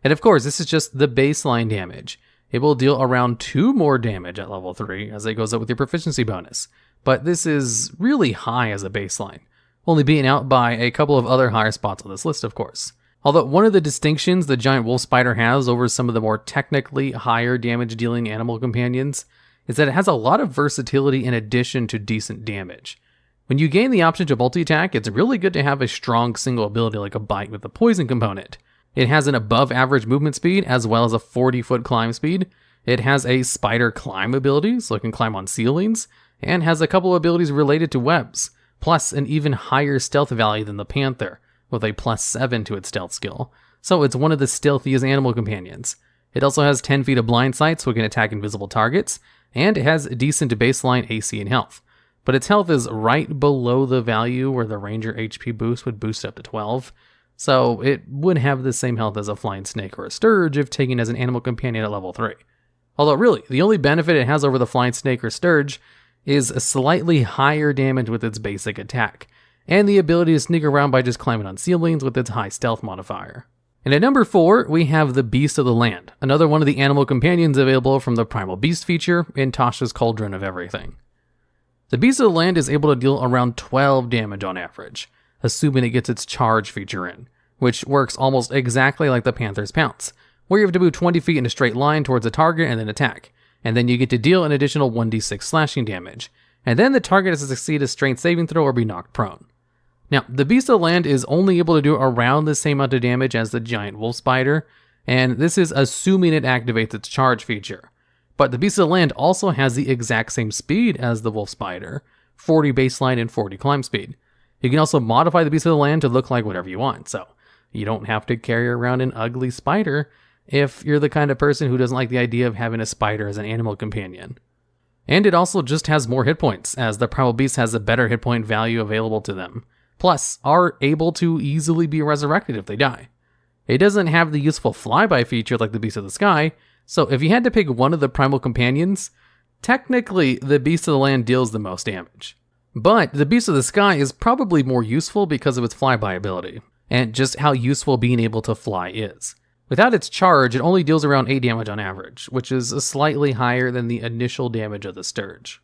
And of course, this is just the baseline damage. It will deal around 2 more damage at level 3 as it goes up with your proficiency bonus, but this is really high as a baseline, only being out by a couple of other higher spots on this list of course. Although one of the distinctions the giant wolf spider has over some of the more technically higher damage dealing animal companions is that it has a lot of versatility in addition to decent damage. When you gain the option to multi-attack, it's really good to have a strong single ability like a bite with a poison component. It has an above average movement speed as well as a 40-foot climb speed. It has a spider climb ability, so it can climb on ceilings, and has a couple of abilities related to webs, plus an even higher stealth value than the panther, with a +7 to its stealth skill, so it's one of the stealthiest animal companions. It also has 10 feet of blind sight so it can attack invisible targets, and it has a decent baseline AC and health. But its health is right below the value where the ranger HP boost would boost up to 12, so it would have the same health as a flying snake or a Sturge if taken as an animal companion at level 3. Although really, the only benefit it has over the flying snake or Sturge is a slightly higher damage with its basic attack, and the ability to sneak around by just climbing on ceilings with its high stealth modifier. And at number 4, we have the Beast of the Land, another one of the animal companions available from the Primal Beast feature in Tasha's Cauldron of Everything. The Beast of the Land is able to deal around 12 damage on average, assuming it gets its charge feature in, which works almost exactly like the Panther's Pounce, where you have to move 20 feet in a straight line towards a target and then attack, and then you get to deal an additional 1d6 slashing damage, and then the target has to succeed a strength saving throw or be knocked prone. Now, the Beast of the Land is only able to do around the same amount of damage as the giant wolf spider, and this is assuming it activates its charge feature. But the Beast of the Land also has the exact same speed as the wolf spider, 40 baseline and 40 climb speed. You can also modify the Beast of the Land to look like whatever you want, so you don't have to carry around an ugly spider if you're the kind of person who doesn't like the idea of having a spider as an animal companion. And it also just has more hit points, as the Primal Beast has a better hit point value available to them, plus are able to easily be resurrected if they die. It doesn't have the useful flyby feature like the Beast of the Sky, so if you had to pick one of the primal companions, technically the Beast of the Land deals the most damage. But the Beast of the Sky is probably more useful because of its flyby ability, and just how useful being able to fly is. Without its charge, it only deals around 8 damage on average, which is slightly higher than the initial damage of the Sturge.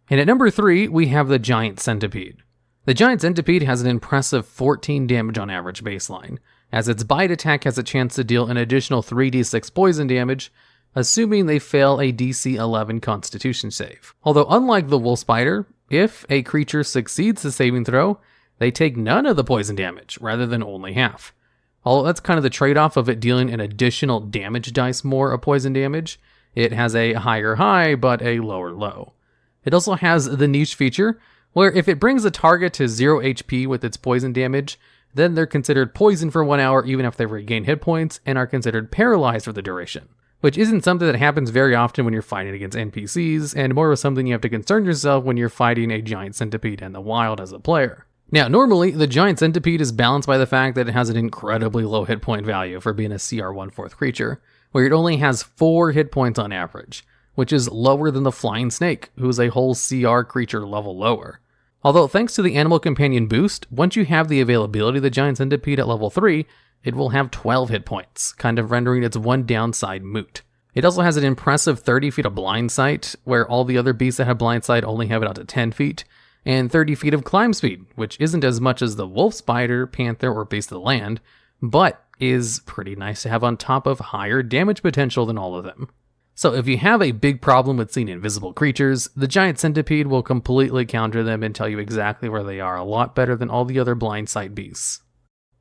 And at number 3, we have the Giant Centipede. The Giant Centipede has an impressive 14 damage on average baseline, as its bite attack has a chance to deal an additional 3d6 poison damage, assuming they fail a DC 11 Constitution save. Although unlike the Wolf Spider, if a creature succeeds the saving throw, they take none of the poison damage, rather than only half. Although that's kind of the trade-off of it dealing an additional damage dice more of poison damage, it has a higher high, but a lower low. It also has the niche feature, where if it brings a target to 0 HP with its poison damage, then they're considered poisoned for 1 hour even if they regain hit points, and are considered paralyzed for the duration. Which isn't something that happens very often when you're fighting against NPCs, and more of something you have to concern yourself when you're fighting a Giant Centipede in the wild as a player. Now, normally, the Giant Centipede is balanced by the fact that it has an incredibly low hit point value for being a CR 1/4 creature, where it only has 4 hit points on average, which is lower than the Flying Snake, who's a whole CR creature level lower. Although, thanks to the Animal Companion boost, once you have the availability of the Giant Centipede at level 3, it will have 12 hit points, kind of rendering its one downside moot. It also has an impressive 30 feet of blind sight, where all the other beasts that have blind sight only have it out to 10 feet, and 30 feet of climb speed, which isn't as much as the Wolf Spider, Panther, or Beast of the Land, but is pretty nice to have on top of higher damage potential than all of them. So if you have a big problem with seeing invisible creatures, the Giant Centipede will completely counter them and tell you exactly where they are a lot better than all the other blind sight beasts.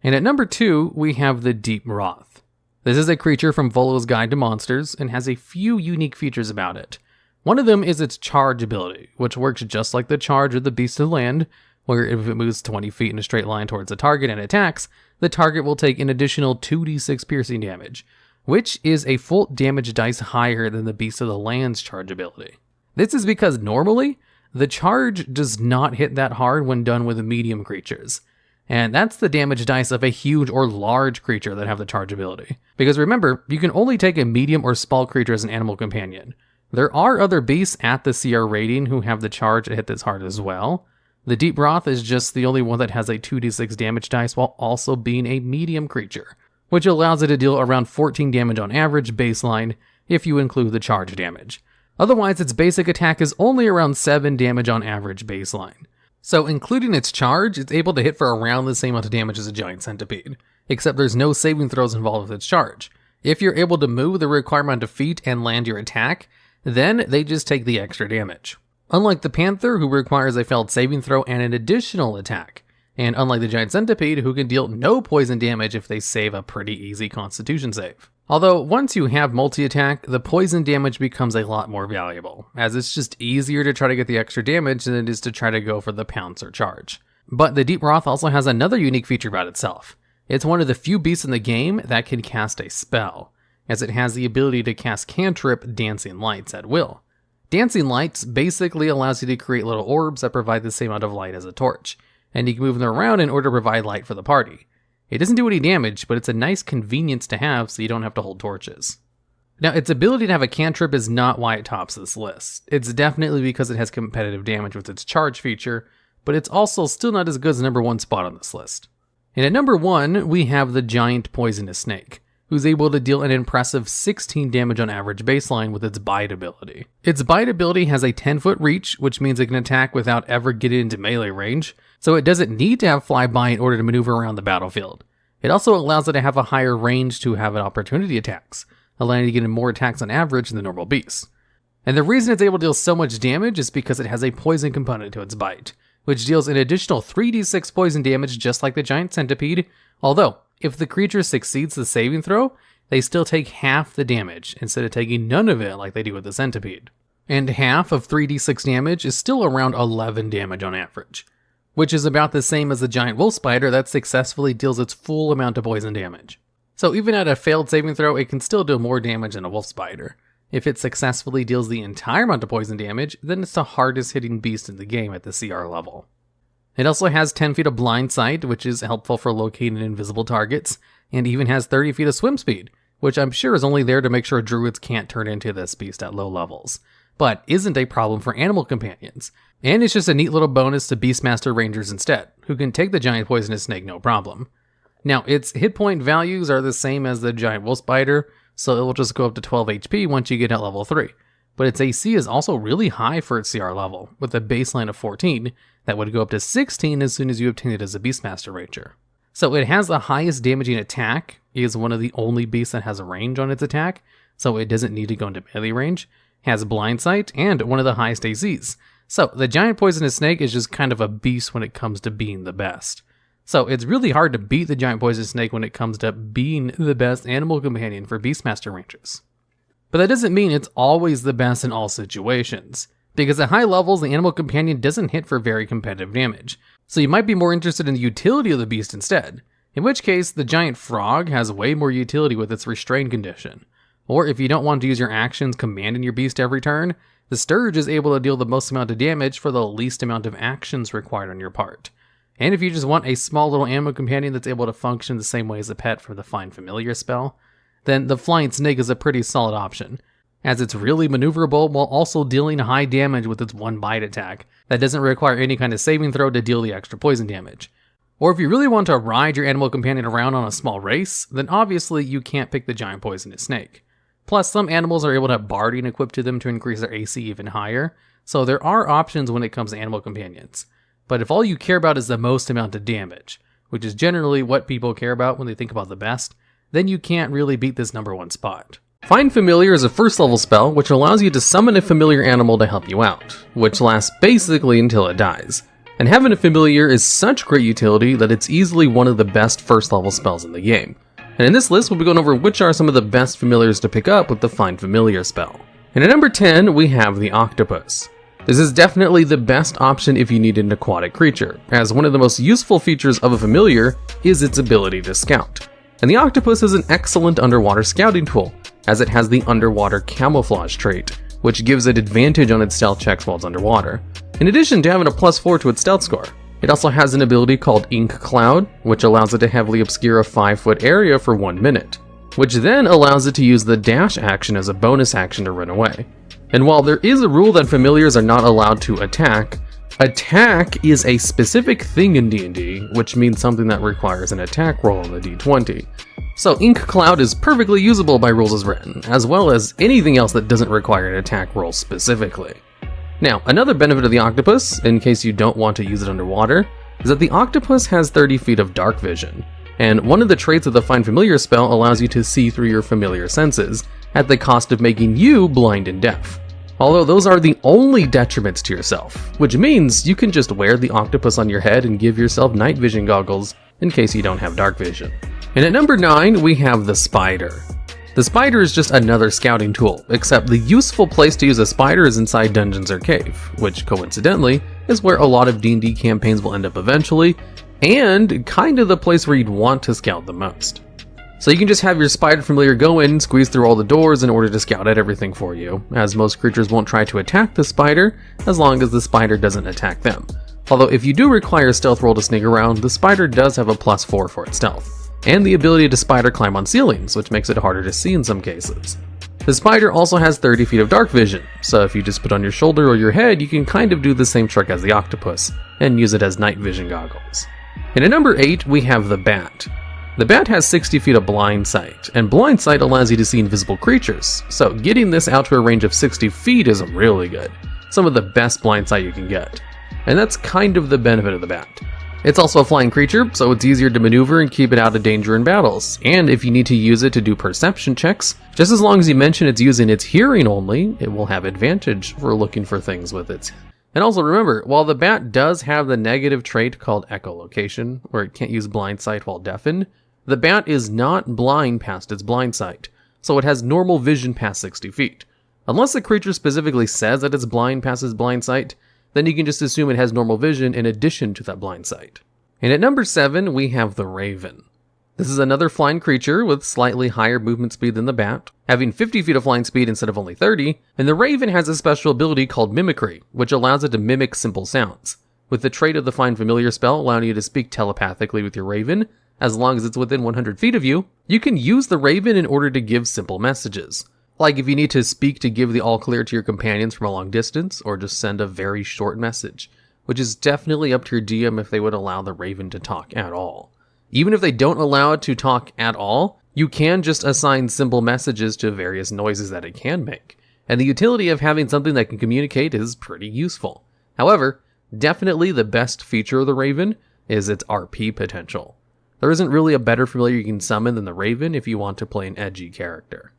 And at number 2, we have the Deep Roth. This is a creature from Volo's Guide to Monsters and has a few unique features about it. One of them is its charge ability, which works just like the charge of the Beast of the Land, where if it moves 20 feet in a straight line towards the target and attacks, the target will take an additional 2d6 piercing damage, which is a full damage dice higher than the Beast of the Land's charge ability. This is because normally, the charge does not hit that hard when done with medium creatures. And that's the damage dice of a huge or large creature that have the charge ability. Because remember, you can only take a medium or small creature as an animal companion. There are other beasts at the CR rating who have the charge that hit this hard as well. The Deep Roth is just the only one that has a 2d6 damage dice while also being a medium creature, which allows it to deal around 14 damage on average baseline if you include the charge damage. Otherwise, its basic attack is only around 7 damage on average baseline. So including its charge, it's able to hit for around the same amount of damage as a Giant Centipede, except there's no saving throws involved with its charge. If you're able to move the required amount of feet and land your attack, then they just take the extra damage. Unlike the Panther, who requires a failed saving throw and an additional attack, and unlike the Giant Centipede, who can deal no poison damage if they save a pretty easy Constitution save. Although, once you have multi-attack, the poison damage becomes a lot more valuable, as it's just easier to try to get the extra damage than it is to try to go for the pounce or charge. But the Deep Roth also has another unique feature about itself. It's one of the few beasts in the game that can cast a spell, as it has the ability to cast cantrip Dancing Lights at will. Dancing Lights basically allows you to create little orbs that provide the same amount of light as a torch, and you can move them around in order to provide light for the party. It doesn't do any damage, but it's a nice convenience to have so you don't have to hold torches. Now, its ability to have a cantrip is not why it tops this list. It's definitely because it has competitive damage with its charge feature, but it's also still not as good as the number 1 spot on this list. And at number 1, we have the Giant Poisonous Snake, who's able to deal an impressive 16 damage on average baseline with its bite ability. Its bite ability has a 10-foot reach, which means it can attack without ever getting into melee range, so it doesn't need to have flyby in order to maneuver around the battlefield. It also allows it to have a higher range to have an opportunity attacks, allowing it to get in more attacks on average than the normal beasts. And the reason it's able to deal so much damage is because it has a poison component to its bite, which deals an additional 3d6 poison damage just like the Giant Centipede, although if the creature succeeds the saving throw, they still take half the damage instead of taking none of it like they do with the Centipede. And half of 3d6 damage is still around 11 damage on average, which is about the same as the Giant Wolf Spider that successfully deals its full amount of poison damage. So even at a failed saving throw, it can still do more damage than a Wolf Spider. If it successfully deals the entire amount of poison damage, then it's the hardest hitting beast in the game at the CR level. It also has 10 feet of blind sight, which is helpful for locating invisible targets, and even has 30 feet of swim speed, which I'm sure is only there to make sure druids can't turn into this beast at low levels. but isn't a problem for animal companions, and it's just a neat little bonus to Beastmaster Rangers instead, who can take the giant poisonous snake no problem. Now, its hit point values are the same as the giant wolf spider, so it will just go up to 12 HP once you get at level 3. But its AC is also really high for its CR level, with a baseline of 14 that would go up to 16 as soon as you obtain it as a Beastmaster Ranger. So it has the highest damaging attack, is one of the only beasts that has a range on its attack, so it doesn't need to go into melee range, has blind sight, and one of the highest ACs. So the giant poisonous snake is just kind of a beast when it comes to being the best. So it's really hard to beat the giant poisonous snake when it comes to being the best animal companion for Beastmaster Rangers. But that doesn't mean it's always the best in all situations, because at high levels the animal companion doesn't hit for very competitive damage, so you might be more interested in the utility of the beast instead, in which case the giant frog has way more utility with its restrained condition. Or if you don't want to use your actions commanding your beast every turn, the sturge is able to deal the most amount of damage for the least amount of actions required on your part. And if you just want a small little animal companion that's able to function the same way as a pet for the Find Familiar spell, then the flying snake is a pretty solid option, as it's really maneuverable while also dealing high damage with its one bite attack that doesn't require any kind of saving throw to deal the extra poison damage. Or if you really want to ride your animal companion around on a small race, then obviously you can't pick the giant poisonous snake. Plus, some animals are able to have barding equipped to them to increase their AC even higher, so there are options when it comes to animal companions. But if all you care about is the most amount of damage, which is generally what people care about when they think about the best, then you can't really beat this number 1 spot. Find Familiar is a first level spell which allows you to summon a familiar animal to help you out, which lasts basically until it dies. And having a familiar is such great utility that it's easily one of the best first level spells in the game. And in this list we'll be going over which are some of the best familiars to pick up with the Find Familiar spell. And at number 10 we have the octopus. This is definitely the best option if you need an aquatic creature, as one of the most useful features of a familiar is its ability to scout. And the octopus is an excellent underwater scouting tool, as it has the underwater camouflage trait, which gives it advantage on its stealth checks while it's underwater. In addition to having a +4 to its stealth score, it also has an ability called Ink Cloud, which allows it to heavily obscure a 5-foot area for 1 minute, which then allows it to use the dash action as a bonus action to run away. And while there is a rule that familiars are not allowed to attack, attack is a specific thing in D&D, which means something that requires an attack roll on the D20. So Ink Cloud is perfectly usable by rules as written, as well as anything else that doesn't require an attack roll specifically. Now, another benefit of the octopus, in case you don't want to use it underwater, is that the octopus has 30 feet of dark vision, and one of the traits of the Find Familiar spell allows you to see through your familiar senses, at the cost of making you blind and deaf. Although those are the only detriments to yourself, which means you can just wear the octopus on your head and give yourself night vision goggles in case you don't have dark vision. And at number 9 we have the spider. The spider is just another scouting tool, except the useful place to use a spider is inside dungeons or cave, which coincidentally is where a lot of D&D campaigns will end up eventually, and kind of the place where you'd want to scout the most. So you can just have your spider familiar go in and squeeze through all the doors in order to scout out everything for you, as most creatures won't try to attack the spider as long as the spider doesn't attack them. Although if you do require a stealth roll to sneak around, the spider does have a +4 for its stealth, and the ability to spider climb on ceilings, which makes it harder to see in some cases. The spider also has 30 feet of dark vision, so if you just put on your shoulder or your head, you can kind of do the same trick as the octopus, and use it as night vision goggles. And at number 8 we have the bat. The bat has 60 feet of blind sight, and blind sight allows you to see invisible creatures, so getting this out to a range of 60 feet is really good. Some of the best blind sight you can get. And that's kind of the benefit of the bat. It's also a flying creature, so it's easier to maneuver and keep it out of danger in battles, and if you need to use it to do perception checks, just as long as you mention it's using its hearing only, it will have advantage for looking for things with its. And also remember, while the bat does have the negative trait called echolocation, where it can't use blind sight while deafened, the bat is not blind past its blind sight, so it has normal vision past 60 feet. Unless the creature specifically says that it's blind past its blind sight, then you can just assume it has normal vision in addition to that blind sight. And at number 7 we have the raven. This is another flying creature with slightly higher movement speed than the bat, having 50 feet of flying speed instead of only 30, and the raven has a special ability called mimicry, which allows it to mimic simple sounds, with the trait of the Find Familiar spell allowing you to speak telepathically with your raven. As long as it's within 100 feet of you, you can use the raven in order to give simple messages, Like if you need to speak to give the all clear to your companions from a long distance, or just send a very short message, which is definitely up to your DM if they would allow the Raven to talk at all. Even if they don't allow it to talk at all, you can just assign simple messages to various noises that it can make, and the utility of having something that can communicate is pretty useful. However, definitely the best feature of the Raven is its RP potential. There isn't really a better familiar you can summon than the Raven if you want to play an edgy character.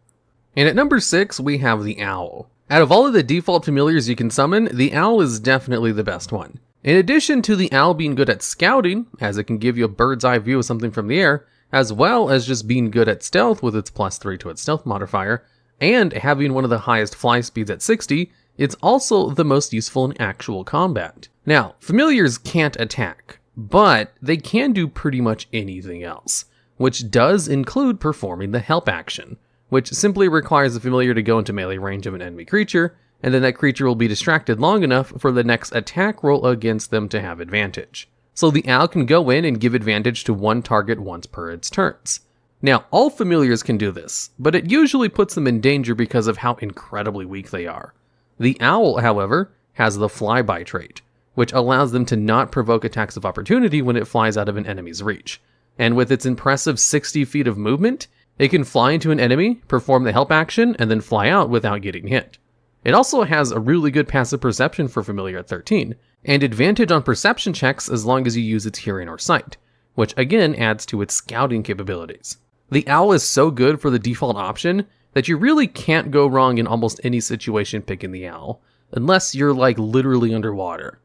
And at number 6, we have the Owl. Out of all of the default familiars you can summon, the Owl is definitely the best one. In addition to the Owl being good at scouting, as it can give you a bird's eye view of something from the air, as well as just being good at stealth with its +3 to its stealth modifier, and having one of the highest fly speeds at 60, it's also the most useful in actual combat. Now, familiars can't attack, but they can do pretty much anything else, which does include performing the help action, which simply requires the familiar to go into melee range of an enemy creature, and then that creature will be distracted long enough for the next attack roll against them to have advantage. So the Owl can go in and give advantage to one target once per its turns. Now, all familiars can do this, but it usually puts them in danger because of how incredibly weak they are. The Owl, however, has the flyby trait, which allows them to not provoke attacks of opportunity when it flies out of an enemy's reach. And with its impressive 60 feet of movement, it can fly into an enemy, perform the help action, and then fly out without getting hit. It also has a really good passive perception for familiar at 13, and advantage on perception checks as long as you use its hearing or sight, which again adds to its scouting capabilities. The Owl is so good for the default option that you really can't go wrong in almost any situation picking the Owl, unless you're like literally underwater.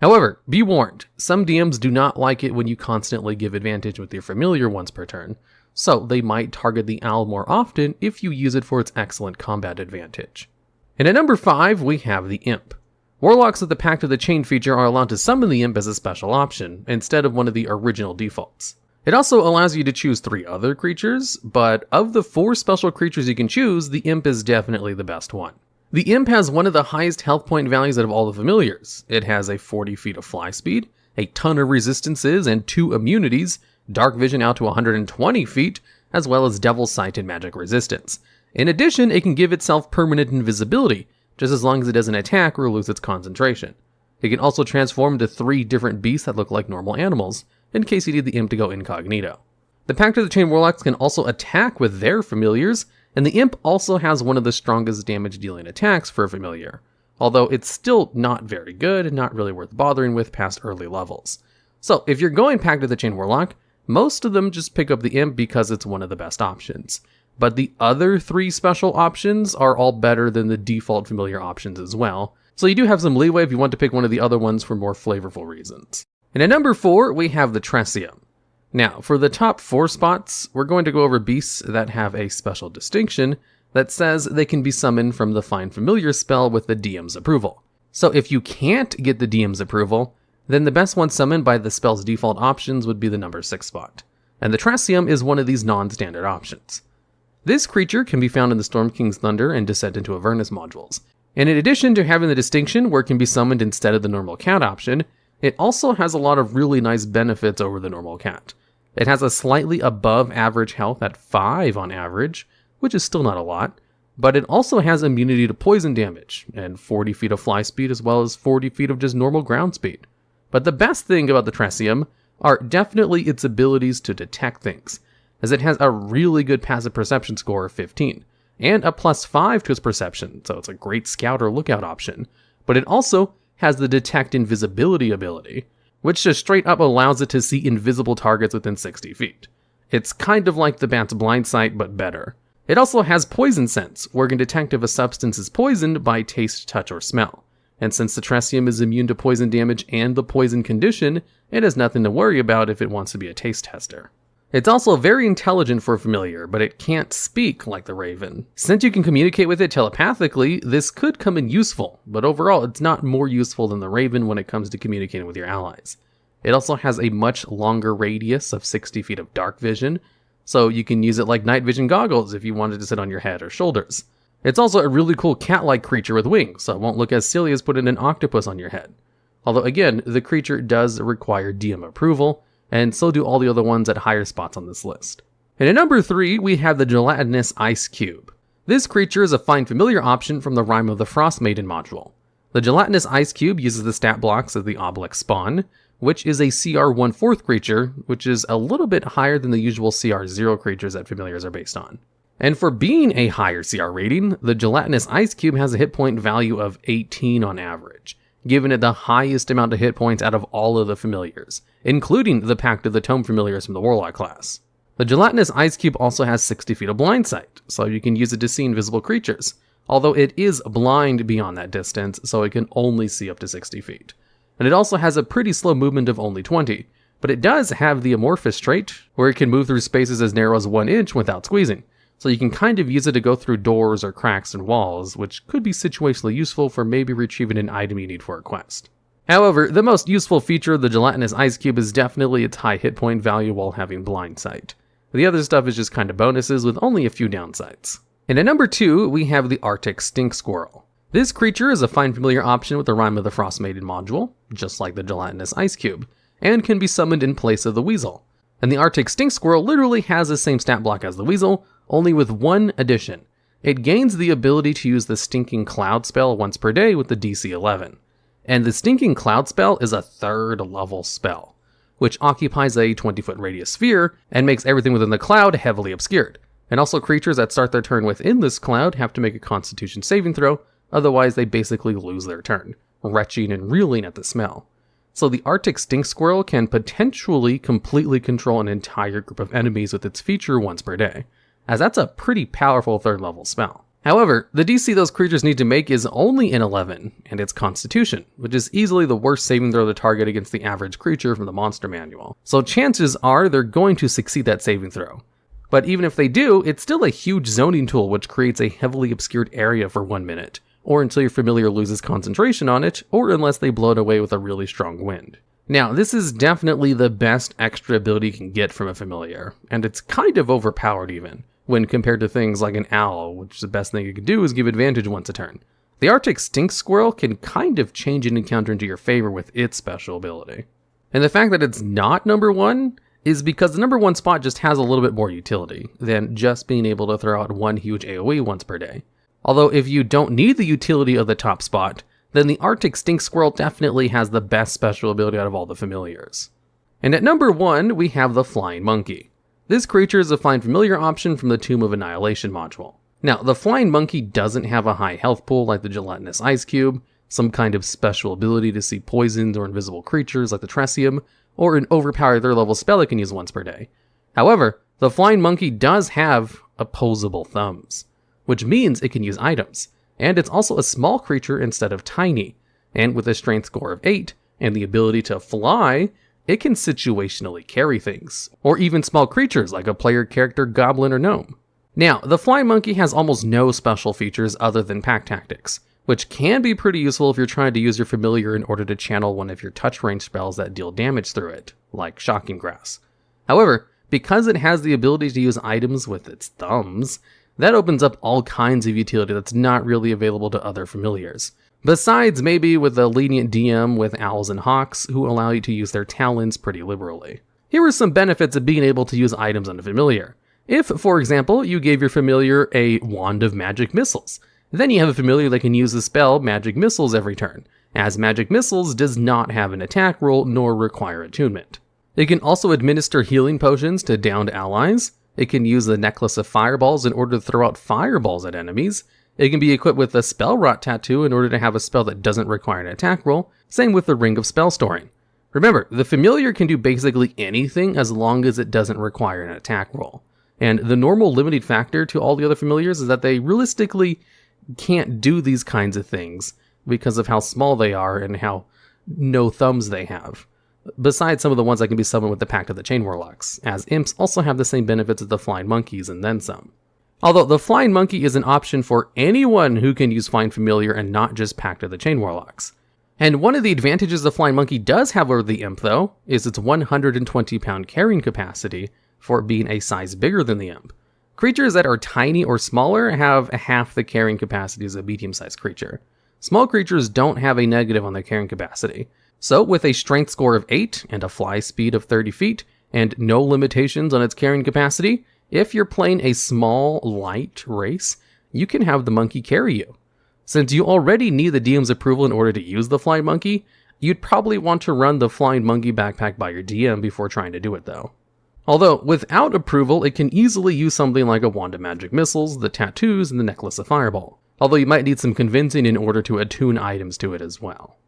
However, be warned, some DMs do not like it when you constantly give advantage with your familiar once per turn, so they might target the Owl more often if you use it for its excellent combat advantage. And at number 5, we have the Imp. Warlocks with the Pact of the Chain feature are allowed to summon the Imp as a special option, instead of one of the original defaults. It also allows you to choose 3 other creatures, but of the 4 special creatures you can choose, the Imp is definitely the best one. The Imp has one of the highest health point values out of all the familiars. It has a 40 feet of fly speed, a ton of resistances, and 2 immunities, dark vision out to 120 feet, as well as Devil's Sight and magic resistance. In addition, it can give itself permanent invisibility, just as long as it doesn't attack or lose its concentration. It can also transform into 3 different beasts that look like normal animals, in case you need the Imp to go incognito. The Pact of the Chain Warlocks can also attack with their familiars, and the Imp also has one of the strongest damage-dealing attacks for a familiar, although it's still not very good and not really worth bothering with past early levels. So if you're going Pact of the Chain Warlock, most of them just pick up the Imp because it's one of the best options. But the other 3 special options are all better than the default familiar options as well, so you do have some leeway if you want to pick one of the other ones for more flavorful reasons. And at number 4, we have the Tresium. Now, for the top 4 spots, we're going to go over beasts that have a special distinction that says they can be summoned from the Find Familiar spell with the DM's approval. So if you can't get the DM's approval, then the best one summoned by the spell's default options would be the number 6 spot, and the Tresium is one of these non-standard options. This creature can be found in the Storm King's Thunder and Descent into Avernus modules, and in addition to having the distinction where it can be summoned instead of the normal cat option, it also has a lot of really nice benefits over the normal cat. It has a slightly above average health at 5 on average, which is still not a lot, but it also has immunity to poison damage, and 40 feet of fly speed as well as 40 feet of just normal ground speed. But the best thing about the Tresium are definitely its abilities to detect things, as it has a really good passive perception score of 15, and a +5 to its perception, so it's a great scout or lookout option. But it also has the detect invisibility ability, which just straight up allows it to see invisible targets within 60 feet. It's kind of like the bat's blind sight, but better. It also has poison sense, where it can detect if a substance is poisoned by taste, touch, or smell. And since the Tresium is immune to poison damage and the poison condition, it has nothing to worry about if it wants to be a taste tester. It's also very intelligent for a familiar, but it can't speak like the Raven. Since you can communicate with it telepathically, this could come in useful, but overall it's not more useful than the Raven when it comes to communicating with your allies. It also has a much longer radius of 60 feet of dark vision, so you can use it like night vision goggles if you wanted to sit on your head or shoulders. It's also a really cool cat-like creature with wings, so it won't look as silly as putting an octopus on your head. Although again, the creature does require DM approval, and so do all the other ones at higher spots on this list. And at number 3, we have the Gelatinous Ice Cube. This creature is a find familiar option from the Rime of the Frost Maiden module. The gelatinous ice cube uses the stat blocks of the obelisk spawn, which is a CR 1/4 creature, which is a little bit higher than the usual CR 0 creatures that familiars are based on. And for being a higher CR rating, the gelatinous ice cube has a hit point value of 18 on average, giving it the highest amount of hit points out of all of the familiars, including the Pact of the Tome familiars from the Warlock class. The gelatinous ice cube also has 60 feet of blind sight, so you can use it to see invisible creatures, although it is blind beyond that distance, so it can only see up to 60 feet. And it also has a pretty slow movement of only 20, but it does have the amorphous trait, where it can move through spaces as narrow as 1 inch without squeezing, so you can kind of use it to go through doors or cracks in walls, which could be situationally useful for maybe retrieving an item you need for a quest. However, the most useful feature of the gelatinous ice cube is definitely its high hit point value while having blind sight. The other stuff is just kind of bonuses with only a few downsides. And at number 2, we have the Arctic Stink Squirrel. This creature is a find familiar option with the Rime of the Frost Maiden module, just like the gelatinous ice cube, and can be summoned in place of the weasel. And the Arctic Stink Squirrel literally has the same stat block as the weasel, only with one addition. It gains the ability to use the Stinking Cloud spell once per day with the DC 11. And the Stinking Cloud spell is a 3rd level spell, which occupies a 20-foot radius sphere and makes everything within the cloud heavily obscured. And also creatures that start their turn within this cloud have to make a Constitution saving throw, otherwise they basically lose their turn, retching and reeling at the smell. So the Arctic Stink Squirrel can potentially completely control an entire group of enemies with its feature once per day, as that's a pretty powerful 3rd level spell. However, the DC those creatures need to make is only an 11, and it's Constitution, which is easily the worst saving throw to target against the average creature from the monster manual. So chances are they're going to succeed that saving throw. But even if they do, it's still a huge zoning tool which creates a heavily obscured area for 1 minute, or until your familiar loses concentration on it, or unless they blow it away with a really strong wind. Now, this is definitely the best extra ability you can get from a familiar, and it's kind of overpowered even, when compared to things like an owl, which the best thing you can do is give advantage once a turn. The Arctic Stink Squirrel can kind of change an encounter into your favor with its special ability. And the fact that it's not number 1 is because the number 1 spot just has a little bit more utility than just being able to throw out one huge AoE once per day. Although if you don't need the utility of the top spot, then the Arctic Stink Squirrel definitely has the best special ability out of all the familiars. And at number 1, we have the Flying Monkey. This creature is a find familiar option from the Tomb of Annihilation module. Now, the Flying Monkey doesn't have a high health pool like the gelatinous ice cube, some kind of special ability to see poisons or invisible creatures like the Tresium, or an overpowered 3rd level spell it can use once per day. However, the Flying Monkey does have opposable thumbs, which means it can use items, and it's also a small creature instead of tiny, and with a strength score of 8 and the ability to fly, it can situationally carry things, or even small creatures like a player character goblin or gnome. Now, the Flying Monkey has almost no special features other than pack tactics, which can be pretty useful if you're trying to use your familiar in order to channel one of your touch range spells that deal damage through it, like Shocking Grass. However, because it has the ability to use items with its thumbs, that opens up all kinds of utility that's not really available to other familiars. Besides maybe with a lenient DM with owls and hawks who allow you to use their talons pretty liberally. Here are some benefits of being able to use items on a familiar. If, for example, you gave your familiar a Wand of Magic Missiles, then you have a familiar that can use the spell Magic Missiles every turn, as Magic Missiles does not have an attack roll nor require attunement. It can also administer healing potions to downed allies. It can use the Necklace of Fireballs in order to throw out fireballs at enemies. It can be equipped with the Spell Rot Tattoo in order to have a spell that doesn't require an attack roll, same with the Ring of Spell Storing. Remember, the familiar can do basically anything as long as it doesn't require an attack roll. And the normal limiting factor to all the other familiars is that they realistically can't do these kinds of things because of how small they are and how no thumbs they have. Besides some of the ones that can be summoned with the Pact of the Chain Warlocks, as imps also have the same benefits as the Flying Monkeys and then some. Although the Flying Monkey is an option for anyone who can use Find Familiar and not just Pact of the Chain Warlocks. And one of the advantages the Flying Monkey does have over the imp though, is its 120-pound carrying capacity for it being a size bigger than the imp. Creatures that are tiny or smaller have half the carrying capacity as a medium-sized creature. Small creatures don't have a negative on their carrying capacity. So with a strength score of 8 and a fly speed of 30 feet, and no limitations on its carrying capacity, if you're playing a small, light race, you can have the monkey carry you. Since you already need the DM's approval in order to use the flying monkey, you'd probably want to run the flying monkey backpack by your DM before trying to do it though. Although, without approval, it can easily use something like a wand of magic missiles, the tattoos, and the necklace of fireball. Although you might need some convincing in order to attune items to it as well.